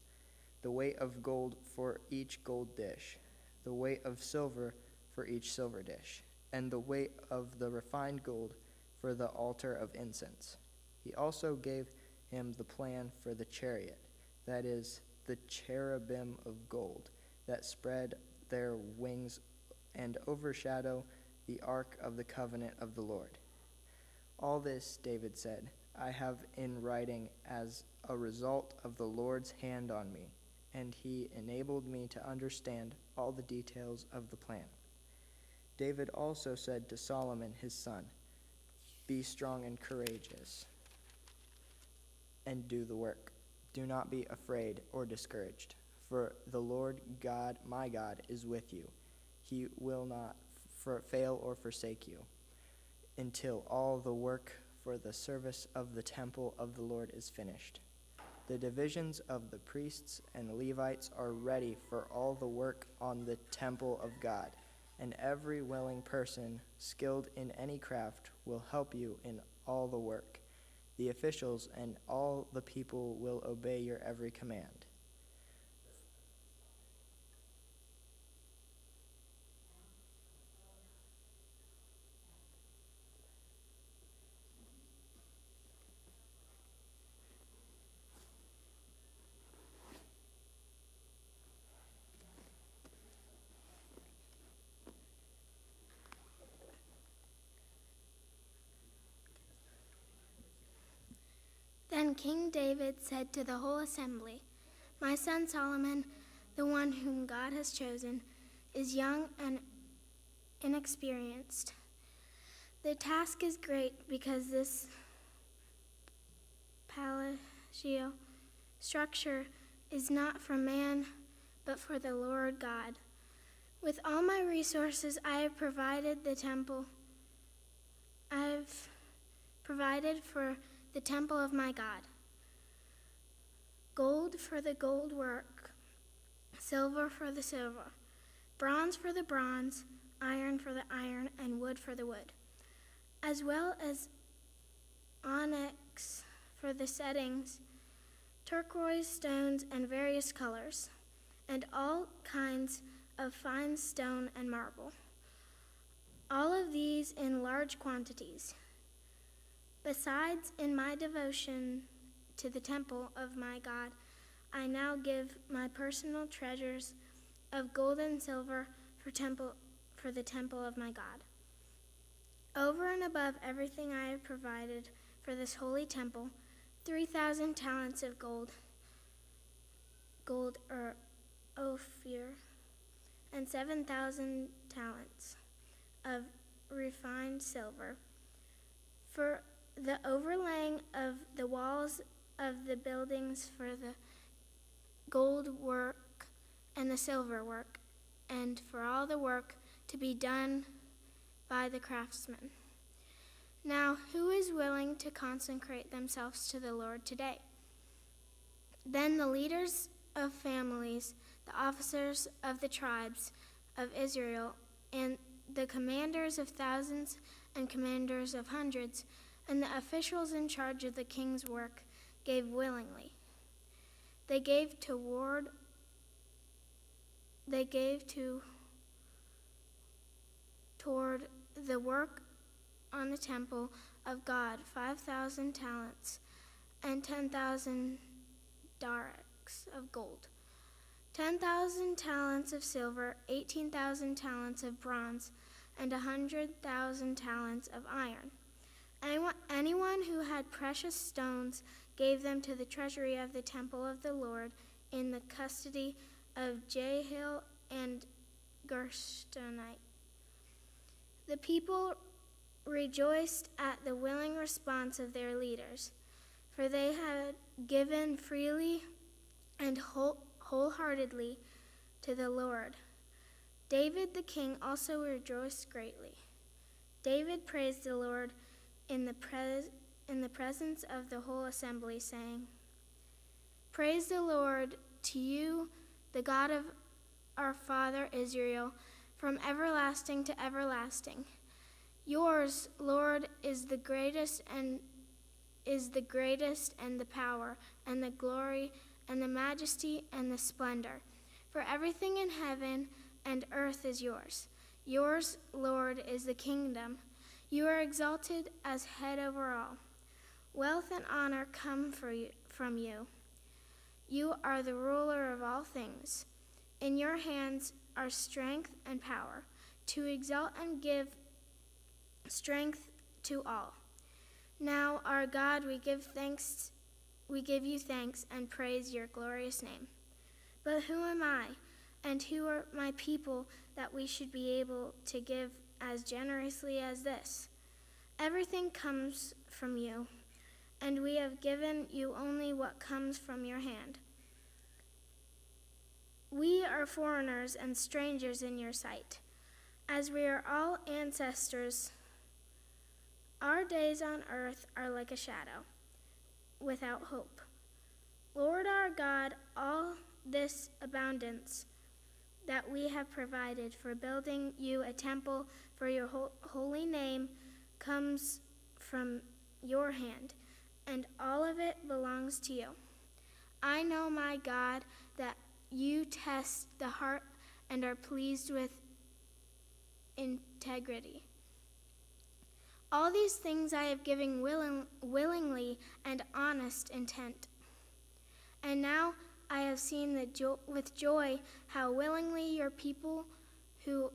the weight of gold for each gold dish, the weight of silver for each silver dish, and the weight of the refined gold for the altar of incense. He also gave him the plan for the chariot, that is, the cherubim of gold, that spread their wings and overshadow the ark of the covenant of the Lord. All this, David said, I have in writing as a result of the Lord's hand on me, and he enabled me to understand all the details of the plan. David also said to Solomon his son, be strong and courageous, and do the work. Do not be afraid or discouraged, for the Lord God, my God, is with you. He will not fail or forsake you until all the work for the service of the temple of the Lord is finished. The divisions of the priests and Levites are ready for all the work on the temple of God, and every willing person skilled in any craft will help you in all the work. The officials and all the people will obey your every command. Then King David said to the whole assembly, my son Solomon, the one whom God has chosen, is young and inexperienced. The task is great because palatial structure is not for man, but for the Lord God. With all my resources, I have provided the temple. I've provided for the temple of my God. Gold for the gold work, silver for the silver, bronze for the bronze, iron for the iron, and wood for the wood, as well as onyx for the settings, turquoise stones and various colors, and all kinds of fine stone and marble, all of these in large quantities. Besides, in my devotion to the temple of my God, I now give my personal treasures of gold and silver for the temple of my God. Over and above everything I have provided for this holy temple, 3,000 talents of gold or ophir, and 7,000 talents of refined silver, for the overlaying of the walls of the buildings, for the gold work and the silver work, and for all the work to be done by the craftsmen. Now, who is willing to consecrate themselves to the Lord today? Then the leaders of families, the officers of the tribes of Israel, and the commanders of thousands and commanders of hundreds, and the officials in charge of the king's work gave willingly. They gave toward the work on the temple of God 5,000 talents and 10,000 darics of gold, 10,000 talents of silver, 18,000 talents of bronze, and 100,000 talents of iron. Anyone who had precious stones gave them to the treasury of the temple of the Lord in the custody of Jehiel and Gershonite. The people rejoiced at the willing response of their leaders, for they had given freely and wholeheartedly to the Lord. David the king also rejoiced greatly. David praised the Lord in the presence of the whole assembly, saying, "Praise the Lord to you, the God of our father Israel, from everlasting to everlasting. Yours, Lord, is the greatest and the power and the glory and the majesty and the splendor. For everything in heaven and earth is yours. Yours, Lord, is the kingdom. You are exalted as head over all. Wealth and honor come from you. You are the ruler of all things. In your hands are strength and power, to exalt and give strength to all. Now, our God, we give you thanks and praise your glorious name. But who am I, and who are my people, that we should be able to give as generously as this? Everything comes from you, and we have given you only what comes from your hand. We are foreigners and strangers in your sight, as we are all ancestors. Our days on earth are like a shadow, without hope. Lord our God, all this abundance that we have provided for building you a temple for your holy name comes from your hand, and all of it belongs to you. I know, my God, that you test the heart and are pleased with integrity. All these things I have given willingly and honest intent. And now I have seen with joy how willingly your people who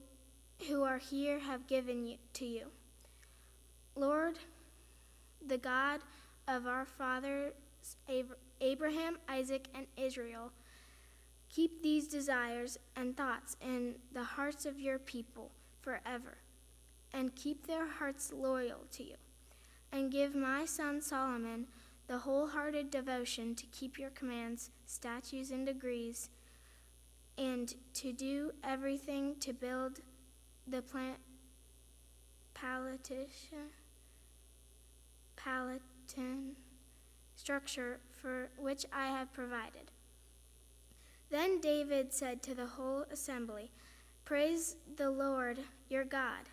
are here have given to you. Lord, the God of our fathers Abraham, Isaac, and Israel, keep these desires and thoughts in the hearts of your people forever, and keep their hearts loyal to you. And give my son Solomon the wholehearted devotion to keep your commands, statutes, and decrees, and to do everything to build the Palatine structure for which I have provided. Then David said to the whole assembly, "Praise the Lord your God."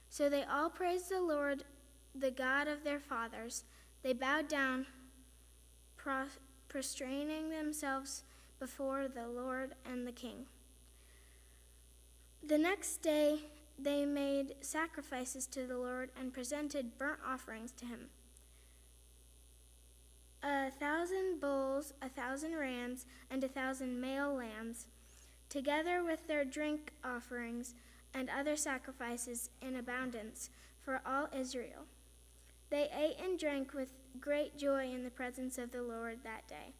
So they all praised the Lord, the God of their fathers. They bowed down, prostrating themselves before the Lord and the king. The next day they made sacrifices to the Lord and presented burnt offerings to him. 1,000 bulls, 1,000 rams, and 1,000 male lambs, together with their drink offerings and other sacrifices in abundance for all Israel. They ate and drank with great joy in the presence of the Lord that day.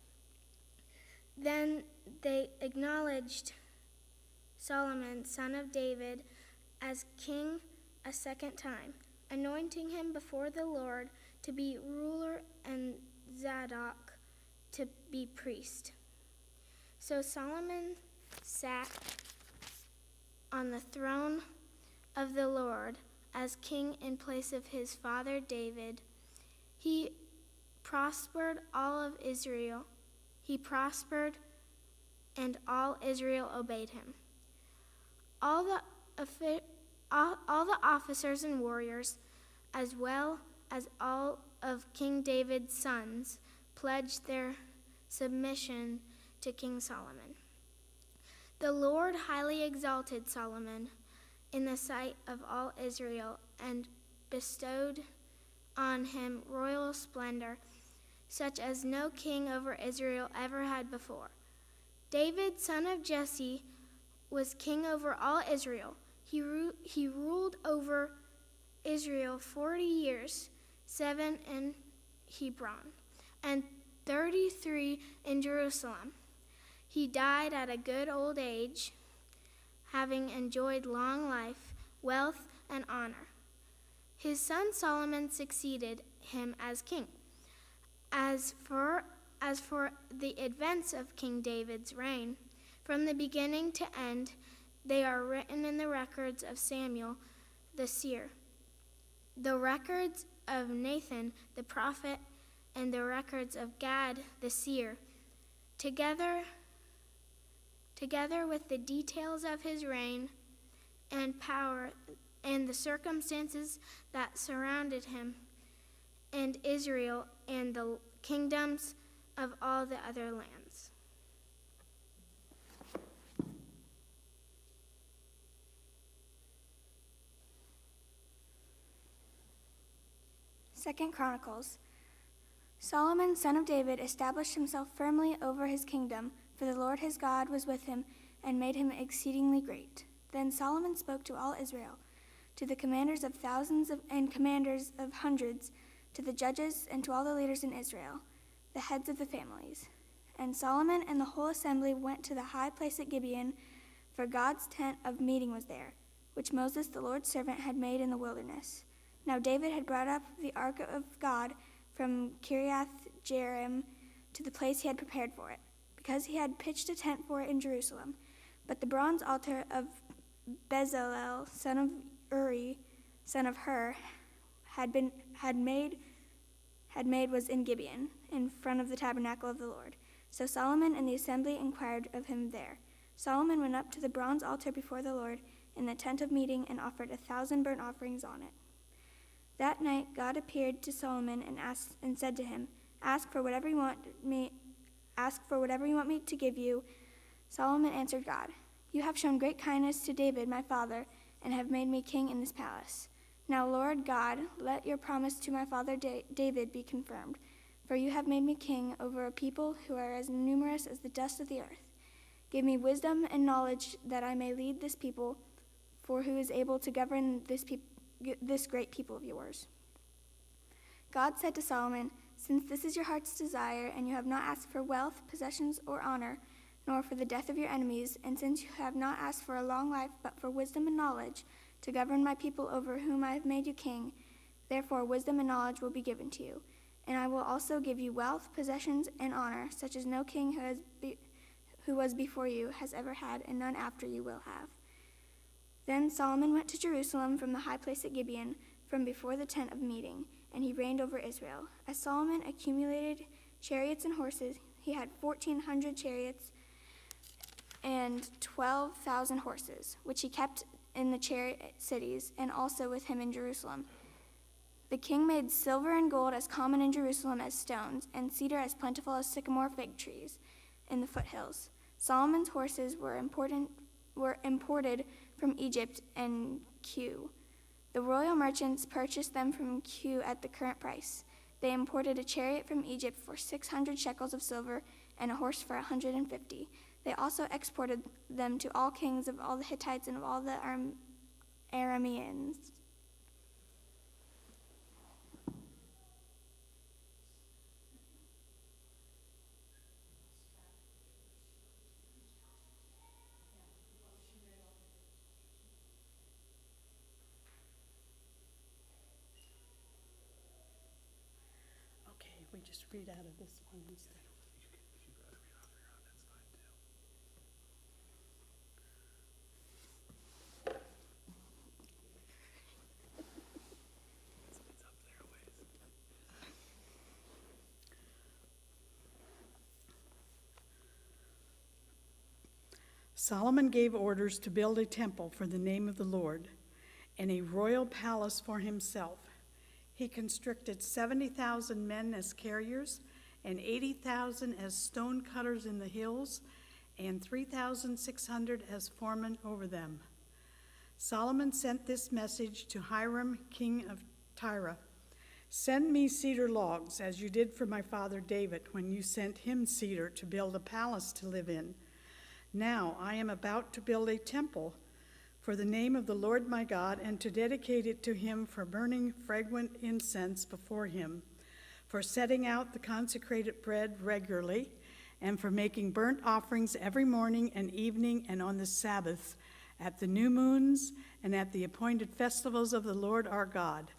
Then they acknowledged Solomon, son of David, as king a second time, anointing him before the Lord to be ruler and Zadok to be priest. So Solomon sat on the throne of the Lord as king in place of his father David. He prospered all of Israel. He prospered, and all Israel obeyed him. All the officers and warriors, as well as all of King David's sons, pledged their submission to King Solomon. The Lord highly exalted Solomon in the sight of all Israel and bestowed on him royal splendor, such as no king over Israel ever had before. David, son of Jesse, was king over all Israel. He ruled over Israel 40 years, 7 in Hebron, and 33 in Jerusalem. He died at a good old age, having enjoyed long life, wealth, and honor. His son Solomon succeeded him as king. As for the events of King David's reign, from the beginning to end, they are written in the records of Samuel the seer, the records of Nathan the prophet, and the records of Gad the seer, together with the details of his reign and power and the circumstances that surrounded him and Israel and the kingdoms of all the other lands. Second Chronicles. Solomon, son of David, established himself firmly over his kingdom, for the Lord his God was with him and made him exceedingly great. Then Solomon spoke to all Israel, to the commanders of thousands and commanders of hundreds, to the judges and to all the leaders in Israel, the heads of the families. And Solomon and the whole assembly went to the high place at Gibeon, for God's tent of meeting was there, which Moses the Lord's servant had made in the wilderness. Now David had brought up the ark of God from Kiriath-Jearim to the place he had prepared for it, because he had pitched a tent for it in Jerusalem. But the bronze altar of Bezalel, son of Uri, son of Hur, had made was in Gibeon, in front of the tabernacle of the Lord. So Solomon and the assembly inquired of him there. Solomon went up to the bronze altar before the Lord in the tent of meeting and offered 1,000 burnt offerings on it. That night God appeared to Solomon and said to him, Ask for whatever you want me to give you. Solomon answered God, You have shown great kindness to David my father, and have made me king in this palace. Now, Lord God, let your promise to my father David be confirmed, for you have made me king over a people who are as numerous as the dust of the earth. Give me wisdom and knowledge that I may lead this people, for who is able to govern this great people of yours? God said to Solomon, Since this is your heart's desire, and you have not asked for wealth, possessions, or honor, nor for the death of your enemies, and since you have not asked for a long life, but for wisdom and knowledge, to govern my people over whom I have made you king, therefore wisdom and knowledge will be given to you. And I will also give you wealth, possessions, and honor, such as no king who was before you has ever had, and none after you will have. Then Solomon went to Jerusalem from the high place at Gibeon, from before the tent of meeting, and he reigned over Israel. As Solomon accumulated chariots and horses, he had 1,400 chariots and 12,000 horses, which he kept in the chariot cities, and also with him in Jerusalem. The king made silver and gold as common in Jerusalem as stones, and cedar as plentiful as sycamore fig trees in the foothills. Solomon's horses were imported from Egypt and Kew. The royal merchants purchased them from Kew at the current price. They imported a chariot from Egypt for 600 shekels of silver and a horse for 150. They also exported them to all kings of all the Hittites and of all the Arameans. Okay, we just read out of this one instead. Solomon gave orders to build a temple for the name of the Lord and a royal palace for himself. He conscripted 70,000 men as carriers and 80,000 as stone cutters in the hills and 3,600 as foremen over them. Solomon sent this message to Hiram, king of Tyre. Send me cedar logs, as you did for my father David when you sent him cedar to build a palace to live in. Now I am about to build a temple for the name of the Lord my God, and to dedicate it to him for burning fragrant incense before him, for setting out the consecrated bread regularly, and for making burnt offerings every morning and evening and on the Sabbath, at the new moons and at the appointed festivals of the Lord our God.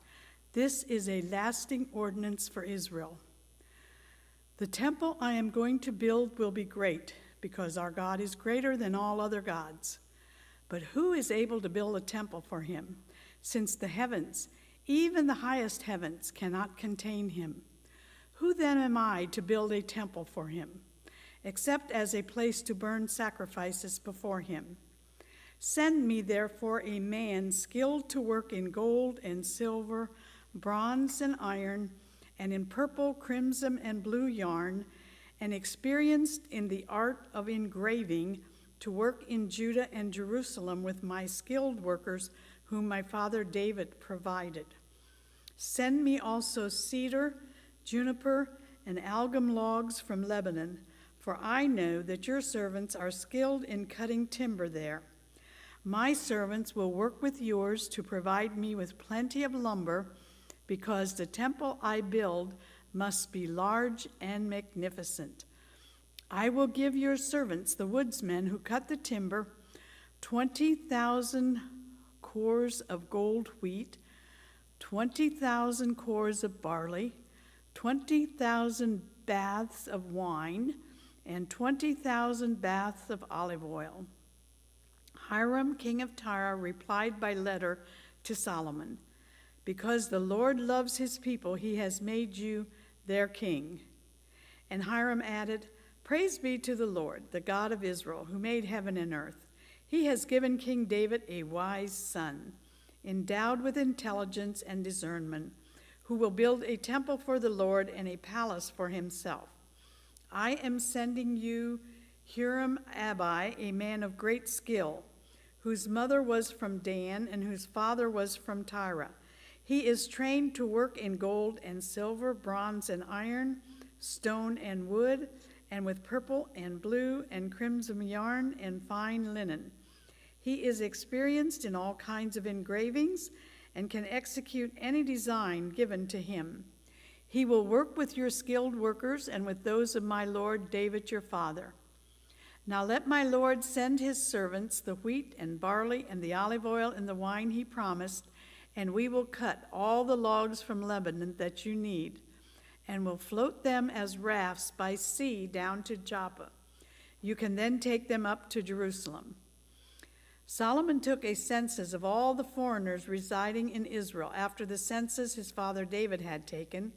This is a lasting ordinance for Israel. The temple I am going to build will be great, because our God is greater than all other gods. But who is able to build a temple for him, since the heavens, even the highest heavens, cannot contain him? Who then am I to build a temple for him, except as a place to burn sacrifices before him? Send me therefore a man skilled to work in gold and silver, bronze and iron, and in purple, crimson, and blue yarn, and experienced in the art of engraving, to work in Judah and Jerusalem with my skilled workers, whom my father David provided. Send me also cedar, juniper, and algum logs from Lebanon, for I know that your servants are skilled in cutting timber there. My servants will work with yours to provide me with plenty of lumber, because the temple I build must be large and magnificent. I will give your servants, the woodsmen who cut the timber, 20,000 cores of gold wheat, 20,000 cores of barley, 20,000 baths of wine, and 20,000 baths of olive oil. Hiram, king of Tyre, replied by letter to Solomon, because the Lord loves his people, he has made you their king. And Hiram added, Praise be to the Lord, the God of Israel, who made heaven and earth. He has given King David a wise son, endowed with intelligence and discernment, who will build a temple for the Lord and a palace for himself. I am sending you Huram-Abi, a man of great skill, whose mother was from Dan and whose father was from Tyre. He is trained to work in gold and silver, bronze and iron, stone and wood, and with purple and blue and crimson yarn and fine linen. He is experienced in all kinds of engravings and can execute any design given to him. He will work with your skilled workers and with those of my lord David your father. Now let my lord send his servants the wheat and barley and the olive oil and the wine he promised, and we will cut all the logs from Lebanon that you need. and will float them as rafts by sea down to Joppa. You can then take them up to Jerusalem. Solomon took a census of all the foreigners residing in Israel after the census his father David had taken,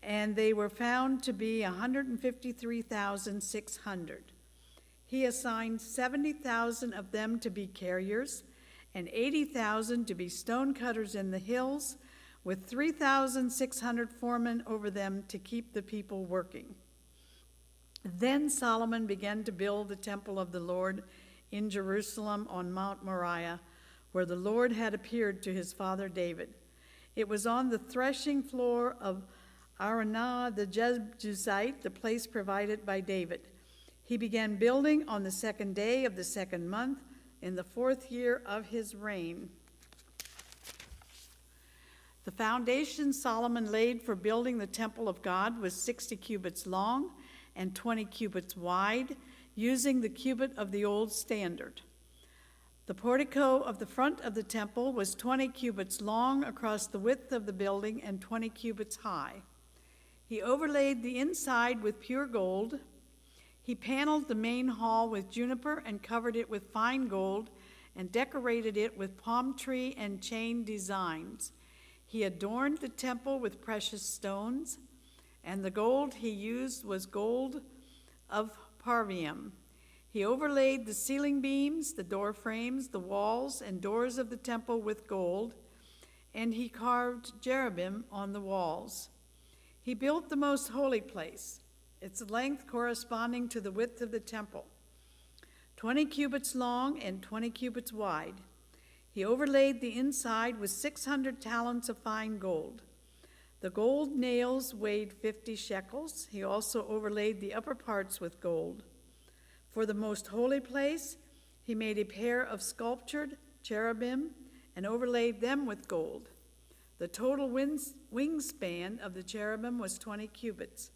and they were found to be 153,600. He assigned 70,000 of them to be carriers and 80,000 to be stonecutters in the hills, with 3,600 foremen over them to keep the people working. Then Solomon began to build the temple of the Lord in Jerusalem on Mount Moriah, where the Lord had appeared to his father David. It was on the threshing floor of Araunah the Jebusite, the place provided by David. He began building on the 2nd day of the 2nd month in the 4th year of his reign. The foundation Solomon laid for building the temple of God was 60 cubits long and 20 cubits wide, using the cubit of the old standard. The portico of the front of the temple was 20 cubits long across the width of the building and 20 cubits high. He overlaid the inside with pure gold. He paneled the main hall with juniper and covered it with fine gold and decorated it with palm tree and chain designs. He adorned the temple with precious stones, and the gold he used was gold of Parvium. He overlaid the ceiling beams, the door frames, the walls, and doors of the temple with gold, and he carved cherubim on the walls. He built the most holy place, its length corresponding to the width of the temple, 20 cubits long and 20 cubits wide. He overlaid the inside with 600 talents of fine gold. The gold nails weighed 50 shekels. He also overlaid the upper parts with gold. For the most holy place, he made a pair of sculptured cherubim and overlaid them with gold. The total wingspan of the cherubim was 20 cubits.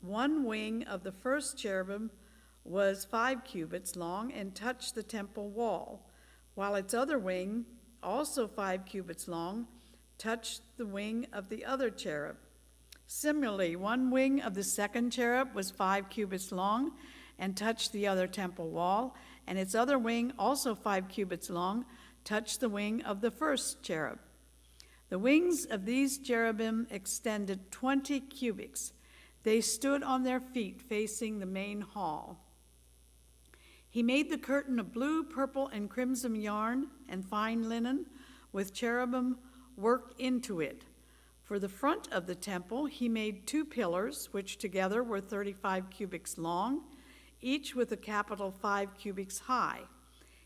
One wing of the first cherubim was 5 cubits long and touched the temple wall, while its other wing, also 5 cubits long, touched the wing of the other cherub. Similarly, one wing of the second cherub was 5 cubits long and touched the other temple wall, and its other wing, also 5 cubits long, touched the wing of the first cherub. The wings of these cherubim extended 20 cubits. They stood on their feet facing the main hall. He made the curtain of blue, purple, and crimson yarn and fine linen with cherubim worked into it. For the front of the temple, he made 2 pillars, which together were 35 cubits long, each with a capital 5 cubits high.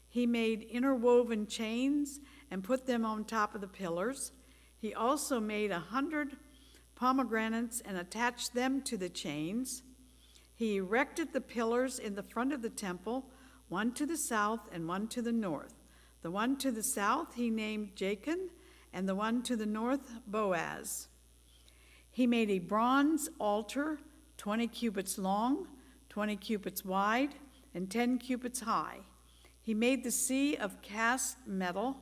He made interwoven chains and put them on top of the pillars. He also made 100 pomegranates and attached them to the chains. He erected the pillars in the front of the temple, one to the south and one to the north. The one to the south he named Jachin, and the one to the north Boaz. He made a bronze altar, 20 cubits long, 20 cubits wide, and 10 cubits high. He made the sea of cast metal,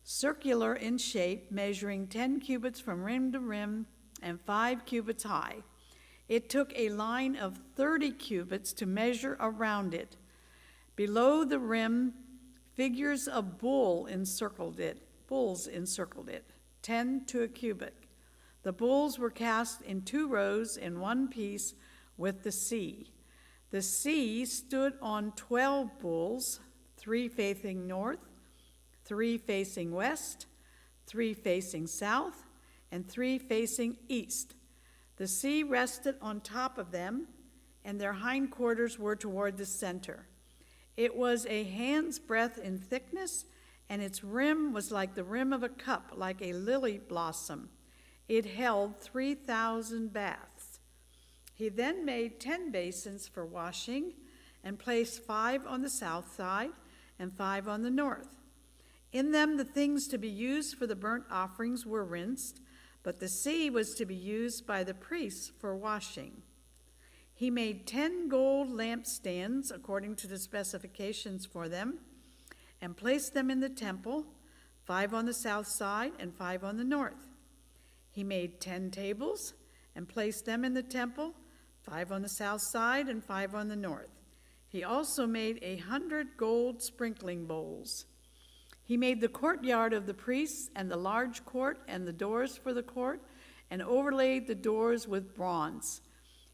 circular in shape, measuring 10 cubits from rim to rim and 5 cubits high. It took a line of 30 cubits to measure around it. Below the rim, figures of bulls encircled it, 10 to a cubit. The bulls were cast in 2 rows in one piece with the sea. The sea stood on 12 bulls, 3 facing north, 3 facing west, 3 facing south, and 3 facing east. The sea rested on top of them, and their hindquarters were toward the center. It was a hand's breadth in thickness, and its rim was like the rim of a cup, like a lily blossom. It held 3,000 baths. He then made 10 basins for washing and placed 5 on the south side and 5 on the north. In them the things to be used for the burnt offerings were rinsed, but the sea was to be used by the priests for washing. He made 10 gold lampstands according to the specifications for them, and placed them in the temple, 5 on the south side and 5 on the north. He made 10 tables and placed them in the temple, 5 on the south side and 5 on the north. He also made 100 gold sprinkling bowls. He made the courtyard of the priests and the large court and the doors for the court, and overlaid the doors with bronze.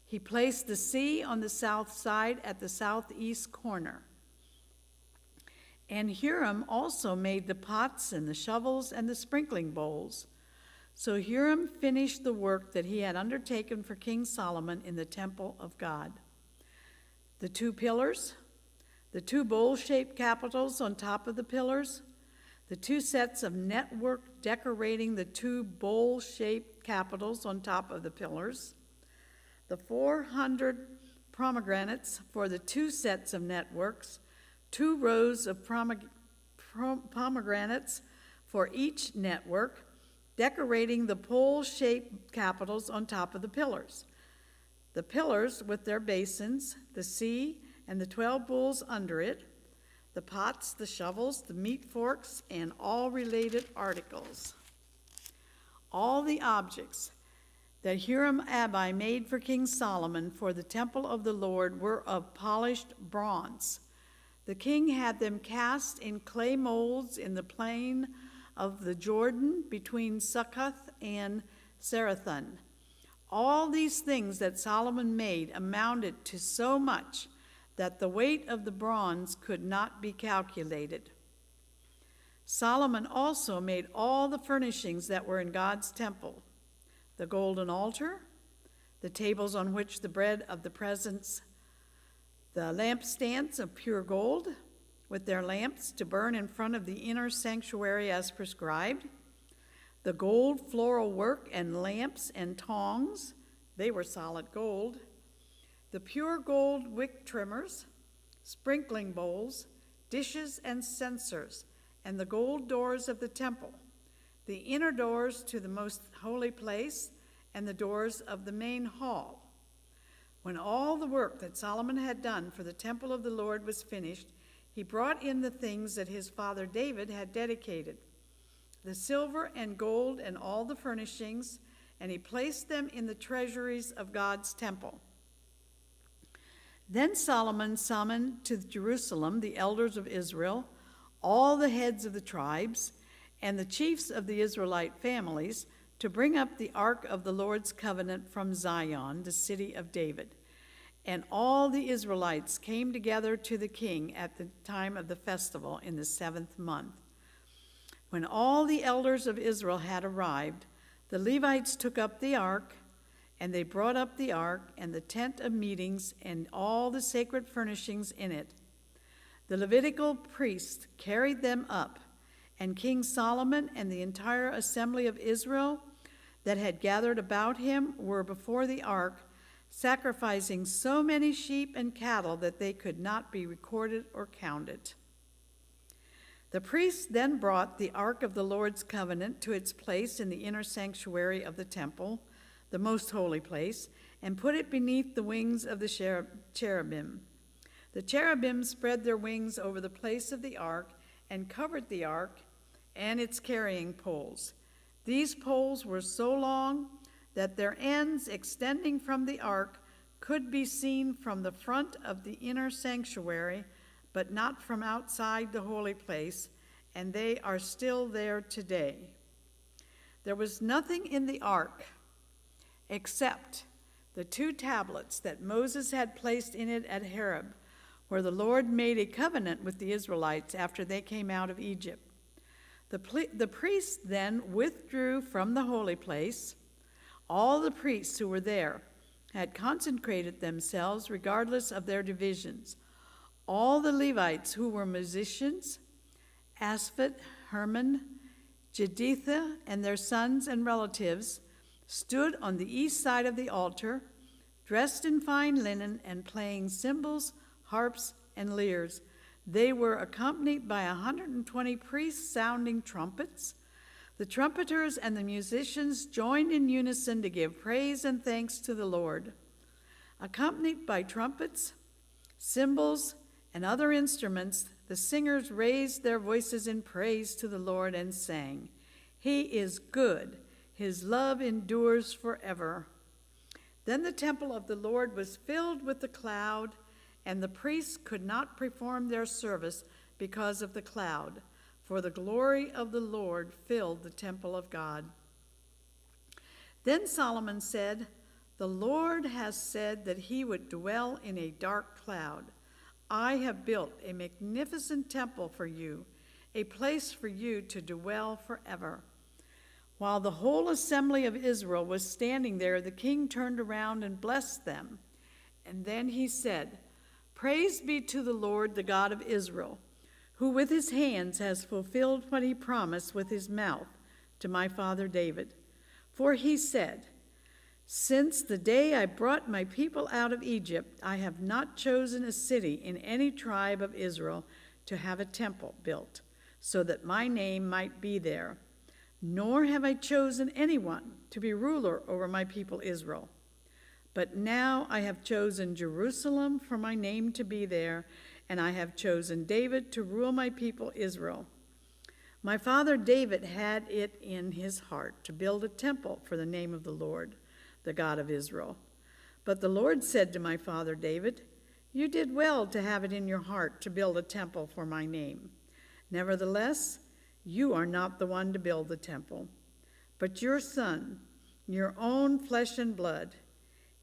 He placed the sea on the south side at the southeast corner. And Huram also made the pots and the shovels and the sprinkling bowls. So Huram finished the work that he had undertaken for King Solomon in the temple of God. The 2 pillars, the 2 bowl-shaped capitals on top of the pillars, the 2 sets of network decorating the 2 bowl-shaped capitals on top of the pillars, the 400 pomegranates for the 2 sets of networks, 2 rows of pomegranates for each network, decorating the pole-shaped capitals on top of the pillars. The pillars with their basins, the sea, and the 12 bowls under it, the pots, the shovels, the meat forks, and all related articles. All the objects that Huram-Abi made for King Solomon for the temple of the Lord were of polished bronze. The king had them cast in clay molds in the plain of the Jordan between Succoth and Sarathon. All these things that Solomon made amounted to so much that the weight of the bronze could not be calculated. Solomon also made all the furnishings that were in God's temple: the golden altar, the tables on which the bread of the presence, the lampstands of pure gold, with their lamps to burn in front of the inner sanctuary as prescribed, the gold floral work and lamps and tongs, they were solid gold, the pure gold wick trimmers, sprinkling bowls, dishes and censers, and the gold doors of the temple, the inner doors to the most holy place, and the doors of the main hall. When all the work that Solomon had done for the temple of the Lord was finished, he brought in the things that his father David had dedicated, the silver and gold and all the furnishings, and he placed them in the treasuries of God's temple. Then Solomon summoned to Jerusalem the elders of Israel, all the heads of the tribes, and the chiefs of the Israelite families, to bring up the ark of the Lord's covenant from Zion, the city of David. And all the Israelites came together to the king at the time of the festival in the 7th month. When all the elders of Israel had arrived, the Levites took up the ark, and they brought up the ark and the tent of meetings and all the sacred furnishings in it. The Levitical priests carried them up, and King Solomon and the entire assembly of Israel that had gathered about him were before the ark, sacrificing so many sheep and cattle that they could not be recorded or counted. The priests then brought the ark of the Lord's covenant to its place in the inner sanctuary of the temple, the most holy place, and put it beneath the wings of the cherubim. The cherubim spread their wings over the place of the ark and covered the ark and its carrying poles. These poles were so long that their ends extending from the ark could be seen from the front of the inner sanctuary, but not from outside the holy place, and they are still there today. There was nothing in the ark except the 2 tablets that Moses had placed in it at Horeb, where the Lord made a covenant with the Israelites after they came out of Egypt. The priests then withdrew from the holy place. All the priests who were there had consecrated themselves regardless of their divisions. All the Levites who were musicians, Asaph, Herman, Jeduthun, and their sons and relatives, stood on the east side of the altar, dressed in fine linen and playing cymbals, harps, and lyres. They were accompanied by 120 priests sounding trumpets. The trumpeters and the musicians joined in unison to give praise and thanks to the Lord. Accompanied by trumpets, cymbals, and other instruments, the singers raised their voices in praise to the Lord and sang, "He is good. His love endures forever." Then the temple of the Lord was filled with the cloud, and the priests could not perform their service because of the cloud, for the glory of the Lord filled the temple of God. Then Solomon said, "The Lord has said that he would dwell in a dark cloud. I have built a magnificent temple for you, a place for you to dwell forever." While the whole assembly of Israel was standing there, the king turned around and blessed them. And then he said, "Praise be to the Lord, the God of Israel, who with his hands has fulfilled what he promised with his mouth to my father David. For he said, 'Since the day I brought my people out of Egypt, I have not chosen a city in any tribe of Israel to have a temple built, so that my name might be there. Nor have I chosen anyone to be ruler over my people Israel. But now I have chosen Jerusalem for my name to be there, and I have chosen David to rule my people Israel. My father David had it in his heart to build a temple for the name of the Lord, the God of Israel. But the Lord said to my father David, 'You did well to have it in your heart to build a temple for my name. Nevertheless, you are not the one to build the temple, but your son, your own flesh and blood.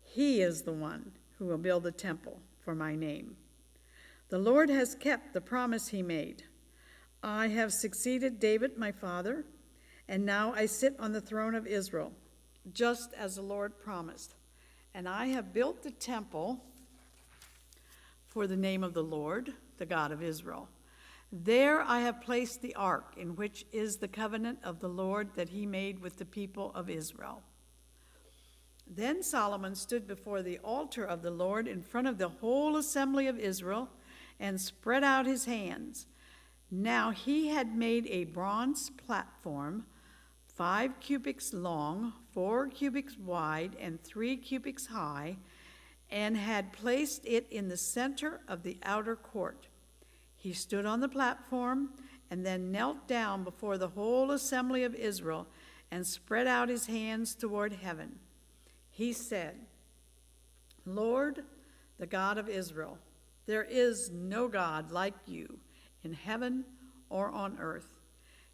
He is the one who will build the temple for my name. The Lord has kept the promise he made. I have succeeded David my father, and now I sit on the throne of Israel, just as the Lord promised. And I have built the temple for the name of the Lord, the God of Israel. There I have placed the ark, in which is the covenant of the Lord that he made with the people of Israel.' Then Solomon stood before the altar of the Lord in front of the whole assembly of Israel and spread out his hands. Now he had made a bronze platform, 5 cubits long, 4 cubits wide, and 3 cubits high, and had placed it in the center of the outer court. He stood on the platform and then knelt down before the whole assembly of Israel and spread out his hands toward heaven. He said, 'Lord, the God of Israel, there is no God like you in heaven or on earth.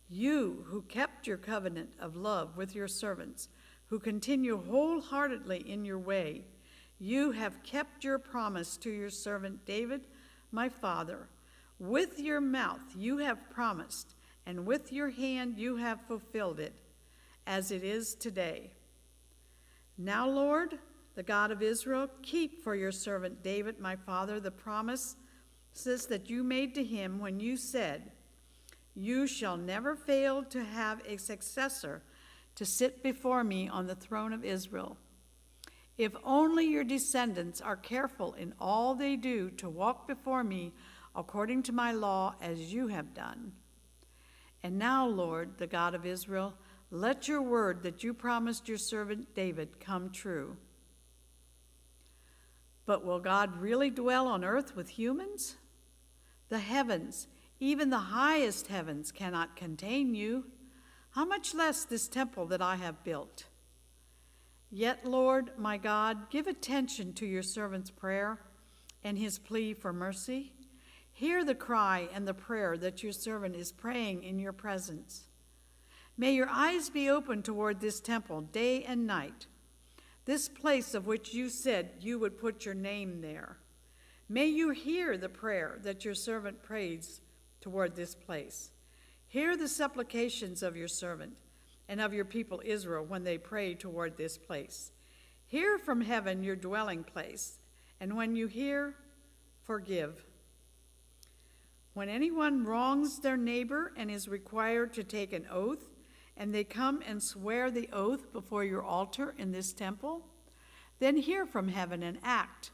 You who kept your covenant of love with your servants, who continue wholeheartedly in your way. You have kept your promise to your servant David, my father. With your mouth you have promised, and with your hand you have fulfilled it, as it is today. Now, Lord, the God of Israel, keep for your servant David, my father, the promises that you made to him when you said, "You shall never fail to have a successor to sit before me on the throne of Israel. If only your descendants are careful in all they do to walk before me according to my law as you have done. And now, Lord, the God of Israel, let your word that you promised your servant David come true. But will God really dwell on earth with humans? The heavens, even the highest heavens, cannot contain you. How much less this temple that I have built? Yet, Lord, my God, give attention to your servant's prayer and his plea for mercy. Hear the cry and the prayer that your servant is praying in your presence. May your eyes be open toward this temple day and night, this place of which you said you would put your name there. May you hear the prayer that your servant prays toward this place. Hear the supplications of your servant and of your people Israel when they pray toward this place. Hear from heaven your dwelling place, and when you hear, forgive. When anyone wrongs their neighbor and is required to take an oath, and they come and swear the oath before your altar in this temple, then hear from heaven and act.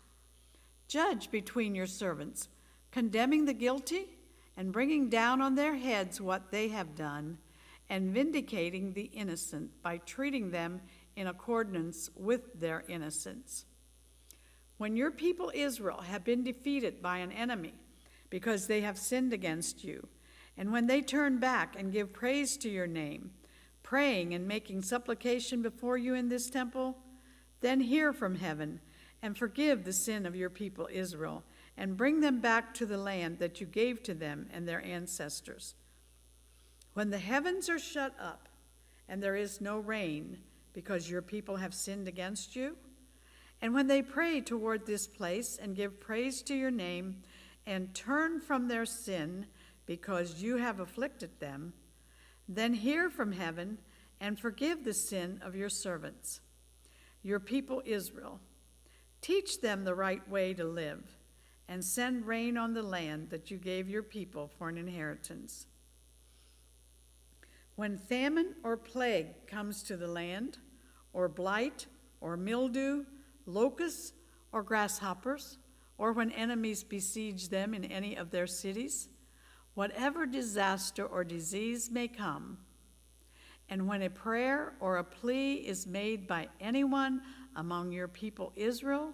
Judge between your servants, condemning the guilty and bringing down on their heads what they have done, and vindicating the innocent by treating them in accordance with their innocence. When your people Israel have been defeated by an enemy because they have sinned against you, and when they turn back and give praise to your name, praying and making supplication before you in this temple, Then hear from heaven and forgive the sin of your people Israel, and bring them back to the land that you gave to them and their ancestors. When the heavens are shut up and there is no rain because your people have sinned against you, and when they pray toward this place and give praise to your name and turn from their sin because you have afflicted them, then hear from heaven and forgive the sin of your servants, your people Israel. Teach them the right way to live, and send rain on the land that you gave your people for an inheritance. When famine or plague comes to the land, or blight, or mildew, locusts, or grasshoppers, or when enemies besiege them in any of their cities, whatever disaster or disease may come, and when a prayer or a plea is made by anyone among your people Israel,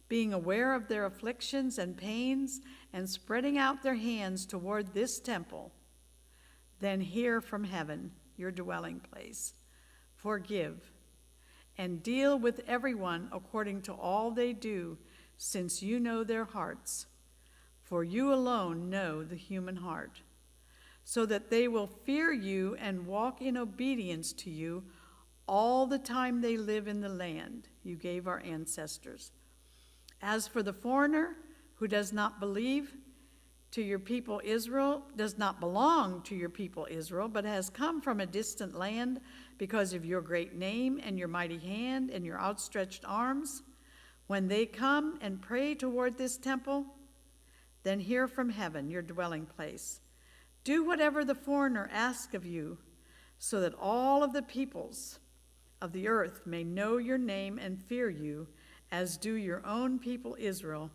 being aware of their afflictions and pains, and spreading out their hands toward this temple, then hear from heaven, your dwelling place. Forgive, and deal with everyone according to all they do, since you know their hearts. For you alone know the human heart, so that they will fear you and walk in obedience to you all the time they live in the land you gave our ancestors. As for the foreigner who does not believe to your people Israel, does not belong to your people Israel, but has come from a distant land because of your great name and your mighty hand and your outstretched arms, when they come and pray toward this temple, then hear from heaven, your dwelling place. Do whatever the foreigner asks of you, so that all of the peoples of the earth may know your name and fear you, as do your own people Israel,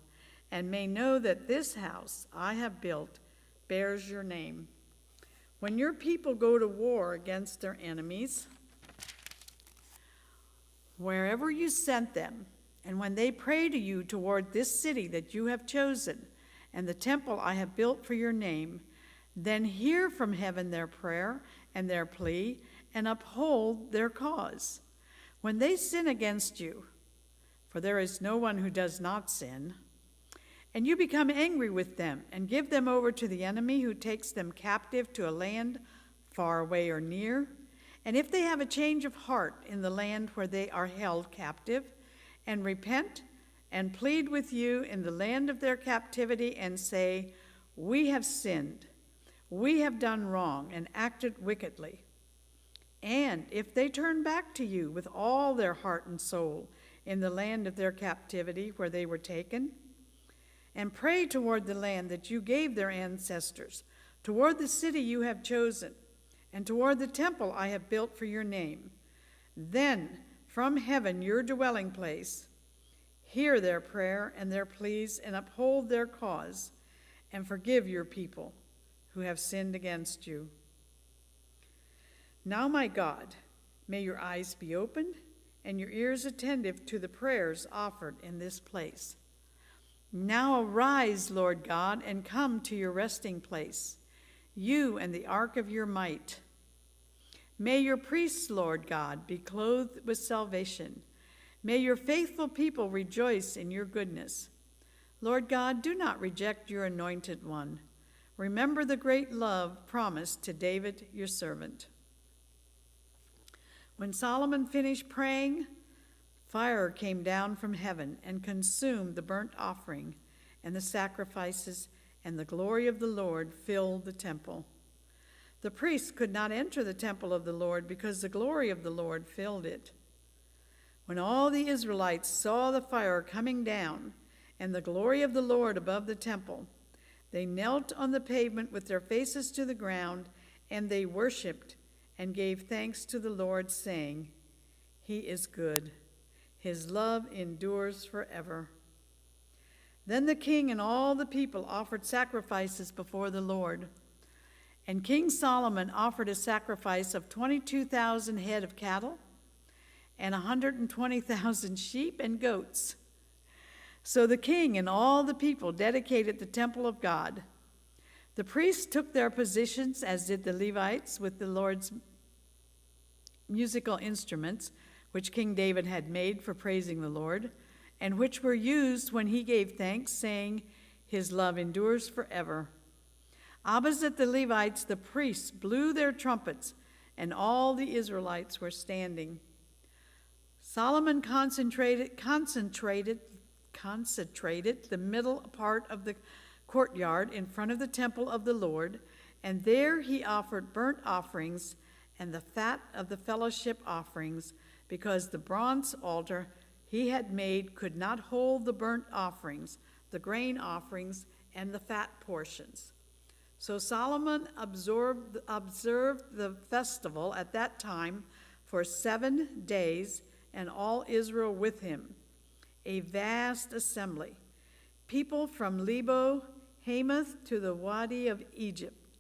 and may know that this house I have built bears your name. When your people go to war against their enemies, wherever you sent them, and when they pray to you toward this city that you have chosen, and the temple I have built for your name, then hear from heaven their prayer and their plea, and uphold their cause. When they sin against you, for there is no one who does not sin, and you become angry with them and give them over to the enemy who takes them captive to a land far away or near, and if they have a change of heart in the land where they are held captive, and repent and plead with you in the land of their captivity and say, we have sinned, we have done wrong and acted wickedly, and if they turn back to you with all their heart and soul in the land of their captivity where they were taken, and pray toward the land that you gave their ancestors, toward the city you have chosen, and toward the temple I have built for your name, then from heaven, your dwelling place, hear their prayer and their pleas, and uphold their cause, and forgive your people who have sinned against you. Now, my God, may your eyes be opened and your ears attentive to the prayers offered in this place. Now arise, Lord God, and come to your resting place, you and the ark of your might. May your priests, Lord God, be clothed with salvation. May your faithful people rejoice in your goodness. Lord God, do not reject your anointed one. Remember the great love promised to David, your servant. When Solomon finished praying, fire came down from heaven and consumed the burnt offering and the sacrifices, and the glory of the Lord filled the temple. The priests could not enter the temple of the Lord because the glory of the Lord filled it. When all the Israelites saw the fire coming down and the glory of the Lord above the temple, they knelt on the pavement with their faces to the ground, and they worshipped and gave thanks to the Lord, saying, He is good. His love endures forever. Then the king and all the people offered sacrifices before the Lord. And King Solomon offered a sacrifice of 22,000 head of cattle and 120,000 sheep and goats. So the king and all the people dedicated the temple of God. The priests took their positions, as did the Levites, with the Lord's musical instruments, which King David had made for praising the Lord, and which were used when he gave thanks, saying, His love endures forever. Opposite the Levites, the priests blew their trumpets, and all the Israelites were standing. Solomon concentrated the middle part of the courtyard in front of the temple of the Lord, and there he offered burnt offerings and the fat of the fellowship offerings, because the bronze altar he had made could not hold the burnt offerings, the grain offerings, and the fat portions. So Solomon observed the festival at that time for 7 days, and all Israel with him, a vast assembly, people from Lebo Hamath to the Wadi of Egypt.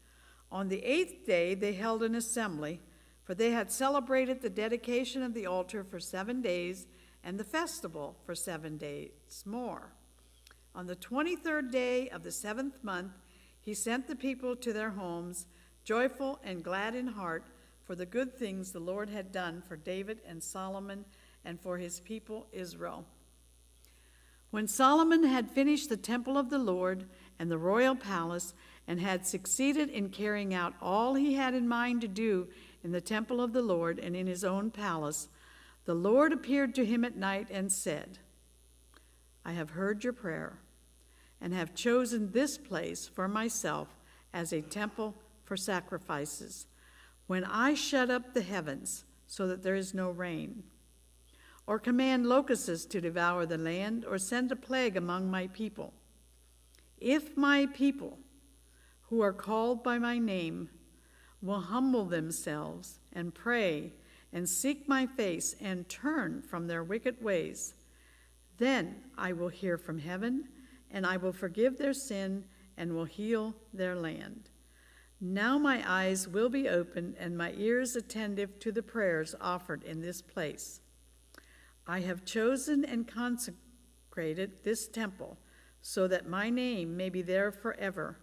On the 8th day they held an assembly, for they had celebrated the dedication of the altar for 7 days, and the festival for 7 days more. On the 23rd day of the 7th month, he sent the people to their homes, joyful and glad in heart, for the good things the Lord had done for David and Solomon and for his people Israel. When Solomon had finished the temple of the Lord and the royal palace, and had succeeded in carrying out all he had in mind to do in the temple of the Lord and in his own palace, the Lord appeared to him at night and said, I have heard your prayer, and have chosen this place for myself as a temple for sacrifices, when I shut up the heavens so that there is no rain, or command locusts to devour the land, or send a plague among my people. If my people, who are called by my name, will humble themselves and pray and seek my face and turn from their wicked ways, then I will hear from heaven, and I will forgive their sin and will heal their land. Now my eyes will be opened and my ears attentive to the prayers offered in this place. I have chosen and consecrated this temple so that my name may be there forever.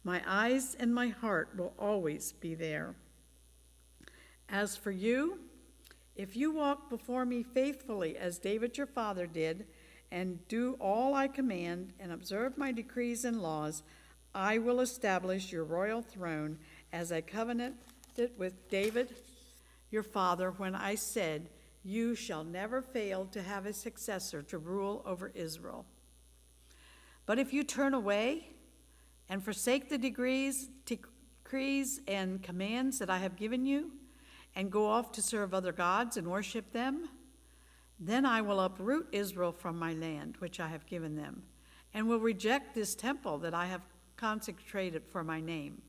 My eyes and my heart will always be there. As for you, if you walk before me faithfully as David your father did, and do all I command and observe my decrees and laws, I will establish your royal throne as I covenanted with David your father when I said, you shall never fail to have a successor to rule over Israel. But if you turn away and forsake the decrees and commands that I have given you, and go off to serve other gods and worship them, then I will uproot Israel from my land, which I have given them, and will reject this temple that I have consecrated for my name.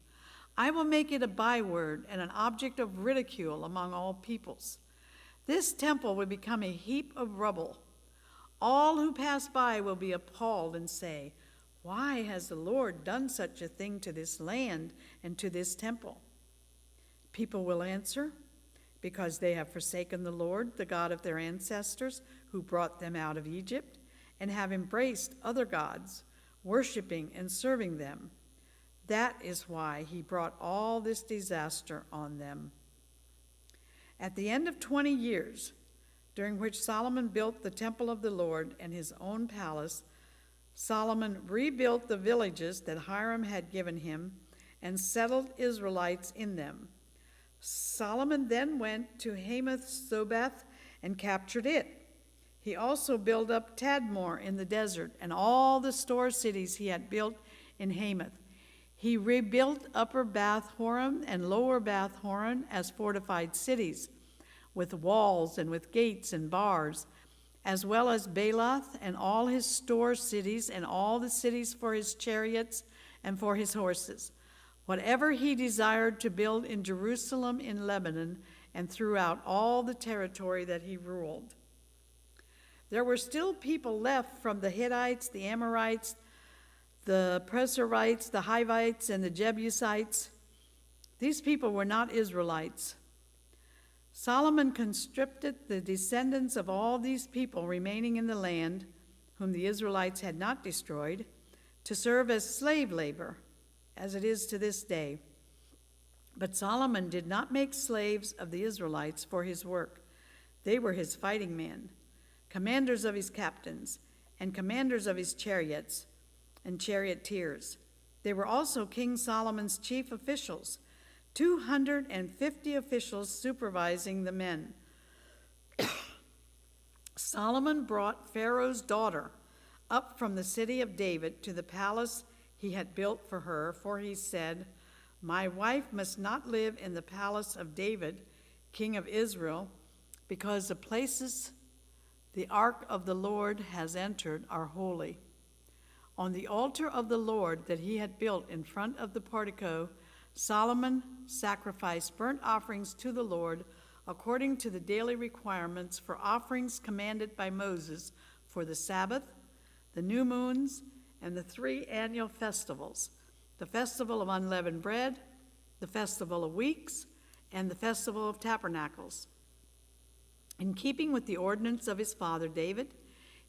I will make it a byword and an object of ridicule among all peoples. This temple will become a heap of rubble. All who pass by will be appalled and say, why has the Lord done such a thing to this land and to this temple? People will answer, because they have forsaken the Lord, the God of their ancestors, who brought them out of Egypt, and have embraced other gods, worshiping and serving them. That is why he brought all this disaster on them. At the end of 20 years, during which Solomon built the temple of the Lord and his own palace, Solomon rebuilt the villages that Hiram had given him and settled Israelites in them. Solomon then went to Hamath Zobeth and captured it. He also built up Tadmor in the desert and all the store cities he had built in Hamath. He rebuilt Upper Bath Horon and Lower Bath Horon as fortified cities, with walls and with gates and bars, as well as Baalath and all his store cities and all the cities for his chariots and for his horses. Whatever he desired to build in Jerusalem, in Lebanon, and throughout all the territory that he ruled. There were still people left from the Hittites, the Amorites, the Perizzites, the Hivites, and the Jebusites. These people were not Israelites. Solomon conscripted the descendants of all these people remaining in the land, whom the Israelites had not destroyed, to serve as slave labor, as it is to this day. But Solomon did not make slaves of the Israelites for his work. They were his fighting men, commanders of his captains, and commanders of his chariots and charioteers. They were also King Solomon's chief officials, 250 officials supervising the men. Solomon brought Pharaoh's daughter up from the city of David to the palace he had built for her, for he said, "My wife must not live in the palace of David, king of Israel, because the places the ark of the Lord has entered are holy." On the altar of the Lord that he had built in front of the portico, Solomon sacrificed burnt offerings to the Lord according to the daily requirements for offerings commanded by Moses for the Sabbath, the new moons, and the 3 annual festivals, the festival of unleavened bread, the festival of weeks, and the festival of tabernacles. In keeping with the ordinance of his father David,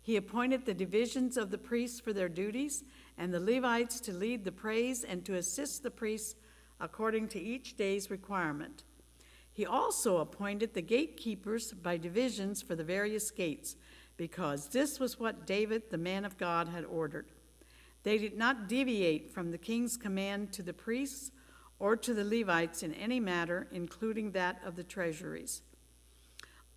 he appointed the divisions of the priests for their duties, and the Levites to lead the praise and to assist the priests according to each day's requirement. He also appointed the gatekeepers by divisions for the various gates, because this was what David, the man of God, had ordered. They did not deviate from the king's command to the priests or to the Levites in any matter, including that of the treasuries.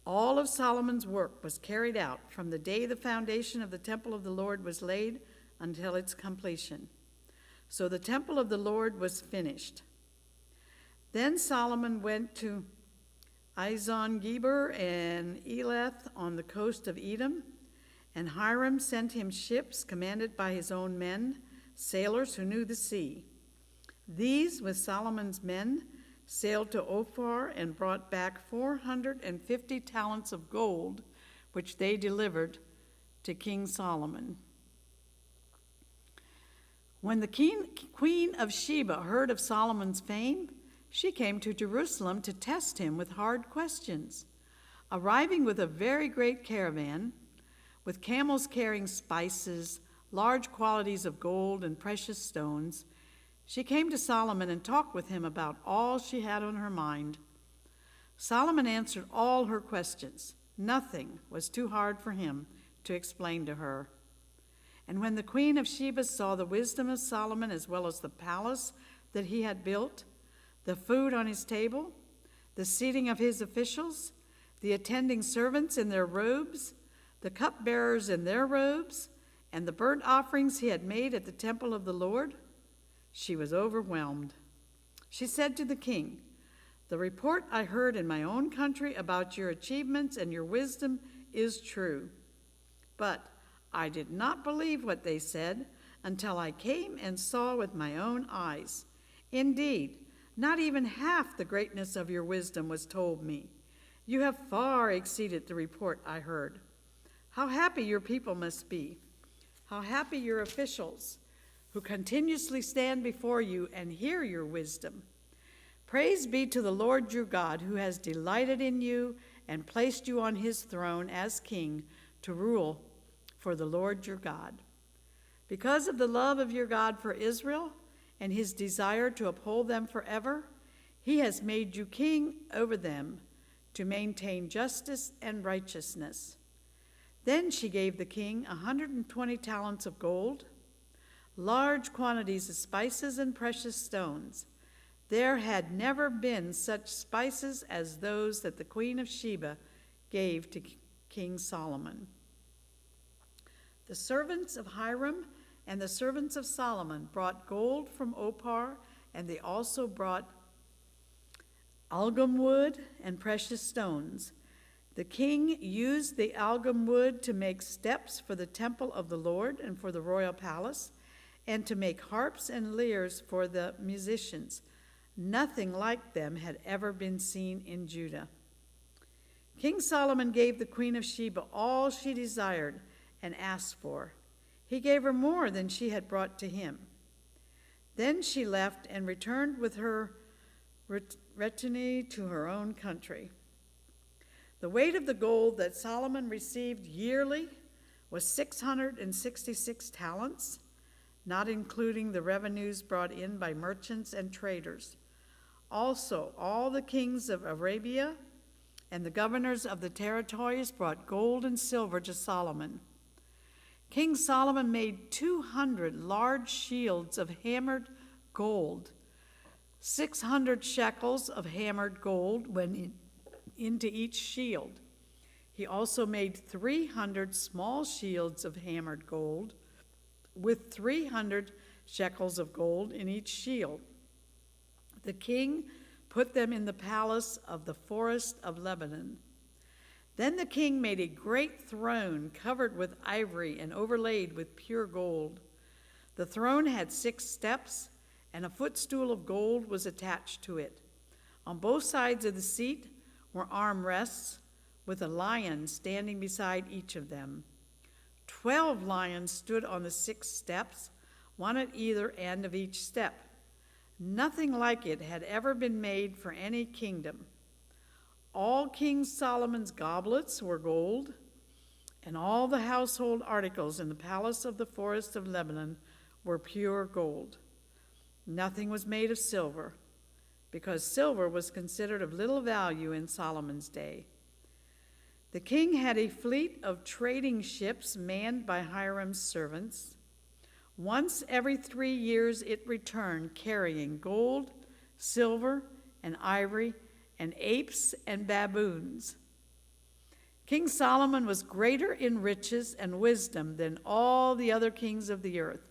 All of Solomon's work was carried out from the day the foundation of the temple of the Lord was laid until its completion. So the temple of the Lord was finished. Then Solomon went to Ezion-Geber and Elath on the coast of Edom, and Hiram sent him ships commanded by his own men, sailors who knew the sea. These, with Solomon's men, sailed to Ophir and brought back 450 talents of gold, which they delivered to King Solomon. When the Queen of Sheba heard of Solomon's fame, she came to Jerusalem to test him with hard questions. Arriving with a very great caravan, with camels carrying spices, large quantities of gold and precious stones, she came to Solomon and talked with him about all she had on her mind. Solomon answered all her questions. Nothing was too hard for him to explain to her. And when the Queen of Sheba saw the wisdom of Solomon, as well as the palace that he had built, the food on his table, the seating of his officials, the attending servants in their robes, the cupbearers in their robes, and the burnt offerings he had made at the temple of the Lord, she was overwhelmed. She said to the king, "The report I heard in my own country about your achievements and your wisdom is true. But I did not believe what they said until I came and saw with my own eyes. Indeed, not even half the greatness of your wisdom was told me. You have far exceeded the report I heard. How happy your people must be. How happy your officials who continuously stand before you and hear your wisdom. Praise be to the Lord your God, who has delighted in you and placed you on his throne as king to rule for the Lord your God. Because of the love of your God for Israel and his desire to uphold them forever, he has made you king over them to maintain justice and righteousness." Then she gave the king 120 talents of gold, large quantities of spices and precious stones. There had never been such spices as those that the Queen of Sheba gave to King Solomon. The servants of Hiram and the servants of Solomon brought gold from Ophir, and they also brought algum wood and precious stones. The king used the algum wood to make steps for the temple of the Lord and for the royal palace, and to make harps and lyres for the musicians. Nothing like them had ever been seen in Judah. King Solomon gave the Queen of Sheba all she desired and asked for. He gave her more than she had brought to him. Then she left and returned with her retinue to her own country. The weight of the gold that Solomon received yearly was 666 talents, not including the revenues brought in by merchants and traders. Also, all the kings of Arabia, and the governors of the territories brought gold and silver to Solomon. King Solomon made 200 large shields of hammered gold. 600 shekels of hammered gold went into each shield. He also made 300 small shields of hammered gold, with 300 shekels of gold in each shield. The king put them in the palace of the forest of Lebanon. Then the king made a great throne covered with ivory and overlaid with pure gold. The throne had 6 steps, and a footstool of gold was attached to it. On both sides of the seat were armrests, with a lion standing beside each of them. 12 lions stood on the 6 steps, one at either end of each step. Nothing like it had ever been made for any kingdom. All King Solomon's goblets were gold, and all the household articles in the palace of the forest of Lebanon were pure gold. Nothing was made of silver, because silver was considered of little value in Solomon's day. The king had a fleet of trading ships manned by Hiram's servants. Once every 3 years it returned, carrying gold, silver, and ivory, and apes and baboons. King Solomon was greater in riches and wisdom than all the other kings of the earth.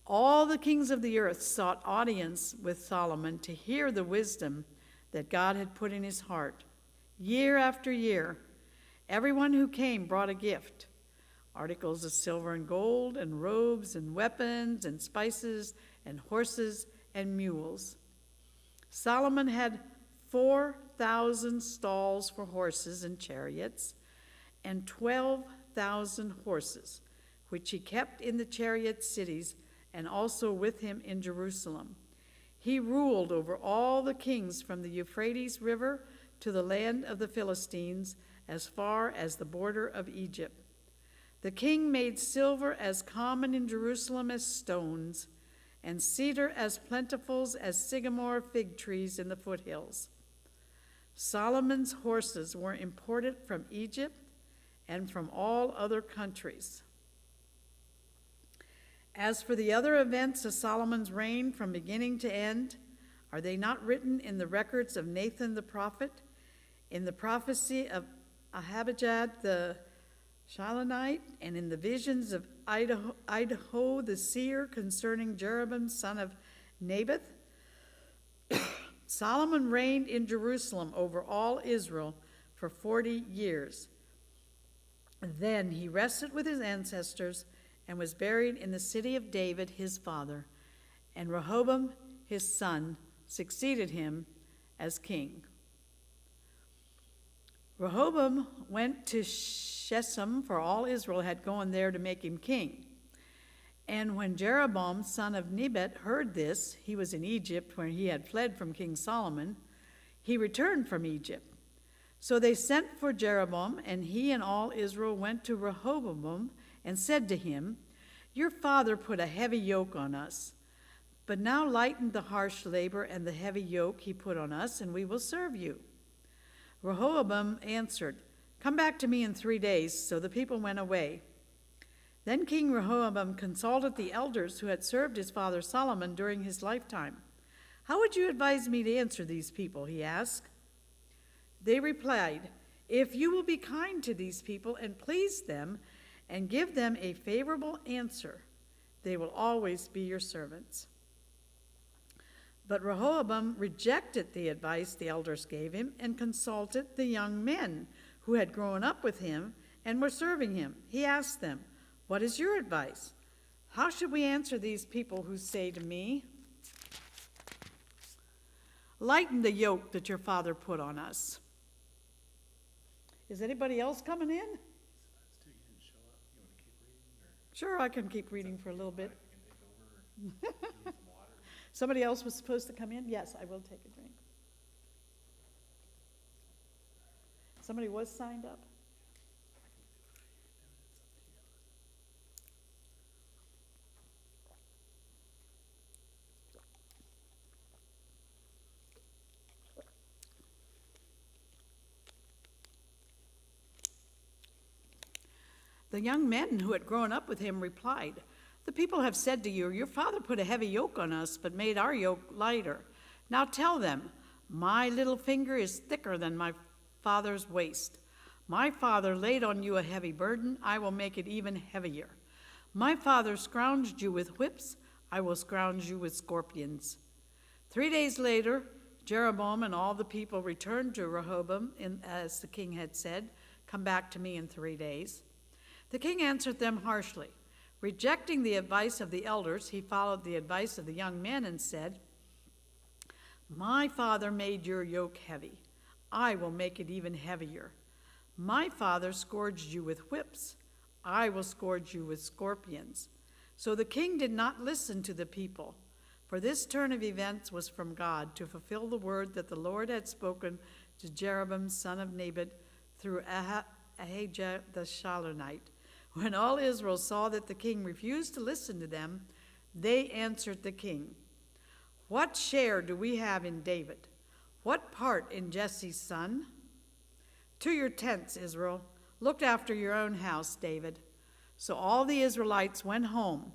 All the kings of the earth sought audience with Solomon to hear the wisdom that God had put in his heart. Year after year, everyone who came brought a gift: articles of silver and gold, and robes and weapons and spices and horses and mules. Solomon had 4,000 stalls for horses and chariots, and 12,000 horses, which he kept in the chariot cities and also with him in Jerusalem. He ruled over all the kings from the Euphrates River to the land of the Philistines, as far as the border of Egypt. The king made silver as common in Jerusalem as stones, and cedar as plentiful as sycamore fig trees in the foothills. Solomon's horses were imported from Egypt and from all other countries. As for the other events of Solomon's reign from beginning to end, are they not written in the records of Nathan the prophet, in the prophecy of Ahijah the Shilonite, and in the visions of Idaho the seer concerning Jeroboam son of Nebat? Solomon reigned in Jerusalem over all Israel for 40 years. Then he rested with his ancestors and was buried in the city of David his father, and Rehoboam his son succeeded him as king. Rehoboam went to Shechem, for all Israel had gone there to make him king. And when Jeroboam son of Nebat heard this, he was in Egypt where he had fled from King Solomon. He returned from Egypt. So they sent for Jeroboam, and he and all Israel went to Rehoboam and said to him, "Your father put a heavy yoke on us, but now lighten the harsh labor and the heavy yoke he put on us, and we will serve you." Rehoboam answered, "Come back to me in 3 days." So the people went away. Then King Rehoboam consulted the elders who had served his father Solomon during his lifetime. "How would you advise me to answer these people?" he asked. They replied, "If you will be kind to these people and please them and give them a favorable answer, they will always be your servants." But Rehoboam rejected the advice the elders gave him and consulted the young men who had grown up with him and were serving him. He asked them, "What is your advice? How should we answer these people who say to me, 'Lighten the yoke that your father put on us'?" Is anybody else coming in? Sure, I can keep reading for a little bit. Somebody else was supposed to come in? Yes, I will take a drink. Somebody was signed up? The young men who had grown up with him replied, "The people have said to you, 'Your father put a heavy yoke on us, but made our yoke lighter.' Now tell them, 'My little finger is thicker than my father's waist. My father laid on you a heavy burden, I will make it even heavier. My father scrounged you with whips, I will scrounge you with scorpions.' 3 days later, Jeroboam and all the people returned to Rehoboam, as the king had said, 'Come back to me in 3 days.' The king answered them harshly. Rejecting the advice of the elders, he followed the advice of the young men and said, 'My father made your yoke heavy. I will make it even heavier. My father scourged you with whips. I will scourge you with scorpions.' So the king did not listen to the people, for this turn of events was from God to fulfill the word that the Lord had spoken to Jeroboam, son of Nebat, through Ahijah the Shilonite. When all Israel saw that the king refused to listen to them, they answered the king, 'What share do we have in David? What part in Jesse's son? To your tents, Israel. Look after your own house, David.' So all the Israelites went home.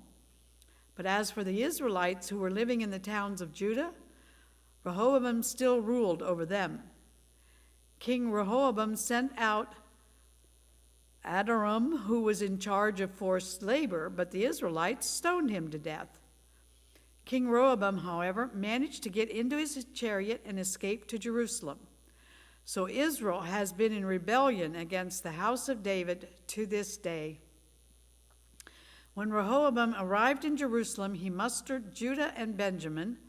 But as for the Israelites who were living in the towns of Judah, Rehoboam still ruled over them. King Rehoboam sent out Adoram, who was in charge of forced labor, but the Israelites stoned him to death. King Rehoboam, however, managed to get into his chariot and escape to Jerusalem. So Israel has been in rebellion against the house of David to this day. When Rehoboam arrived in Jerusalem, he mustered Judah and Benjamin,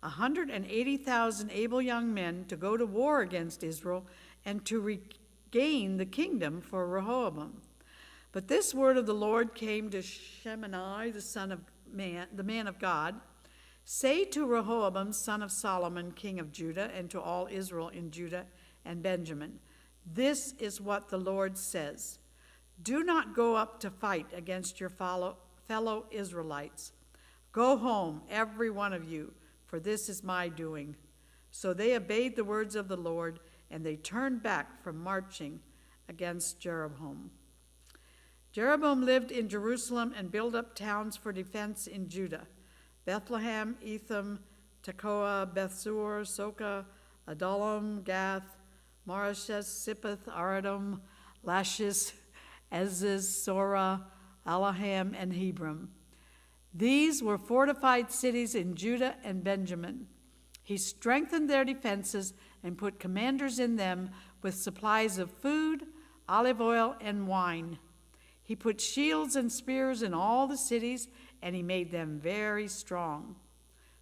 180,000 able young men, to go to war against Israel and to regain the kingdom for Rehoboam. But this word of the Lord came to Shemaiah, the man of God. 'Say to Rehoboam, son of Solomon, king of Judah, and to all Israel in Judah and Benjamin, this is what the Lord says. Do not go up to fight against your fellow Israelites. Go home, every one of you, for this is my doing.' So they obeyed the words of the Lord, and they turned back from marching against Jeroboam. Jeroboam lived in Jerusalem and built up towns for defense in Judah: Bethlehem, Etham, Tekoa, Bethsur, Soka, Adullam, Gath, Marasheth, Sippeth, Aradam, Lachish, Eziz, Sora, Alaham, and Hebron. These were fortified cities in Judah and Benjamin. He strengthened their defenses and put commanders in them with supplies of food, olive oil, and wine. He put shields and spears in all the cities, and he made them very strong.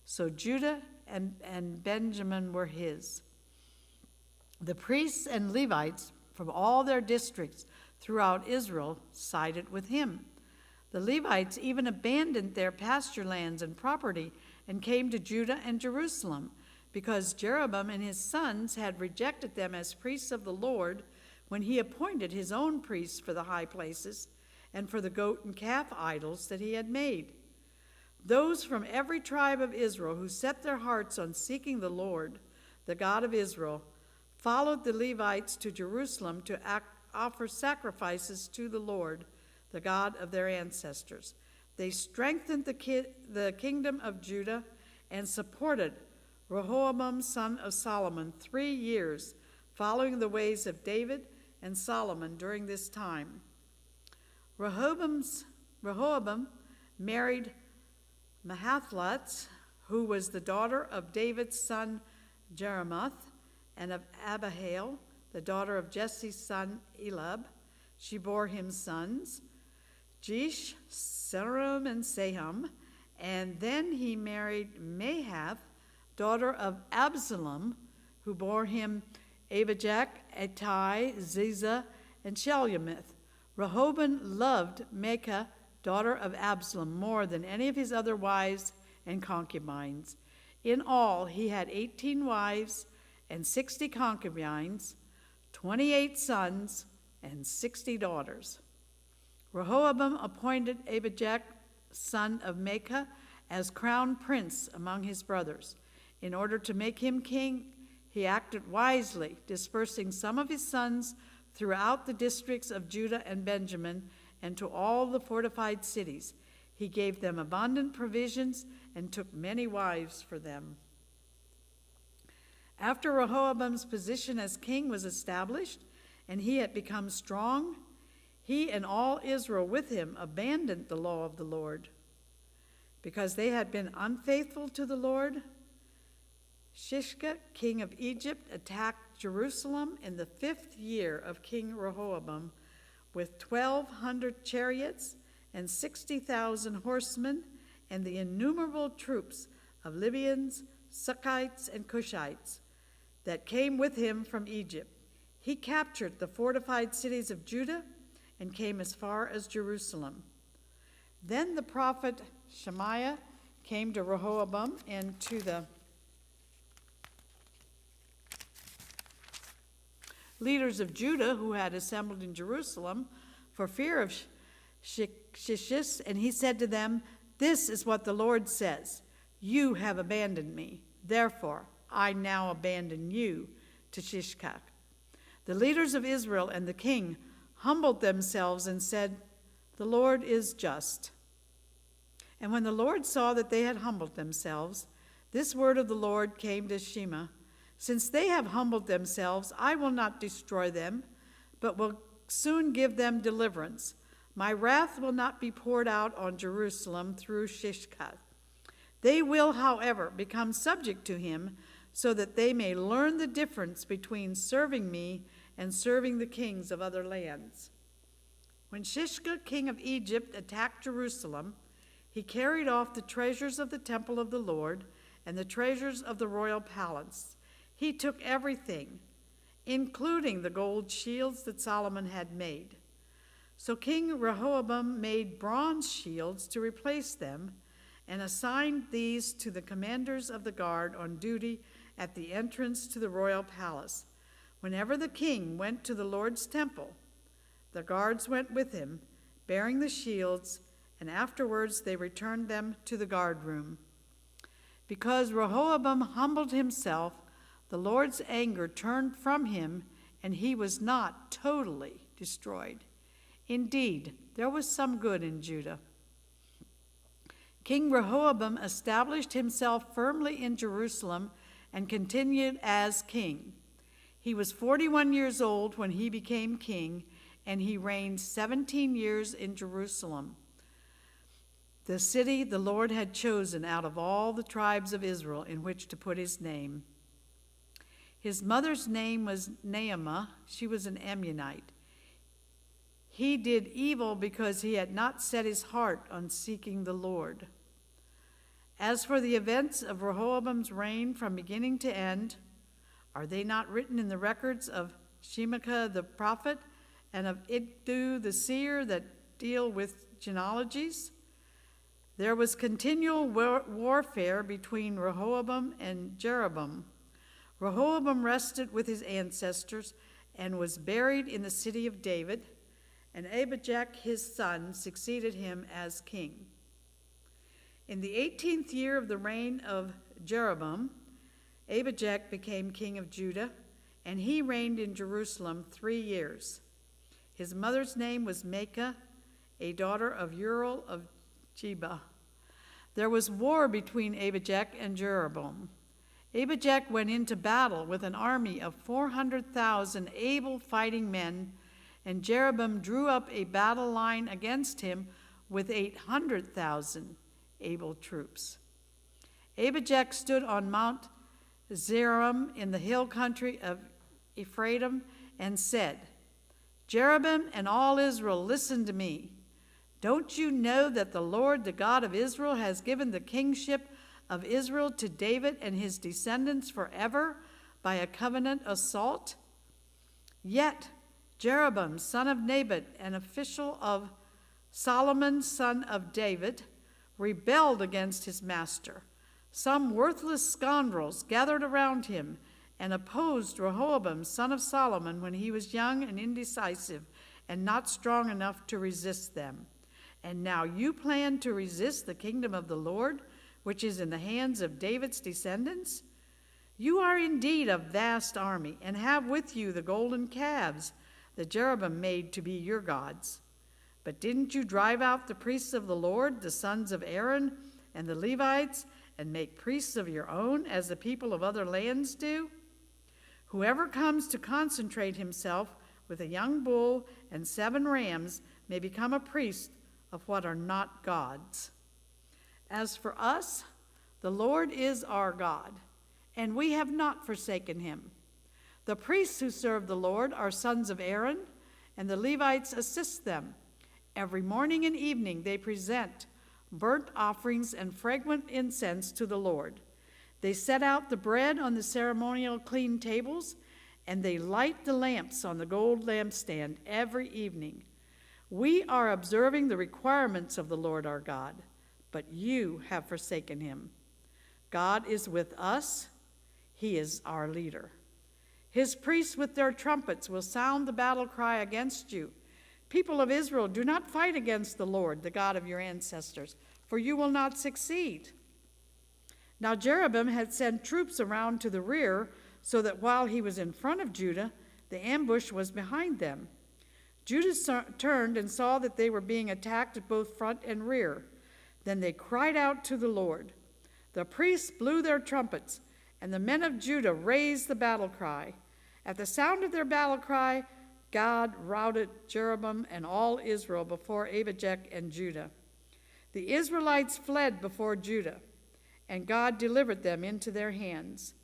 So Judah and Benjamin were his. The priests and Levites from all their districts throughout Israel sided with him. The Levites even abandoned their pasture lands and property and came to Judah and Jerusalem, because Jeroboam and his sons had rejected them as priests of the Lord when he appointed his own priests for the high places and for the goat and calf idols that he had made. Those from every tribe of Israel who set their hearts on seeking the Lord, the God of Israel, followed the Levites to Jerusalem to offer sacrifices to the Lord, the God of their ancestors. They strengthened the kingdom of Judah and supported Rehoboam, son of Solomon, 3 years, following the ways of David and Solomon during this time. Rehoboam married Mahathlat, who was the daughter of David's son Jeremoth, and of Abihail, the daughter of Jesse's son Eliab. She bore him sons, Jish, Seram, and Saham. And then he married Mahath, daughter of Absalom, who bore him Abijah, Attai, Ziza, and Shelomoth. Rehoboam loved Maacah, daughter of Absalom, more than any of his other wives and concubines. In all, he had 18 wives and 60 concubines, 28 sons, and 60 daughters. Rehoboam appointed Abijah, son of Maacah, as crown prince among his brothers. In order to make him king, he acted wisely, dispersing some of his sons throughout the districts of Judah and Benjamin, and to all the fortified cities. He gave them abundant provisions and took many wives for them. After Rehoboam's position as king was established, and he had become strong, he and all Israel with him abandoned the law of the Lord. Because they had been unfaithful to the Lord, Shishka, king of Egypt, attacked Jerusalem in the 5th year of King Rehoboam with 1,200 chariots and 60,000 horsemen and the innumerable troops of Libyans, Sukkites, and Cushites that came with him from Egypt. He captured the fortified cities of Judah and came as far as Jerusalem. Then the prophet Shemaiah came to Rehoboam and to the leaders of Judah who had assembled in Jerusalem for fear of Shishis, and he said to them, "This is what the Lord says, you have abandoned me, therefore I now abandon you to Shishka." The leaders of Israel and the king humbled themselves and said, "The Lord is just." And when the Lord saw that they had humbled themselves, this word of the Lord came to Shema: "Since they have humbled themselves, I will not destroy them, but will soon give them deliverance. My wrath will not be poured out on Jerusalem through Shishka. They will, however, become subject to him, so that they may learn the difference between serving me and serving the kings of other lands." When Shishka, king of Egypt, attacked Jerusalem, he carried off the treasures of the temple of the Lord and the treasures of the royal palace. He took everything, including the gold shields that Solomon had made. So King Rehoboam made bronze shields to replace them and assigned these to the commanders of the guard on duty at the entrance to the royal palace. Whenever the king went to the Lord's temple, the guards went with him, bearing the shields, and afterwards they returned them to the guard room. Because Rehoboam humbled himself, the Lord's anger turned from him, and he was not totally destroyed. Indeed, there was some good in Judah. King Rehoboam established himself firmly in Jerusalem and continued as king. He was 41 years old when he became king, and he reigned 17 years in Jerusalem, the city the Lord had chosen out of all the tribes of Israel in which to put his name. His mother's name was Naamah. She was an Ammonite. He did evil because he had not set his heart on seeking the Lord. As for the events of Rehoboam's reign from beginning to end, are they not written in the records of Shemaiah the prophet and of Iddu the seer that deal with genealogies? There was continual warfare between Rehoboam and Jeroboam. Rehoboam rested with his ancestors and was buried in the city of David, and Abijah his son succeeded him as king. In the 18th year of the reign of Jeroboam, Abijah became king of Judah, and he reigned in Jerusalem 3 years. His mother's name was Maacah, a daughter of Uriel of Jeba. There was war between Abijah and Jeroboam. Abijah went into battle with an army of 400,000 able fighting men, and Jeroboam drew up a battle line against him with 800,000 able troops. Abijah stood on Mount Zeram in the hill country of Ephraim and said, "Jeroboam and all Israel, listen to me. Don't you know that the Lord, the God of Israel, has given the kingship of Israel to David and his descendants forever by a covenant assault? Yet Jeroboam, son of Nebat, an official of Solomon, son of David, rebelled against his master. Some worthless scoundrels gathered around him and opposed Rehoboam, son of Solomon, when he was young and indecisive and not strong enough to resist them. And now you plan to resist the kingdom of the Lord, which is in the hands of David's descendants? You are indeed a vast army, and have with you the golden calves that Jeroboam made to be your gods. But didn't you drive out the priests of the Lord, the sons of Aaron, and the Levites, and make priests of your own, as the people of other lands do? Whoever comes to consecrate himself with a young bull and 7 rams may become a priest of what are not God's. As for us, the Lord is our God, and we have not forsaken him. The priests who serve the Lord are sons of Aaron, and the Levites assist them. Every morning and evening they present burnt offerings and fragrant incense to the Lord. They set out the bread on the ceremonial clean tables, and they light the lamps on the gold lampstand every evening. We are observing the requirements of the Lord our God, but you have forsaken him. God is with us. He is our leader. His priests with their trumpets will sound the battle cry against you. People of Israel, do not fight against the Lord, the God of your ancestors, for you will not succeed. Now Jeroboam had sent troops around to the rear, so that while he was in front of Judah, the ambush was behind them. Judah turned and saw that they were being attacked at both front and rear. Then they cried out to the Lord. The priests blew their trumpets, and the men of Judah raised the battle cry. At the sound of their battle cry, God routed Jeroboam and all Israel before Abijah and Judah. The Israelites fled before Judah, and God delivered them into their hands.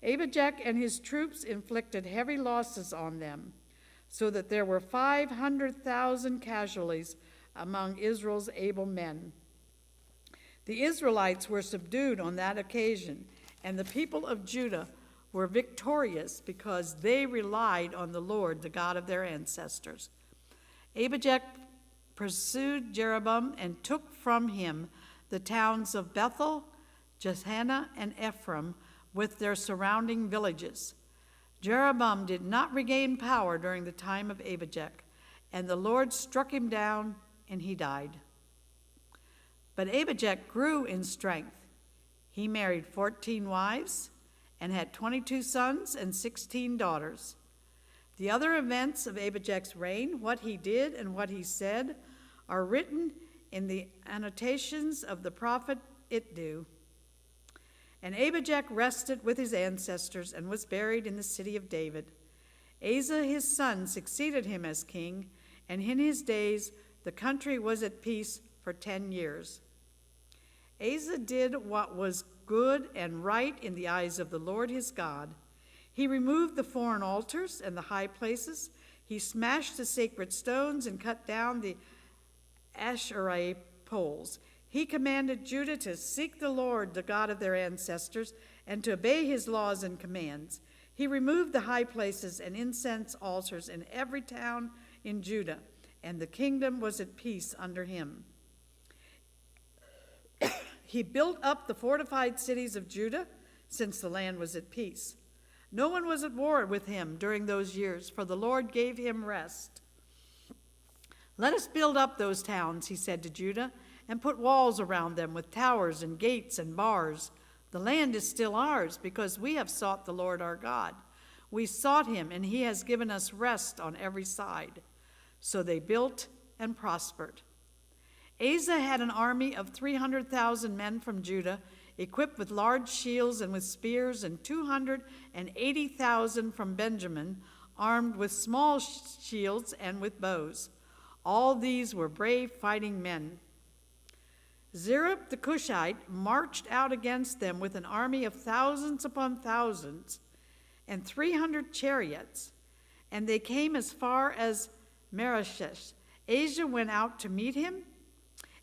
Abijah and his troops inflicted heavy losses on them, so that there were 500,000 casualties among Israel's able men. The Israelites were subdued on that occasion, and the people of Judah were victorious because they relied on the Lord, the God of their ancestors. Abijah pursued Jeroboam and took from him the towns of Bethel, Jeshanah, and Ephraim, with their surrounding villages. Jeroboam did not regain power during the time of Abijah, and the Lord struck him down, and he died. But Abijah grew in strength. He married 14 wives and had 22 sons and 16 daughters. The other events of Abijah's reign, what he did and what he said, are written in the annotations of the prophet Iddo. And Abijah rested with his ancestors and was buried in the city of David. Asa his son succeeded him as king, and in his days the country was at peace for 10 years. Asa did what was good and right in the eyes of the Lord his God. He removed the foreign altars and the high places. He smashed the sacred stones and cut down the Asherah poles. He commanded Judah to seek the Lord, the God of their ancestors, and to obey his laws and commands. He removed the high places and incense altars in every town in Judah, and the kingdom was at peace under him. He built up the fortified cities of Judah, since the land was at peace. No one was at war with him during those years, for the Lord gave him rest. Let us build up those towns, he said to Judah, and put walls around them with towers and gates and bars. The land is still ours, because we have sought the Lord our God. We sought him, and he has given us rest on every side. So they built and prospered. Asa had an army of 300,000 men from Judah, equipped with large shields and with spears, and 280,000 from Benjamin, armed with small shields and with bows. All these were brave fighting men. Zerub the Cushite marched out against them with an army of thousands upon thousands and 300 chariots, and they came as far as Mareshesh. Asa went out to meet him,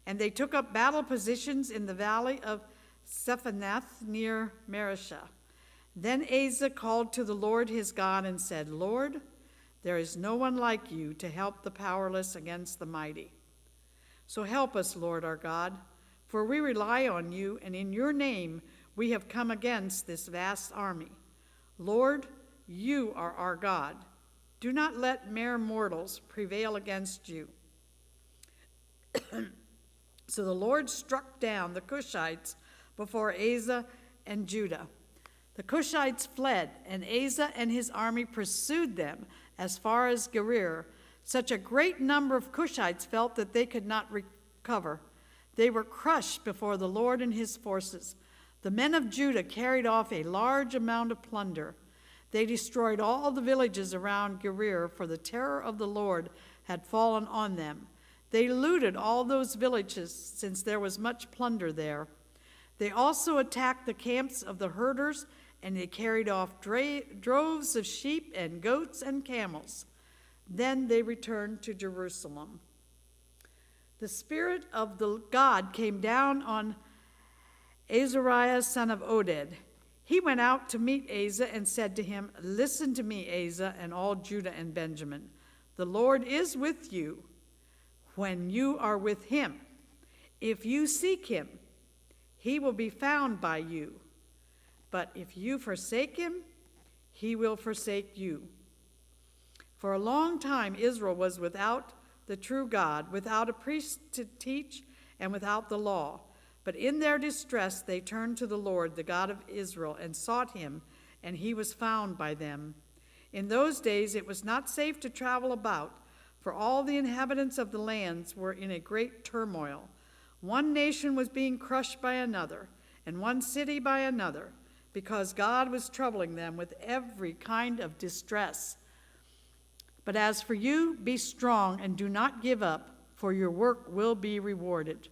and they took up battle positions in the valley of Sephanath near Mareshah. Then Asa called to the Lord his God and said, Lord, there is no one like you to help the powerless against the mighty. So help us, Lord our God, for we rely on you, and in your name we have come against this vast army. Lord, you are our God. Do not let mere mortals prevail against you. So the Lord struck down the Cushites before Asa and Judah. The Cushites fled, and Asa and his army pursued them as far as Gerar, Such a great number of Cushites felt that they could not recover. They were crushed before the Lord and his forces. The men of Judah carried off a large amount of plunder. They destroyed all the villages around Gerar, for the terror of the Lord had fallen on them. They looted all those villages, since there was much plunder there. They also attacked the camps of the herders, and they carried off droves of sheep and goats and camels. Then they returned to Jerusalem. The Spirit of the God came down on Azariah, son of Oded. He went out to meet Asa and said to him, "Listen to me, Asa, and all Judah and Benjamin. The Lord is with you when you are with him. If you seek him, he will be found by you. But if you forsake him, he will forsake you." For a long time Israel was without the true God, without a priest to teach, and without the law. But in their distress they turned to the Lord, the God of Israel, and sought him, and he was found by them. In those days it was not safe to travel about, for all the inhabitants of the lands were in a great turmoil. One nation was being crushed by another, and one city by another, because God was troubling them with every kind of distress. But as for you, be strong and do not give up, for your work will be rewarded.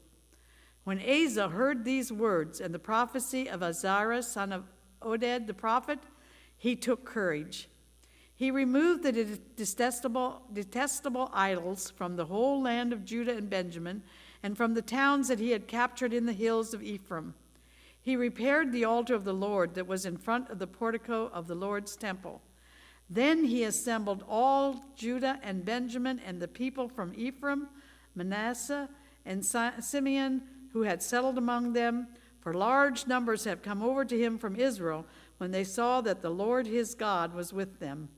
When Asa heard these words and the prophecy of Azariah, son of Oded the prophet, he took courage. He removed the detestable idols from the whole land of Judah and Benjamin, and from the towns that he had captured in the hills of Ephraim. He repaired the altar of the Lord that was in front of the portico of the Lord's temple. Then he assembled all Judah and Benjamin and the people from Ephraim, Manasseh, and Simeon, who had settled among them, for large numbers had come over to him from Israel when they saw that the Lord his God was with them.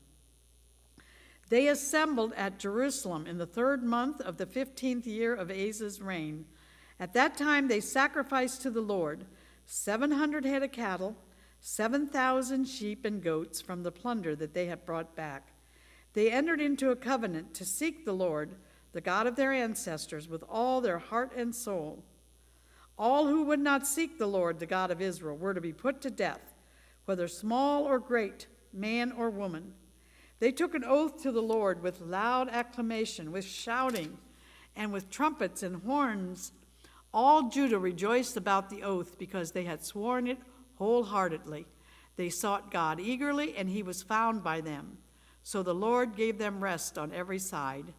They assembled at Jerusalem in the 3rd month of the 15th year of Asa's reign. At that time they sacrificed to the Lord 700 head of cattle, 7,000 sheep and goats from the plunder that they had brought back. They entered into a covenant to seek the Lord, the God of their ancestors, with all their heart and soul. All who would not seek the Lord, the God of Israel, were to be put to death, whether small or great, man or woman. They took an oath to the Lord with loud acclamation, with shouting, and with trumpets and horns. All Judah rejoiced about the oath because they had sworn it wholeheartedly. They sought God eagerly, and he was found by them. So the Lord gave them rest on every side.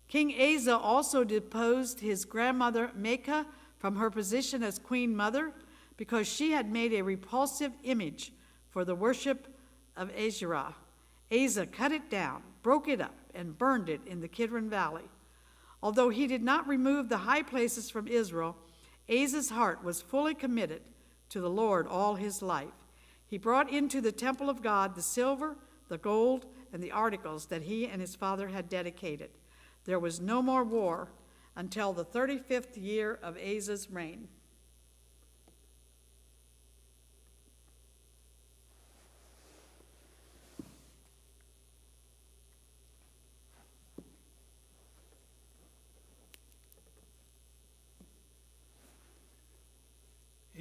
King Asa also deposed his grandmother Maacah from her position as queen mother, because she had made a repulsive image for the worship of Asherah. Asa cut it down, broke it up, and burned it in the Kidron Valley. Although he did not remove the high places from Israel, Asa's heart was fully committed to the Lord all his life. He brought into the temple of God the silver, the gold, and the articles that he and his father had dedicated. There was no more war until the 35th year of Asa's reign.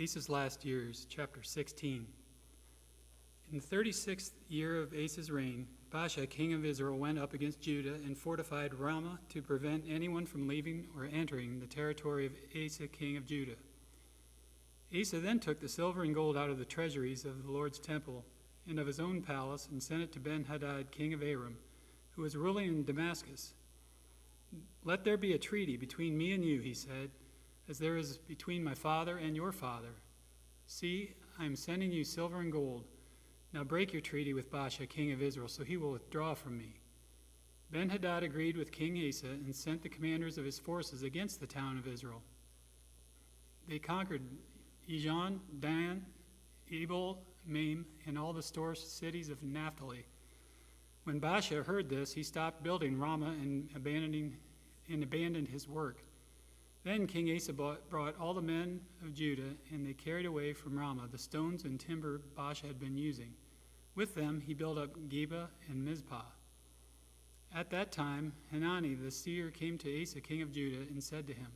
Asa's last years, chapter 16. In the 36th year of Asa's reign, Baasha, king of Israel, went up against Judah and fortified Ramah to prevent anyone from leaving or entering the territory of Asa, king of Judah. Asa then took the silver and gold out of the treasuries of the Lord's temple and of his own palace and sent it to Ben-Hadad, king of Aram, who was ruling in Damascus. "Let there be a treaty between me and you," he said, "as there is between my father and your father. See, I am sending you silver and gold. Now break your treaty with Baasha, king of Israel, so he will withdraw from me." Ben-Hadad agreed with King Asa and sent the commanders of his forces against the town of Israel. They conquered Ijon, Dan, Abel, Maim, and all the store cities of Naphtali. When Baasha heard this, he stopped building Ramah and abandoned his work. Then King Asa brought all the men of Judah, and they carried away from Ramah the stones and timber Baasha had been using. With them he built up Geba and Mizpah. At that time, Hanani the seer came to Asa, king of Judah, and said to him,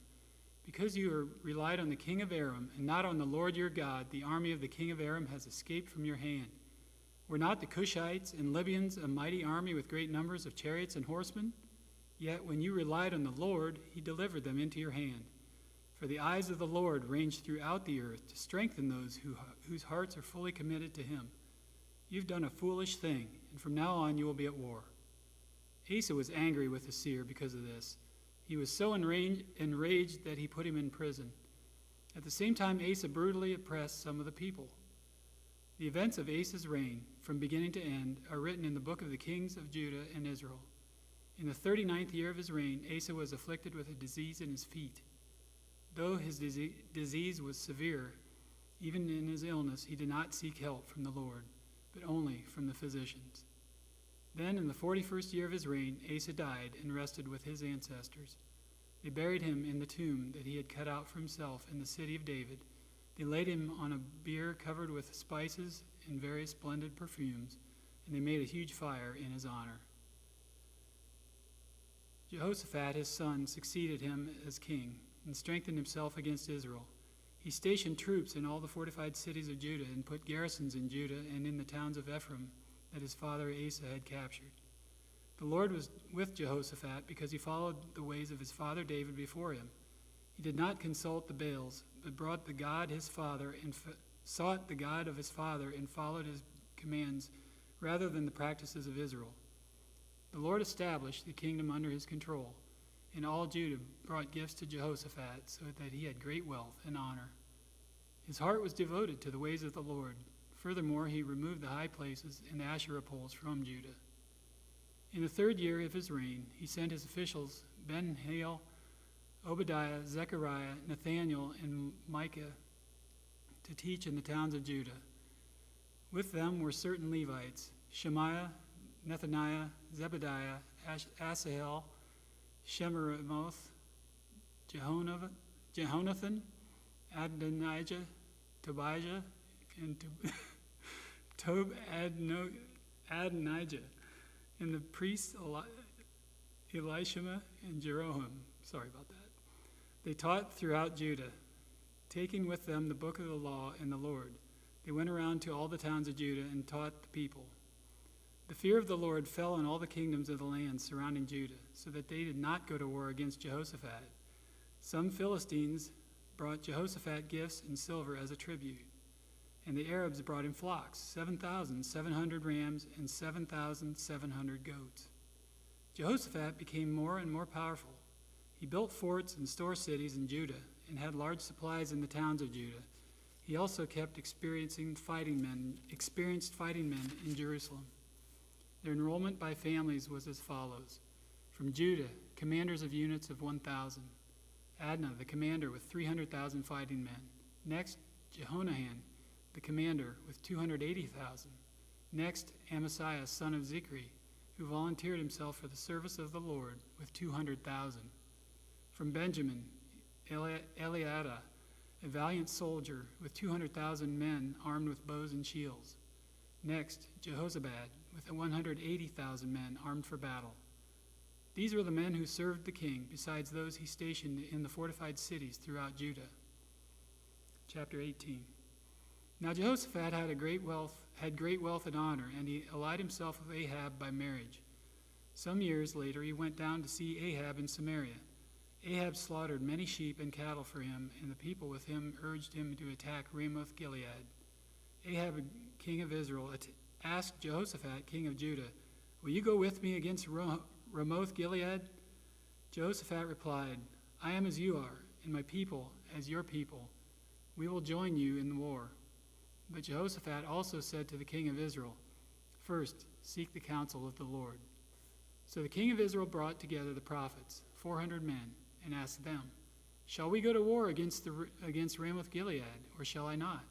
"Because you have relied on the king of Aram and not on the Lord your God, the army of the king of Aram has escaped from your hand. Were not the Cushites and Libyans a mighty army with great numbers of chariots and horsemen? Yet when you relied on the Lord, he delivered them into your hand. For the eyes of the Lord range throughout the earth to strengthen those whose hearts are fully committed to him. You've done a foolish thing, and from now on you will be at war." Asa was angry with the seer because of this. He was so enraged that he put him in prison. At the same time, Asa brutally oppressed some of the people. The events of Asa's reign, from beginning to end, are written in the book of the kings of Judah and Israel. In the 39th year of his reign, Asa was afflicted with a disease in his feet. Though his disease was severe, even in his illness, he did not seek help from the Lord, but only from the physicians. Then, in the 41st year of his reign, Asa died and rested with his ancestors. They buried him in the tomb that he had cut out for himself in the city of David. They laid him on a bier covered with spices and various splendid perfumes, and they made a huge fire in his honor. Jehoshaphat, his son, succeeded him as king and strengthened himself against Israel. He stationed troops in all the fortified cities of Judah and put garrisons in Judah and in the towns of Ephraim that his father Asa had captured. The Lord was with Jehoshaphat because he followed the ways of his father David before him. He did not consult the Baals, but brought the God his father and sought the God of his father and followed his commands rather than the practices of Israel. The Lord established the kingdom under his control, and all Judah brought gifts to Jehoshaphat so that he had great wealth and honor. His heart was devoted to the ways of the Lord. Furthermore, he removed the high places and the Asherah poles from Judah. In the 3rd year of his reign, he sent his officials, Ben-Hail, Obadiah, Zechariah, Nathaniel, and Micah, to teach in the towns of Judah. With them were certain Levites, Shemaiah, Nethaniah, Zebediah, Asahel, Shemiramoth, Jehonathan, Adonijah, Tobijah, and Adonijah, and the priests Elishama and Jeroham. Sorry about that. They taught throughout Judah, taking with them the book of the law and the Lord. They went around to all the towns of Judah and taught the people. The fear of the Lord fell on all the kingdoms of the land surrounding Judah, so that they did not go to war against Jehoshaphat. Some Philistines brought Jehoshaphat gifts and silver as a tribute, and the Arabs brought him flocks, 7,700 rams and 7,700 goats. Jehoshaphat became more and more powerful. He built forts and store cities in Judah and had large supplies in the towns of Judah. He also kept experienced fighting men in Jerusalem. Their enrollment by families was as follows. From Judah, commanders of units of 1,000. Adnah, the commander, with 300,000 fighting men. Next, Jehonahan, the commander, with 280,000. Next, Amasiah, son of Zichri, who volunteered himself for the service of the Lord, with 200,000. From Benjamin, Eliada, a valiant soldier, with 200,000 men armed with bows and shields. Next, Jehozabad, with 180,000 men armed for battle. These were the men who served the king, besides those he stationed in the fortified cities throughout Judah. Chapter 18. Now Jehoshaphat had great wealth and honor, and he allied himself with Ahab by marriage. Some years later he went down to see Ahab in Samaria. Ahab slaughtered many sheep and cattle for him, and the people with him urged him to attack Ramoth Gilead. Ahab, king of Israel, asked Jehoshaphat, king of Judah, "Will you go with me against Ramoth Gilead?" Jehoshaphat replied, "I am as you are, and my people as your people. We will join you in the war." But Jehoshaphat also said to the king of Israel, "First, seek the counsel of the Lord." So the king of Israel brought together the prophets, 400 men, and asked them, "Shall we go to war against Ramoth Gilead, or shall I not?"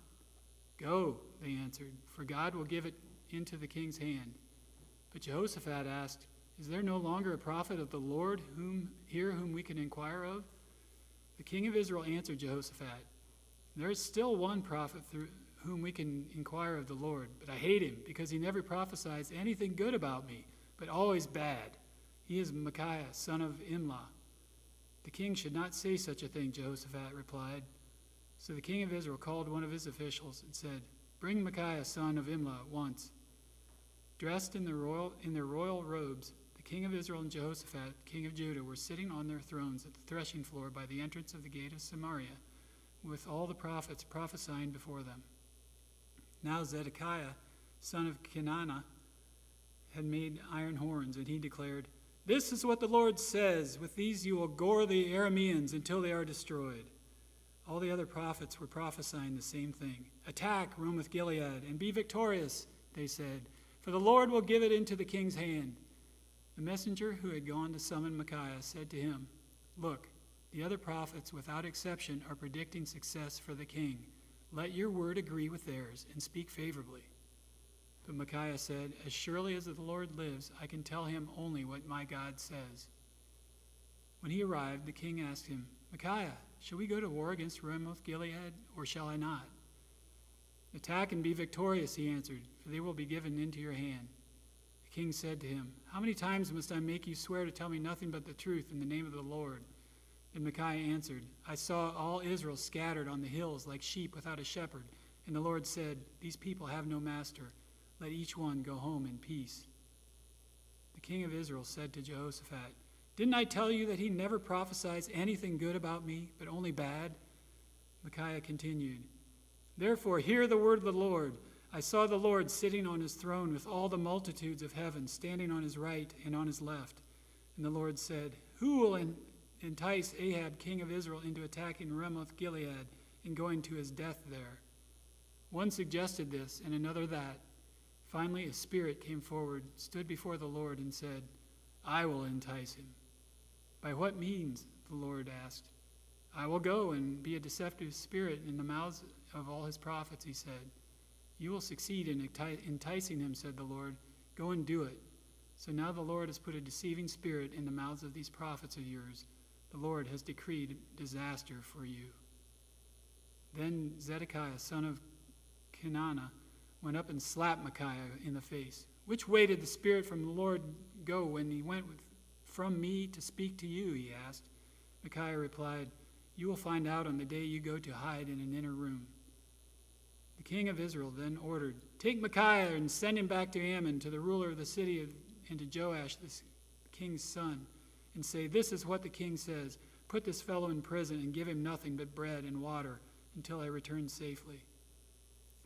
"Go," they answered, "for God will give it into the king's hand." But Jehoshaphat asked, "Is there no longer a prophet of the Lord whom we can inquire of?" The king of Israel answered Jehoshaphat, "There is still one prophet through whom we can inquire of the Lord, but I hate him because he never prophesies anything good about me, but always bad. He is Micaiah, son of Imlah. The king should not say such a thing, Jehoshaphat replied. So the king of Israel called one of his officials and said, "Bring Micaiah, son of Imlah, at once." Dressed in their royal robes, the king of Israel and Jehoshaphat, king of Judah, were sitting on their thrones at the threshing floor by the entrance of the gate of Samaria, with all the prophets prophesying before them. Now Zedekiah, son of Kenana, had made iron horns, and he declared, "This is what the Lord says, with these you will gore the Arameans until they are destroyed." All the other prophets were prophesying the same thing. "Attack Ramoth-Gilead and be victorious," they said, "for the Lord will give it into the king's hand." The messenger who had gone to summon Micaiah said to him, "Look, the other prophets without exception are predicting success for the king. Let your word agree with theirs and speak favorably." But Micaiah said, "As surely as the Lord lives, I can tell him only what my God says." When he arrived, the king asked him, "Micaiah, shall we go to war against Ramoth-Gilead, or shall I not?" "Attack and be victorious," he answered, "for they will be given into your hand." The king said to him, "How many times must I make you swear to tell me nothing but the truth in the name of the Lord?" Then Micaiah answered, "I saw all Israel scattered on the hills like sheep without a shepherd, and the Lord said, 'These people have no master. Let each one go home in peace.'" The king of Israel said to Jehoshaphat, "Didn't I tell you that he never prophesies anything good about me, but only bad?" Micaiah continued, "Therefore hear the word of the Lord. I saw the Lord sitting on his throne with all the multitudes of heaven standing on his right and on his left. And the Lord said, 'Who will entice Ahab, king of Israel, into attacking Ramoth-Gilead and going to his death there?' One suggested this and another that. Finally, a spirit came forward, stood before the Lord, and said, 'I will entice him.' 'By what means?' the Lord asked. 'I will go and be a deceptive spirit in the mouths of all his prophets,' he said. 'You will succeed in enticing him,' said the Lord. 'Go and do it.' So now the Lord has put a deceiving spirit in the mouths of these prophets of yours. The Lord has decreed disaster for you." Then Zedekiah, son of Kenana, went up and slapped Micaiah in the face. "Which way did the Spirit from the Lord go when he went from me to speak to you?" he asked. Micaiah replied, "You will find out on the day you go to hide in an inner room." The king of Israel then ordered, "Take Micaiah and send him back to Ammon, to the ruler of the city, and to Joash, the king's son, and say, 'This is what the king says. Put this fellow in prison and give him nothing but bread and water until I return safely.'"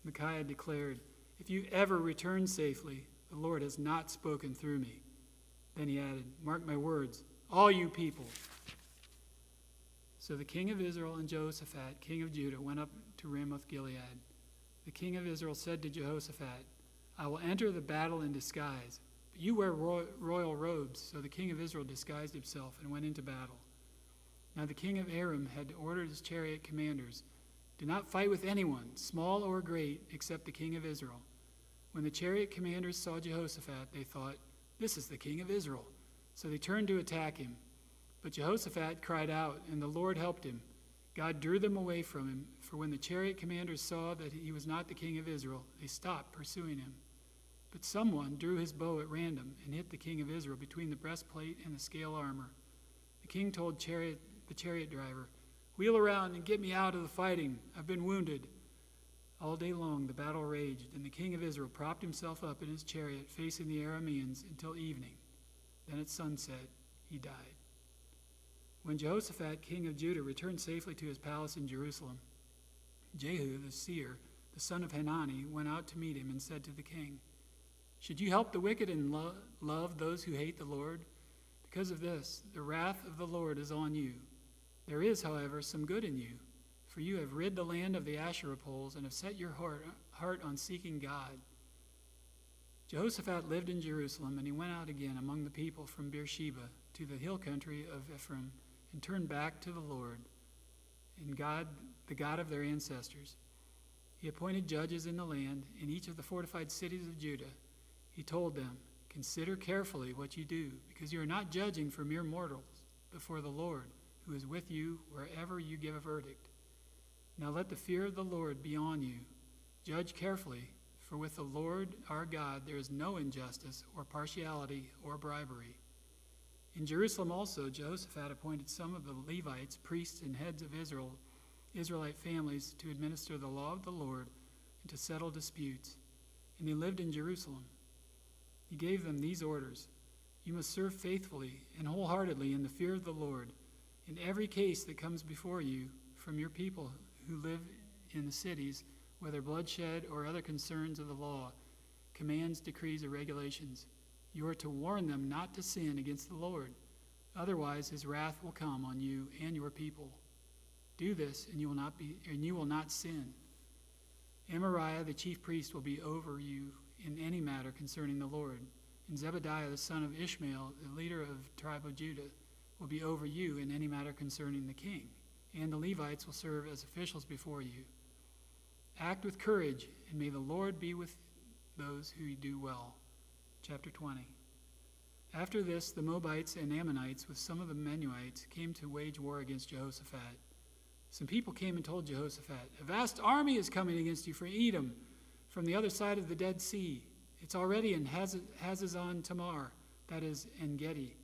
Micaiah declared, "If you ever return safely, the Lord has not spoken through me." Then he added, "Mark my words, all you people." So the king of Israel and Jehoshaphat, king of Judah, went up to Ramoth-Gilead. The king of Israel said to Jehoshaphat, "I will enter the battle in disguise, but you wear royal robes." So the king of Israel disguised himself and went into battle. Now the king of Aram had ordered his chariot commanders, "Do not fight with anyone, small or great, except the king of Israel." When the chariot commanders saw Jehoshaphat, they thought, "This is the king of Israel." So they turned to attack him. But Jehoshaphat cried out, and the Lord helped him. God drew them away from him, for when the chariot commanders saw that he was not the king of Israel, they stopped pursuing him. But someone drew his bow at random and hit the king of Israel between the breastplate and the scale armor. The king told the chariot driver, "Wheel around and get me out of the fighting. I've been wounded." All day long the battle raged, and the king of Israel propped himself up in his chariot facing the Arameans until evening. Then at sunset he died. When Jehoshaphat, king of Judah, returned safely to his palace in Jerusalem, Jehu the seer, the son of Hanani, went out to meet him and said to the king, "Should you help the wicked and love those who hate the Lord? Because of this, the wrath of the Lord is on you. There is, however, some good in you, for you have rid the land of the Asherah poles and have set your heart on seeking God." Jehoshaphat lived in Jerusalem, and he went out again among the people from Beersheba to the hill country of Ephraim, and turned back to the Lord, and God, the God of their ancestors. He appointed judges in the land, in each of the fortified cities of Judah. He told them, "Consider carefully what you do, because you are not judging for mere mortals, but for the Lord, who is with you wherever you give a verdict. Now let the fear of the Lord be on you. Judge carefully, for with the Lord our God there is no injustice or partiality or bribery." In Jerusalem also, Jehoshaphat appointed some of the Levites, priests, and heads of Israelite families to administer the law of the Lord and to settle disputes. And they lived in Jerusalem. He gave them these orders: You must serve faithfully and wholeheartedly in the fear of the Lord in every case that comes before you from your people who live in the cities, whether bloodshed or other concerns of the law, commands, decrees, or regulations. You are to warn them not to sin against the Lord. Otherwise, his wrath will come on you and your people. Do this, and you will not sin. Amariah, the chief priest, will be over you in any matter concerning the Lord. And Zebediah, the son of Ishmael, the leader of the tribe of Judah, will be over you in any matter concerning the king. And the Levites will serve as officials before you. Act with courage, and may the Lord be with those who do well. Chapter 20. After this, the Moabites and Ammonites with some of the Menuhites came to wage war against Jehoshaphat. Some people came and told Jehoshaphat, A vast army is coming against you from Edom, from the other side of the Dead Sea. It's already in Hazazon Tamar, that is, En-Gedi.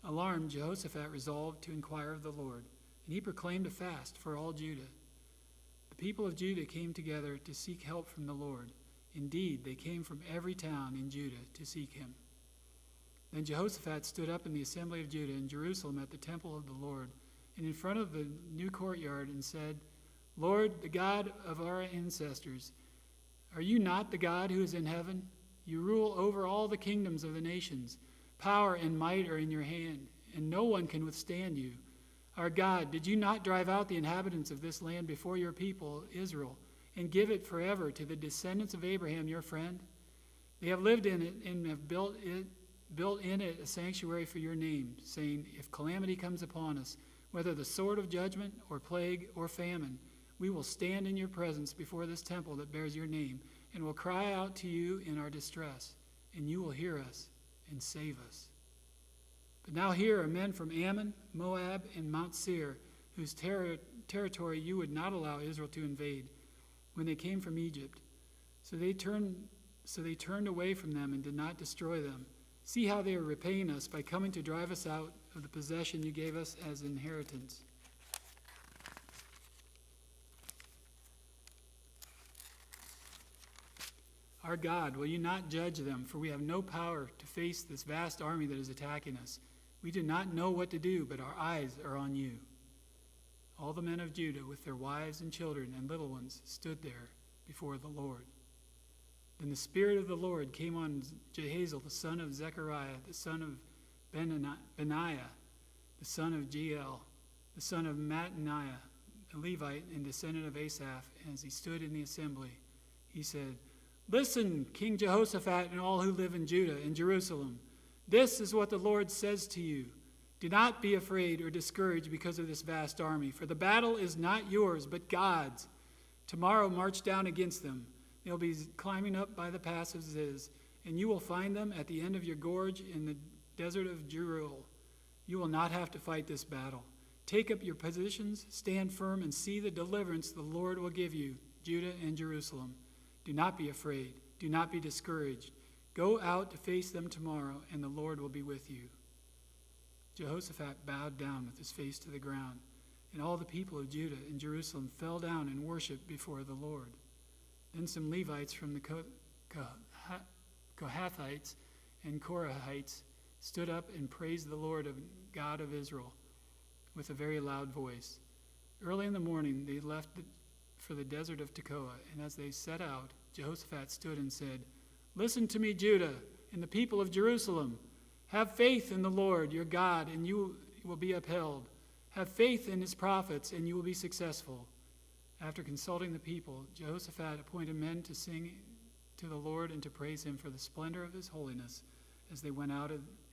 Alarmed, Jehoshaphat resolved to inquire of the Lord, and he proclaimed a fast for all Judah. The people of Judah came together to seek help from the Lord. Indeed, they came from every town in Judah to seek him. Then Jehoshaphat stood up in the assembly of Judah in Jerusalem at the temple of the Lord, and in front of the new courtyard, and said, Lord, the God of our ancestors, are you not the God who is in heaven? You rule over all the kingdoms of the nations. Power and might are in your hand, and no one can withstand you. Our God, did you not drive out the inhabitants of this land before your people, Israel, and give it forever to the descendants of Abraham, your friend? They have lived in it and have built in it a sanctuary for your name, saying, If calamity comes upon us, whether the sword of judgment or plague or famine, we will stand in your presence before this temple that bears your name, and will cry out to you in our distress, and you will hear us and save us. But now here are men from Ammon, Moab, and Mount Seir, whose territory you would not allow Israel to invade when they came from Egypt. So they turned away from them and did not destroy them. See how they are repaying us by coming to drive us out of the possession you gave us as inheritance. Our God, will you not judge them? For we have no power to face this vast army that is attacking us. We do not know what to do, but our eyes are on you. All the men of Judah, with their wives and children and little ones, stood there before the Lord. Then the Spirit of the Lord came on Jehaziel, the son of Zechariah, the son of Benaiah, the son of Jeiel, the son of Mattaniah, a Levite and descendant of Asaph. And as he stood in the assembly, he said, Listen, King Jehoshaphat and all who live in Judah and Jerusalem. This is what the Lord says to you. Do not be afraid or discouraged because of this vast army, for the battle is not yours, but God's. Tomorrow march down against them. They'll be climbing up by the pass of Ziz, and you will find them at the end of your gorge in the desert of Jeruel. You will not have to fight this battle. Take up your positions, stand firm, and see the deliverance the Lord will give you, Judah and Jerusalem. Do not be afraid. Do not be discouraged. Go out to face them tomorrow, and the Lord will be with you. Jehoshaphat bowed down with his face to the ground, and all the people of Judah and Jerusalem fell down and worshipped before the Lord. Then some Levites from the Kohathites and Korahites stood up and praised the Lord, God of Israel, with a very loud voice. Early in the morning they left for the desert of Tekoa, and as they set out, Jehoshaphat stood and said, Listen to me, Judah, and the people of Jerusalem. Have faith in the Lord your God, and you will be upheld. Have faith in his prophets, and you will be successful. After consulting the people, Jehoshaphat appointed men to sing to the Lord and to praise him for the splendor of his holiness as they went out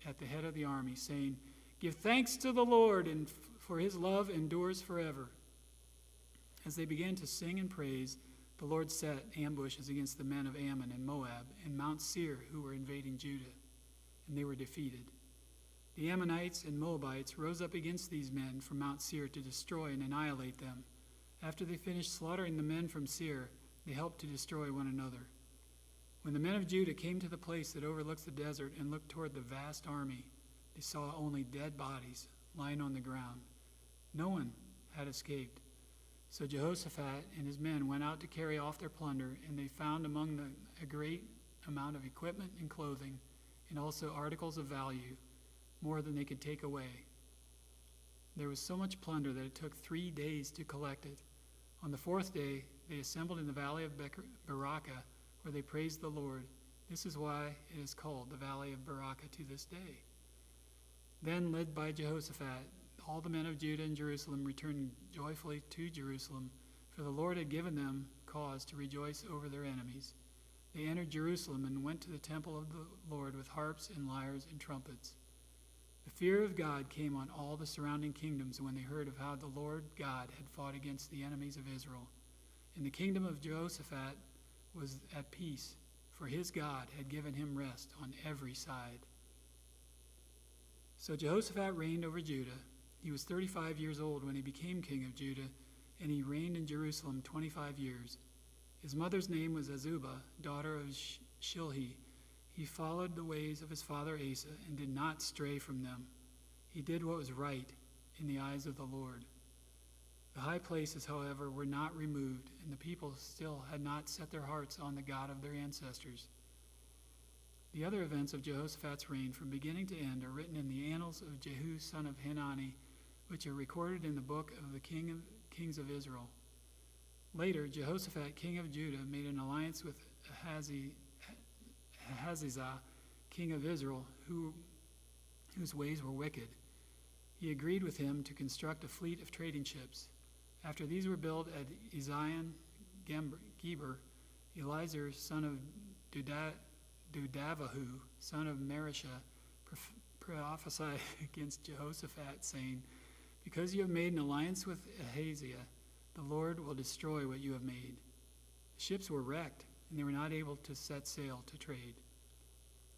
at the head of the army, saying, Give thanks to the Lord, and for his love endures forever. As they began to sing and praise, the Lord set ambushes against the men of Ammon and Moab and Mount Seir who were invading Judah, and they were defeated. The Ammonites and Moabites rose up against these men from Mount Seir to destroy and annihilate them. After they finished slaughtering the men from Seir, they helped to destroy one another. When the men of Judah came to the place that overlooks the desert and looked toward the vast army, they saw only dead bodies lying on the ground. No one had escaped. So Jehoshaphat and his men went out to carry off their plunder, and they found among them a great amount of equipment and clothing, and also articles of value, more than they could take away. There was so much plunder that it took 3 days to collect it. On the 4th day, they assembled in the valley of Baraka, where they praised the Lord. This is why it is called the valley of Baraka to this day. Then, led by Jehoshaphat, all the men of Judah and Jerusalem returned joyfully to Jerusalem, for the Lord had given them cause to rejoice over their enemies. They entered Jerusalem and went to the temple of the Lord with harps and lyres and trumpets. The fear of God came on all the surrounding kingdoms when they heard of how the Lord God had fought against the enemies of Israel. And the kingdom of Jehoshaphat was at peace, for his God had given him rest on every side. So Jehoshaphat reigned over Judah. He was 35 years old when he became king of Judah, and he reigned in Jerusalem 25 years. His mother's name was Azubah, daughter of Shilhi. He followed the ways of his father Asa and did not stray from them. He did what was right in the eyes of the Lord. The high places, however, were not removed, and the people still had not set their hearts on the God of their ancestors. The other events of Jehoshaphat's reign from beginning to end are written in the annals of Jehu son of Hanani, which are recorded in the book of the kings of Israel. Later, Jehoshaphat, king of Judah, made an alliance with Ahazizah, king of Israel, whose ways were wicked. He agreed with him to construct a fleet of trading ships. After these were built at Ezion-Geber, Eliezer, son of Dodavahu, son of Marisha, prophesied against Jehoshaphat, saying, "Because you have made an alliance with Ahaziah, the Lord will destroy what you have made." The ships were wrecked, and they were not able to set sail to trade.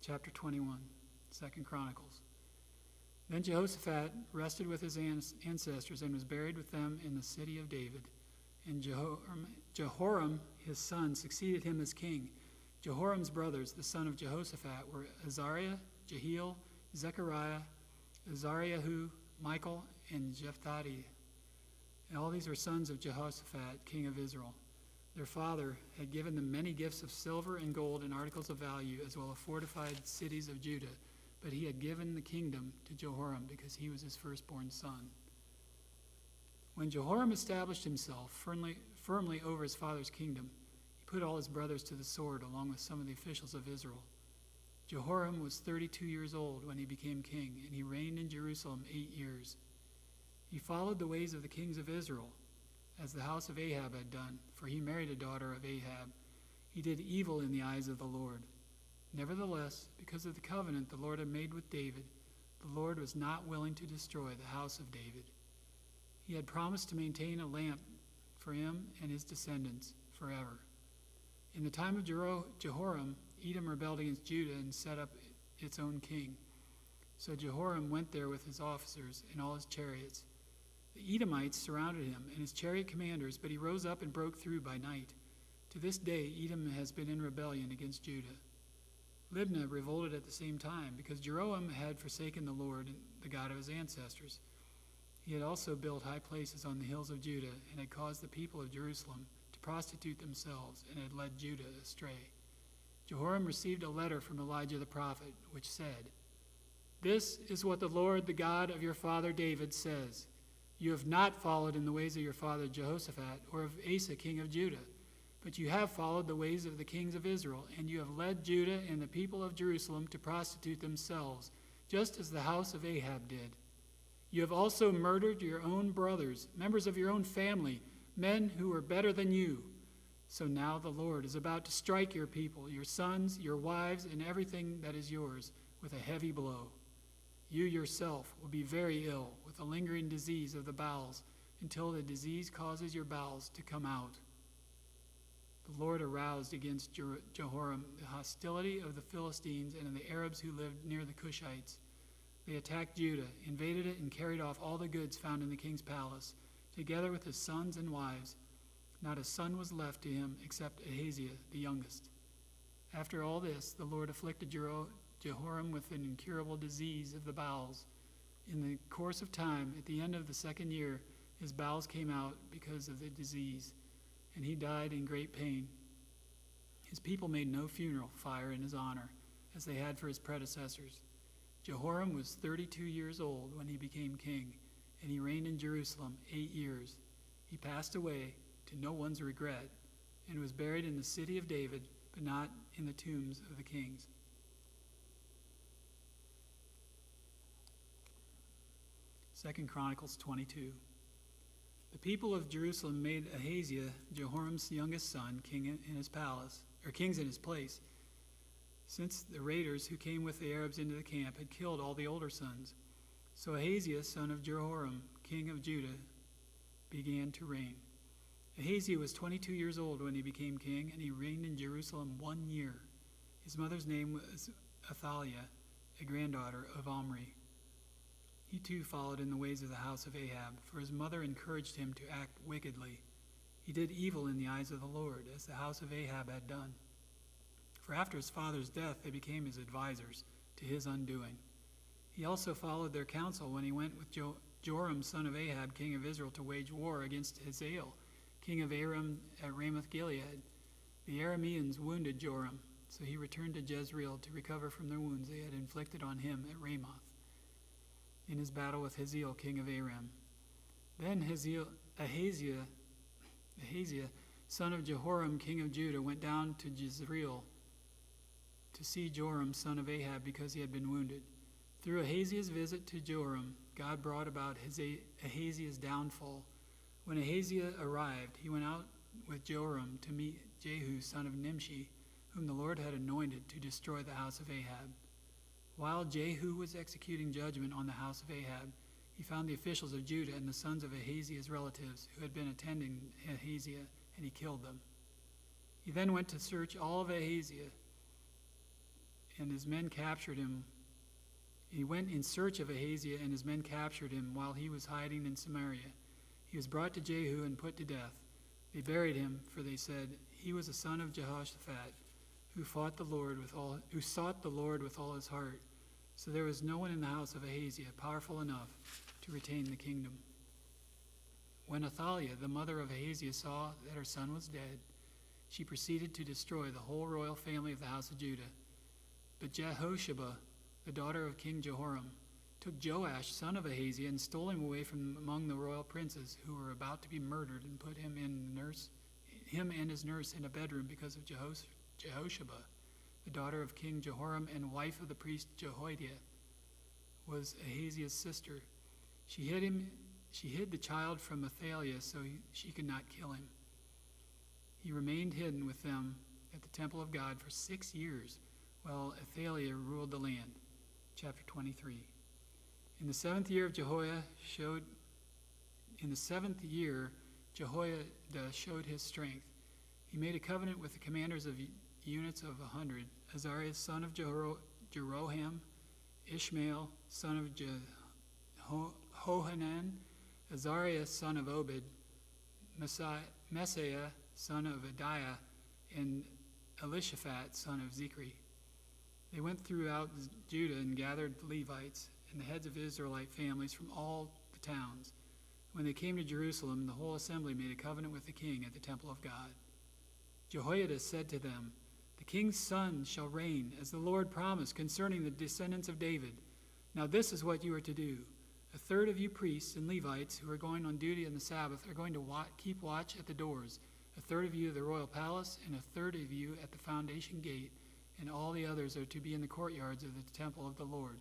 Chapter 21, 2 Chronicles. Then Jehoshaphat rested with his ancestors and was buried with them in the city of David. And Jehoram, his son, succeeded him as king. Jehoram's brothers, the son of Jehoshaphat, were Azariah, Jehiel, Zechariah, Azariahu, Michael, and Jephthadi. And all these were sons of Jehoshaphat, king of Israel. Their father had given them many gifts of silver and gold and articles of value, as well as fortified cities of Judah. But he had given the kingdom to Jehoram because he was his firstborn son. When Jehoram established himself firmly over his father's kingdom, he put all his brothers to the sword along with some of the officials of Israel. Jehoram was 32 years old when he became king, and he reigned in Jerusalem 8 years. He followed the ways of the kings of Israel, as the house of Ahab had done, for he married a daughter of Ahab. He did evil in the eyes of the Lord. Nevertheless, because of the covenant the Lord had made with David, the Lord was not willing to destroy the house of David. He had promised to maintain a lamp for him and his descendants forever. In the time of Jehoram, Edom rebelled against Judah and set up its own king. So Jehoram went there with his officers and all his chariots. The Edomites surrounded him and his chariot commanders, but he rose up and broke through by night. To this day, Edom has been in rebellion against Judah. Libnah revolted at the same time, because Jeroboam had forsaken the Lord, the God of his ancestors. He had also built high places on the hills of Judah, and had caused the people of Jerusalem to prostitute themselves, and had led Judah astray. Jehoram received a letter from Elijah the prophet, which said, "This is what the Lord, the God of your father David, says. You have not followed in the ways of your father Jehoshaphat, or of Asa king of Judah, but you have followed the ways of the kings of Israel, and you have led Judah and the people of Jerusalem to prostitute themselves, just as the house of Ahab did. You have also murdered your own brothers, members of your own family, men who were better than you. So now the Lord is about to strike your people, your sons, your wives, and everything that is yours, with a heavy blow. You yourself will be very ill with a lingering disease of the bowels, until the disease causes your bowels to come out." The Lord aroused against Jehoram the hostility of the Philistines and of the Arabs who lived near the Cushites. They attacked Judah, invaded it, and carried off all the goods found in the king's palace, together with his sons and wives. Not a son was left to him except Ahaziah, the youngest. After all this, the Lord afflicted Jehoram with an incurable disease of the bowels. In the course of time, at the end of the 2nd year, his bowels came out because of the disease, and he died in great pain. His people made no funeral fire in his honor, as they had for his predecessors. Jehoram was 32 years old when he became king, and he reigned in Jerusalem 8 years. He passed away, to no one's regret, and was buried in the city of David, but not in the tombs of the kings. Second Chronicles 22. The people of Jerusalem made Ahaziah, Jehoram's youngest son, king in his palace, or kings in his place, since the raiders who came with the Arabs into the camp had killed all the older sons. So Ahaziah, son of Jehoram, king of Judah, began to reign. Ahaziah was 22 years old when he became king, and he reigned in Jerusalem 1 year. His mother's name was Athaliah, a granddaughter of Omri. He too followed in the ways of the house of Ahab, for his mother encouraged him to act wickedly. He did evil in the eyes of the Lord, as the house of Ahab had done. For after his father's death they became his advisers, to his undoing. He also followed their counsel when he went with Joram, son of Ahab, king of Israel, to wage war against Hazael, king of Aram at Ramoth-Gilead. The Arameans wounded Joram, so he returned to Jezreel to recover from the wounds they had inflicted on him at Ramoth in his battle with Hazael, king of Aram. Then Ahaziah, son of Jehoram, king of Judah, went down to Jezreel to see Joram, son of Ahab, because he had been wounded. Through Ahaziah's visit to Joram, God brought about Ahaziah's downfall. When Ahaziah arrived, he went out with Joram to meet Jehu, son of Nimshi, whom the Lord had anointed to destroy the house of Ahab. While Jehu was executing judgment on the house of Ahab, he found the officials of Judah and the sons of Ahaziah's relatives who had been attending Ahaziah, and he killed them. He then went to search all of Ahaziah, and his men captured him. He went in search of Ahaziah, and his men captured him while he was hiding in Samaria. He was brought to Jehu and put to death. They buried him, for they said, "He was a son of Jehoshaphat, who sought the Lord with all his heart." So there was no one in the house of Ahaziah powerful enough to retain the kingdom. When Athaliah, the mother of Ahaziah, saw that her son was dead, she proceeded to destroy the whole royal family of the house of Judah. But Jehosheba, the daughter of King Jehoram, took Joash, son of Ahaziah, and stole him away from among the royal princes who were about to be murdered, and put him and his nurse in a bedroom because of Jehosheba, the daughter of King Jehoram and wife of the priest Jehoiada, was Ahaziah's sister. She hid the child from Athaliah so she could not kill him. He remained hidden with them at the temple of God for 6 years, while Athaliah ruled the land. Chapter 23. In the 7th year, Jehoiada showed his strength. He made a covenant with the commanders of units of 100, Azariah, son of Jeroham, Ishmael, son of Hohanan, Azariah, son of Obed, Messiah, son of Adiah, and Elishaphat, son of Zichri. They went throughout Judah and gathered the Levites and the heads of Israelite families from all the towns. When they came to Jerusalem, the whole assembly made a covenant with the king at the temple of God. Jehoiada said to them, "The king's son shall reign, as the Lord promised concerning the descendants of David. Now this is what you are to do. A third of you priests and Levites who are going on duty on the Sabbath are going to keep watch at the doors, a third of you at the royal palace, and a third of you at the foundation gate, and all the others are to be in the courtyards of the temple of the Lord.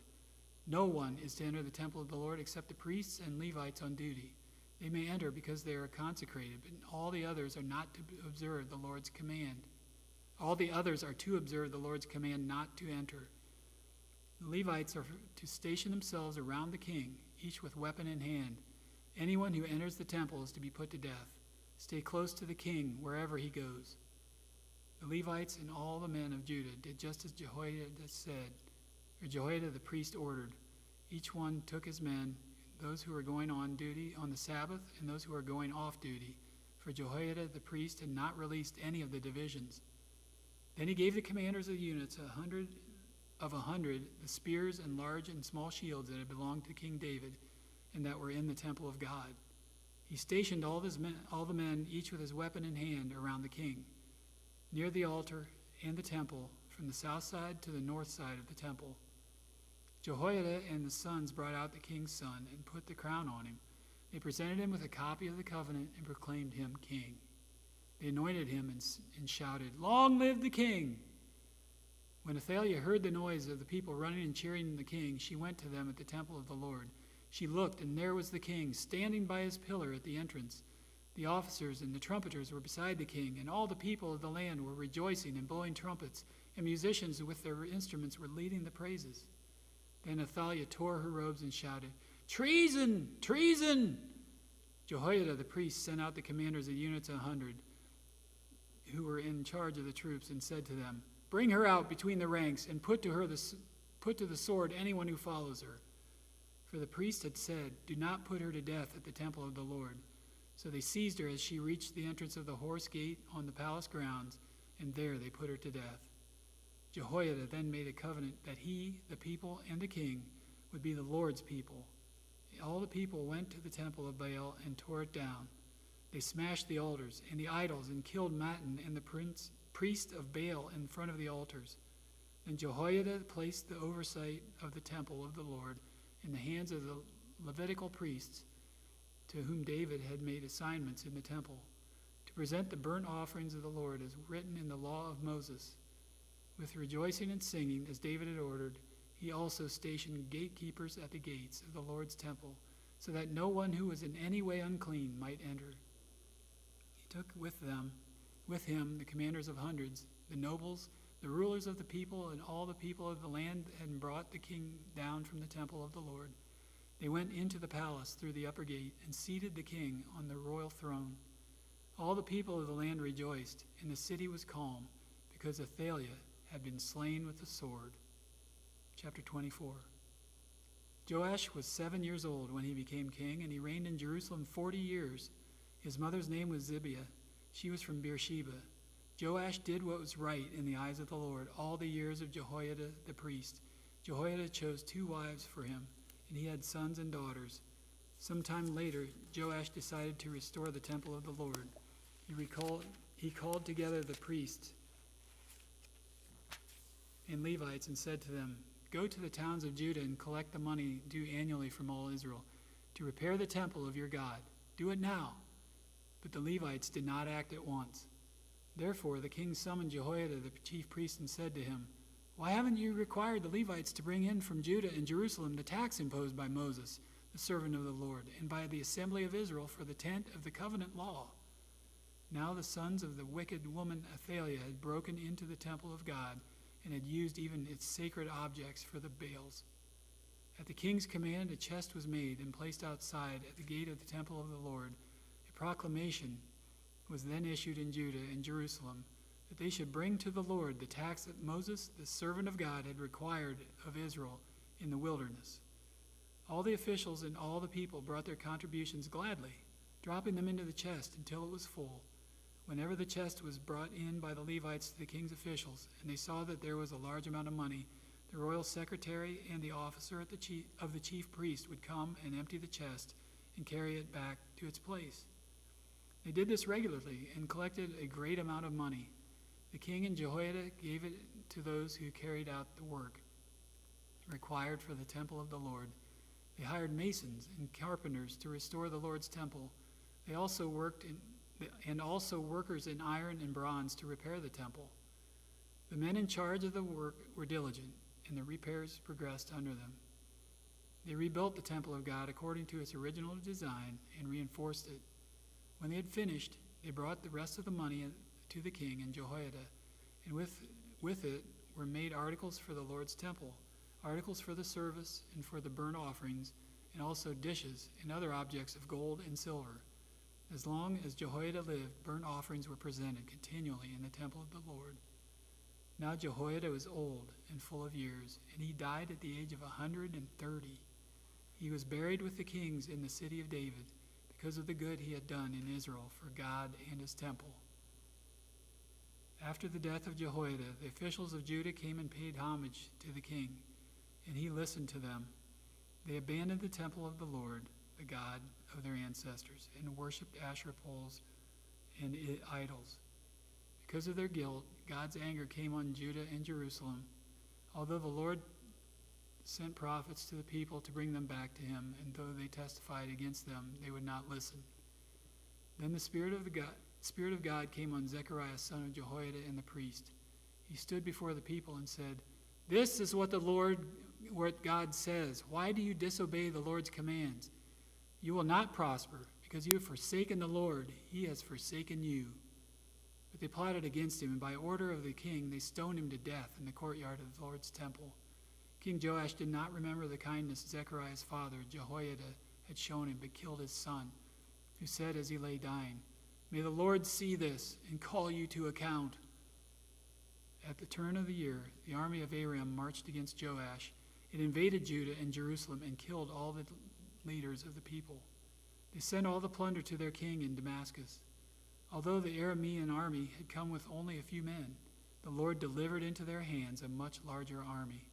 No one is to enter the temple of the Lord except the priests and Levites on duty. They may enter because they are consecrated, but all the others are not to observe the Lord's command. All the others are to observe the Lord's command not to enter. The Levites are to station themselves around the king, each with weapon in hand. Anyone who enters the temple is to be put to death. Stay close to the king wherever he goes." The Levites and all the men of Judah did just as Jehoiada the priest ordered. Each one took his men, those who were going on duty on the Sabbath and those who were going off duty, for Jehoiada the priest had not released any of the divisions. Then he gave the commanders of the units of 100 the spears and large and small shields that had belonged to King David and that were in the temple of God. He stationed all the men, each with his weapon in hand, around the king, near the altar and the temple, from the south side to the north side of the temple. Jehoiada and the sons brought out the king's son and put the crown on him. They presented him with a copy of the covenant and proclaimed him king. They anointed him and shouted, "Long live the king!" When Athaliah heard the noise of the people running and cheering the king, she went to them at the temple of the Lord. She looked, and there was the king, standing by his pillar at the entrance. The officers and the trumpeters were beside the king, and all the people of the land were rejoicing and blowing trumpets, and musicians with their instruments were leading the praises. Then Athaliah tore her robes and shouted, "Treason! Treason!" Jehoiada the priest sent out the commanders of units 100 who were in charge of the troops and said to them, "Bring her out between the ranks and put to the sword anyone who follows her." For the priest had said, "Do not put her to death at the temple of the Lord." So they seized her as she reached the entrance of the horse gate on the palace grounds, and there they put her to death. Jehoiada then made a covenant that he, the people, and the king would be the Lord's people. All the people went to the temple of Baal and tore it down. They smashed the altars and the idols and killed Mattan and the priest of Baal in front of the altars. Then Jehoiada placed the oversight of the temple of the Lord in the hands of the Levitical priests, to whom David had made assignments in the temple, to present the burnt offerings of the Lord as written in the law of Moses. With rejoicing and singing, as David had ordered, he also stationed gatekeepers at the gates of the Lord's temple, so that no one who was in any way unclean might enter. He took with him the commanders of hundreds, the nobles, the rulers of the people, and all the people of the land, and brought the king down from the temple of the Lord. They went into the palace through the upper gate and seated the king on the royal throne. All the people of the land rejoiced, and the city was calm, because Athaliah had been slain with the sword. Chapter 24. Joash was 7 years old when he became king, and he reigned in Jerusalem 40 years. His mother's name was Zibiah. She was from Beersheba. Joash did what was right in the eyes of the Lord all the years of Jehoiada the priest. Jehoiada chose 2 wives for him, and he had sons and daughters. Sometime later, Joash decided to restore the temple of the Lord. He called together the priests and Levites and said to them, "Go to the towns of Judah and collect the money due annually from all Israel to repair the temple of your God. Do it now." But the Levites did not act at once. Therefore the king summoned Jehoiada the chief priest and said to him, "Why haven't you required the Levites to bring in from Judah and Jerusalem the tax imposed by Moses, the servant of the Lord, and by the assembly of Israel for the tent of the covenant law?" Now the sons of the wicked woman Athaliah had broken into the temple of God and had used even its sacred objects for the Baals. At the king's command, a chest was made and placed outside at the gate of the temple of the Lord. A proclamation was then issued in Judah and Jerusalem that they should bring to the Lord the tax that Moses, the servant of God, had required of Israel in the wilderness. All the officials and all the people brought their contributions gladly, dropping them into the chest until it was full. Whenever the chest was brought in by the Levites to the king's officials, and they saw that there was a large amount of money, the royal secretary and the officer of the chief priest would come and empty the chest and carry it back to its place. They did this regularly and collected a great amount of money. The king and Jehoiada gave it to those who carried out the work required for the temple of the Lord. They hired masons and carpenters to restore the Lord's temple. They also workers in iron and bronze to repair the temple. The men in charge of the work were diligent, and the repairs progressed under them. They rebuilt the temple of God according to its original design and reinforced it. When they had finished, they brought the rest of the money to the king and Jehoiada, and with it were made articles for the Lord's temple, articles for the service and for the burnt offerings, and also dishes and other objects of gold and silver. As long as Jehoiada lived, burnt offerings were presented continually in the temple of the Lord. Now Jehoiada was old and full of years, and he died at the age of 130. He was buried with the kings in the city of David because of the good he had done in Israel for God and his temple. After the death of Jehoiada, the officials of Judah came and paid homage to the king, and he listened to them. They abandoned the temple of the Lord, the God of their ancestors, and worshipped Asherah poles and idols. Because of their guilt, God's anger came on Judah and Jerusalem, although the Lord sent prophets to the people to bring them back to him, and though they testified against them, they would not listen. Then the Spirit of God came on Zechariah, son of Jehoiada, and the priest. He stood before the people and said, "This is what God says. Why do you disobey the Lord's commands? You will not prosper, because you have forsaken the Lord. He has forsaken you." But they plotted against him, and by order of the king, they stoned him to death in the courtyard of the Lord's temple. King Joash did not remember the kindness Zechariah's father, Jehoiada, had shown him, but killed his son, who said as he lay dying, "May the Lord see this and call you to account." At the turn of the year, the army of Aram marched against Joash. It invaded Judah and Jerusalem and killed all the leaders of the people. They sent all the plunder to their king in Damascus. Although the Aramean army had come with only a few men, the Lord delivered into their hands a much larger army.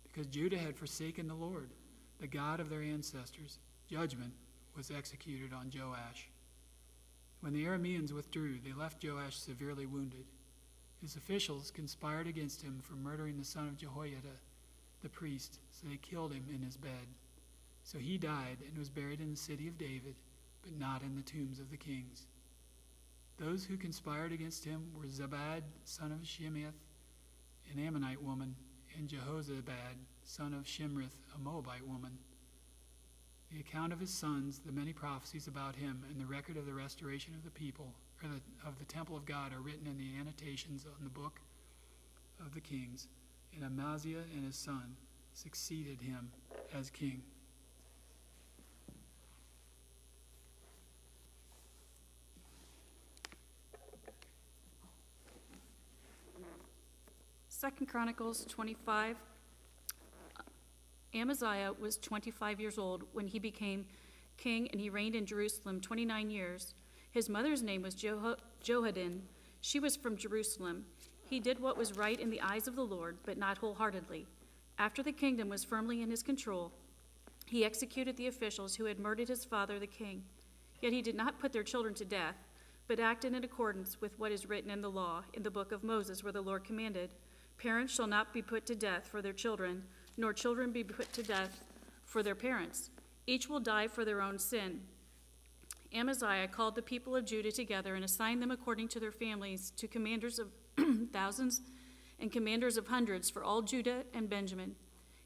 Because Judah had forsaken the Lord, the God of their ancestors, judgment was executed on Joash. When the Arameans withdrew, they left Joash severely wounded. His officials conspired against him for murdering the son of Jehoiada, the priest, so they killed him in his bed. So he died and was buried in the city of David, but not in the tombs of the kings. Those who conspired against him were Zabad, son of Shimeath, an Ammonite woman, and Jehozabad, son of Shimrith, a Moabite woman. The account of his sons, the many prophecies about him, and the record of the restoration of the people, of the temple of God, are written in the annotations on the book of the kings. And Amaziah and his son succeeded him as king. Second Chronicles 25. Amaziah was 25 years old when he became king, and he reigned in Jerusalem 29 years. His mother's name was Jehoadin. She was from Jerusalem. He did what was right in the eyes of the Lord, but not wholeheartedly. After the kingdom was firmly in his control, he executed the officials who had murdered his father, the king. Yet he did not put their children to death, but acted in accordance with what is written in the law, in the book of Moses, where the Lord commanded, "Parents shall not be put to death for their children, nor children be put to death for their parents. Each will die for their own sin." Amaziah called the people of Judah together and assigned them according to their families to commanders of thousands and commanders of hundreds for all Judah and Benjamin.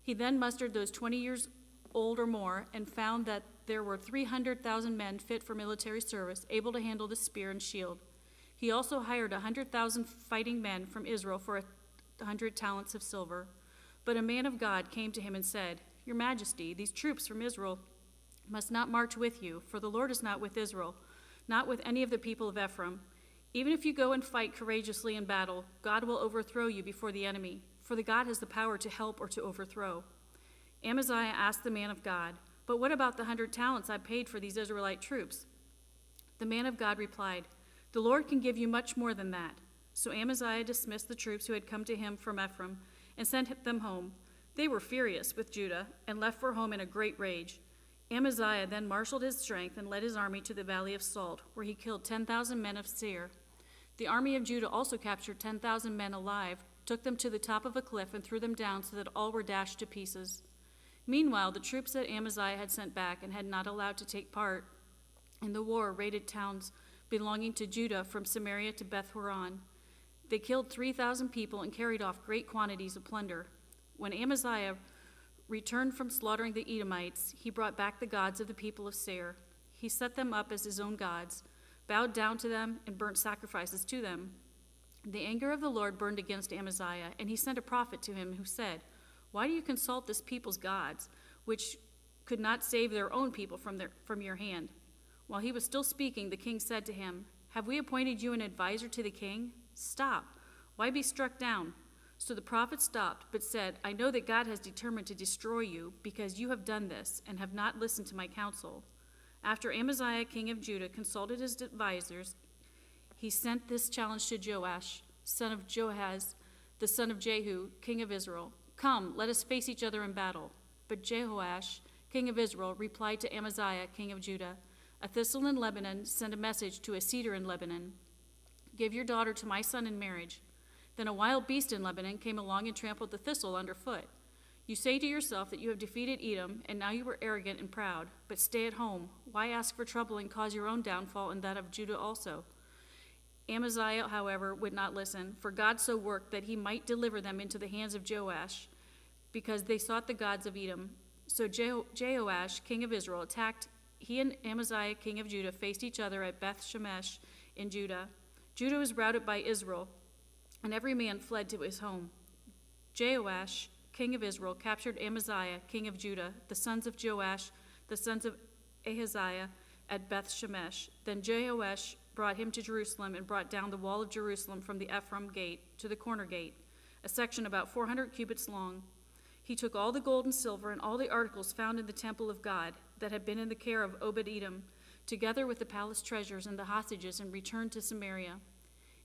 He then mustered those 20 years old or more and found that there were 300,000 men fit for military service, able to handle the spear and shield. He also hired 100,000 fighting men from Israel for 100 talents of silver. But a man of God came to him and said, "Your Majesty, these troops from Israel must not march with you, for the Lord is not with Israel, not with any of the people of Ephraim. Even if you go and fight courageously in battle, God will overthrow you before the enemy, for the God has the power to help or to overthrow." Amaziah asked the man of God, "But what about the 100 talents I paid for these Israelite troops?" The man of God replied, "The Lord can give you much more than that." So Amaziah dismissed the troops who had come to him from Ephraim and sent them home. They were furious with Judah and left for home in a great rage. Amaziah then marshaled his strength and led his army to the Valley of Salt, where he killed 10,000 men of Seir. The army of Judah also captured 10,000 men alive, took them to the top of a cliff, and threw them down so that all were dashed to pieces. Meanwhile, the troops that Amaziah had sent back and had not allowed to take part in the war raided towns belonging to Judah from Samaria to Beth Horon. They killed 3,000 people and carried off great quantities of plunder. When Amaziah returned from slaughtering the Edomites, he brought back the gods of the people of Seir. He set them up as his own gods, bowed down to them, and burnt sacrifices to them. The anger of the Lord burned against Amaziah, and he sent a prophet to him who said, "Why do you consult this people's gods, which could not save their own people from your hand?" While he was still speaking, the king said to him, "Have we appointed you an advisor to the king? Stop. Why be struck down?" So the prophet stopped, but said, "I know that God has determined to destroy you because you have done this and have not listened to my counsel." After Amaziah, king of Judah, consulted his advisors, he sent this challenge to Joash, son of Joahaz, the son of Jehu, king of Israel, "Come, let us face each other in battle." But Jehoash, king of Israel, replied to Amaziah, king of Judah, "A thistle in Lebanon sent a message to a cedar in Lebanon, 'Give your daughter to my son in marriage.' Then a wild beast in Lebanon came along and trampled the thistle underfoot. You say to yourself that you have defeated Edom, and now you are arrogant and proud. But stay at home. Why ask for trouble and cause your own downfall and that of Judah also?" Amaziah, however, would not listen, for God so worked that he might deliver them into the hands of Joash, because they sought the gods of Edom. So Jehoash, king of Israel, attacked. He and Amaziah, king of Judah, faced each other at Beth Shemesh in Judah. Judah was routed by Israel, and every man fled to his home. Jehoash, king of Israel, captured Amaziah, king of Judah, the sons of Joash, the sons of Ahaziah, at Beth Shemesh. Then Jehoash brought him to Jerusalem and brought down the wall of Jerusalem from the Ephraim gate to the corner gate, a section about 400 cubits long. He took all the gold and silver and all the articles found in the temple of God that had been in the care of Obed-Edom, together with the palace treasures and the hostages, and returned to Samaria.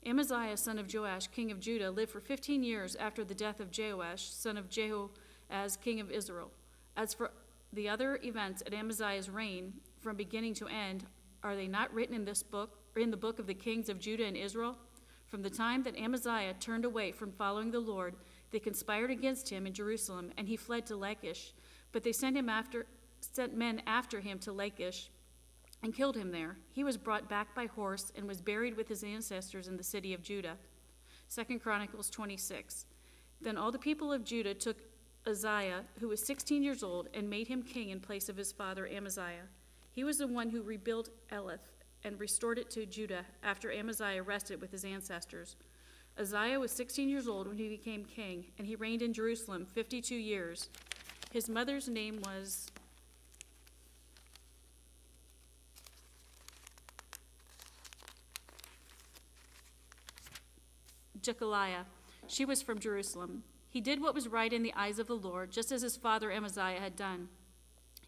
Amaziah, son of Joash, king of Judah, lived for 15 years after the death of Joash, son of Jehoaz, king of Israel. As for the other events at Amaziah's reign, from beginning to end, are they not written in this book, or in the book of the kings of Judah and Israel? From the time that Amaziah turned away from following the Lord, they conspired against him in Jerusalem, and he fled to Lachish. But they sent men after him to Lachish and killed him there. He was brought back by horse and was buried with his ancestors in the city of Judah. 2 Chronicles 26. Then all the people of Judah took Uzziah, who was 16 years old, and made him king in place of his father Amaziah. He was the one who rebuilt Elath and restored it to Judah after Amaziah rested with his ancestors. Uzziah was 16 years old when he became king, and he reigned in Jerusalem 52 years. His mother's name was Jechaliah. She was from Jerusalem. He did what was right in the eyes of the Lord, just as his father Amaziah had done.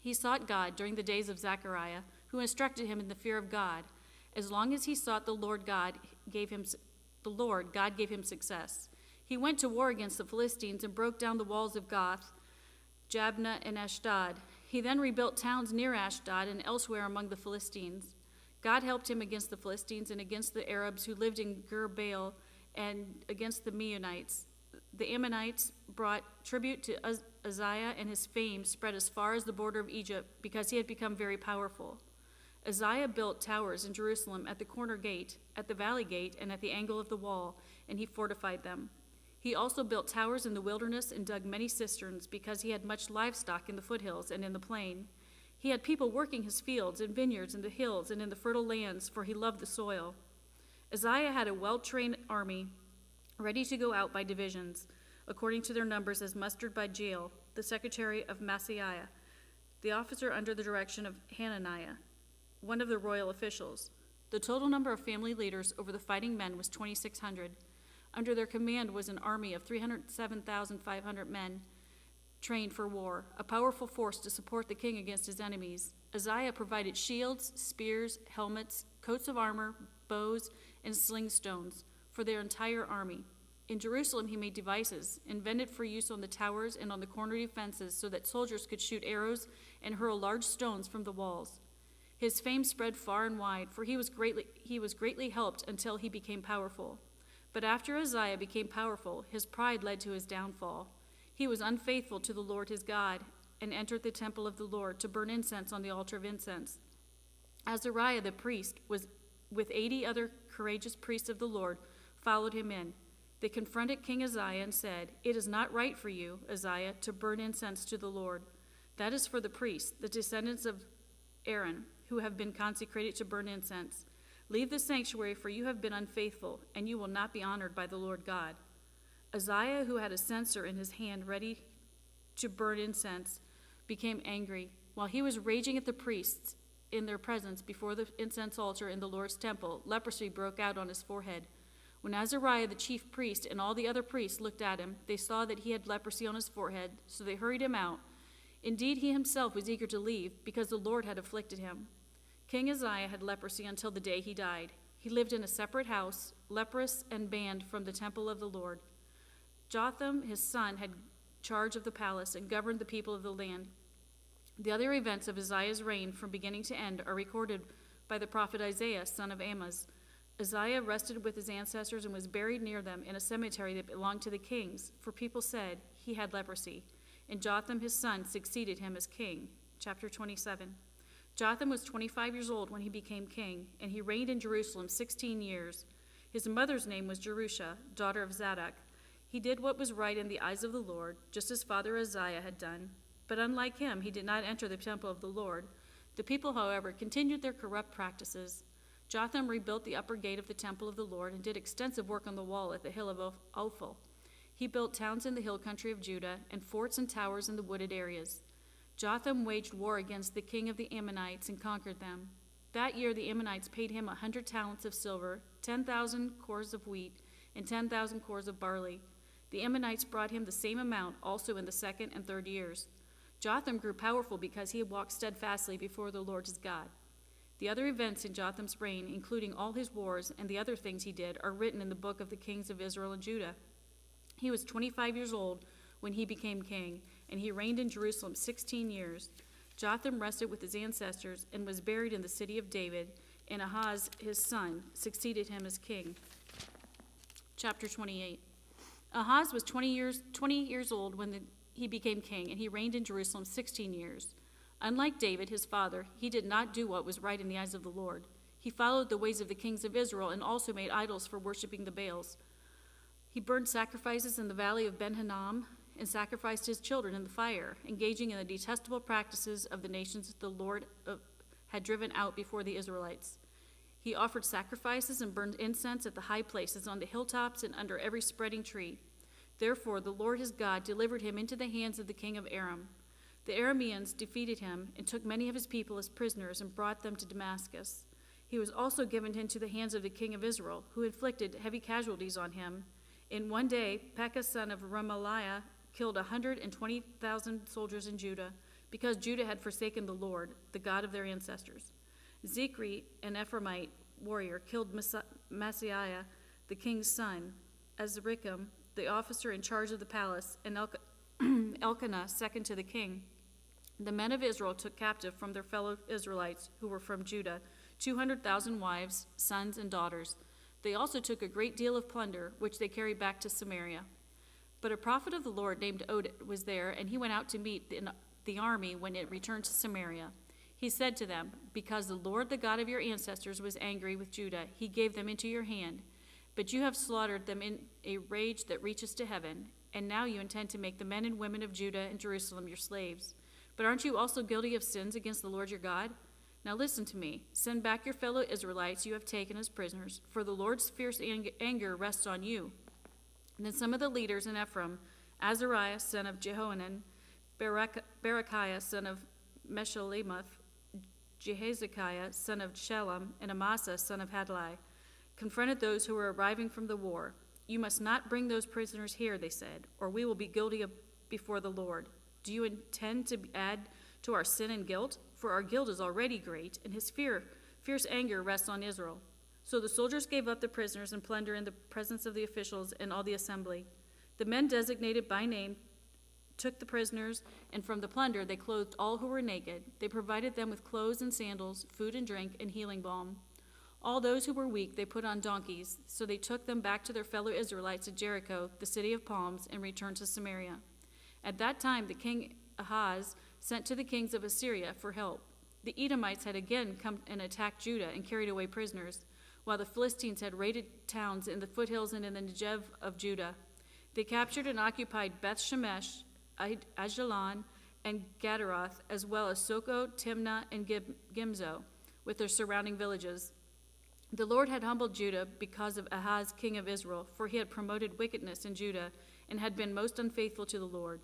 He sought God during the days of Zechariah, who instructed him in the fear of God. As long as he sought the Lord, God gave him success. He went to war against the Philistines and broke down the walls of Gath, Jabneh, and Ashdod. He then rebuilt towns near Ashdod and elsewhere among the Philistines. God helped him against the Philistines and against the Arabs who lived in Gur-Baal and against the Meunites. The Ammonites brought tribute to Uzziah, and his fame spread as far as the border of Egypt because he had become very powerful. Uzziah built towers in Jerusalem at the corner gate, at the valley gate, and at the angle of the wall, and he fortified them. He also built towers in the wilderness and dug many cisterns because he had much livestock in the foothills and in the plain. He had people working his fields and vineyards in the hills and in the fertile lands, for he loved the soil. Uzziah had a well-trained army ready to go out by divisions, according to their numbers as mustered by Jeiel, the secretary of Maaseiah, the officer under the direction of Hananiah, one of the royal officials. The total number of family leaders over the fighting men was 2,600. Under their command was an army of 307,500 men trained for war, a powerful force to support the king against his enemies. Uzziah provided shields, spears, helmets, coats of armor, bows, and sling stones for their entire army. In Jerusalem he made devices, invented for use on the towers and on the corner defenses so that soldiers could shoot arrows and hurl large stones from the walls. His fame spread far and wide, for he was greatly helped until he became powerful. But after Uzziah became powerful, his pride led to his downfall. He was unfaithful to the Lord his God and entered the temple of the Lord to burn incense on the altar of incense. Azariah the priest was with 80 other courageous priests of the Lord followed him in. They confronted King Uzziah and said, "It is not right for you, Uzziah, to burn incense to the Lord. That is for the priests, the descendants of Aaron, who have been consecrated to burn incense. Leave the sanctuary, for you have been unfaithful, and you will not be honored by the Lord God." Uzziah, who had a censer in his hand ready to burn incense, became angry. While he was raging at the priests in their presence before the incense altar in the Lord's temple, leprosy broke out on his forehead. When Azariah the chief priest and all the other priests looked at him, they saw that he had leprosy on his forehead, so they hurried him out. Indeed, he himself was eager to leave, because the Lord had afflicted him. King Uzziah had leprosy until the day he died. He lived in a separate house, leprous and banned from the temple of the Lord. Jotham, his son, had charge of the palace and governed the people of the land. The other events of Uzziah's reign from beginning to end are recorded by the prophet Isaiah, son of Amoz. Uzziah rested with his ancestors and was buried near them in a cemetery that belonged to the kings, for people said he had leprosy. And Jotham, his son, succeeded him as king. Chapter 27. Jotham was 25 years old when he became king, and he reigned in Jerusalem 16 years. His mother's name was Jerusha, daughter of Zadok. He did what was right in the eyes of the Lord, just as father Uzziah had done. But unlike him, he did not enter the temple of the Lord. The people, however, continued their corrupt practices. Jotham rebuilt the upper gate of the temple of the Lord and did extensive work on the wall at the hill of Ophel. He built towns in the hill country of Judah and forts and towers in the wooded areas. Jotham waged war against the king of the Ammonites and conquered them. That year the Ammonites paid him 100 talents of silver, 10,000 cores of wheat, and 10,000 cores of barley. The Ammonites brought him the same amount also in the second and third years. Jotham grew powerful because he had walked steadfastly before the Lord his God. The other events in Jotham's reign, including all his wars and the other things he did, are written in the book of the kings of Israel and Judah. He was 25 years old when he became king, and he reigned in Jerusalem 16 years. Jotham rested with his ancestors and was buried in the city of David, and Ahaz, his son, succeeded him as king. Chapter 28. Ahaz was 20 years old when he became king, and he reigned in Jerusalem 16 years. Unlike David, his father, he did not do what was right in the eyes of the Lord. He followed the ways of the kings of Israel and also made idols for worshiping the Baals. He burned sacrifices in the valley of Ben-Hinnom and sacrificed his children in the fire, engaging in the detestable practices of the nations the Lord had driven out before the Israelites. He offered sacrifices and burned incense at the high places, on the hilltops, and under every spreading tree. Therefore the Lord his God delivered him into the hands of the king of Aram. The Arameans defeated him and took many of his people as prisoners and brought them to Damascus. He was also given into the hands of the king of Israel, who inflicted heavy casualties on him. In one day, Pekah son of Remaliah killed 120,000 soldiers in Judah, because Judah had forsaken the Lord, the God of their ancestors. Zichri, an Ephraimite warrior, killed Maaseiah, the king's son, Azrikam, the officer in charge of the palace, and Elkanah, second to the king. The men of Israel took captive from their fellow Israelites who were from Judah 200,000 wives, sons, and daughters. They also took a great deal of plunder, which they carried back to Samaria. But a prophet of the Lord named Oded was there, and he went out to meet the army when it returned to Samaria. He said to them, "Because the Lord, the God of your ancestors, was angry with Judah, he gave them into your hand. But you have slaughtered them in a rage that reaches to heaven, and now you intend to make the men and women of Judah and Jerusalem your slaves. But aren't you also guilty of sins against the Lord your God? Now listen to me. Send back your fellow Israelites you have taken as prisoners, for the Lord's fierce anger rests on you." And then some of the leaders in Ephraim, Azariah, son of Jehohanan, Berechiah, son of Meshalemoth, Jehezekiah, son of Shalom, and Amasa, son of Hadlai, confronted those who were arriving from the war. "You must not bring those prisoners here," they said, "or we will be guilty before the Lord. Do you intend to add to our sin and guilt? For our guilt is already great, and his fierce anger rests on Israel." So the soldiers gave up the prisoners and plunder in the presence of the officials and all the assembly. The men designated by name took the prisoners, and from the plunder they clothed all who were naked. They provided them with clothes and sandals, food and drink, and healing balm. All those who were weak they put on donkeys, so they took them back to their fellow Israelites at Jericho, the city of palms, and returned to Samaria. At that time the king Ahaz sent to the kings of Assyria for help. The Edomites had again come and attacked Judah and carried away prisoners, while the Philistines had raided towns in the foothills and in the Negev of Judah. They captured and occupied Beth Shemesh, Ajalon, and Gadaroth, as well as Soko, Timnah, and Gimzo, with their surrounding villages. The Lord had humbled Judah because of Ahaz, king of Israel, for he had promoted wickedness in Judah and had been most unfaithful to the Lord.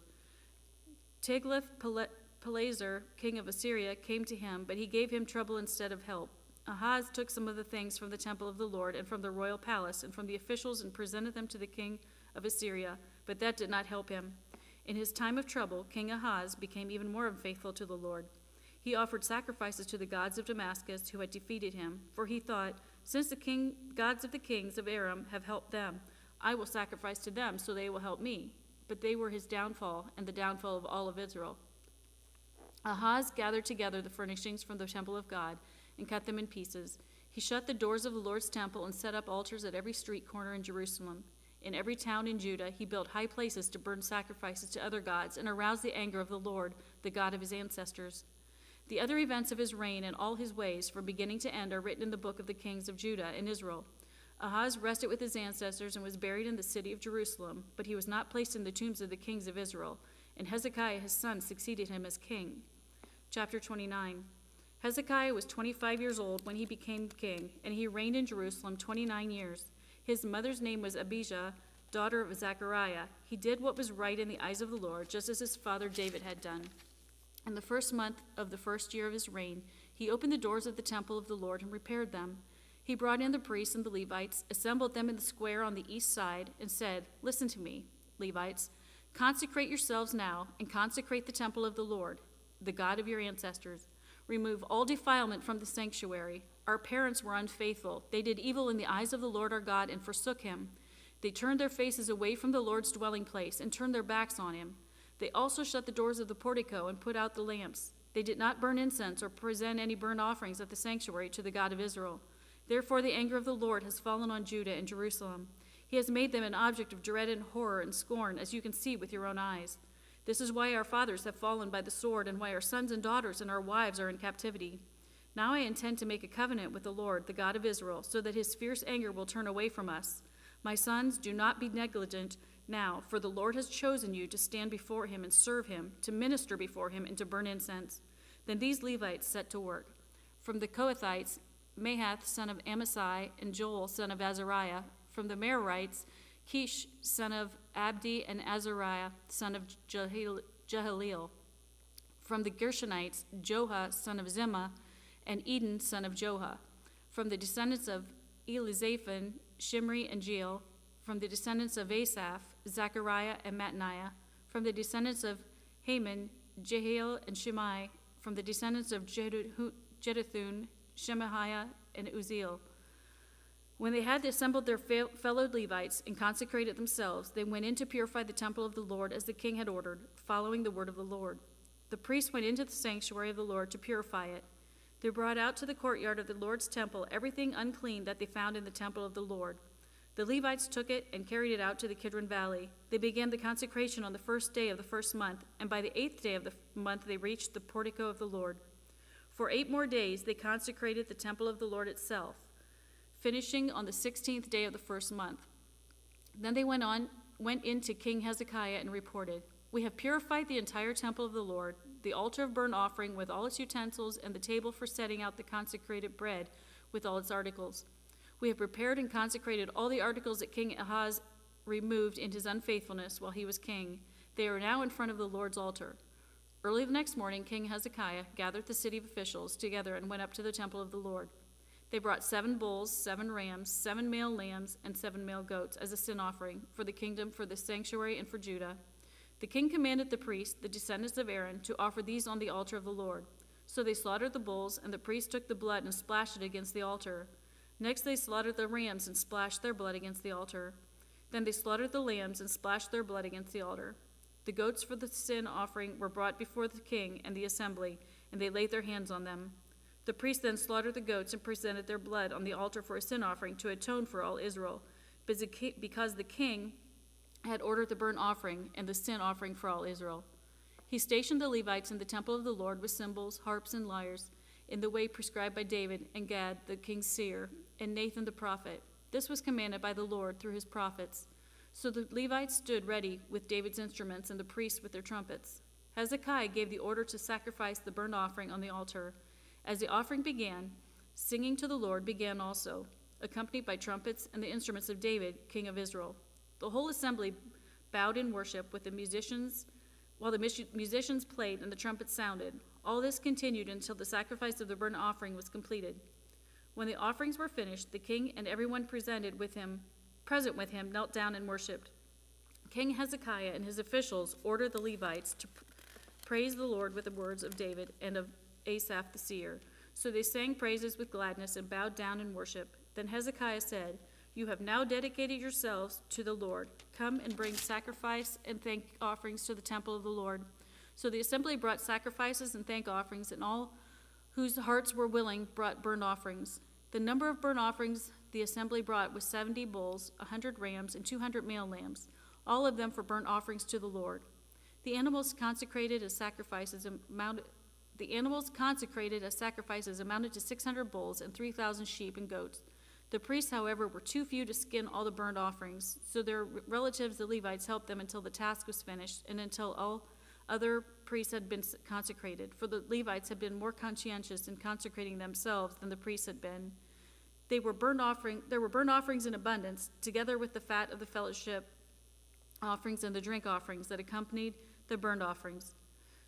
Tiglath-Pileser, king of Assyria, came to him, but he gave him trouble instead of help. Ahaz took some of the things from the temple of the Lord and from the royal palace and from the officials and presented them to the king of Assyria, but that did not help him. In his time of trouble, King Ahaz became even more unfaithful to the Lord. He offered sacrifices to the gods of Damascus who had defeated him, for he thought, Since the gods of the kings of Aram have helped them, I will sacrifice to them, so they will help me. But they were his downfall, and the downfall of all of Israel. Ahaz gathered together the furnishings from the temple of God and cut them in pieces. He shut the doors of the Lord's temple and set up altars at every street corner in Jerusalem. In every town in Judah, he built high places to burn sacrifices to other gods and arouse the anger of the Lord, the God of his ancestors. The other events of his reign and all his ways, from beginning to end, are written in the book of the kings of Judah and Israel. Ahaz rested with his ancestors and was buried in the city of Jerusalem, but he was not placed in the tombs of the kings of Israel. And Hezekiah his son succeeded him as king. Chapter 29. Hezekiah was 25 years old when he became king, and he reigned in Jerusalem 29 years. His mother's name was Abijah, daughter of Zechariah. He did what was right in the eyes of the Lord, just as his father David had done. In the first month of the first year of his reign, he opened the doors of the temple of the Lord and repaired them. He brought in the priests and the Levites, assembled them in the square on the east side, and said, "Listen to me, Levites. Consecrate yourselves now, and consecrate the temple of the Lord, the God of your ancestors. Remove all defilement from the sanctuary. Our parents were unfaithful. They did evil in the eyes of the Lord our God and forsook him. They turned their faces away from the Lord's dwelling place and turned their backs on him. They also shut the doors of the portico and put out the lamps. They did not burn incense or present any burnt offerings at the sanctuary to the God of Israel. Therefore the anger of the Lord has fallen on Judah and Jerusalem. He has made them an object of dread and horror and scorn, as you can see with your own eyes. This is why our fathers have fallen by the sword, and why our sons and daughters and our wives are in captivity. Now I intend to make a covenant with the Lord, the God of Israel, so that his fierce anger will turn away from us. My sons, do not be negligent now, for the Lord has chosen you to stand before him and serve him, to minister before him and to burn incense." Then these Levites set to work. From the Kohathites, Mahath, son of Amasai, and Joel, son of Azariah. From the Merarites, Kish, son of Abdi, and Azariah, son of Jehaleel. From the Gershonites, Joha, son of Zimmah, and Eden, son of Joha. From the descendants of Elizaphan, Shimri and Jeiel. From the descendants of Asaph, Zechariah and Mattaniah. From the descendants of Haman, Jehiel and Shimei. From the descendants of Jeduthun, Shemaiah and Uzziel. When they had assembled their fellow Levites and consecrated themselves, they went in to purify the temple of the Lord as the king had ordered, following the word of the Lord. The priests went into the sanctuary of the Lord to purify it. They brought out to the courtyard of the Lord's temple everything unclean that they found in the temple of the Lord. The Levites took it and carried it out to the Kidron Valley. They began the consecration on the first day of the first month, and by the 8th day of the month they reached the portico of the Lord. For 8 more days they consecrated the temple of the Lord itself, finishing on the 16th day of the first month. Then they went in to King Hezekiah and reported, "We have purified the entire temple of the Lord, the altar of burnt offering with all its utensils, and the table for setting out the consecrated bread with all its articles. We have prepared and consecrated all the articles that King Ahaz removed in his unfaithfulness while he was king. They are now in front of the Lord's altar." Early the next morning, King Hezekiah gathered the city officials together and went up to the temple of the Lord. They brought 7 bulls, 7 rams, 7 male lambs, and 7 male goats as a sin offering for the kingdom, for the sanctuary, and for Judah. The king commanded the priests, the descendants of Aaron, to offer these on the altar of the Lord. So they slaughtered the bulls, and the priests took the blood and splashed it against the altar. Next they slaughtered the rams and splashed their blood against the altar. Then they slaughtered the lambs and splashed their blood against the altar. The goats for the sin offering were brought before the king and the assembly, and they laid their hands on them. The priests then slaughtered the goats and presented their blood on the altar for a sin offering to atone for all Israel, because the king had ordered the burnt offering and the sin offering for all Israel. He stationed the Levites in the temple of the Lord with cymbals, harps, and lyres, in the way prescribed by David and Gad, the king's seer, and Nathan the prophet. This was commanded by the Lord through his prophets. So the Levites stood ready with David's instruments and the priests with their trumpets. Hezekiah gave the order to sacrifice the burnt offering on the altar. As the offering began, singing to the Lord began also, accompanied by trumpets and the instruments of David, king of Israel. The whole assembly bowed in worship with the musicians, while the musicians played and the trumpets sounded. All this continued until the sacrifice of the burnt offering was completed. When the offerings were finished, the king and everyone present with him knelt down and worshipped. King Hezekiah and his officials ordered the Levites to praise the Lord with the words of David and of Asaph the seer. So they sang praises with gladness and bowed down in worship. Then Hezekiah said, "You have now dedicated yourselves to the Lord. Come and bring sacrifice and thank offerings to the temple of the Lord." So the assembly brought sacrifices and thank offerings, and all whose hearts were willing brought burnt offerings. The number of burnt offerings the assembly brought was 70 bulls, 100 rams, and 200 male lambs, all of them for burnt offerings to the Lord. The animals consecrated as sacrifices amounted to 600 bulls and 3,000 sheep and goats. The priests, however, were too few to skin all the burnt offerings, so their relatives, the Levites, helped them until the task was finished and until all other priests had been consecrated, for the Levites had been more conscientious in consecrating themselves than the priests had been. There were burnt offerings in abundance, together with the fat of the fellowship offerings and the drink offerings that accompanied the burnt offerings.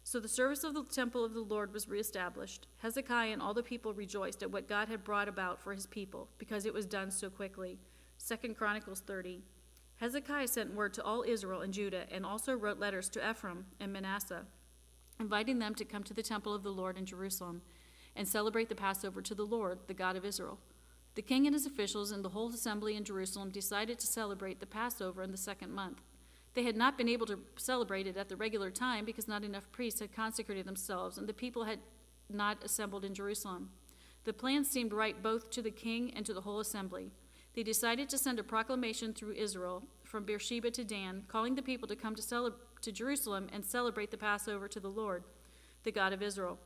So the service of the temple of the Lord was reestablished. Hezekiah and all the people rejoiced at what God had brought about for his people, because it was done so quickly. 2 Chronicles 30. Hezekiah sent word to all Israel and Judah, and also wrote letters to Ephraim and Manasseh, inviting them to come to the temple of the Lord in Jerusalem and celebrate the Passover to the Lord, the God of Israel. The king and his officials and the whole assembly in Jerusalem decided to celebrate the Passover in the second month. They had not been able to celebrate it at the regular time because not enough priests had consecrated themselves, and the people had not assembled in Jerusalem. The plan seemed right both to the king and to the whole assembly. They decided to send a proclamation through Israel from Beersheba to Dan, calling the people to come to Jerusalem and celebrate the Passover to the Lord, the God of Israel.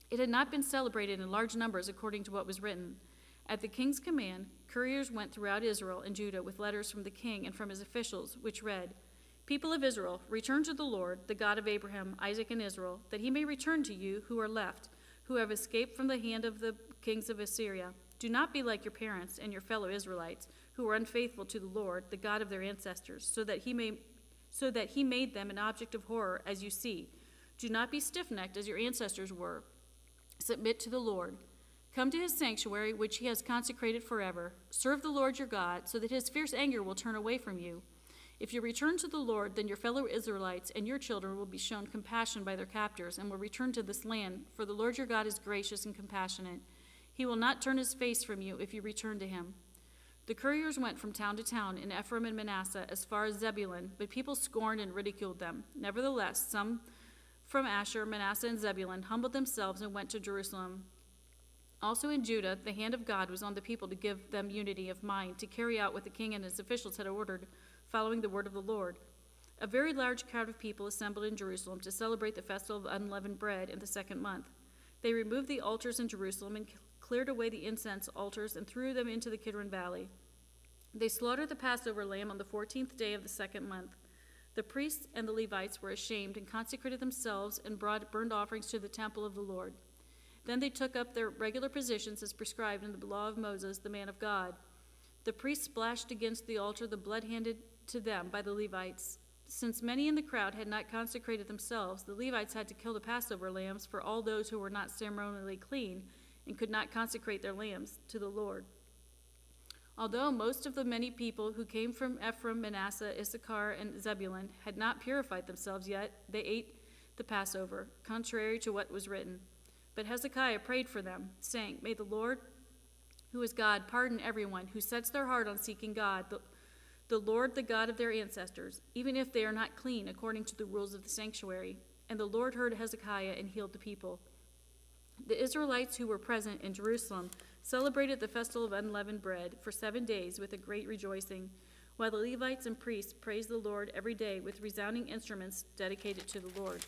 It had not been celebrated in large numbers according to what was written. At the king's command, couriers went throughout Israel and Judah with letters from the king and from his officials, which read, "People of Israel, return to the Lord, the God of Abraham, Isaac, and Israel, that he may return to you who are left, who have escaped from the hand of the kings of Assyria. Do not be like your parents and your fellow Israelites, who were unfaithful to the Lord, the God of their ancestors, so that he made them an object of horror, as you see. Do not be stiff-necked as your ancestors were. Submit to the Lord. Come to his sanctuary, which he has consecrated forever. Serve the Lord your God, so that his fierce anger will turn away from you. If you return to the Lord, then your fellow Israelites and your children will be shown compassion by their captors and will return to this land, for the Lord your God is gracious and compassionate. He will not turn his face from you if you return to him." The couriers went from town to town in Ephraim and Manasseh as far as Zebulun, but people scorned and ridiculed them. Nevertheless, some from Asher, Manasseh, and Zebulun humbled themselves and went to Jerusalem. Also in Judah, the hand of God was on the people to give them unity of mind to carry out what the king and his officials had ordered, following the word of the Lord. A very large crowd of people assembled in Jerusalem to celebrate the festival of unleavened bread in the second month. They removed the altars in Jerusalem and cleared away the incense altars and threw them into the Kidron Valley. They slaughtered the Passover lamb on the 14th day of the second month. The priests and the Levites were ashamed and consecrated themselves and brought burnt offerings to the temple of the Lord. Then they took up their regular positions as prescribed in the law of Moses, the man of God. The priests splashed against the altar the blood handed to them by the Levites. Since many in the crowd had not consecrated themselves, the Levites had to kill the Passover lambs for all those who were not ceremonially clean and could not consecrate their lambs to the Lord. Although most of the many people who came from Ephraim, Manasseh, Issachar, and Zebulun had not purified themselves yet, they ate the Passover, contrary to what was written. But Hezekiah prayed for them, saying, "May the Lord, who is God, pardon everyone who sets their heart on seeking God, the Lord, the God of their ancestors, even if they are not clean according to the rules of the sanctuary." And the Lord heard Hezekiah and healed the people. The Israelites who were present in Jerusalem celebrated the festival of unleavened bread for 7 days with a great rejoicing, while the Levites and priests praised the Lord every day with resounding instruments dedicated to the Lord.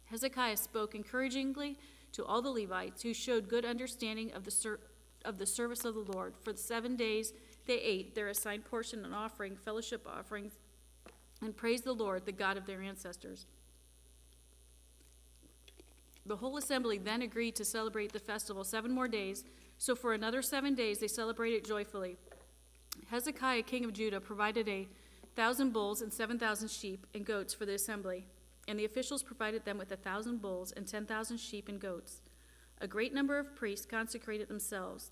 Hezekiah spoke encouragingly to all the Levites, who showed good understanding of the service of the Lord. For the 7 days they ate their assigned portion and offering, fellowship offerings, and praised the Lord, the God of their ancestors. The whole assembly then agreed to celebrate the festival 7 more days, so for another 7 days they celebrated joyfully. Hezekiah, king of Judah, provided 1,000 bulls and 7,000 sheep and goats for the assembly, and the officials provided them with 1,000 bulls and 10,000 sheep and goats. A great number of priests consecrated themselves.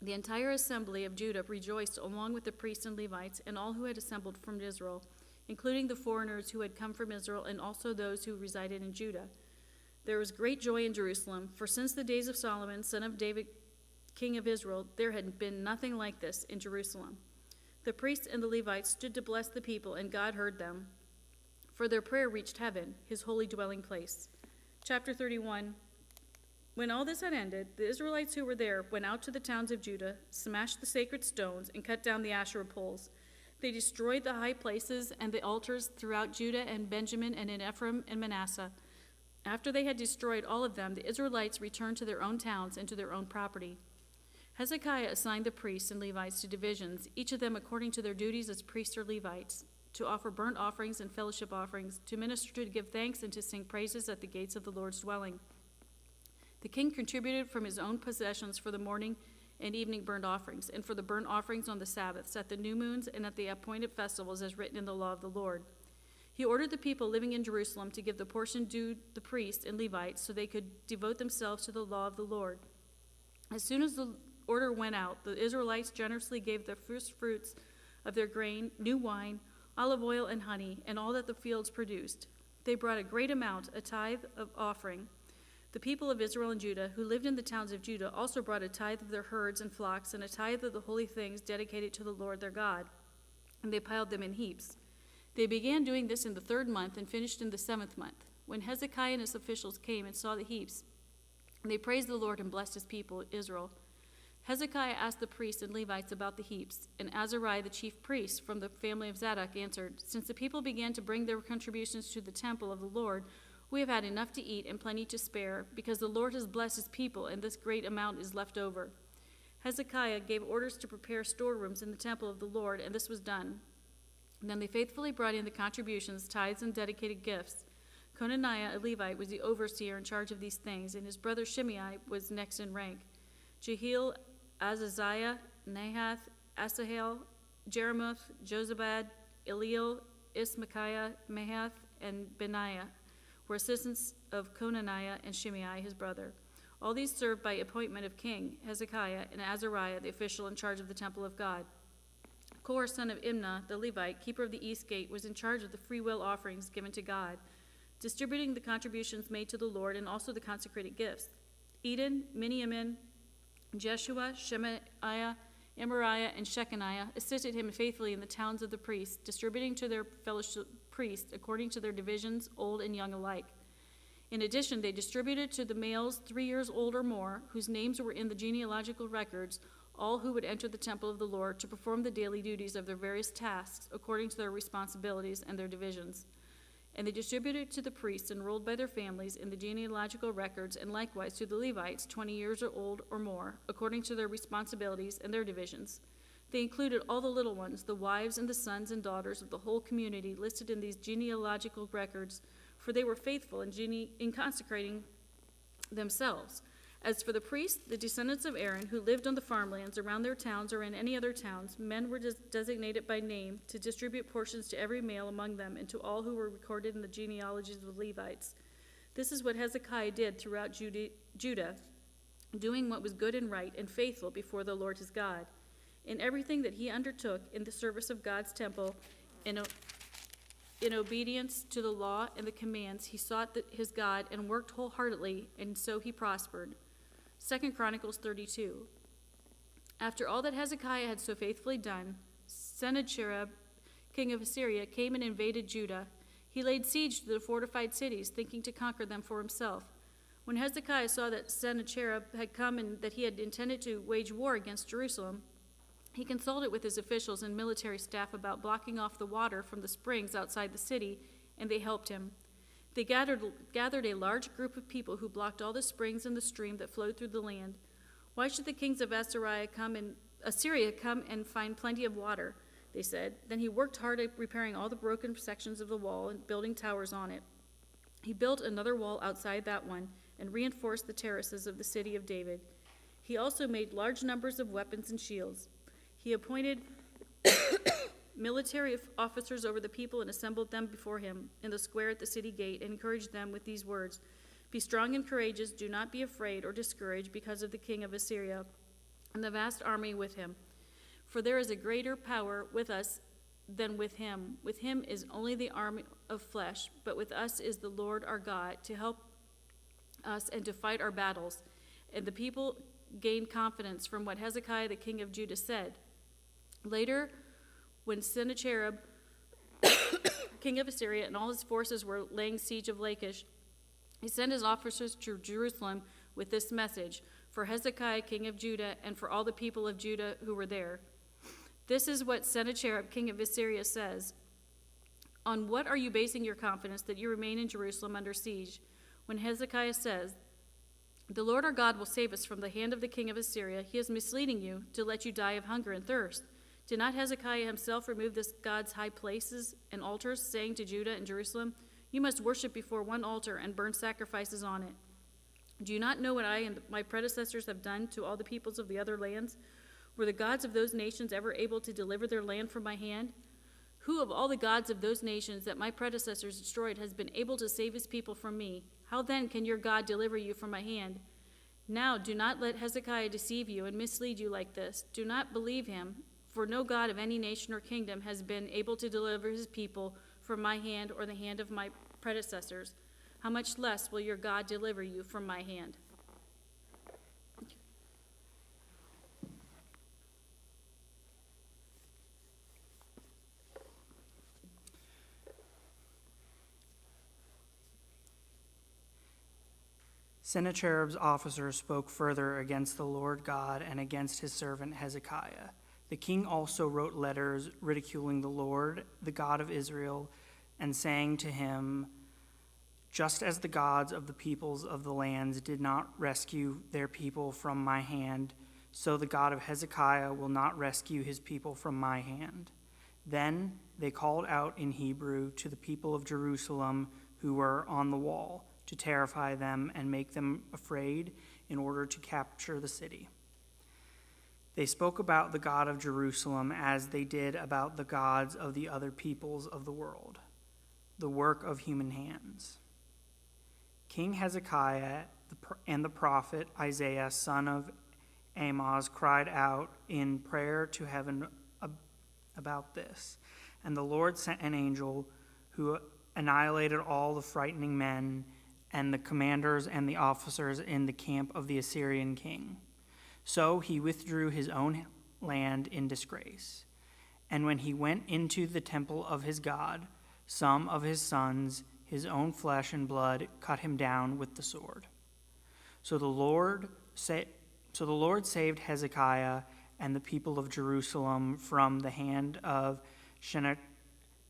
The entire assembly of Judah rejoiced along with the priests and Levites and all who had assembled from Israel, including the foreigners who had come from Israel and also those who resided in Judah. There was great joy in Jerusalem, for since the days of Solomon, son of David, king of Israel, there had been nothing like this in Jerusalem. The priests and the Levites stood to bless the people, and God heard them, for their prayer reached heaven, his holy dwelling place. Chapter 31. When all this had ended, the Israelites who were there went out to the towns of Judah, smashed the sacred stones, and cut down the Asherah poles. They destroyed the high places and the altars throughout Judah and Benjamin and in Ephraim and Manasseh. After they had destroyed all of them, the Israelites returned to their own towns and to their own property. Hezekiah assigned the priests and Levites to divisions, each of them according to their duties as priests or Levites, to offer burnt offerings and fellowship offerings, to minister, to give thanks, and to sing praises at the gates of the Lord's dwelling. The king contributed from his own possessions for the morning and evening burnt offerings, and for the burnt offerings on the Sabbaths, at the new moons, and at the appointed festivals as written in the law of the Lord. He ordered the people living in Jerusalem to give the portion due the priests and Levites so they could devote themselves to the law of the Lord. As soon as the order went out, the Israelites generously gave the first fruits of their grain, new wine, olive oil, and honey, and all that the fields produced. They brought a great amount, a tithe of offering. The people of Israel and Judah, who lived in the towns of Judah, also brought a tithe of their herds and flocks, and a tithe of the holy things dedicated to the Lord their God, and they piled them in heaps. They began doing this in the 3rd month and finished in the 7th month. When Hezekiah and his officials came and saw the heaps, they praised the Lord and blessed his people, Israel. Hezekiah asked the priests and Levites about the heaps, and Azariah, the chief priest from the family of Zadok, answered, "Since the people began to bring their contributions to the temple of the Lord, we have had enough to eat and plenty to spare, because the Lord has blessed his people, and this great amount is left over." Hezekiah gave orders to prepare storerooms in the temple of the Lord, and this was done. And then they faithfully brought in the contributions, tithes, and dedicated gifts. Conaniah, a Levite, was the overseer in charge of these things, and his brother Shimei was next in rank. Jehiel, Azaziah, Nahath, Asahel, Jeremoth, Jozabad, Eliel, Ismachiah, Mahath, and Benaiah were assistants of Conaniah and Shimei, his brother. All these served by appointment of King Hezekiah, and Azariah, the official in charge of the temple of God. Kor, son of Imnah, the Levite, keeper of the east gate, was in charge of the freewill offerings given to God, distributing the contributions made to the Lord and also the consecrated gifts. Eden, Miniamin, Jeshua, Shemaiah, Amariah, and Shechaniah assisted him faithfully in the towns of the priests, distributing to their fellow priests according to their divisions, old and young alike. In addition, they distributed to the males 3 years old or more, whose names were in the genealogical records, all who would enter the temple of the Lord to perform the daily duties of their various tasks according to their responsibilities and their divisions. And they distributed to the priests enrolled by their families in the genealogical records, and likewise to the Levites 20 years old or more, according to their responsibilities and their divisions. They included all the little ones, the wives and the sons and daughters of the whole community listed in these genealogical records, for they were faithful in consecrating themselves. As for the priests, the descendants of Aaron, who lived on the farmlands around their towns or in any other towns, men were designated by name to distribute portions to every male among them and to all who were recorded in the genealogies of the Levites. This is what Hezekiah did throughout Judah, doing what was good and right and faithful before the Lord his God. In everything that he undertook in the service of God's temple, in obedience to the law and the commands, he sought his God and worked wholeheartedly, and so he prospered. 2 Chronicles 32. After all that Hezekiah had so faithfully done, Sennacherib, king of Assyria, came and invaded Judah. He laid siege to the fortified cities, thinking to conquer them for himself. When Hezekiah saw that Sennacherib had come and that he had intended to wage war against Jerusalem, he consulted with his officials and military staff about blocking off the water from the springs outside the city, and they helped him. They gathered a large group of people who blocked all the springs and the stream that flowed through the land. Why should the kings of Assyria come and find plenty of water? They said. Then he worked hard at repairing all the broken sections of the wall and building towers on it. He built another wall outside that one and reinforced the terraces of the city of David. He also made large numbers of weapons and shields. He appointed military officers over the people and assembled them before him in the square at the city gate and encouraged them with these words: "Be strong and courageous, do not be afraid or discouraged because of the king of Assyria and the vast army with him. For there is a greater power with us than with him. With him is only the arm of flesh, but with us is the Lord our God to help us and to fight our battles." And the people gained confidence from what Hezekiah the king of Judah said. Later, when Sennacherib, king of Assyria, and all his forces were laying siege of Lachish, he sent his officers to Jerusalem with this message for Hezekiah, king of Judah, and for all the people of Judah who were there. This is what Sennacherib, king of Assyria, says. On what are you basing your confidence that you remain in Jerusalem under siege? When Hezekiah says, the Lord our God will save us from the hand of the king of Assyria, he is misleading you to let you die of hunger and thirst. Did not Hezekiah himself remove this God's high places and altars, saying to Judah and Jerusalem, you must worship before one altar and burn sacrifices on it? Do you not know what I and my predecessors have done to all the peoples of the other lands? Were the gods of those nations ever able to deliver their land from my hand? Who of all the gods of those nations that my predecessors destroyed has been able to save his people from me? How then can your God deliver you from my hand? Now do not let Hezekiah deceive you and mislead you like this. Do not believe him, for no God of any nation or kingdom has been able to deliver his people from my hand or the hand of my predecessors. How much less will your God deliver you from my hand? Sennacherib's officers spoke further against the Lord God and against his servant Hezekiah. The king also wrote letters ridiculing the Lord, the God of Israel, and saying to him, just as the gods of the peoples of the lands did not rescue their people from my hand, so the God of Hezekiah will not rescue his people from my hand. Then they called out in Hebrew to the people of Jerusalem who were on the wall, to terrify them and make them afraid in order to capture the city. They spoke about the God of Jerusalem as they did about the gods of the other peoples of the world, the work of human hands. King Hezekiah and the prophet Isaiah, son of Amoz, cried out in prayer to heaven about this. And the Lord sent an angel who annihilated all the frightening men and the commanders and the officers in the camp of the Assyrian king. So he withdrew his own land in disgrace. And when he went into the temple of his God, some of his sons, his own flesh and blood, cut him down with the sword. So the Lord saved Hezekiah and the people of Jerusalem from the hand of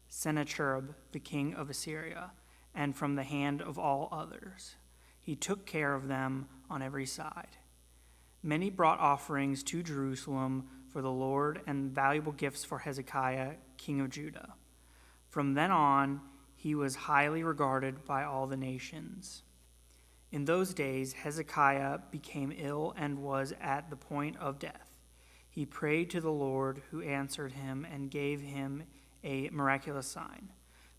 Sennacherib, the king of Assyria, and from the hand of all others. He took care of them on every side. Many brought offerings to Jerusalem for the Lord and valuable gifts for Hezekiah, king of Judah. From then on, he was highly regarded by all the nations. In those days, Hezekiah became ill and was at the point of death. He prayed to the Lord, who answered him and gave him a miraculous sign.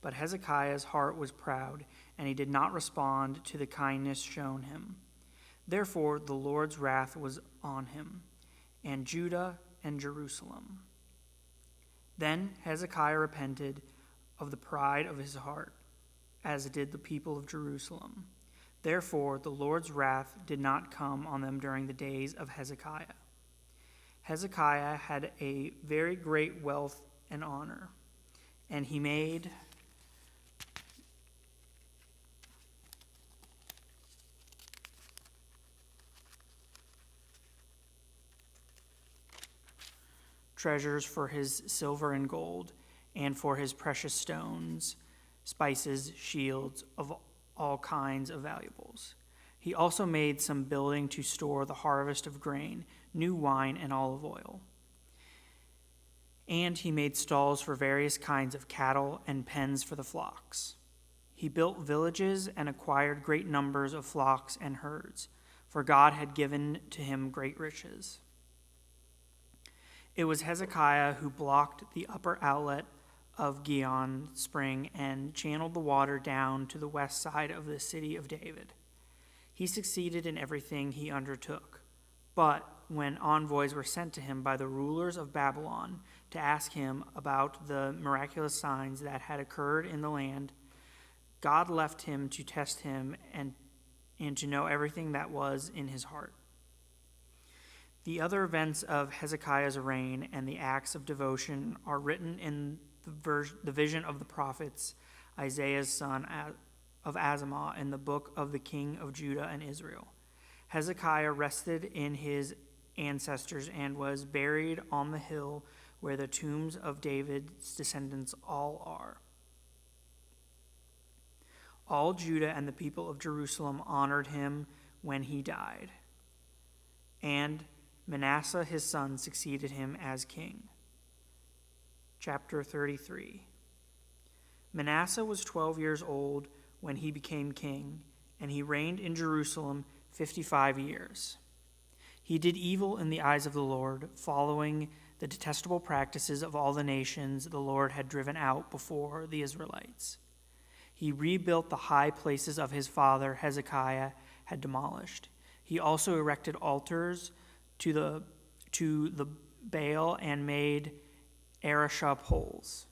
But Hezekiah's heart was proud, and he did not respond to the kindness shown him. Therefore the Lord's wrath was on him, and Judah and Jerusalem. Then Hezekiah repented of the pride of his heart, as did the people of Jerusalem. Therefore the Lord's wrath did not come on them during the days of Hezekiah. Hezekiah had a very great wealth and honor, and he made treasures for his silver and gold, and for his precious stones, spices, shields, of all kinds of valuables. He also made some building to store the harvest of grain, new wine, and olive oil. And he made stalls for various kinds of cattle and pens for the flocks. He built villages and acquired great numbers of flocks and herds, for God had given to him great riches. It was Hezekiah who blocked the upper outlet of Gihon spring and channeled the water down to the west side of the city of David. He succeeded in everything he undertook. But when envoys were sent to him by the rulers of Babylon to ask him about the miraculous signs that had occurred in the land, God left him to test him and to know everything that was in his heart. The other events of Hezekiah's reign and the acts of devotion are written in the vision of the prophets, Isaiah's son of Azamah, in the book of the king of Judah and Israel. Hezekiah rested in his ancestors and was buried on the hill where the tombs of David's descendants all are. All Judah and the people of Jerusalem honored him when he died, and Manasseh his son succeeded him as king. Chapter 33. Manasseh was 12 years old when he became king, and he reigned in Jerusalem 55 years. He did evil in the eyes of the Lord, following the detestable practices of all the nations the Lord had driven out before the Israelites. He rebuilt the high places of his father Hezekiah had demolished. He also erected altars to the Baal and made Arashah poles.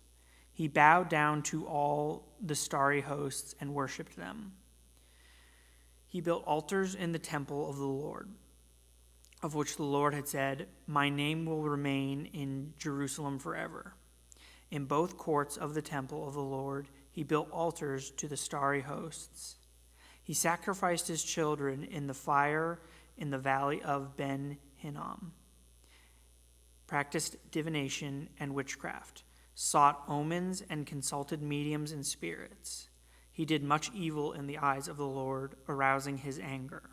He bowed down to all the starry hosts and worshipped them. He built altars in the temple of the Lord, of which the Lord had said, "My name will remain in Jerusalem forever." In both courts of the temple of the Lord, he built altars to the starry hosts. He sacrificed his children in the fire in the valley of Ben Hinnom, practiced divination and witchcraft, sought omens, and consulted mediums and spirits. He did much evil in the eyes of the Lord, arousing his anger.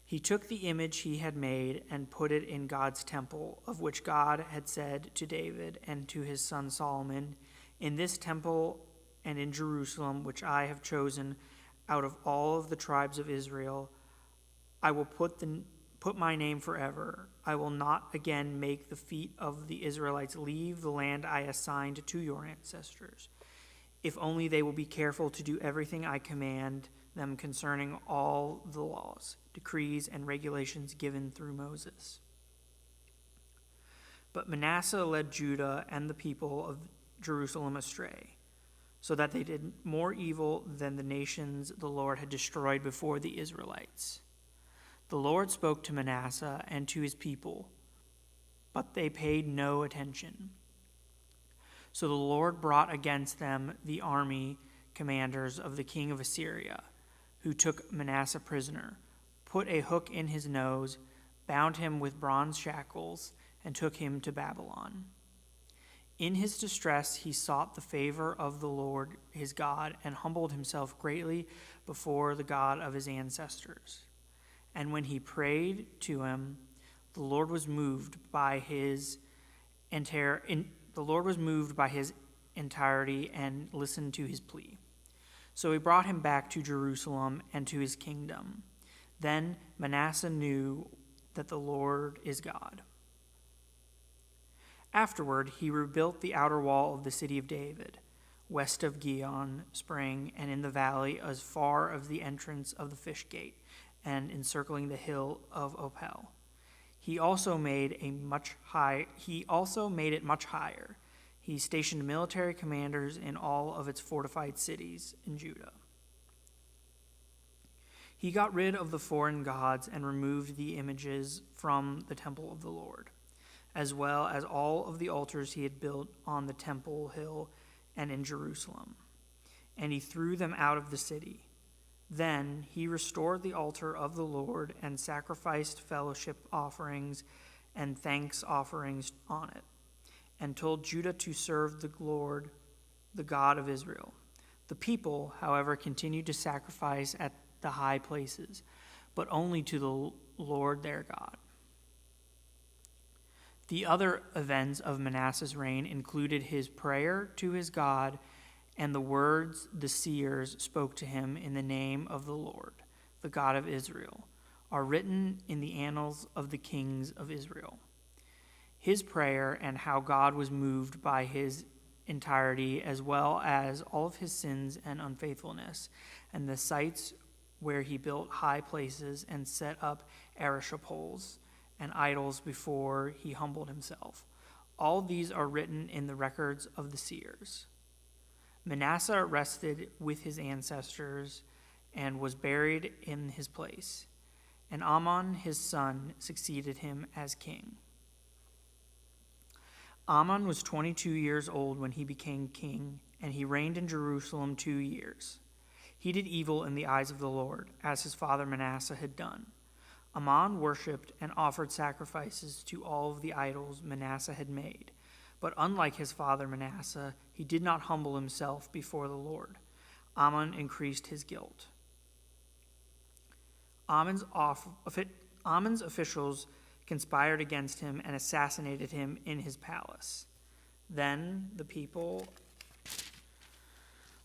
He took the image he had made and put it in God's temple, of which God had said to David and to his son Solomon, "In this temple and in Jerusalem, which I have chosen out of all of the tribes of Israel, I will put my name forever. I will not again make the feet of the Israelites leave the land I assigned to your ancestors, if only they will be careful to do everything I command them concerning all the laws, decrees, and regulations given through Moses." But Manasseh led Judah and the people of Jerusalem astray, so that they did more evil than the nations the Lord had destroyed before the Israelites. The Lord spoke to Manasseh and to his people, but they paid no attention. So the Lord brought against them the army commanders of the king of Assyria, who took Manasseh prisoner, put a hook in his nose, bound him with bronze shackles, and took him to Babylon. In his distress he sought the favor of the Lord his God and humbled himself greatly before the God of his ancestors. And when he prayed to him, the Lord was moved by his entirety and listened to his plea. So he brought him back to Jerusalem and to his kingdom. Then Manasseh knew that the Lord is God. Afterward, he rebuilt the outer wall of the city of David, west of Gihon Spring, and in the valley as far as the entrance of the fish gate, and encircling the hill of Opel. He also made it much higher. He stationed military commanders in all of its fortified cities in Judah. He got rid of the foreign gods and removed the images from the temple of the Lord, as well as all of the altars he had built on the temple hill and in Jerusalem. And he threw them out of the city. Then he restored the altar of the Lord and sacrificed fellowship offerings and thanks offerings on it, and told Judah to serve the Lord, the God of Israel. The people, however, continued to sacrifice at the high places, but only to the Lord their God. The other events of Manasseh's reign included his prayer to his God and the words the seers spoke to him in the name of the Lord, the God of Israel, are written in the annals of the kings of Israel. His prayer and how God was moved by his entirety, as well as all of his sins and unfaithfulness, and the sites where he built high places and set up Arashah poles and idols before he humbled himself. All these are written in the records of the seers. Manasseh rested with his ancestors and was buried in his place. and Amon his son succeeded him as king. Amon was 22 years old when he became king, and he reigned in Jerusalem 2 years. He did evil in the eyes of the Lord, as his father Manasseh had done. Amon worshipped and offered sacrifices to all of the idols Manasseh had made. But unlike his father Manasseh, he did not humble himself before the Lord. Amon increased his guilt. Amon's officials conspired against him and assassinated him in his palace. Then the people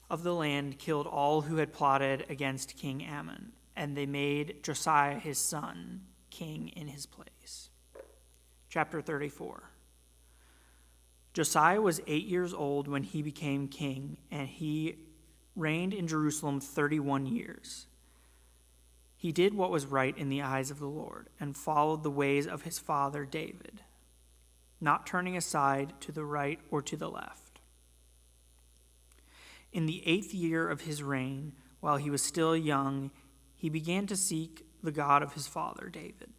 of the land killed all who had plotted against King Amon, and they made Josiah his son king in his place. Chapter 34. Josiah was 8 years old when he became king, and he reigned in Jerusalem 31 years. He did what was right in the eyes of the Lord, and followed the ways of his father David, not turning aside to the right or to the left. In the 8th year of his reign, while he was still young, he began to seek the God of his father David.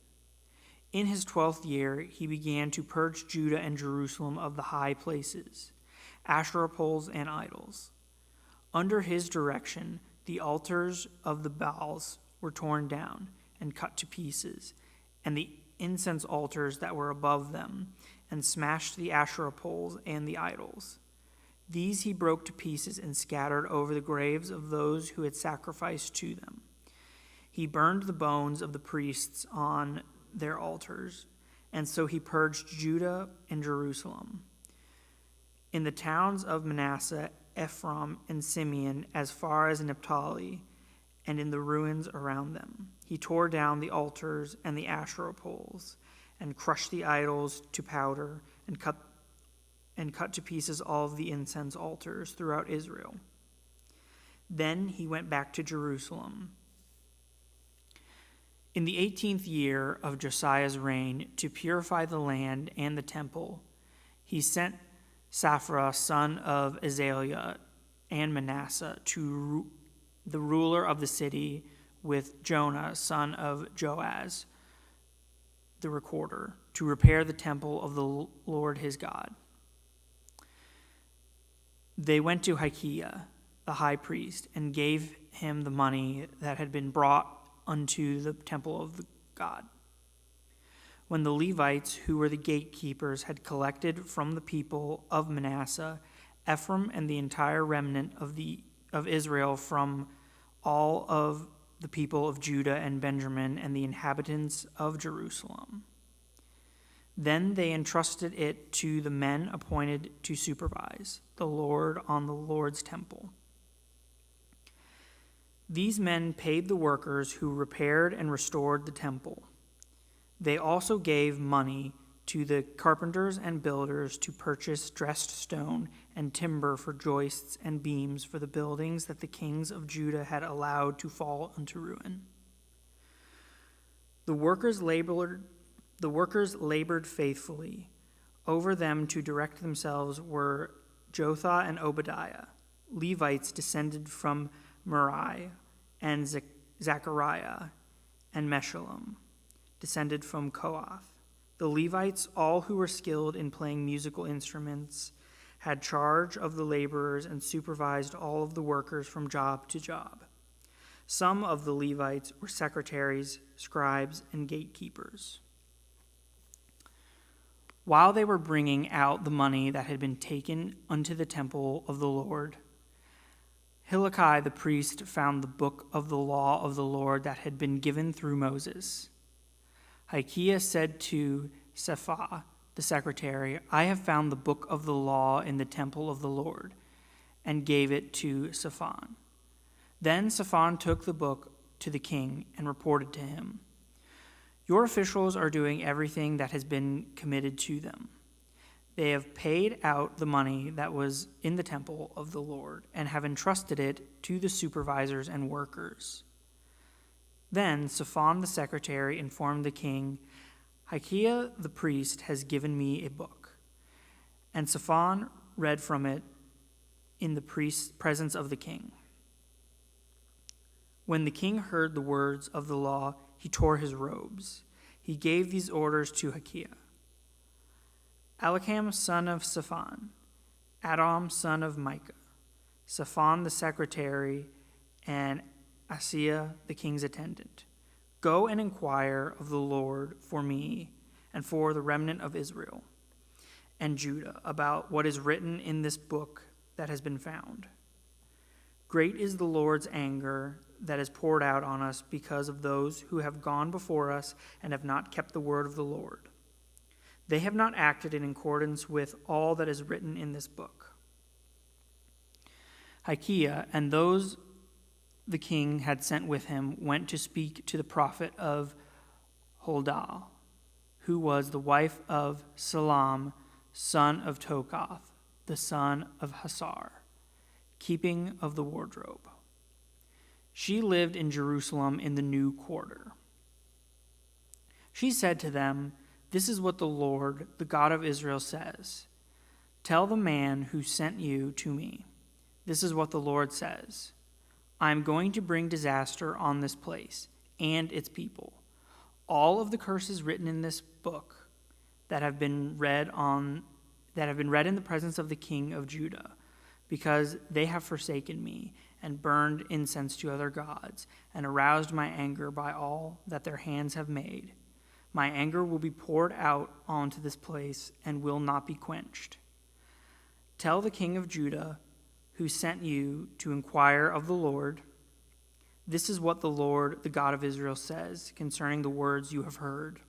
In his 12th year, he began to purge Judah and Jerusalem of the high places, Asherah poles and idols. Under his direction, the altars of the Baals were torn down and cut to pieces, and the incense altars that were above them, and smashed the Asherah poles and the idols. These he broke to pieces and scattered over the graves of those who had sacrificed to them. He burned the bones of the priests on their altars, and so he purged Judah and Jerusalem. In the towns of Manasseh, Ephraim, and Simeon, as far as Naphtali, and in the ruins around them, he tore down the altars and the Asherah poles, and crushed the idols to powder, and cut to pieces all of the incense altars throughout Israel. Then he went back to Jerusalem. In the 18th year of Josiah's reign, to purify the land and the temple, he sent Shaphrah, son of Azaliah, and Manasseh to the ruler of the city with Jonah, son of Joaz, the recorder, to repair the temple of the Lord his God. They went to Hilkiah, the high priest, and gave him the money that had been brought unto the temple of the God. When the Levites, who were the gatekeepers, had collected from the people of Manasseh, Ephraim, and the entire remnant of Israel from all of the people of Judah and Benjamin and the inhabitants of Jerusalem. Then they entrusted it to the men appointed to supervise the Lord on the Lord's temple. These men paid the workers who repaired and restored the temple. They also gave money to the carpenters and builders to purchase dressed stone and timber for joists and beams for the buildings that the kings of Judah had allowed to fall into ruin. The workers labored faithfully. Over them to direct themselves were Jothah and Obadiah, Levites descended from Merari, and Zechariah and Meshullam, descended from Kohath. The Levites, all who were skilled in playing musical instruments, had charge of the laborers and supervised all of the workers from job to job. Some of the Levites were secretaries, scribes, and gatekeepers. While they were bringing out the money that had been taken unto the temple of the Lord, Hilkiah the priest found the book of the law of the Lord that had been given through Moses. Hilkiah said to Shaphrah, the secretary, I have found the book of the law in the temple of the Lord, and gave it to Shaphan. Then Shaphan took the book to the king and reported to him, Your officials are doing everything that has been committed to them. They have paid out the money that was in the temple of the Lord and have entrusted it to the supervisors and workers. Then Shaphan the secretary informed the king, Hilkiah the priest has given me a book. And Shaphan read from it in the priest's presence of the king. When the king heard the words of the law, he tore his robes. He gave these orders to Hilkiah: Elakam, son of Shaphan, Adam, son of Micah, Shaphan the secretary, and Asaiah the king's attendant. Go and inquire of the Lord for me and for the remnant of Israel and Judah about what is written in this book that has been found. Great is the Lord's anger that is poured out on us because of those who have gone before us and have not kept the word of the Lord. They have not acted in accordance with all that is written in this book. Hilkiah and those the king had sent with him went to speak to the prophet of Huldah, who was the wife of Salam, son of Tokath, the son of Hasar, keeping of the wardrobe. She lived in Jerusalem in the new quarter. She said to them, "This is what the Lord, the God of Israel, says. Tell the man who sent you to me. This is what the Lord says. I am going to bring disaster on this place and its people. All of the curses written in this book that have been read in the presence of the king of Judah, because they have forsaken me and burned incense to other gods and aroused my anger by all that their hands have made. My anger will be poured out onto this place and will not be quenched. Tell the king of Judah, who sent you to inquire of the Lord, this is what the Lord, the God of Israel, says concerning the words you have heard.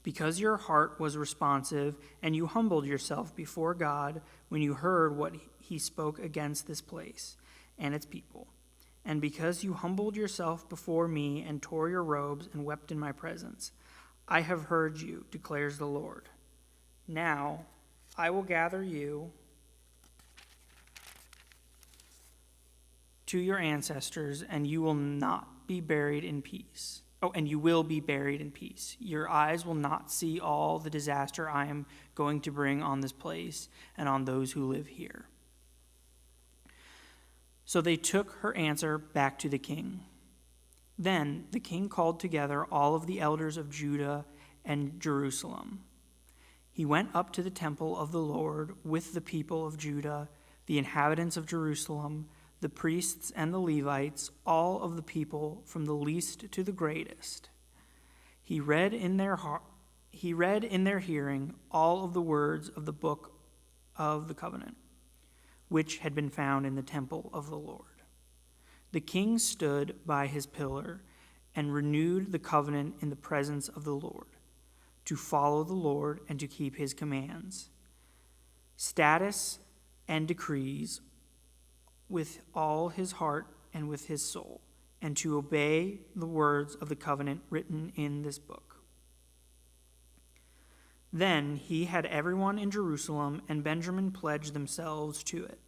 Because your heart was responsive and you humbled yourself before God when you heard what he spoke against this place and its people, and because you humbled yourself before me and tore your robes and wept in my presence, I have heard you, declares the Lord. Now I will gather you to your ancestors, and you will not be buried in peace. And you will be buried in peace. Your eyes will not see all the disaster I am going to bring on this place and on those who live here." So they took her answer back to the king. Then the king called together all of the elders of Judah and Jerusalem. He went up to the temple of the Lord with the people of Judah, the inhabitants of Jerusalem, the priests and the Levites, all of the people from the least to the greatest. He read in their hearing all of the words of the book of the covenant, which had been found in the temple of the Lord. The king stood by his pillar and renewed the covenant in the presence of the Lord, to follow the Lord and to keep his commands, statutes, and decrees with all his heart and with his soul, and to obey the words of the covenant written in this book. Then he had everyone in Jerusalem and Benjamin pledge themselves to it.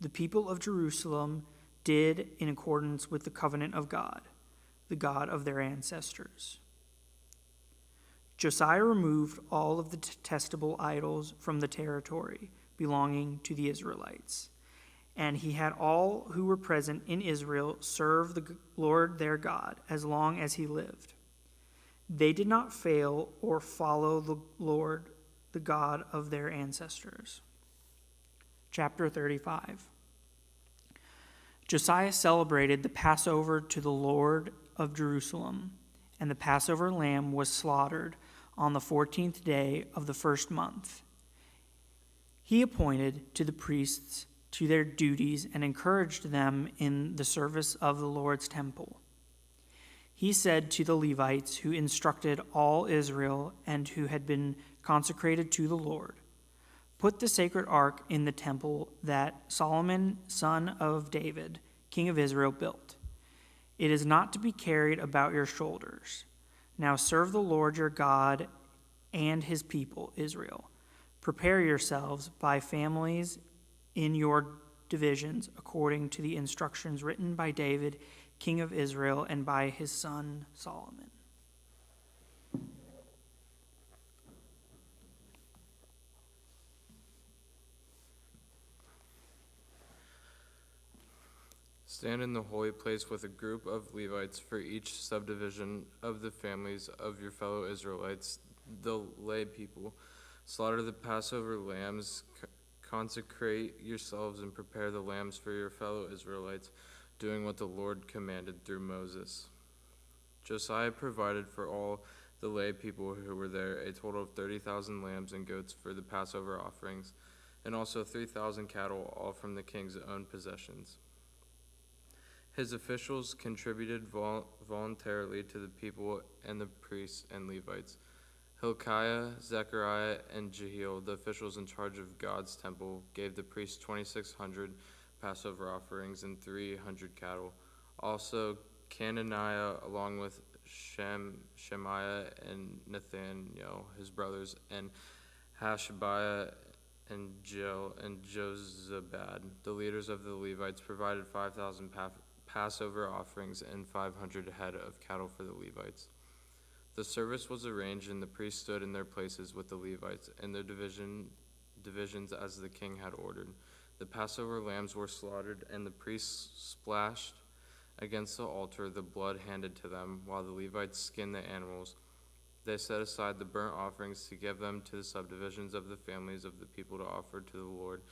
The people of Jerusalem did in accordance with the covenant of God, the God of their ancestors. Josiah removed all of the detestable idols from the territory belonging to the Israelites, and he had all who were present in Israel serve the Lord their God as long as he lived. They did not fail or follow the Lord, the God of their ancestors. Chapter 35. Josiah celebrated the Passover to the Lord of Jerusalem, and the Passover lamb was slaughtered on the 14th day of the first month. He appointed to the priests to their duties and encouraged them in the service of the Lord's temple. He said to the Levites who instructed all Israel and who had been consecrated to the Lord, "Put the sacred ark in the temple that Solomon, son of David, king of Israel, built. It is not to be carried about your shoulders. Now serve the Lord your God and his people, Israel. Prepare yourselves by families in your divisions according to the instructions written by David, king of Israel, and by his son Solomon." Stand in the holy place with a group of Levites for each subdivision of the families of your fellow Israelites, the lay people. Slaughter the Passover lambs, consecrate yourselves, and prepare the lambs for your fellow Israelites, doing what the Lord commanded through Moses. Josiah provided for all the lay people who were there a total of 30,000 lambs and goats for the Passover offerings, and also 3,000 cattle, all from the king's own possessions. His officials contributed voluntarily to the people and the priests and Levites. Hilkiah, Zechariah, and Jehiel, the officials in charge of God's temple, gave the priests 2,600 Passover offerings and 300 cattle. Also, Cananiah, along with Shemaiah and Nathaniel, his brothers, and Hashabiah and Jill and Jozabad, the leaders of the Levites, provided 5,000 Passover offerings and 500 head of cattle for the Levites. The service was arranged, and the priests stood in their places with the Levites and their divisions as the king had ordered. The Passover lambs were slaughtered, and the priests splashed against the altar the blood handed to them, while the Levites skinned the animals. They set aside the burnt offerings to give them to the subdivisions of the families of the people to offer to the Lord.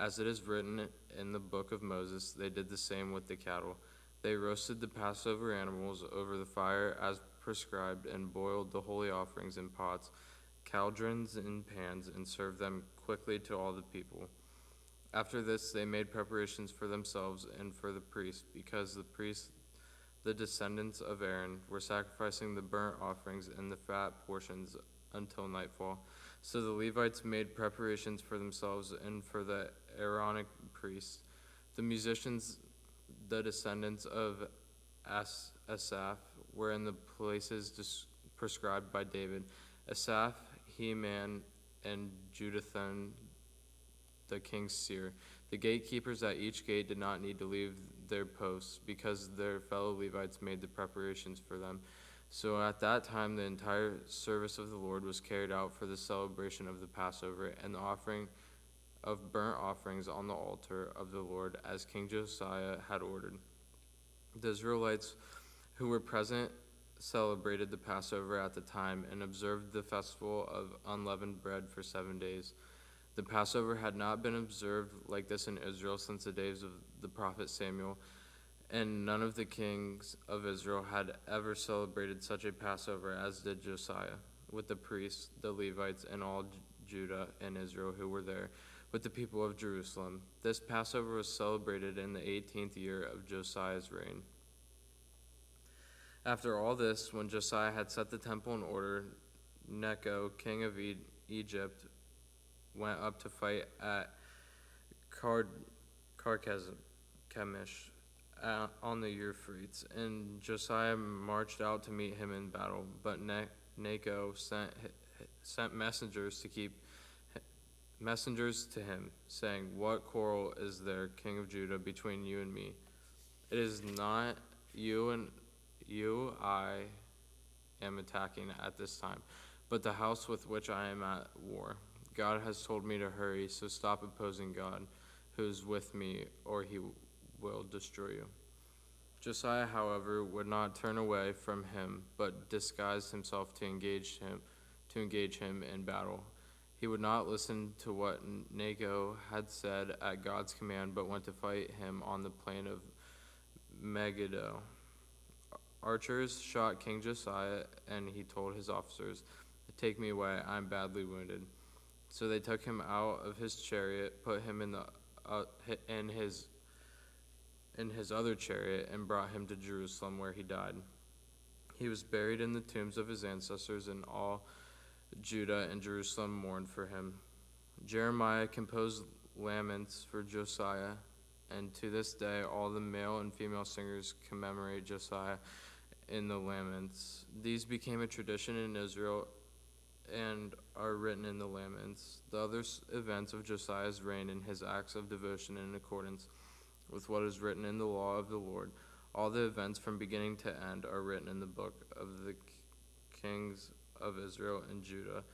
As it is written in the book of Moses, they did the same with the cattle. They roasted the Passover animals over the fire as prescribed, and boiled the holy offerings in pots, cauldrons, and pans, and served them quickly to all the people. After this, they made preparations for themselves and for the priests, because the priests, the descendants of Aaron, were sacrificing the burnt offerings and the fat portions until nightfall. So the Levites made preparations for themselves and for the Aaronic priests. The musicians, the descendants of Asaph, were in the places prescribed by David: Asaph, Heman, and Jeduthun, the king's seer. The gatekeepers at each gate did not need to leave their posts, because their fellow Levites made the preparations for them. So at that time the entire service of the Lord was carried out for the celebration of the Passover and the offering of burnt offerings on the altar of the Lord, as King Josiah had ordered. The Israelites who were present celebrated the Passover at the time and observed the festival of unleavened bread for 7 days. The Passover had not been observed like this in Israel since the days of the prophet Samuel, and none of the kings of Israel had ever celebrated such a Passover as did Josiah, with the priests, the Levites, and all Judah and Israel who were there, with the people of Jerusalem. This Passover was celebrated in the 18th year of Josiah's reign. After all this, when Josiah had set the temple in order, Necho, king of Egypt, went up to fight at Carchemish on the Euphrates, and Josiah marched out to meet him in battle. But Necho sent messengers to him, saying, "What quarrel is there, king of Judah, between you and me? It is not you I am attacking at this time, but the house with which I am at war. God has told me to hurry, so stop opposing God, who is with me, or he will destroy you." Josiah, however, would not turn away from him, but disguised himself to engage him in battle. He would not listen to what Necho had said at God's command, but went to fight him on the plain of Megiddo. Archers shot King Josiah, and he told his officers, "Take me away, I am badly wounded." So they took him out of his chariot, put him in his other chariot, and brought him to Jerusalem, where he died. He was buried in the tombs of his ancestors, and all Judah and Jerusalem mourned for him. Jeremiah composed laments for Josiah, and to this day all the male and female singers commemorate Josiah in the laments. These became a tradition in Israel and are written in the laments. The other events of Josiah's reign and his acts of devotion in accordance with what is written in the law of the Lord, all the events from beginning to end are written in the book of the kings of Israel and Judah.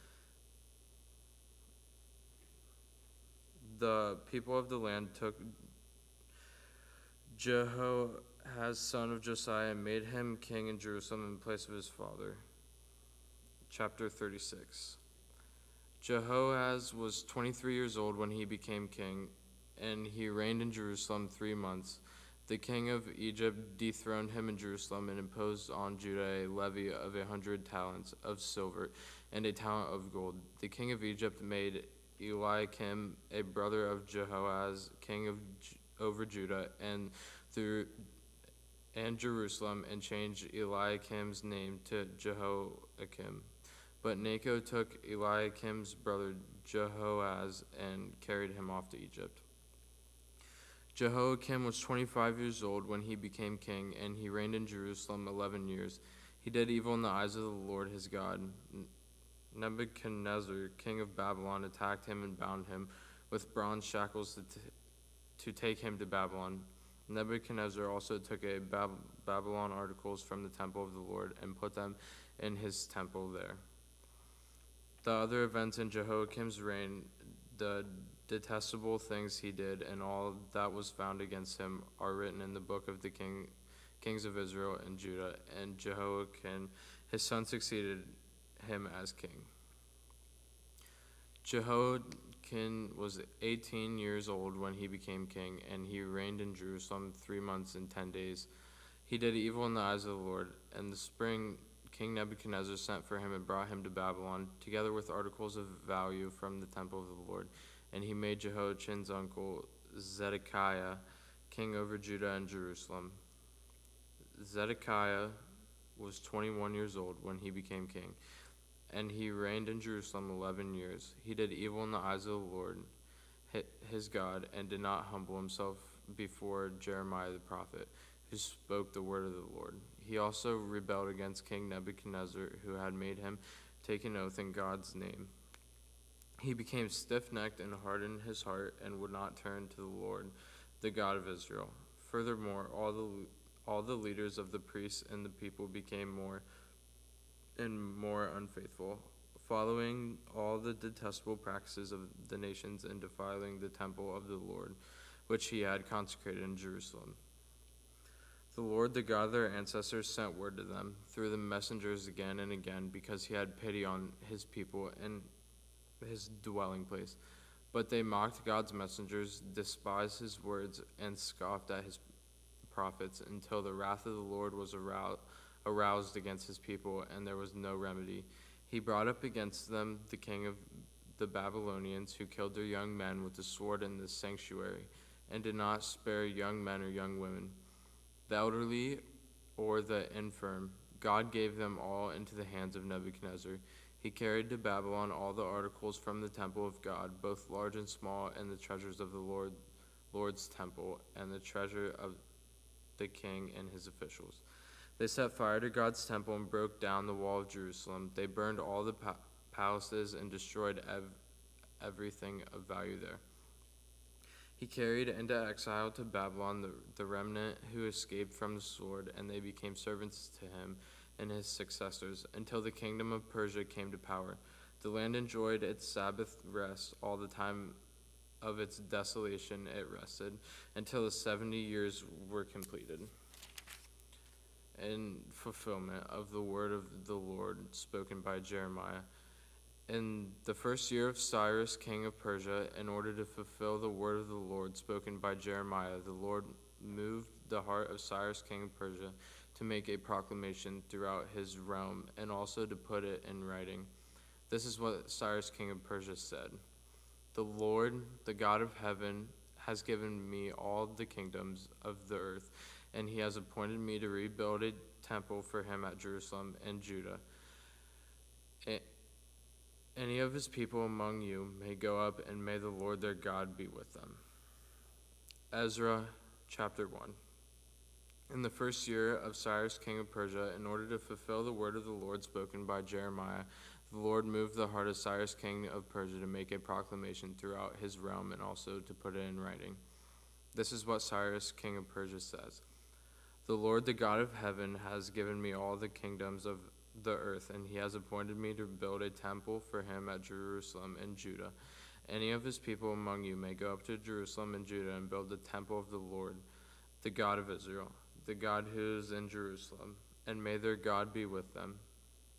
The people of the land took Jehoahaz, son of Josiah, made him king in Jerusalem in place of his father. Chapter 36. Jehoahaz was 23 years old when he became king, and he reigned in Jerusalem 3 months. The king of Egypt dethroned him in Jerusalem and imposed on Judah a levy of 100 talents of silver and a talent of gold. The king of Egypt made Eliakim, a brother of Jehoahaz, king over Judah and Jerusalem, and changed Eliakim's name to Jehoiakim. But Necho took Eliakim's brother Jehoahaz and carried him off to Egypt. Jehoiakim was 25 years old when he became king, and he reigned in Jerusalem 11 years. He did evil in the eyes of the Lord his God. Nebuchadnezzar, king of Babylon, attacked him and bound him with bronze shackles to take him to Babylon. Nebuchadnezzar also took Babylon articles from the temple of the Lord and put them in his temple there. The other events in Jehoiakim's reign, the detestable things he did, and all that was found against him are written in the book of the kings of Israel and Judah, and Jehoiakim, his son, succeeded him as king. Jehoiakim was 18 years old when he became king, and he reigned in Jerusalem 3 months and 10 days. He did evil in the eyes of the Lord. In the spring, King Nebuchadnezzar sent for him and brought him to Babylon, together with articles of value from the temple of the Lord. And he made Jehoiachin's uncle Zedekiah king over Judah and Jerusalem. Zedekiah was 21 years old when he became king, and he reigned in Jerusalem 11 years. He did evil in the eyes of the Lord, his God, and did not humble himself before Jeremiah the prophet, who spoke the word of the Lord. He also rebelled against King Nebuchadnezzar, who had made him take an oath in God's name. He became stiff-necked and hardened his heart and would not turn to the Lord, the God of Israel. Furthermore, all the leaders of the priests and the people became more and more unfaithful, following all the detestable practices of the nations and defiling the temple of the Lord, which he had consecrated in Jerusalem. The Lord, the God of their ancestors, sent word to them through the messengers again and again, because he had pity on his people and his dwelling place. But they mocked God's messengers, despised his words, and scoffed at his prophets, until the wrath of the Lord was aroused against his people, and there was no remedy. He brought up against them the king of the Babylonians, who killed their young men with the sword in the sanctuary, and did not spare young men or young women, the elderly or the infirm. God gave them all into the hands of Nebuchadnezzar. He carried to Babylon all the articles from the temple of God, both large and small, and the treasures of the Lord's temple, and the treasure of the king and his officials. They set fire to God's temple and broke down the wall of Jerusalem. They burned all the palaces and destroyed everything of value there. He carried into exile to Babylon the remnant who escaped from the sword, and they became servants to him and his successors, until the kingdom of Persia came to power. The land enjoyed its Sabbath rest. All the time of its desolation it rested, until the 70 years were completed. In fulfillment of the word of the Lord spoken by Jeremiah. In the first year of Cyrus, king of Persia, in order to fulfill the word of the Lord spoken by Jeremiah, the Lord moved the heart of Cyrus, king of Persia, to make a proclamation throughout his realm, and also to put it in writing. This is what Cyrus, king of Persia, said. The Lord, the God of heaven, has given me all the kingdoms of the earth, and he has appointed me to rebuild a temple for him at Jerusalem and Judah. Any of his people among you may go up, and may the Lord their God be with them. Ezra chapter 1. In the first year of Cyrus, king of Persia, in order to fulfill the word of the Lord spoken by Jeremiah, the Lord moved the heart of Cyrus, king of Persia, to make a proclamation throughout his realm, and also to put it in writing. This is what Cyrus, king of Persia, says. The Lord, the God of heaven, has given me all the kingdoms of the earth, and he has appointed me to build a temple for him at Jerusalem and Judah. Any of his people among you may go up to Jerusalem and Judah and build the temple of the Lord, the God of Israel, the God who is in Jerusalem, and may their God be with them.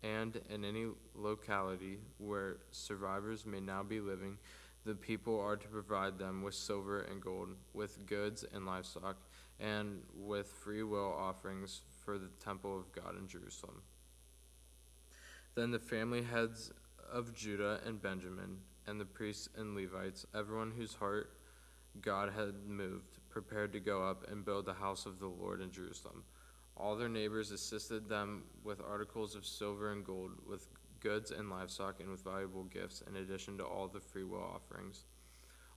And in any locality where survivors may now be living, the people are to provide them with silver and gold, with goods and livestock, and with free will offerings for the temple of God in Jerusalem. Then the family heads of Judah and Benjamin, and the priests and Levites, everyone whose heart God had moved, prepared to go up and build the house of the Lord in Jerusalem. All their neighbors assisted them with articles of silver and gold, with goods and livestock, and with valuable gifts, in addition to all the freewill offerings.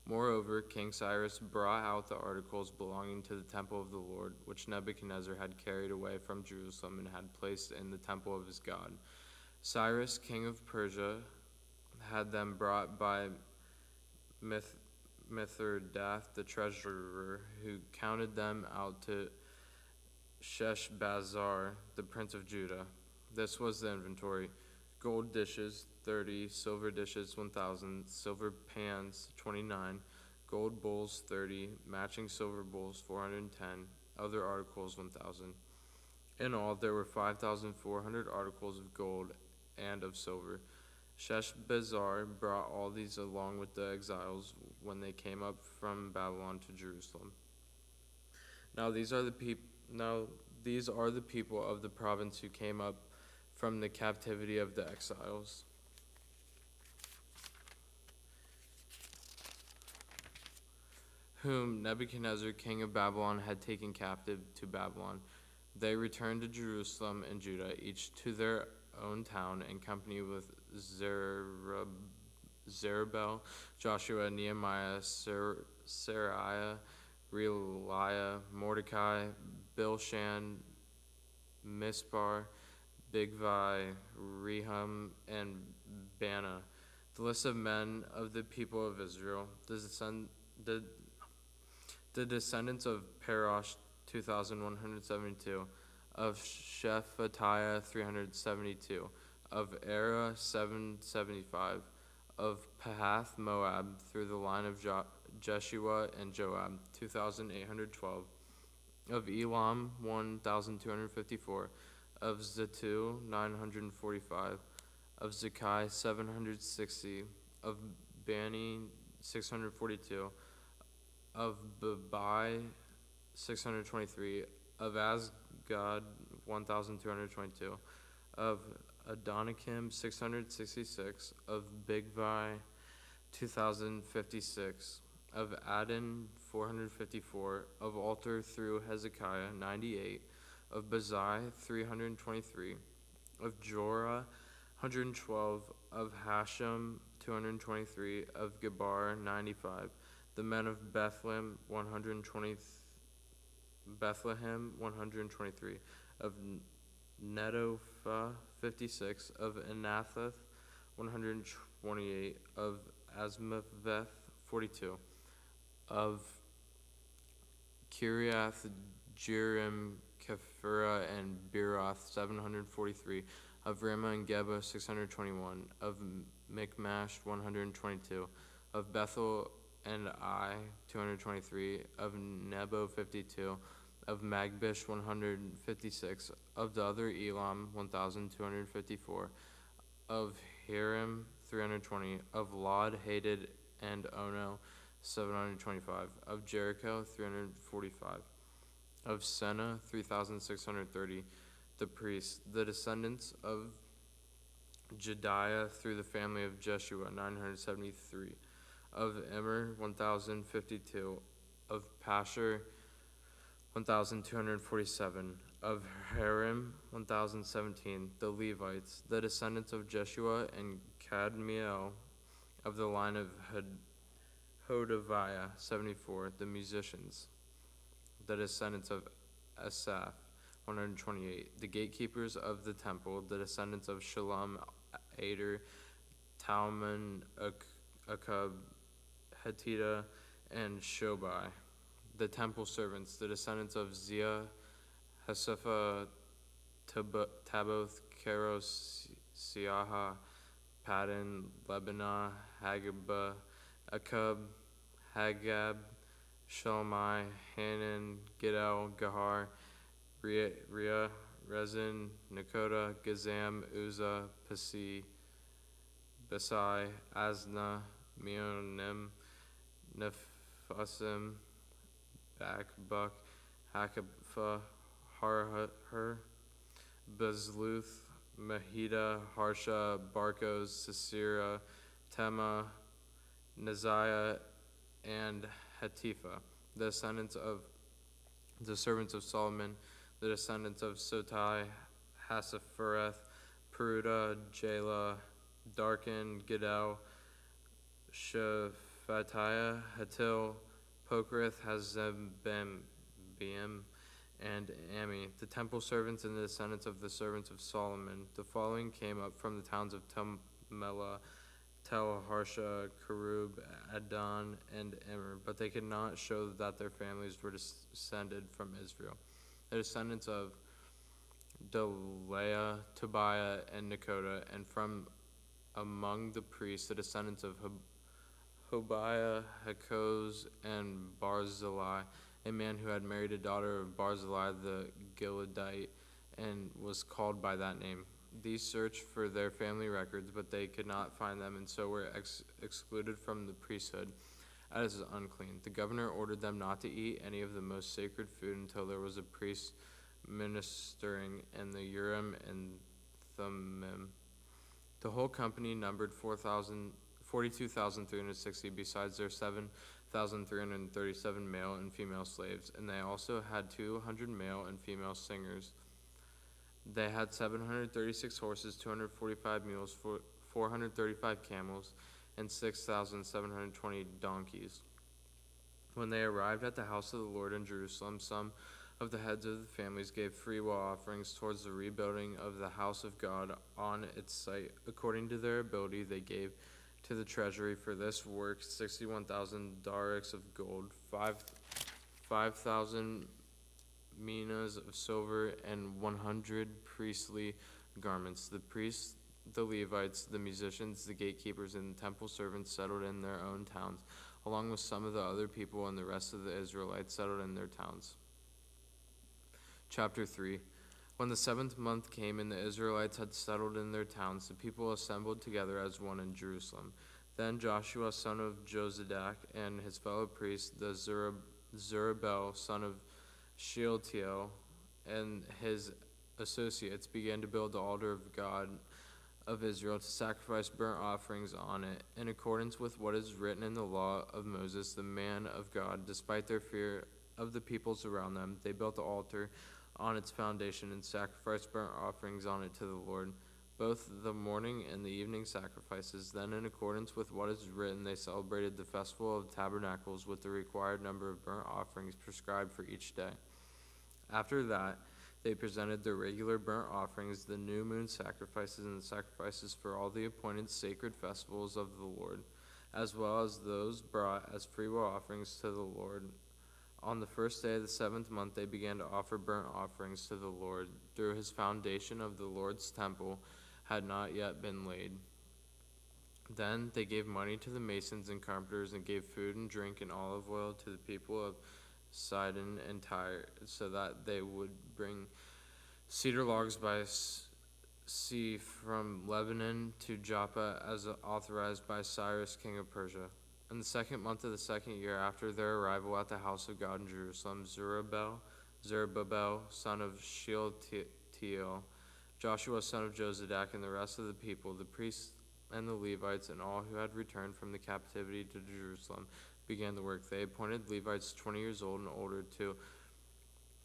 Moreover, King Cyrus brought out the articles belonging to the temple of the Lord, which Nebuchadnezzar had carried away from Jerusalem and had placed in the temple of his God. Cyrus, king of Persia, had them brought by Mithredath, the treasurer, who counted them out to Sheshbazzar, the prince of Judah. This was the inventory: gold dishes 30, silver dishes 1,000, silver pans 29, gold bowls 30, matching silver bowls 410, other articles 1,000. In all, there were 5,400 articles of gold and of silver. Sheshbazzar brought all these along with the exiles when they came up from Babylon to Jerusalem. Now these are the people of the province who came up from the captivity of the exiles. Whom Nebuchadnezzar, king of Babylon, had taken captive to Babylon. They returned to Jerusalem and Judah, each to their own town, in company with Zerubbabel, Joshua, Nehemiah, Seraiah, Realiah, Mordecai, Bilshan, Mispar, Bigvai, Rehum, and Bana. The list of men of the people of Israel, the descendants of Parosh, 2,172, of Shephatiah, 372, of Era, 775, of Pahath Moab, through the line of Jeshua and Joab, 2,812, of Elam, 1,254, of Zatu, 945, of Zakai, 760, of Bani, 642, of Babai, 623, of Asgad, 1,222, of Adonikim, 666, of Bigvai, 2,056, of Adin, 454, of Alter through Hezekiah, 98, of Bazai, 323, of Jorah, 112, of Hashem, 223, of Gebar, 95, the men of Bethlehem, 123, of Netopha, 56, of Anathoth, 128, of Asmaveth, 42, of Kiriath Jearim, Kephirah, and Beeroth, 743, of Ramah and Geba, 621, of Michmash, 122, of Bethel and Ai, 223, of Nebo, 52, of Magbish, 156, of the other Elam, 1,254, of Hiram, 320, of Lod, Hadid, and Ono, 725, of Jericho, 345, of Senah, 3,630, the priests, the descendants of Jediah through the family of Jeshua, 973, of Immer, 1,052, of Pashur, 1,247, of Harim, 1,017, the Levites, the descendants of Jeshua and Kadmiel, of the line of Hodaviah, 74, the musicians, the descendants of Asaph, 128, the gatekeepers of the temple, the descendants of Shalom, Ader, Talman, Akab, Hatita, and Shobai, the temple servants, the descendants of Zia, Hasapha, Taboth, Keros, Siaha, Paddan, Lebanah, Hagabah, Akub, Hagab, Shalmai, Hanan, Gidel, Gahar, Ria, Rezin, Nakoda, Gazam, Uzzah, Pasi, Besai, Asna, Meonim, Nephasim, Bakbuk, Hakapha, Harhur, Bezluth, Mahida, Harsha, Barkos, Sisera, Tema, Neziah, and Hatifa, the descendants of the servants of Solomon, the descendants of Sotai, Hassaphareth, Peruda, Jela, Darkin, Gidel, Shephatiah, Hatil, Pokereth, Hazebim, and Ami, the temple servants and the descendants of the servants of Solomon. The following came up from the towns of Telmela, Tel Harsha, Kerub, Adon, and Immer, but they could not show that their families were descended from Israel. The descendants of Delaiah, Tobiah, and Nakoda, and from among the priests, the descendants of Hobiah, Hakoz, and Barzillai, a man who had married a daughter of Barzillai the Gileadite, and was called by that name. These searched for their family records, but they could not find them, and so were excluded from the priesthood as unclean. The governor ordered them not to eat any of the most sacred food until there was a priest ministering in the Urim and Thummim. The whole company numbered 42,360, besides their 7,337 male and female slaves, and they also had 200 male and female singers. They had 736 horses, 245 mules, 435 camels, and 6,720 donkeys. When they arrived at the house of the Lord in Jerusalem, some of the heads of the families gave free will offerings towards the rebuilding of the house of God on its site. According to their ability, they gave to the treasury for this work 61,000 darics of gold, 5,000 minas of silver, and 100 priestly garments. The priests, the Levites, the musicians, the gatekeepers, and the temple servants settled in their own towns, along with some of the other people, and the rest of the Israelites settled in their towns. Chapter 3. When the 7th month came and the Israelites had settled in their towns, the people assembled together as one in Jerusalem. Then Joshua, son of Jozadak, and his fellow priest, the Zerubbabel, son of Shealtiel, and his associates began to build the altar of God of Israel to sacrifice burnt offerings on it, in accordance with what is written in the law of Moses, the man of God. Despite their fear of the peoples around them, they built the altar on its foundation and sacrificed burnt offerings on it to the Lord, both the morning and the evening sacrifices. Then, in accordance with what is written, they celebrated the festival of tabernacles with the required number of burnt offerings prescribed for each day. After that, they presented their regular burnt offerings, the new moon sacrifices, and the sacrifices for all the appointed sacred festivals of the Lord, as well as those brought as freewill offerings to the Lord. On the first day of the 7th month, they began to offer burnt offerings to the Lord, though his foundation of the Lord's temple had not yet been laid. Then they gave money to the masons and carpenters, and gave food and drink and olive oil to the people of Sidon and Tyre, so that they would bring cedar logs by sea from Lebanon to Joppa, as authorized by Cyrus, king of Persia. In the 2nd month of the 2nd year after their arrival at the house of God in Jerusalem, Zerubbabel, son of Shealtiel, Joshua, son of Jozadak, and the rest of the people, the priests and the Levites, and all who had returned from the captivity to Jerusalem, began the work. They appointed Levites 20 years old and older to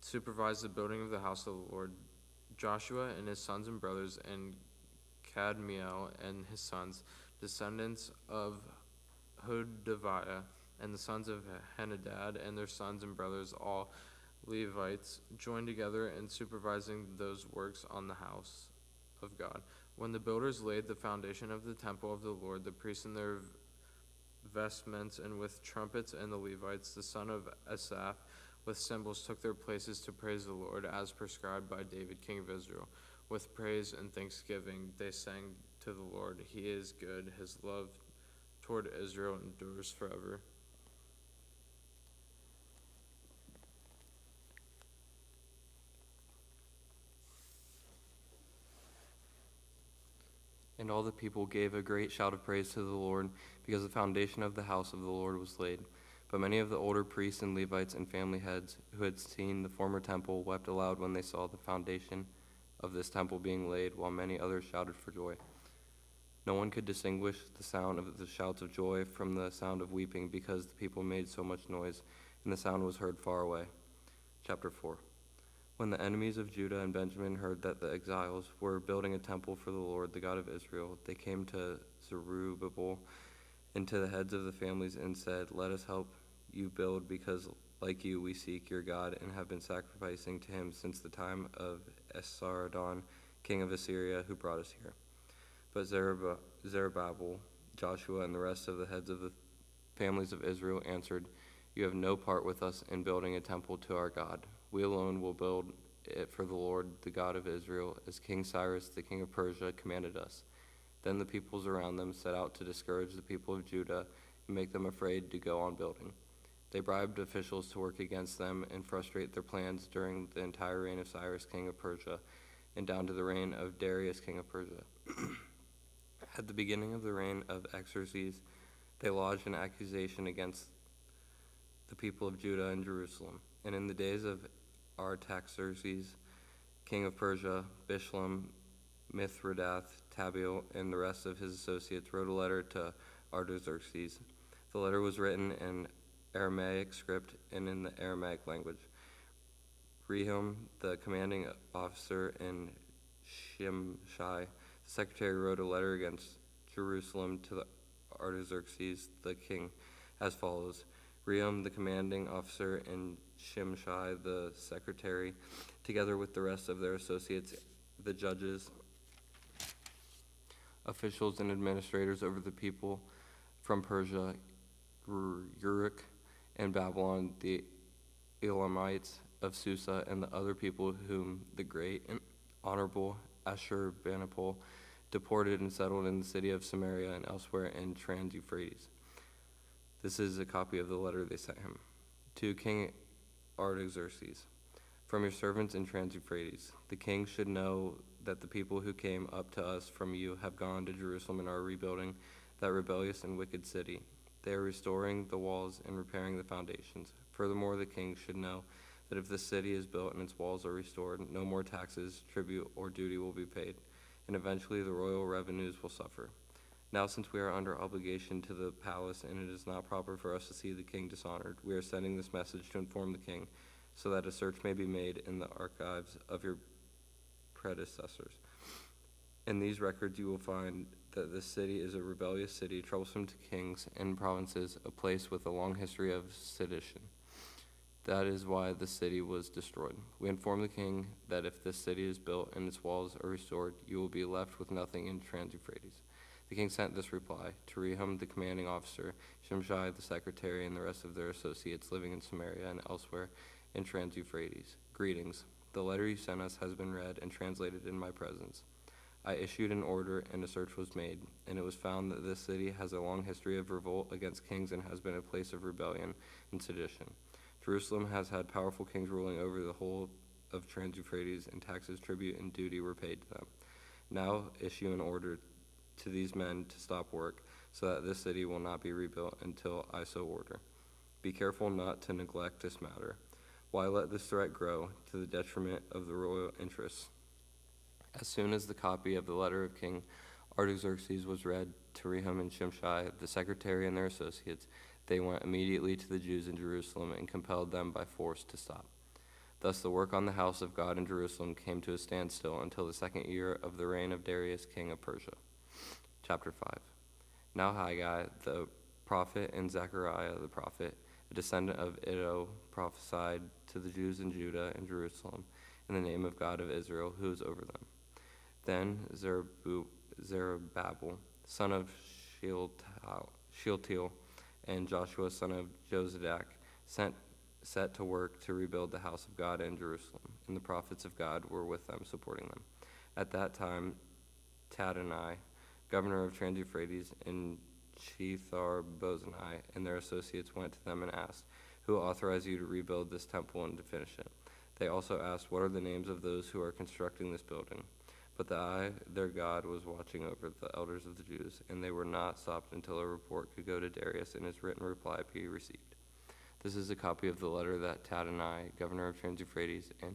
supervise the building of the house of the Lord. Joshua and his sons and brothers, and Kadmiel and his sons, descendants of Hodaviah, and the sons of Henadad and their sons and brothers, all Levites, joined together in supervising those works on the house of God. When the builders laid the foundation of the temple of the Lord, the priests in their vestments and with trumpets, and the Levites, the son of Asaph, with cymbals, took their places to praise the Lord, as prescribed by David, king of Israel. With praise and thanksgiving they sang to the Lord. He is good. His love toward Israel endures forever. And all the people gave a great shout of praise to the Lord, because the foundation of the house of the Lord was laid. But many of the older priests and Levites and family heads who had seen the former temple wept aloud when they saw the foundation of this temple being laid, while many others shouted for joy. No one could distinguish the sound of the shouts of joy from the sound of weeping, because the people made so much noise, and the sound was heard far away. Chapter 4. When the enemies of Judah and Benjamin heard that the exiles were building a temple for the Lord, the God of Israel, they came to Zerubbabel and to the heads of the families and said, "Let us help you build, because like you we seek your God and have been sacrificing to him since the time of Esarhaddon, king of Assyria, who brought us here." But Zerubbabel, Joshua, and the rest of the heads of the families of Israel answered, "You have no part with us in building a temple to our God. We alone will build it for the Lord, the God of Israel, as King Cyrus, the king of Persia, commanded us." Then the peoples around them set out to discourage the people of Judah and make them afraid to go on building. They bribed officials to work against them and frustrate their plans during the entire reign of Cyrus, king of Persia, and down to the reign of Darius, king of Persia. At the beginning of the reign of Xerxes, they lodged an accusation against the people of Judah and Jerusalem. And in the days of Artaxerxes, king of Persia, Bishlam, Mithridath, Tabeel, and the rest of his associates wrote a letter to Artaxerxes. The letter was written in Aramaic script and in the Aramaic language. Rehum, the commanding officer, and Shimshai, the secretary, wrote a letter against Jerusalem to Artaxerxes, the king, as follows. Rehum, the commanding officer, and Shimshai, the secretary, together with the rest of their associates, the judges, officials, and administrators over the people from Persia, Uruk, and Babylon, the Elamites of Susa, and the other people whom the great and honorable Ashurbanipal deported and settled in the city of Samaria and elsewhere in Trans-Euphrates. This is a copy of the letter they sent him. To King Artaxerxes, from your servants in Trans-Euphrates, the king should know that the people who came up to us from you have gone to Jerusalem and are rebuilding that rebellious and wicked city. They are restoring the walls and repairing the foundations. Furthermore, the king should know that if the city is built and its walls are restored, no more taxes, tribute, or duty will be paid, and eventually the royal revenues will suffer. Now, since we are under obligation to the palace and it is not proper for us to see the king dishonored, we are sending this message to inform the king, so that a search may be made in the archives of your predecessors. In these records you will find that this city is a rebellious city, troublesome to kings and provinces, a place with a long history of sedition. That is why the city was destroyed. We inform the king that if this city is built and its walls are restored, you will be left with nothing in Trans-Euphrates. The king sent this reply to Rehum, the commanding officer, Shimshai, the secretary, and the rest of their associates living in Samaria and elsewhere in Trans-Euphrates. Greetings. The letter you sent us has been read and translated in my presence. I issued an order and a search was made, and it was found that this city has a long history of revolt against kings and has been a place of rebellion and sedition. Jerusalem has had powerful kings ruling over the whole of Trans-Euphrates, and taxes, tribute, and duty were paid to them. Now issue an order to these men to stop work, so that this city will not be rebuilt until I so order. Be careful not to neglect this matter. Why let this threat grow to the detriment of the royal interests? As soon as the copy of the letter of King Artaxerxes was read to Rehum and Shimshai, the secretary and their associates, they went immediately to the Jews in Jerusalem and compelled them by force to stop. Thus the work on the house of God in Jerusalem came to a standstill until the second year of the reign of Darius, king of Persia. Chapter 5. Now Haggai the prophet and Zechariah the prophet, a descendant of Iddo, prophesied to the Jews in Judah and Jerusalem in the name of God of Israel, who is over them. Then Zerubbabel, son of Shealtiel, and Joshua, son of Jozadak, set to work to rebuild the house of God in Jerusalem, and the prophets of God were with them, supporting them. At that time, Tadonai, governor of Trans-Euphrates, and Shethar-Bozenai and their associates went to them and asked, "Who authorized you to rebuild this temple and to finish it?" They also asked, "What are the names of those who are constructing this building?" But the eye, their God, was watching over the elders of the Jews, and they were not stopped until a report could go to Darius and his written reply be received. This is a copy of the letter that Tadonai, governor of Trans-Euphrates, and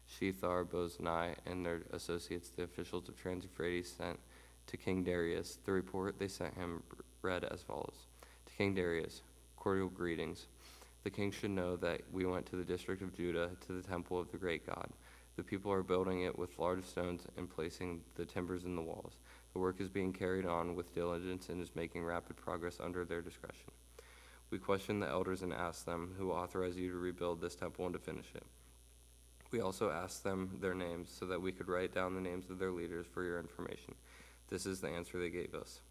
Shethar-Bozenai and their associates, the officials of Trans-Euphrates, sent to King Darius. The report they sent him read as follows. To King Darius, cordial greetings. The king should know that we went to the district of Judah, to the temple of the great God. The people are building it with large stones and placing the timbers in the walls. The work is being carried on with diligence and is making rapid progress under their discretion. We questioned the elders and asked them, who authorized you to rebuild this temple and to finish it? We also asked them their names so that we could write down the names of their leaders for your information. This is the answer they gave us.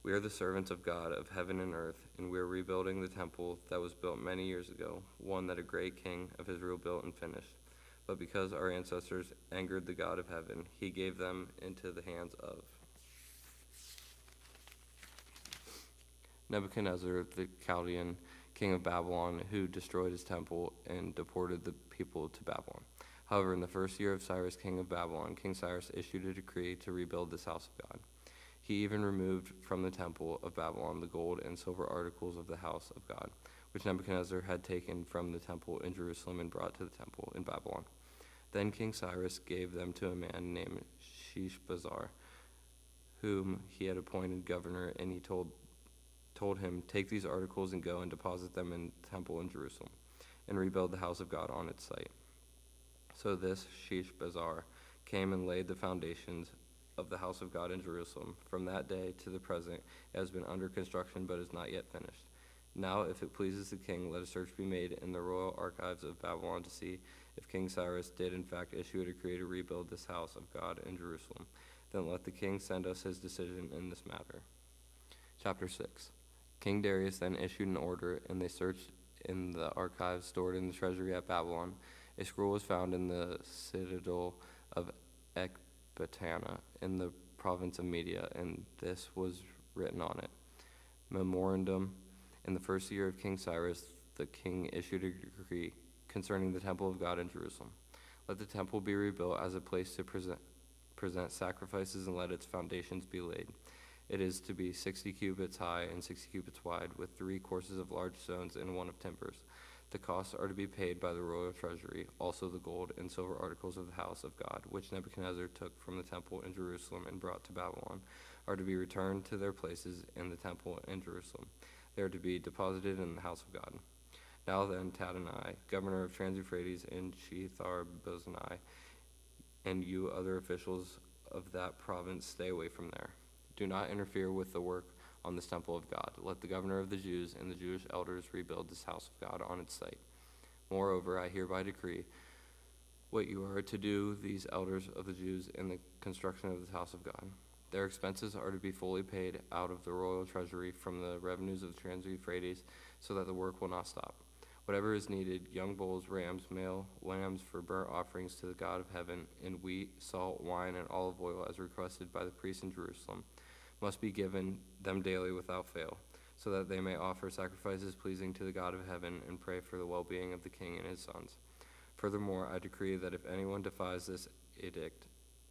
We are the servants of God of heaven and earth, and we are rebuilding the temple that was built many years ago, one that a great king of Israel built and finished. But because our ancestors angered the God of heaven, he gave them into the hands of Nebuchadnezzar, the Chaldean king of Babylon, who destroyed his temple and deported the people to Babylon. However, in the first year of Cyrus, king of Babylon, King Cyrus issued a decree to rebuild this house of God. He even removed from the temple of Babylon the gold and silver articles of the house of God, which Nebuchadnezzar had taken from the temple in Jerusalem and brought to the temple in Babylon. Then King Cyrus gave them to a man named Sheshbazzar, whom he had appointed governor, and he told him, take these articles and go and deposit them in the temple in Jerusalem, and rebuild the house of God on its site. So this Sheshbazzar came and laid the foundations of the house of God in Jerusalem. From that day to the present, it has been under construction, but is not yet finished. Now, if it pleases the king, let a search be made in the royal archives of Babylon to see if King Cyrus did in fact issue a decree to rebuild this house of God in Jerusalem. Then let the king send us his decision in this matter. Chapter 6. King Darius then issued an order, and they searched in the archives stored in the treasury at Babylon. A scroll was found in the citadel of Ecbatana in the province of Media, and this was written on it. Memorandum: in the first year of King Cyrus, the king issued a decree concerning the temple of God in Jerusalem. Let the temple be rebuilt as a place to present sacrifices, and let its foundations be laid. It is to be 60 cubits high and 60 cubits wide, with 3 courses of large stones and 1 of timbers. The costs are to be paid by the royal treasury. Also the gold and silver articles of the house of God, which Nebuchadnezzar took from the temple in Jerusalem and brought to Babylon, are to be returned to their places in the temple in Jerusalem. They are to be deposited in the house of God. Now then, Tadonai, governor of Trans-Euphrates, and Shethar-Bozenai, and you other officials of that province, stay away from there. Do not interfere with the work on this temple of God. Let the governor of the Jews and the Jewish elders rebuild this house of God on its site. Moreover, I hereby decree what you are to do, these elders of the Jews, in the construction of this house of God. Their expenses are to be fully paid out of the royal treasury from the revenues of the Trans-Euphrates, so that the work will not stop. Whatever is needed, young bulls, rams, male lambs for burnt offerings to the God of heaven, and wheat, salt, wine, and olive oil, as requested by the priests in Jerusalem, must be given them daily without fail, so that they may offer sacrifices pleasing to the God of heaven and pray for the well-being of the king and his sons. Furthermore, I decree that if anyone defies this edict,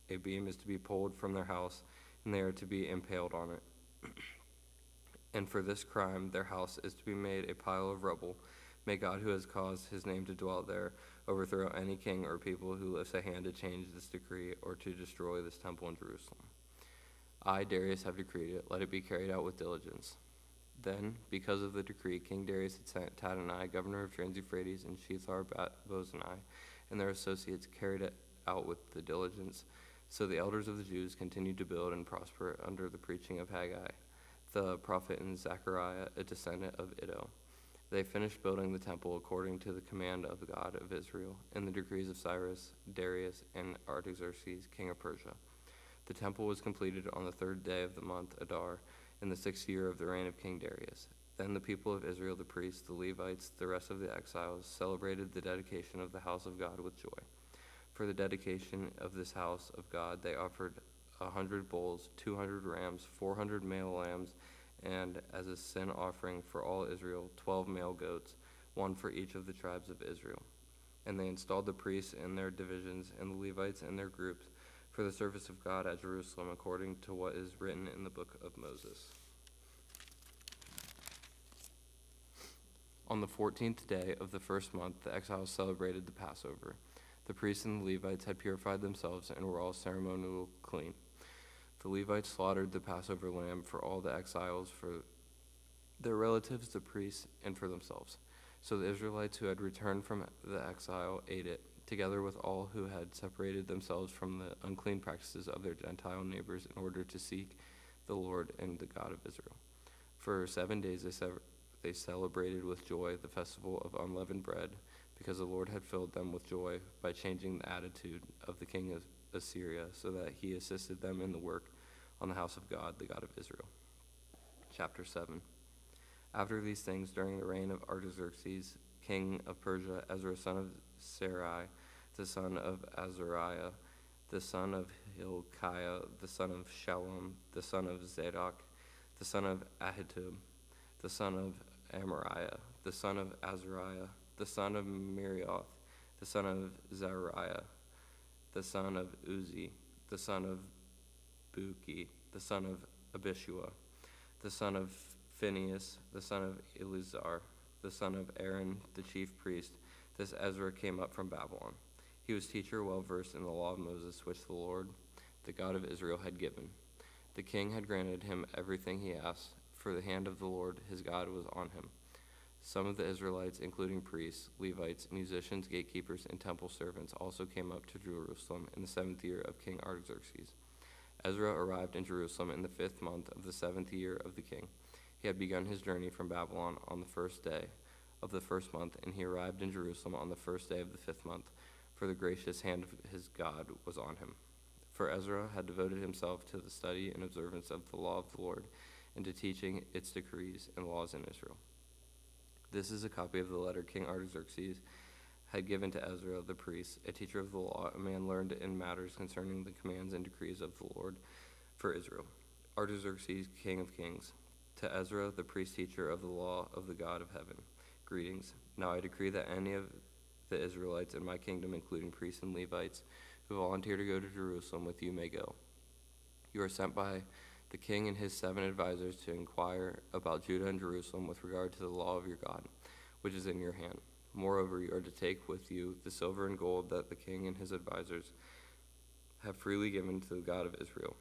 a beam is to be pulled from their house, and they are to be impaled on it. And for this crime, their house is to be made a pile of rubble. May God, who has caused his name to dwell there, overthrow any king or people who lifts a hand to change this decree or to destroy this temple in Jerusalem. I, Darius, have decreed it. Let it be carried out with diligence. Then, because of the decree, King Darius had sent Tadonai, governor of Trans-Euphrates, and Shethar-Bozenai, and their associates carried it out with the diligence. So the elders of the Jews continued to build and prosper under the preaching of Haggai, the prophet, and Zechariah, a descendant of Iddo. They finished building the temple according to the command of the God of Israel, and the decrees of Cyrus, Darius, and Artaxerxes, king of Persia. The temple was completed on the 3rd day of the month Adar, in the 6th year of the reign of King Darius. Then the people of Israel, the priests, the Levites, the rest of the exiles, celebrated the dedication of the house of God with joy. For the dedication of this house of God, they offered 100 bulls, 200 rams, 400 male lambs, and as a sin offering for all Israel, 12 male goats, 1 for each of the tribes of Israel. And they installed the priests in their divisions and the Levites in their groups, for the service of God at Jerusalem, according to what is written in the book of Moses. On the 14th day of the first month, the exiles celebrated the Passover. The priests and the Levites had purified themselves and were all ceremonially clean. The Levites slaughtered the Passover lamb for all the exiles, for their relatives, the priests, and for themselves. So the Israelites who had returned from the exile ate it, together with all who had separated themselves from the unclean practices of their Gentile neighbors in order to seek the Lord and the God of Israel. For 7 days they celebrated with joy the festival of unleavened bread, because the Lord had filled them with joy by changing the attitude of the king of Assyria, so that he assisted them in the work on the house of God, the God of Israel. Chapter 7. After these things, during the reign of Artaxerxes, king of Persia, Ezra son of Sarai, the son of Azariah, the son of Hilkiah, the son of Shallum, the son of Zadok, the son of Ahitub, the son of Amariah, the son of Azariah, the son of Mirioth, the son of Zariah, the son of Uzi, the son of Buki, the son of Abishua, the son of Phinehas, the son of Eleazar, the son of Aaron, the chief priest. This Ezra came up from Babylon. He was teacher well versed in the law of Moses, which the Lord, the God of Israel, had given. The king had granted him everything he asked, for the hand of the Lord his God was on him. Some of the Israelites, including priests, Levites, musicians, gatekeepers, and temple servants, also came up to Jerusalem in the 7th year of King Artaxerxes. Ezra arrived in Jerusalem in the 5th month of the 7th year of the king. He had begun his journey from Babylon on the 1st day of the 1st month, and he arrived in Jerusalem on the 1st day of the 5th month, for the gracious hand of his God was on him. For Ezra had devoted himself to the study and observance of the law of the Lord, and to teaching its decrees and laws in Israel. This is a copy of the letter King Artaxerxes had given to Ezra the priest, a teacher of the law, a man learned in matters concerning the commands and decrees of the Lord for Israel. Artaxerxes, king of kings, to Ezra the priest teacher of the law of the God of heaven. Greetings. Now I decree that any of the Israelites in my kingdom, including priests and Levites, who volunteer to go to Jerusalem with you may go. You are sent by the king and his 7 advisors to inquire about Judah and Jerusalem with regard to the law of your God, which is in your hand. Moreover, you are to take with you the silver and gold that the king and his advisors have freely given to the God of Israel,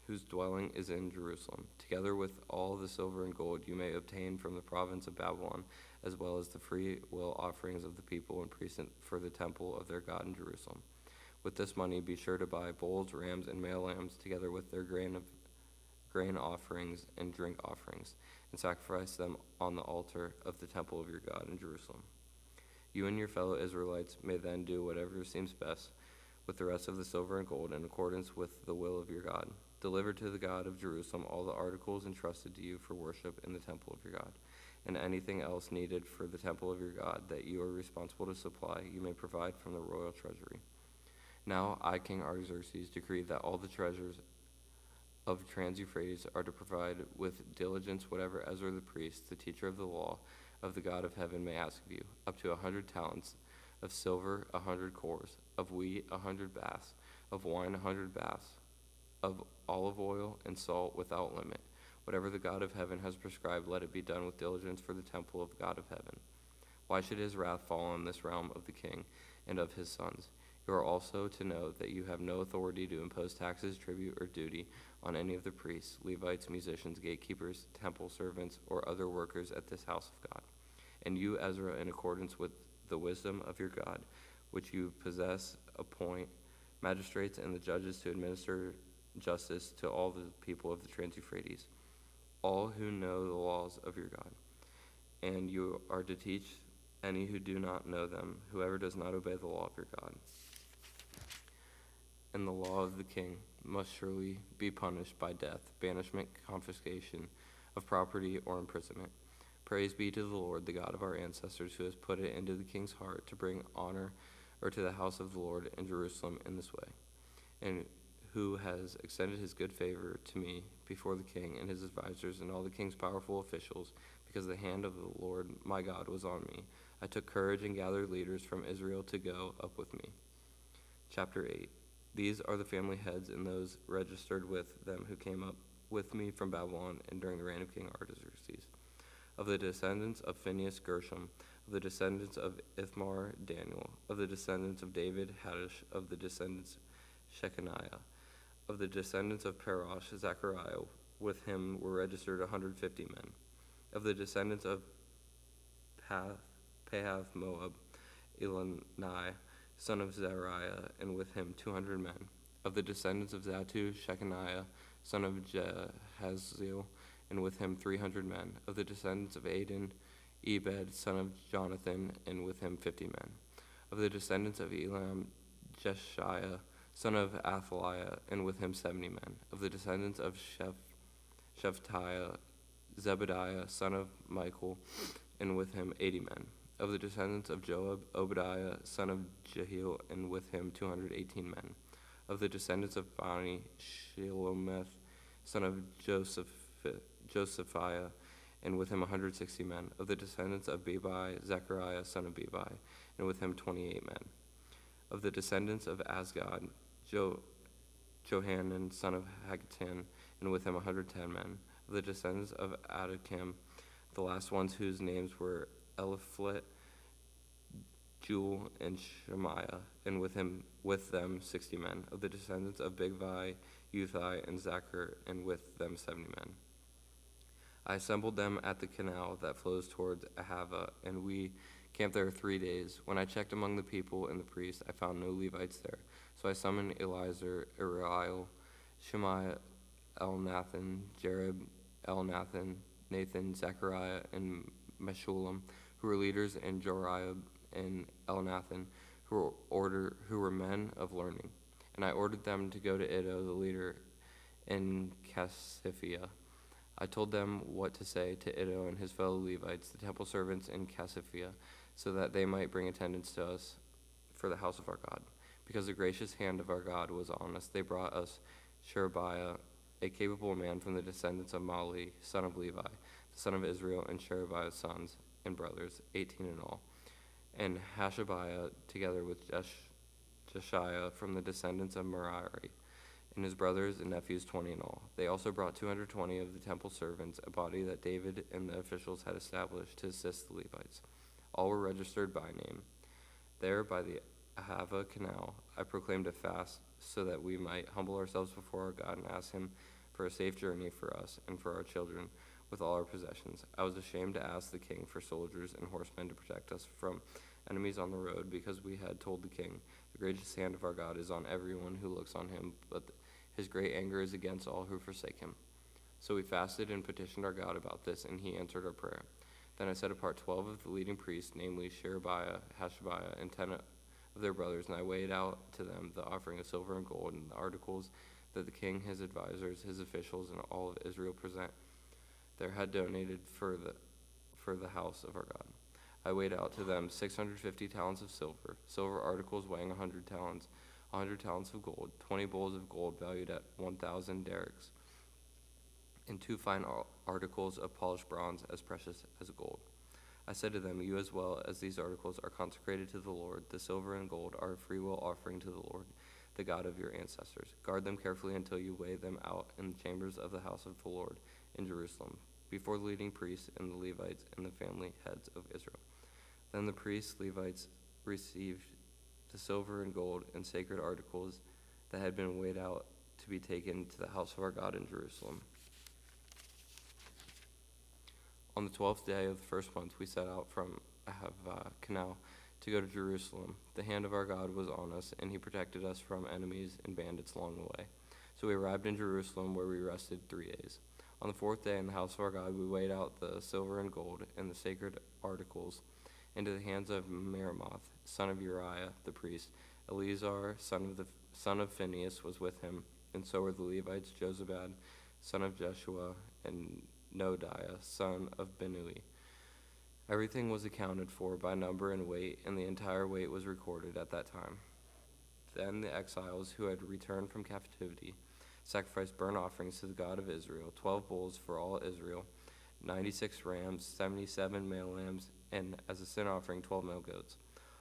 whose dwelling is in Jerusalem, together with all the silver and gold you may obtain from the province of Babylon, as well as the free will offerings of the people and priests for the temple of their God in Jerusalem. With this money be sure to buy bulls, rams, and male lambs, together with their grain offerings and drink offerings, and sacrifice them on the altar of the temple of your God in Jerusalem. You and your fellow Israelites may then do whatever seems best with the rest of the silver and gold in accordance with the will of your God. Deliver to the God of Jerusalem all the articles entrusted to you for worship in the temple of your God, and anything else needed for the temple of your God that you are responsible to supply, you may provide from the royal treasury. Now I, King Artaxerxes, decree that all the treasures of Trans-Euphrates are to provide with diligence whatever Ezra the priest, the teacher of the law of the God of heaven, may ask of you, up to 100 talents of silver, 100 cores, of wheat, 100 baths, of wine, 100 baths, of olive oil and salt without limit. Whatever the God of heaven has prescribed, let it be done with diligence for the temple of God of heaven. Why should his wrath fall on this realm of the king and of his sons? You are also to know that you have no authority to impose taxes, tribute, or duty on any of the priests, Levites, musicians, gatekeepers, temple servants, or other workers at this house of God. And you, Ezra, in accordance with the wisdom of your God, which you possess, appoint magistrates and the judges to administer justice to all the people of the Trans-Euphrates, all who know the laws of your God. And you are to teach any who do not know them, whoever does not obey the law of your God. And the law of the king must surely be punished by death, banishment, confiscation of property, or imprisonment. Praise be to the Lord, the God of our ancestors, who has put it into the king's heart to bring honor to the house of the Lord in Jerusalem in this way, and who has extended his good favor to me before the king and his advisors and all the king's powerful officials, because the hand of the Lord my God was on me. I took courage and gathered leaders from Israel to go up with me. Chapter 8. These are the family heads and those registered with them who came up with me from Babylon and during the reign of King Artaxerxes. Of the descendants of Phinehas, Gershom. Of the descendants of Ithmar, Daniel. Of the descendants of David, Haddish. Of the descendants Shechaniah. Of the descendants of Parosh, Zechariah. With him were registered 150 men. Of the descendants of Pahath Moab, Elani, son of Zariah, and with him 200 men. Of the descendants of Zatu, Shechaniah, son of Jehaziel, and with him 300 men. Of the descendants of Adin, Ebed, son of Jonathan, and with him 50 men. Of the descendants of Elam, Jeshiah, son of Athaliah, and with him 70 men. Of the descendants of Shephatiah, Zebediah, son of Michael, and with him 80 men. Of the descendants of Joab, Obadiah, son of Jehiel, and with him 218 men. Of the descendants of Bani, Shelomith, son of Josephiah, and with him 160 men. Of the descendants of Bebai, Zechariah, son of Bebai, and with him 28 men. Of the descendants of Asgad, Johanan, son of Haggatan, and with him 110 men. Of the descendants of Adakim, the last ones whose names were Eliphalet, Jewel, and Shemaiah, and with them 60 men. Of the descendants of Bigvai, Uthai, and Zachar, and with them 70 men. I assembled them at the canal that flows towards Ahava, and we camped there 3 days. When I checked among the people and the priests, I found no Levites there. So I summoned Eliezer, Ariel, Shemaiah, Elnathan, Jereb, Elnathan, Nathan, Zechariah, and Meshullam, who were leaders, and Joriah and Elnathan, who were men of learning. And I ordered them to go to Iddo, the leader, in Casiphia. I told them what to say to Iddo and his fellow Levites, the temple servants in Casiphia, so that they might bring attendance to us for the house of our God. Because the gracious hand of our God was on us, they brought us Sherebiah, a capable man from the descendants of Mali, son of Levi, the son of Israel, and Sherebiah's sons and brothers, 18 in all, and Hashabiah, together with Jeshiah from the descendants of Merari, and his brothers and nephews, 20 in all. They also brought 220 of the temple servants, a body that David and the officials had established to assist the Levites. All were registered by name. There, by the Ahava canal, I proclaimed a fast so that we might humble ourselves before our God and ask him for a safe journey for us and for our children with all our possessions. I was ashamed to ask the king for soldiers and horsemen to protect us from enemies on the road, because we had told the king, the gracious hand of our God is on everyone who looks on him, but his great anger is against all who forsake him. So we fasted and petitioned our God about this, and he answered our prayer. Then I set apart 12 of the leading priests, namely Sherebiah, Hashabiah, and 10 of their brothers, and I weighed out to them the offering of silver and gold and the articles that the king, his advisors, his officials, and all of Israel had donated for the house of our God. I weighed out to them 650 talents of silver articles weighing 100 talents, 100 talents of gold, 20 bowls of gold valued at 1,000 derricks, and 2 fine articles of polished bronze as precious as gold. I said to them, you as well as these articles are consecrated to the Lord. The silver and gold are a freewill offering to the Lord, the God of your ancestors. Guard them carefully until you weigh them out in the chambers of the house of the Lord in Jerusalem, before the leading priests and the Levites and the family heads of Israel. Then the priests, Levites, received the silver and gold and sacred articles that had been weighed out to be taken to the house of our God in Jerusalem. On the 12th day of the first month, we set out from Ahava canal to go to Jerusalem. The hand of our God was on us, and he protected us from enemies and bandits along the way. So we arrived in Jerusalem, where we rested 3 days. On the 4th day in the house of our God, we weighed out the silver and gold and the sacred articles into the hands of Meremoth, son of Uriah the priest. Eleazar, son of Phinehas, was with him, and so were the Levites, Jozabad, son of Jeshua, and Nodiah, son of Binnui. Everything was accounted for by number and weight, and the entire weight was recorded at that time. Then the exiles who had returned from captivity sacrificed burnt offerings to the God of Israel, 12 bulls for all Israel, 96 rams, 77 male lambs, and as a sin offering, 12 male goats.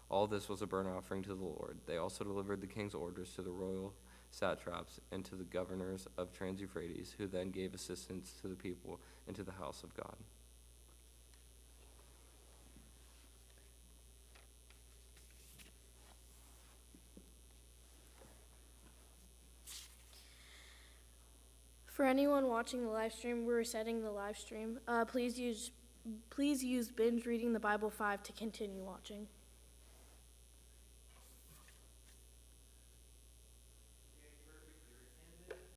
All this was a burnt offering to the Lord. They also delivered the king's orders to the royal satraps, and to the governors of Trans-Euphrates, who then gave assistance to the people and to the house of God. For anyone watching the live stream, we're setting the live stream. Please use Binge Reading the Bible 5 to continue watching.